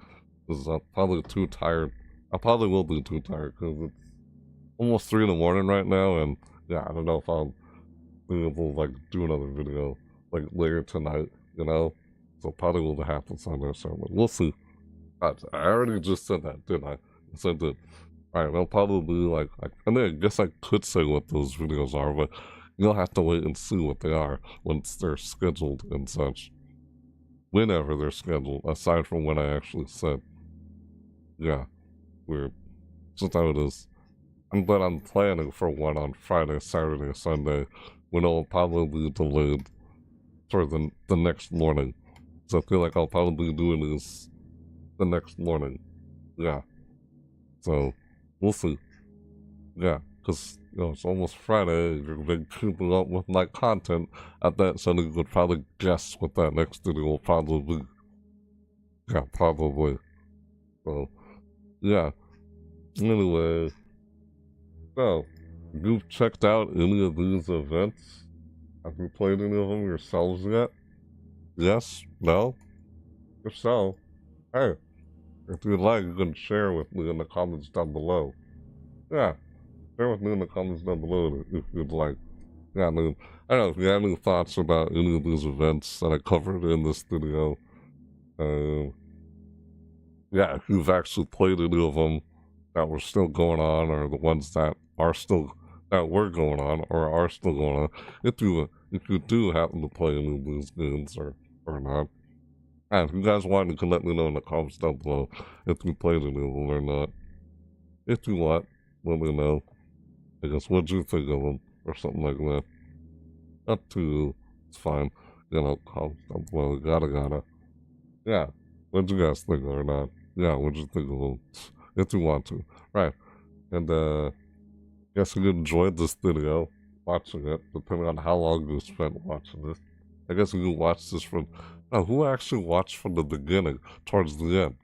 Because I'm probably too tired. I probably will be too tired because it's almost 3 in the morning right now. And yeah, I don't know if I'll be able to like do another video like later tonight, you know? So probably will happen someday, so we'll see. I already just said that, didn't I? I said that. Alright, they'll probably like, I mean, I guess I could say what those videos are, but you'll have to wait and see what they are once they're scheduled and such. Whenever they're scheduled, aside from when I actually said. Yeah, weird. Just how it is. But I'm planning for one on Friday, Saturday, Sunday, when it'll probably be delayed for the next morning. So I feel like I'll probably be doing this the next morning. Yeah. So, we'll see. Yeah, because, you know, it's almost Friday. You've been keeping up with my content at that, so you could probably guess what that next video will probably be. Yeah, probably. So, yeah. Anyway. So, you've checked out any of these events? Have you played any of them yourselves yet? Yes? No? If so, hey, if you'd like, you can share with me in the comments down below. Yeah, share with me in the comments down below if you'd like. Yeah, I mean, I don't know if you have any thoughts about any of these events that I covered in this video. Yeah, if you've actually played any of them that were still going on, or the ones that were going on, or are still going on. If you do happen to play any of these games or not. And if you guys want, you can let me know in the comments down below if you played any of them or not. If you want, let me know. I guess, what'd you think of them? Or something like that. Up to you. It's fine. You know, comments down below. Gotta. Yeah. What'd you guys think or not? Yeah, what'd you think of them? If you want to. Right. And, guess you enjoyed this video, watching it, depending on how long you spent watching this. I guess you can watch this from... Now, who actually watched from the beginning towards the end?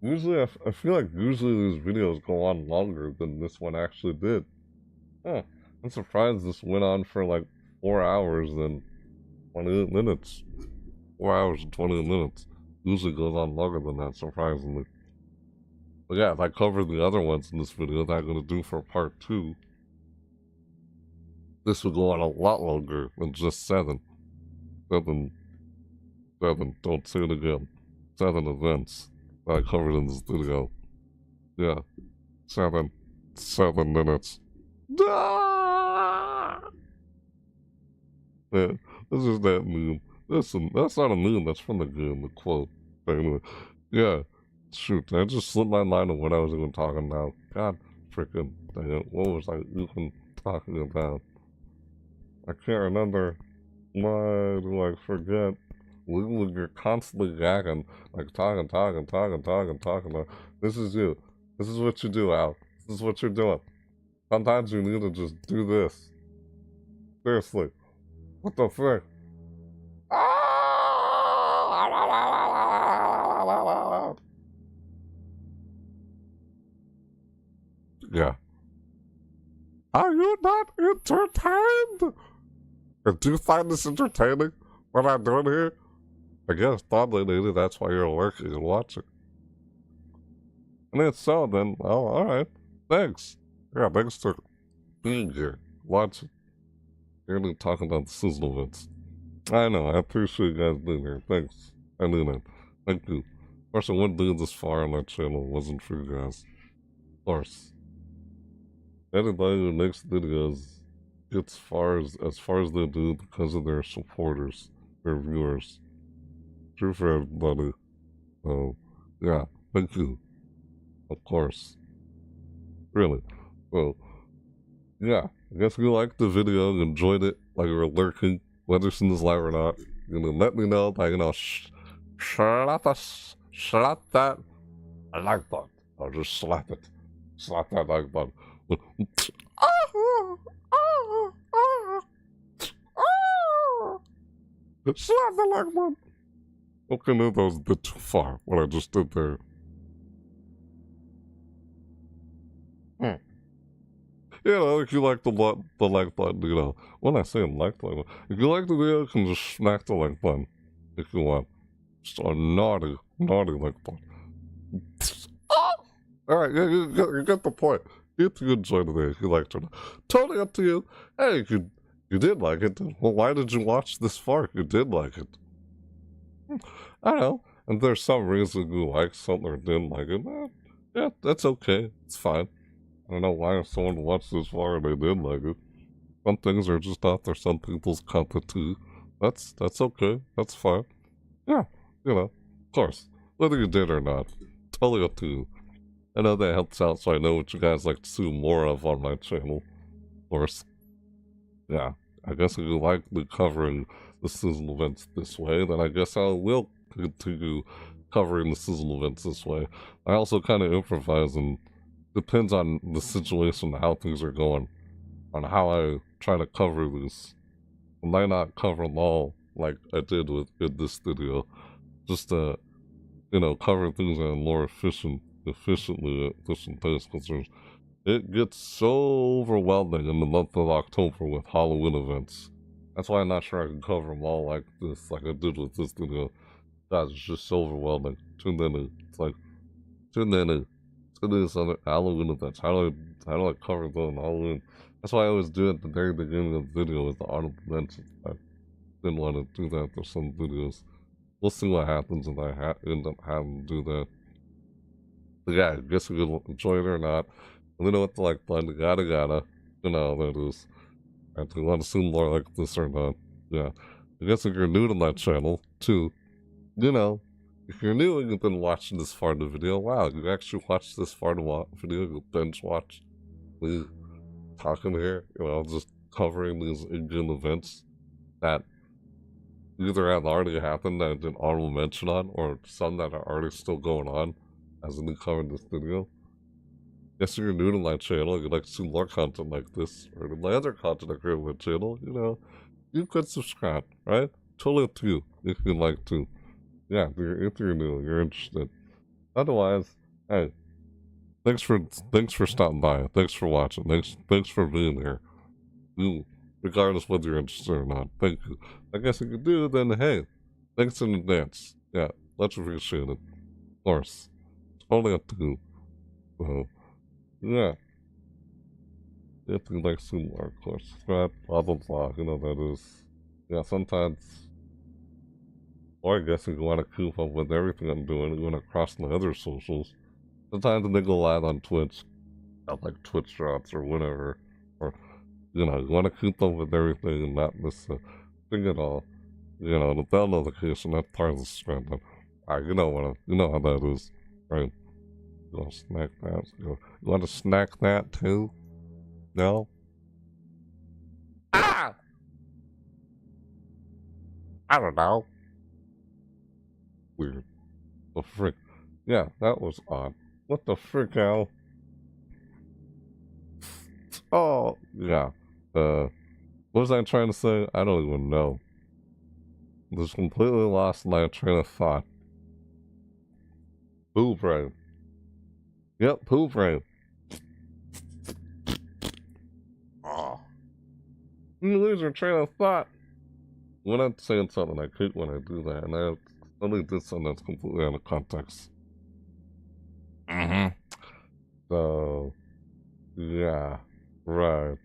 Usually, I feel like usually these videos go on longer than this one actually did. Huh. I'm surprised this went on for like 4 hours and 28 minutes. 4 hours and 28 minutes. Usually goes on longer than that, surprisingly. But yeah, if I cover the other ones in this video that I'm going to do for part 2, this would go on a lot longer than just 7. 7, don't say it again. 7 events that I covered in this video. Yeah, 7 minutes. Ah! Yeah, this is that meme. Listen, that's not a meme, that's from the game, the quote. But anyway, yeah, shoot, I just slipped my mind on what I was even talking about. God freaking dang it, what was I even talking about? I can't remember. Why do I forget? You're constantly gagging, like talking. This is you. This is what you do, Al. This is what you're doing. Sometimes you need to just do this. Seriously. What the frick? Yeah. Are you not entertained? And do you find this entertaining? What I'm doing here? I guess probably maybe that's why you're lurking and watching. And if so, then, oh, alright. Thanks. Yeah, thanks for being here, watching. You're really talking about the sizzle events. I know, I appreciate you guys being here. Thanks. I knew that. Thank you. Of course, I wouldn't do this far on my channel if it wasn't for you guys. Of course. Anybody who makes videos gets as far as they do because of their supporters, their viewers. True for everybody. So, yeah, thank you. Of course. Really. Well, yeah, I guess if you liked the video, you enjoyed it, like you were lurking, whether it's in this live or not, you know, let me know by, slap that like button. Or just slap it. Slap that like button. Slap the like button. Okay, no, that was a bit too far, what I just did there. You know, if you like the like button, you know, when I say like the like button, if you like the video, you can just smack the like button if you want. Just a naughty like button. Alright, you get the point. If you enjoyed the video, if you liked it, totally up to you. Hey, if you did like it, well, why did you watch this far if you did like it? I don't know. And there's some reason you like something or didn't like it, yeah, that's okay. It's fine. I don't know why if someone watched this far and they did like it. Some things are just out there, some people's content too. That's okay. That's fine. Yeah, you know, of course. Whether you did or not. Totally up to you. I know that helps out so I know what you guys like to see more of on my channel. Of course. Yeah, I guess if you like me covering the sizzle events this way, then I guess I will continue covering the sizzle events this way. I also kind of improvise and depends on the situation, how things are going, on how I try to cover these. I might not cover them all like I did in this video, just to, you know, cover things in a more efficient pace, because it gets so overwhelming in the month of October with Halloween events. That's why I'm not sure I can cover them all like this, like I did with this video. Guys, it's just so overwhelming. Too many other Halloween events. How do I cover them on Halloween? That's why I always do it at the very beginning of the video with the honorable mentions. I didn't want to do that for some videos. We'll see what happens if I end up having to do that. But yeah, I guess if you enjoy it or not. Let me know what the like button, gotta, you know how that is. And if you want to see more like this or not, yeah. I guess if you're new to my channel, too, you know, if you're new and you've been watching this far in the video, wow, you actually watched this far in the video, you binge watch me talking here, you know, just covering these in-game events that either have already happened that I didn't honorable mention on, or some that are already still going on as I covered this video. Guess if you're new to my channel, you'd like to see more content like this, or my other content I create on my channel, you know, you could subscribe, right? Totally up to you, if you'd like to. Yeah, if you're new, you're interested. Otherwise, hey, thanks for stopping by. Thanks for watching. Thanks for being here. You, regardless whether you're interested or not. Thank you. I guess if you do, then hey, thanks in advance. Yeah, much appreciated. Of course. Totally up to you. So, yeah. If you like to see more, of course. Subscribe, blah blah blah, you know that is. Yeah, sometimes, or I guess if you want to keep up with everything I'm doing, you want to cross my other socials. Sometimes they go live on Twitch, like Twitch drops or whatever. Or, you know, you want to keep up with everything and not miss a thing at all. You know, the bell notification, that's part of the strength. You know how that is, right? You want to snack that? You want to snack that too? No? Ah! I don't know. Weird. The frick? Yeah, that was odd. What the frick, Al? Oh, yeah. What was I trying to say? I don't even know. Just completely lost my train of thought. Poo brain. Yep, poo brain. You lose your train of thought. When I'm saying something, I hate when I do that, and I only did something that's completely out of context. So, yeah, right.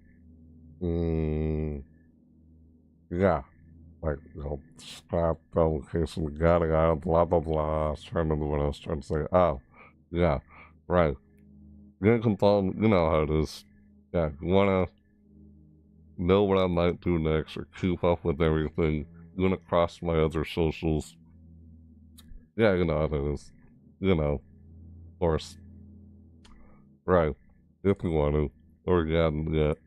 Yeah, like, scrap publication, gotta, blah, blah, blah. I was trying to remember what I was trying to say. Oh, yeah, right. You can follow, you know how it is. Yeah, you wanna know what I might do next or keep up with everything. You wanna cross my other socials. Yeah, you know how it is. You know, of course. Right. If you want to. Or you haven't yet.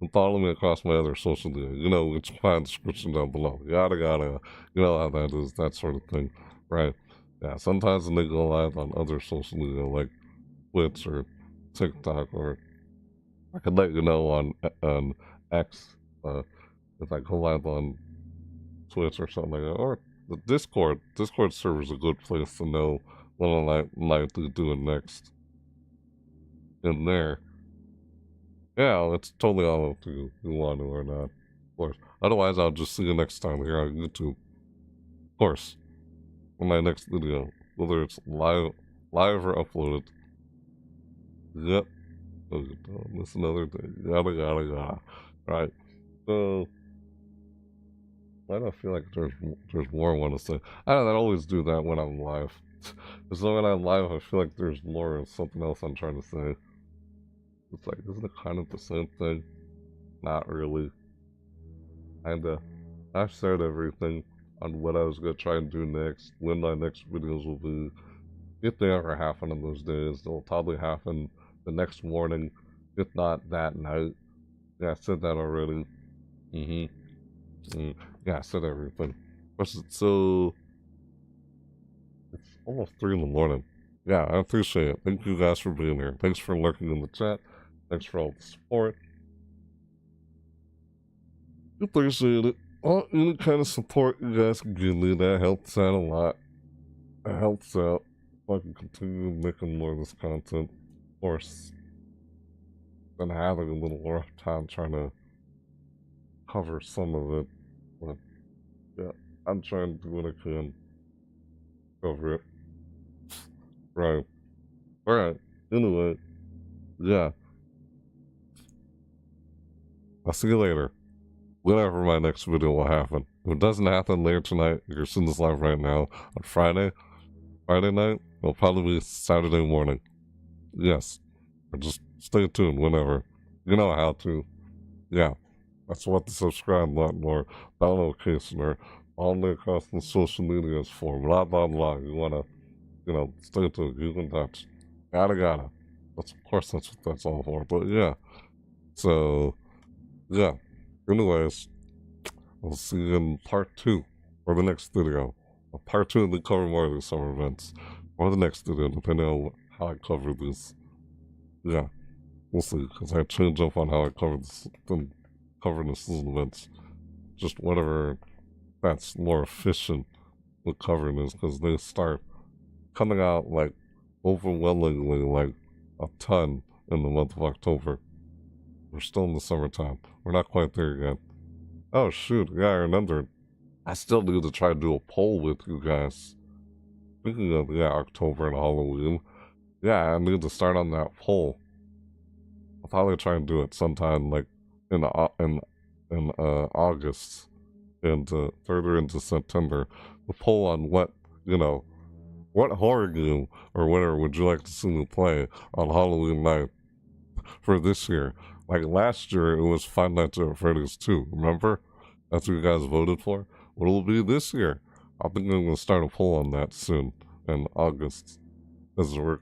And follow me across my other social media. You know, it's my description down below. Yada yada. You know how that is, that sort of thing. Right. Yeah, sometimes they go live on other social media like Twitch or TikTok, or I can let you know on X if I go live on Twitch or something like that. Or the Discord. Discord server is a good place to know what I might be doing next in there. Yeah, it's totally all up to you. You want to or not. Of course. Otherwise, I'll just see you next time here on YouTube. Of course. In my next video. Whether it's live or uploaded. Yep. This another day. Yada yada yada. Right. So I don't feel like there's more I want to say. I always do that when I'm live. So when I'm live, I feel like there's more of something else I'm trying to say. It's like, isn't it kind of the same thing? Not really. Kinda. I've said everything on what I was gonna try and do next, when my next videos will be. If they ever happen on those days, they'll probably happen the next morning, if not that night. Yeah, I said that already. Yeah, I said everything. So, it's almost 3 in the morning. Yeah, I appreciate it. Thank you guys for being here. Thanks for lurking in the chat. Thanks for all the support. Appreciate it. Any kind of support you guys can give me, that helps out a lot. It helps out if I can continue making more of this content. Of course, been having a little rough time trying to cover some of it. But, yeah, I'm trying to do what I can. Cover it. Right. Alright. Anyway, yeah. I'll see you later. Whenever my next video will happen. If it doesn't happen later tonight, you're seeing this live right now on Friday night, it'll probably be Saturday morning. Yes. Or just stay tuned whenever. You know how to. Yeah. That's what the subscribe button or notification or all the across the social medias for. Blah blah blah. You wanna, stay tuned. You can touch. Gotta. Of course that's what that's all for. But yeah. So yeah. Anyways, I'll see you in part 2 or the next video. Part 2 will cover more of these summer events. Or the next video, depending on how I cover this. Yeah, we'll see, because I change up on how I cover this, cover the season events. Just whatever that's more efficient with covering this, because they start coming out, like, overwhelmingly, like, a ton in the month of October. We're still in the summertime. We're not quite there yet. Oh, shoot. Yeah, I remembered. I still need to try to do a poll with you guys. Speaking of, October and Halloween. Yeah, I need to start on that poll. I'll probably try and do it sometime, like, in August. And further into September. The poll on what horror game or whatever would you like to see me play on Halloween night for this year? Like last year, it was Five Nights at Freddy's 2, remember? That's what you guys voted for? What will it be this year? I think I'm going to start a poll on that soon, in August. Because we're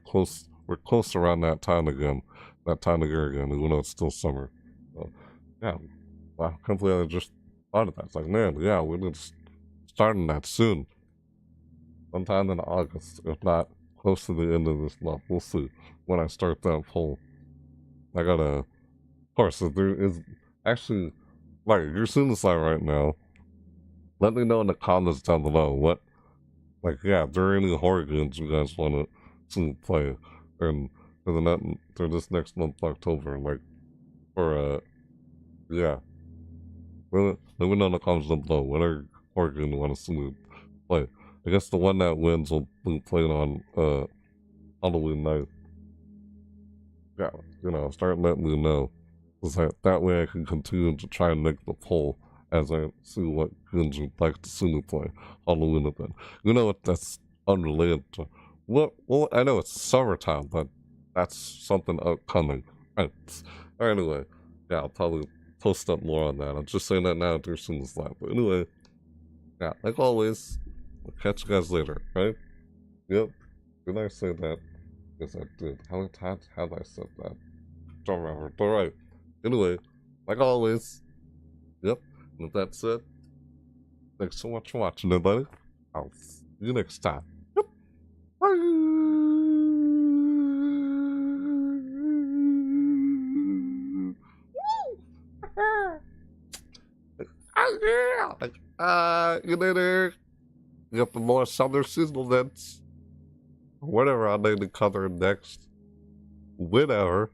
close around that time again. That time of year again, even though it's still summer. So, yeah, wow, I can't believe I just thought of that. It's like, man, yeah, we need to start on that soon. Sometime in August, if not close to the end of this month. We'll see when I start that poll. I gotta, of course, if there is actually, like, you're seeing this live right now. Let me know in the comments down below what, like, yeah, if there are any horror games you guys want to see me play, and for this next month, October, like, for, yeah, Let me know in the comments down below. What are horror game you want to see me play? I guess the one that wins will be played on Halloween night. Yeah, start letting me know. That way I can continue to try and make the poll as I see what games you'd like to see me play Halloween event. You know what? That's unrelated to. Well, I know it's summertime, but that's something upcoming. Right. Anyway, yeah, I'll probably post up more on that. I'm just saying that now to soon as that. But anyway, yeah, like always, I'll catch you guys later, right? Yep. Did I say that? Yes, I did. How many times have I said that? Don't remember. But right. Anyway, like always, yep. And with that said, thanks so much for watching, everybody. I'll see you next time. Yep. Bye. Oh yeah! You later. You got the more summer seasonal events. Whatever I need to cover next. Whenever.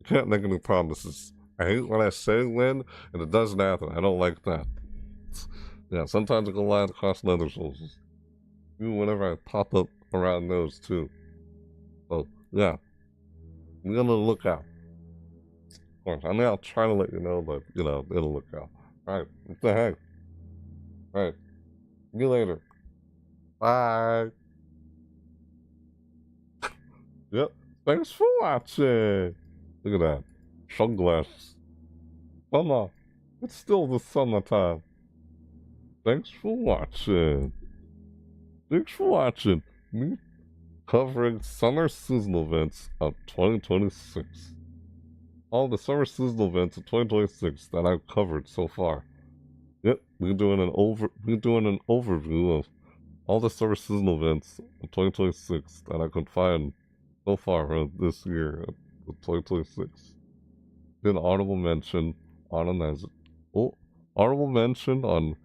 I can't make any promises. I hate when I say when, and it doesn't happen. I don't like that. Yeah, sometimes I can lie across leather sources. Even whenever I pop up around those too. So, yeah. I'm gonna look out. Of course, I mean, I'll try to let you know, but, it'll look out. Alright, what the heck? Alright, see you later. Bye. Yep, thanks for watching. Look at that. Sunglasses. Summer. It's still the summertime. Thanks for watching. Thanks for watching me covering summer seasonal events of 2026. All the summer seasonal events of 2026 that I've covered so far. Yep, we're doing an overview of all the summer seasonal events of 2026 that I could find so far this year of 2026. Then honorable mention on honorable mention on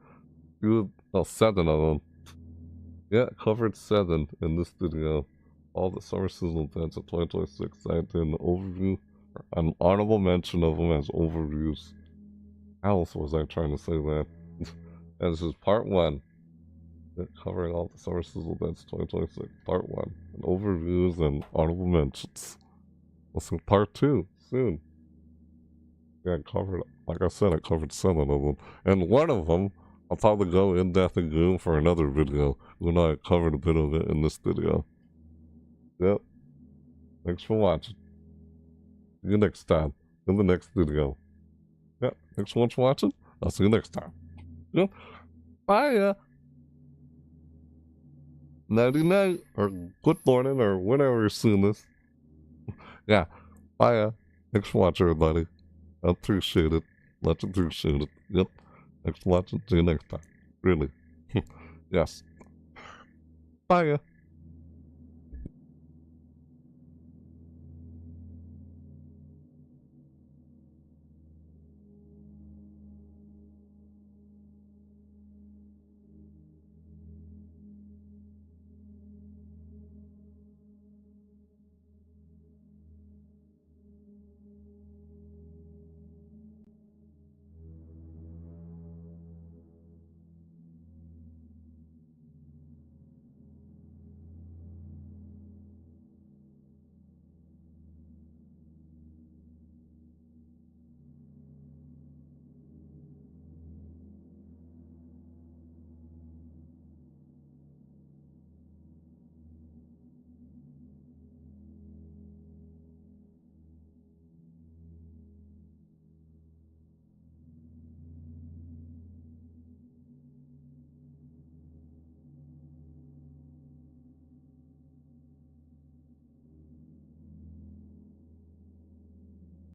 7 of them. Yeah, covered 7 in this video. All the summer seasonal events of 2026. I did an overview, an honorable mention of them as overviews. How else was I trying to say that? And this is part 1. Covering all the summer seasonal events 2026. Part 1. And overviews and honorable mentions. Let's do part 2 soon. Yeah, like I said, I covered 7 of them. And one of them, I'll probably go in depth and gloom for another video, even though I covered a bit of it in this video. Yep. Thanks for watching. See you next time in the next video. Yep. Thanks so much for watching. I'll see you next time. Yep. Bye. Nighty night, or good morning, or whenever you're seeing this. Yeah. Bye. Thanks for watching, everybody. I appreciate it. Much appreciated. Yep. Thanks for watching. See you next time. Really. Yes. Bye.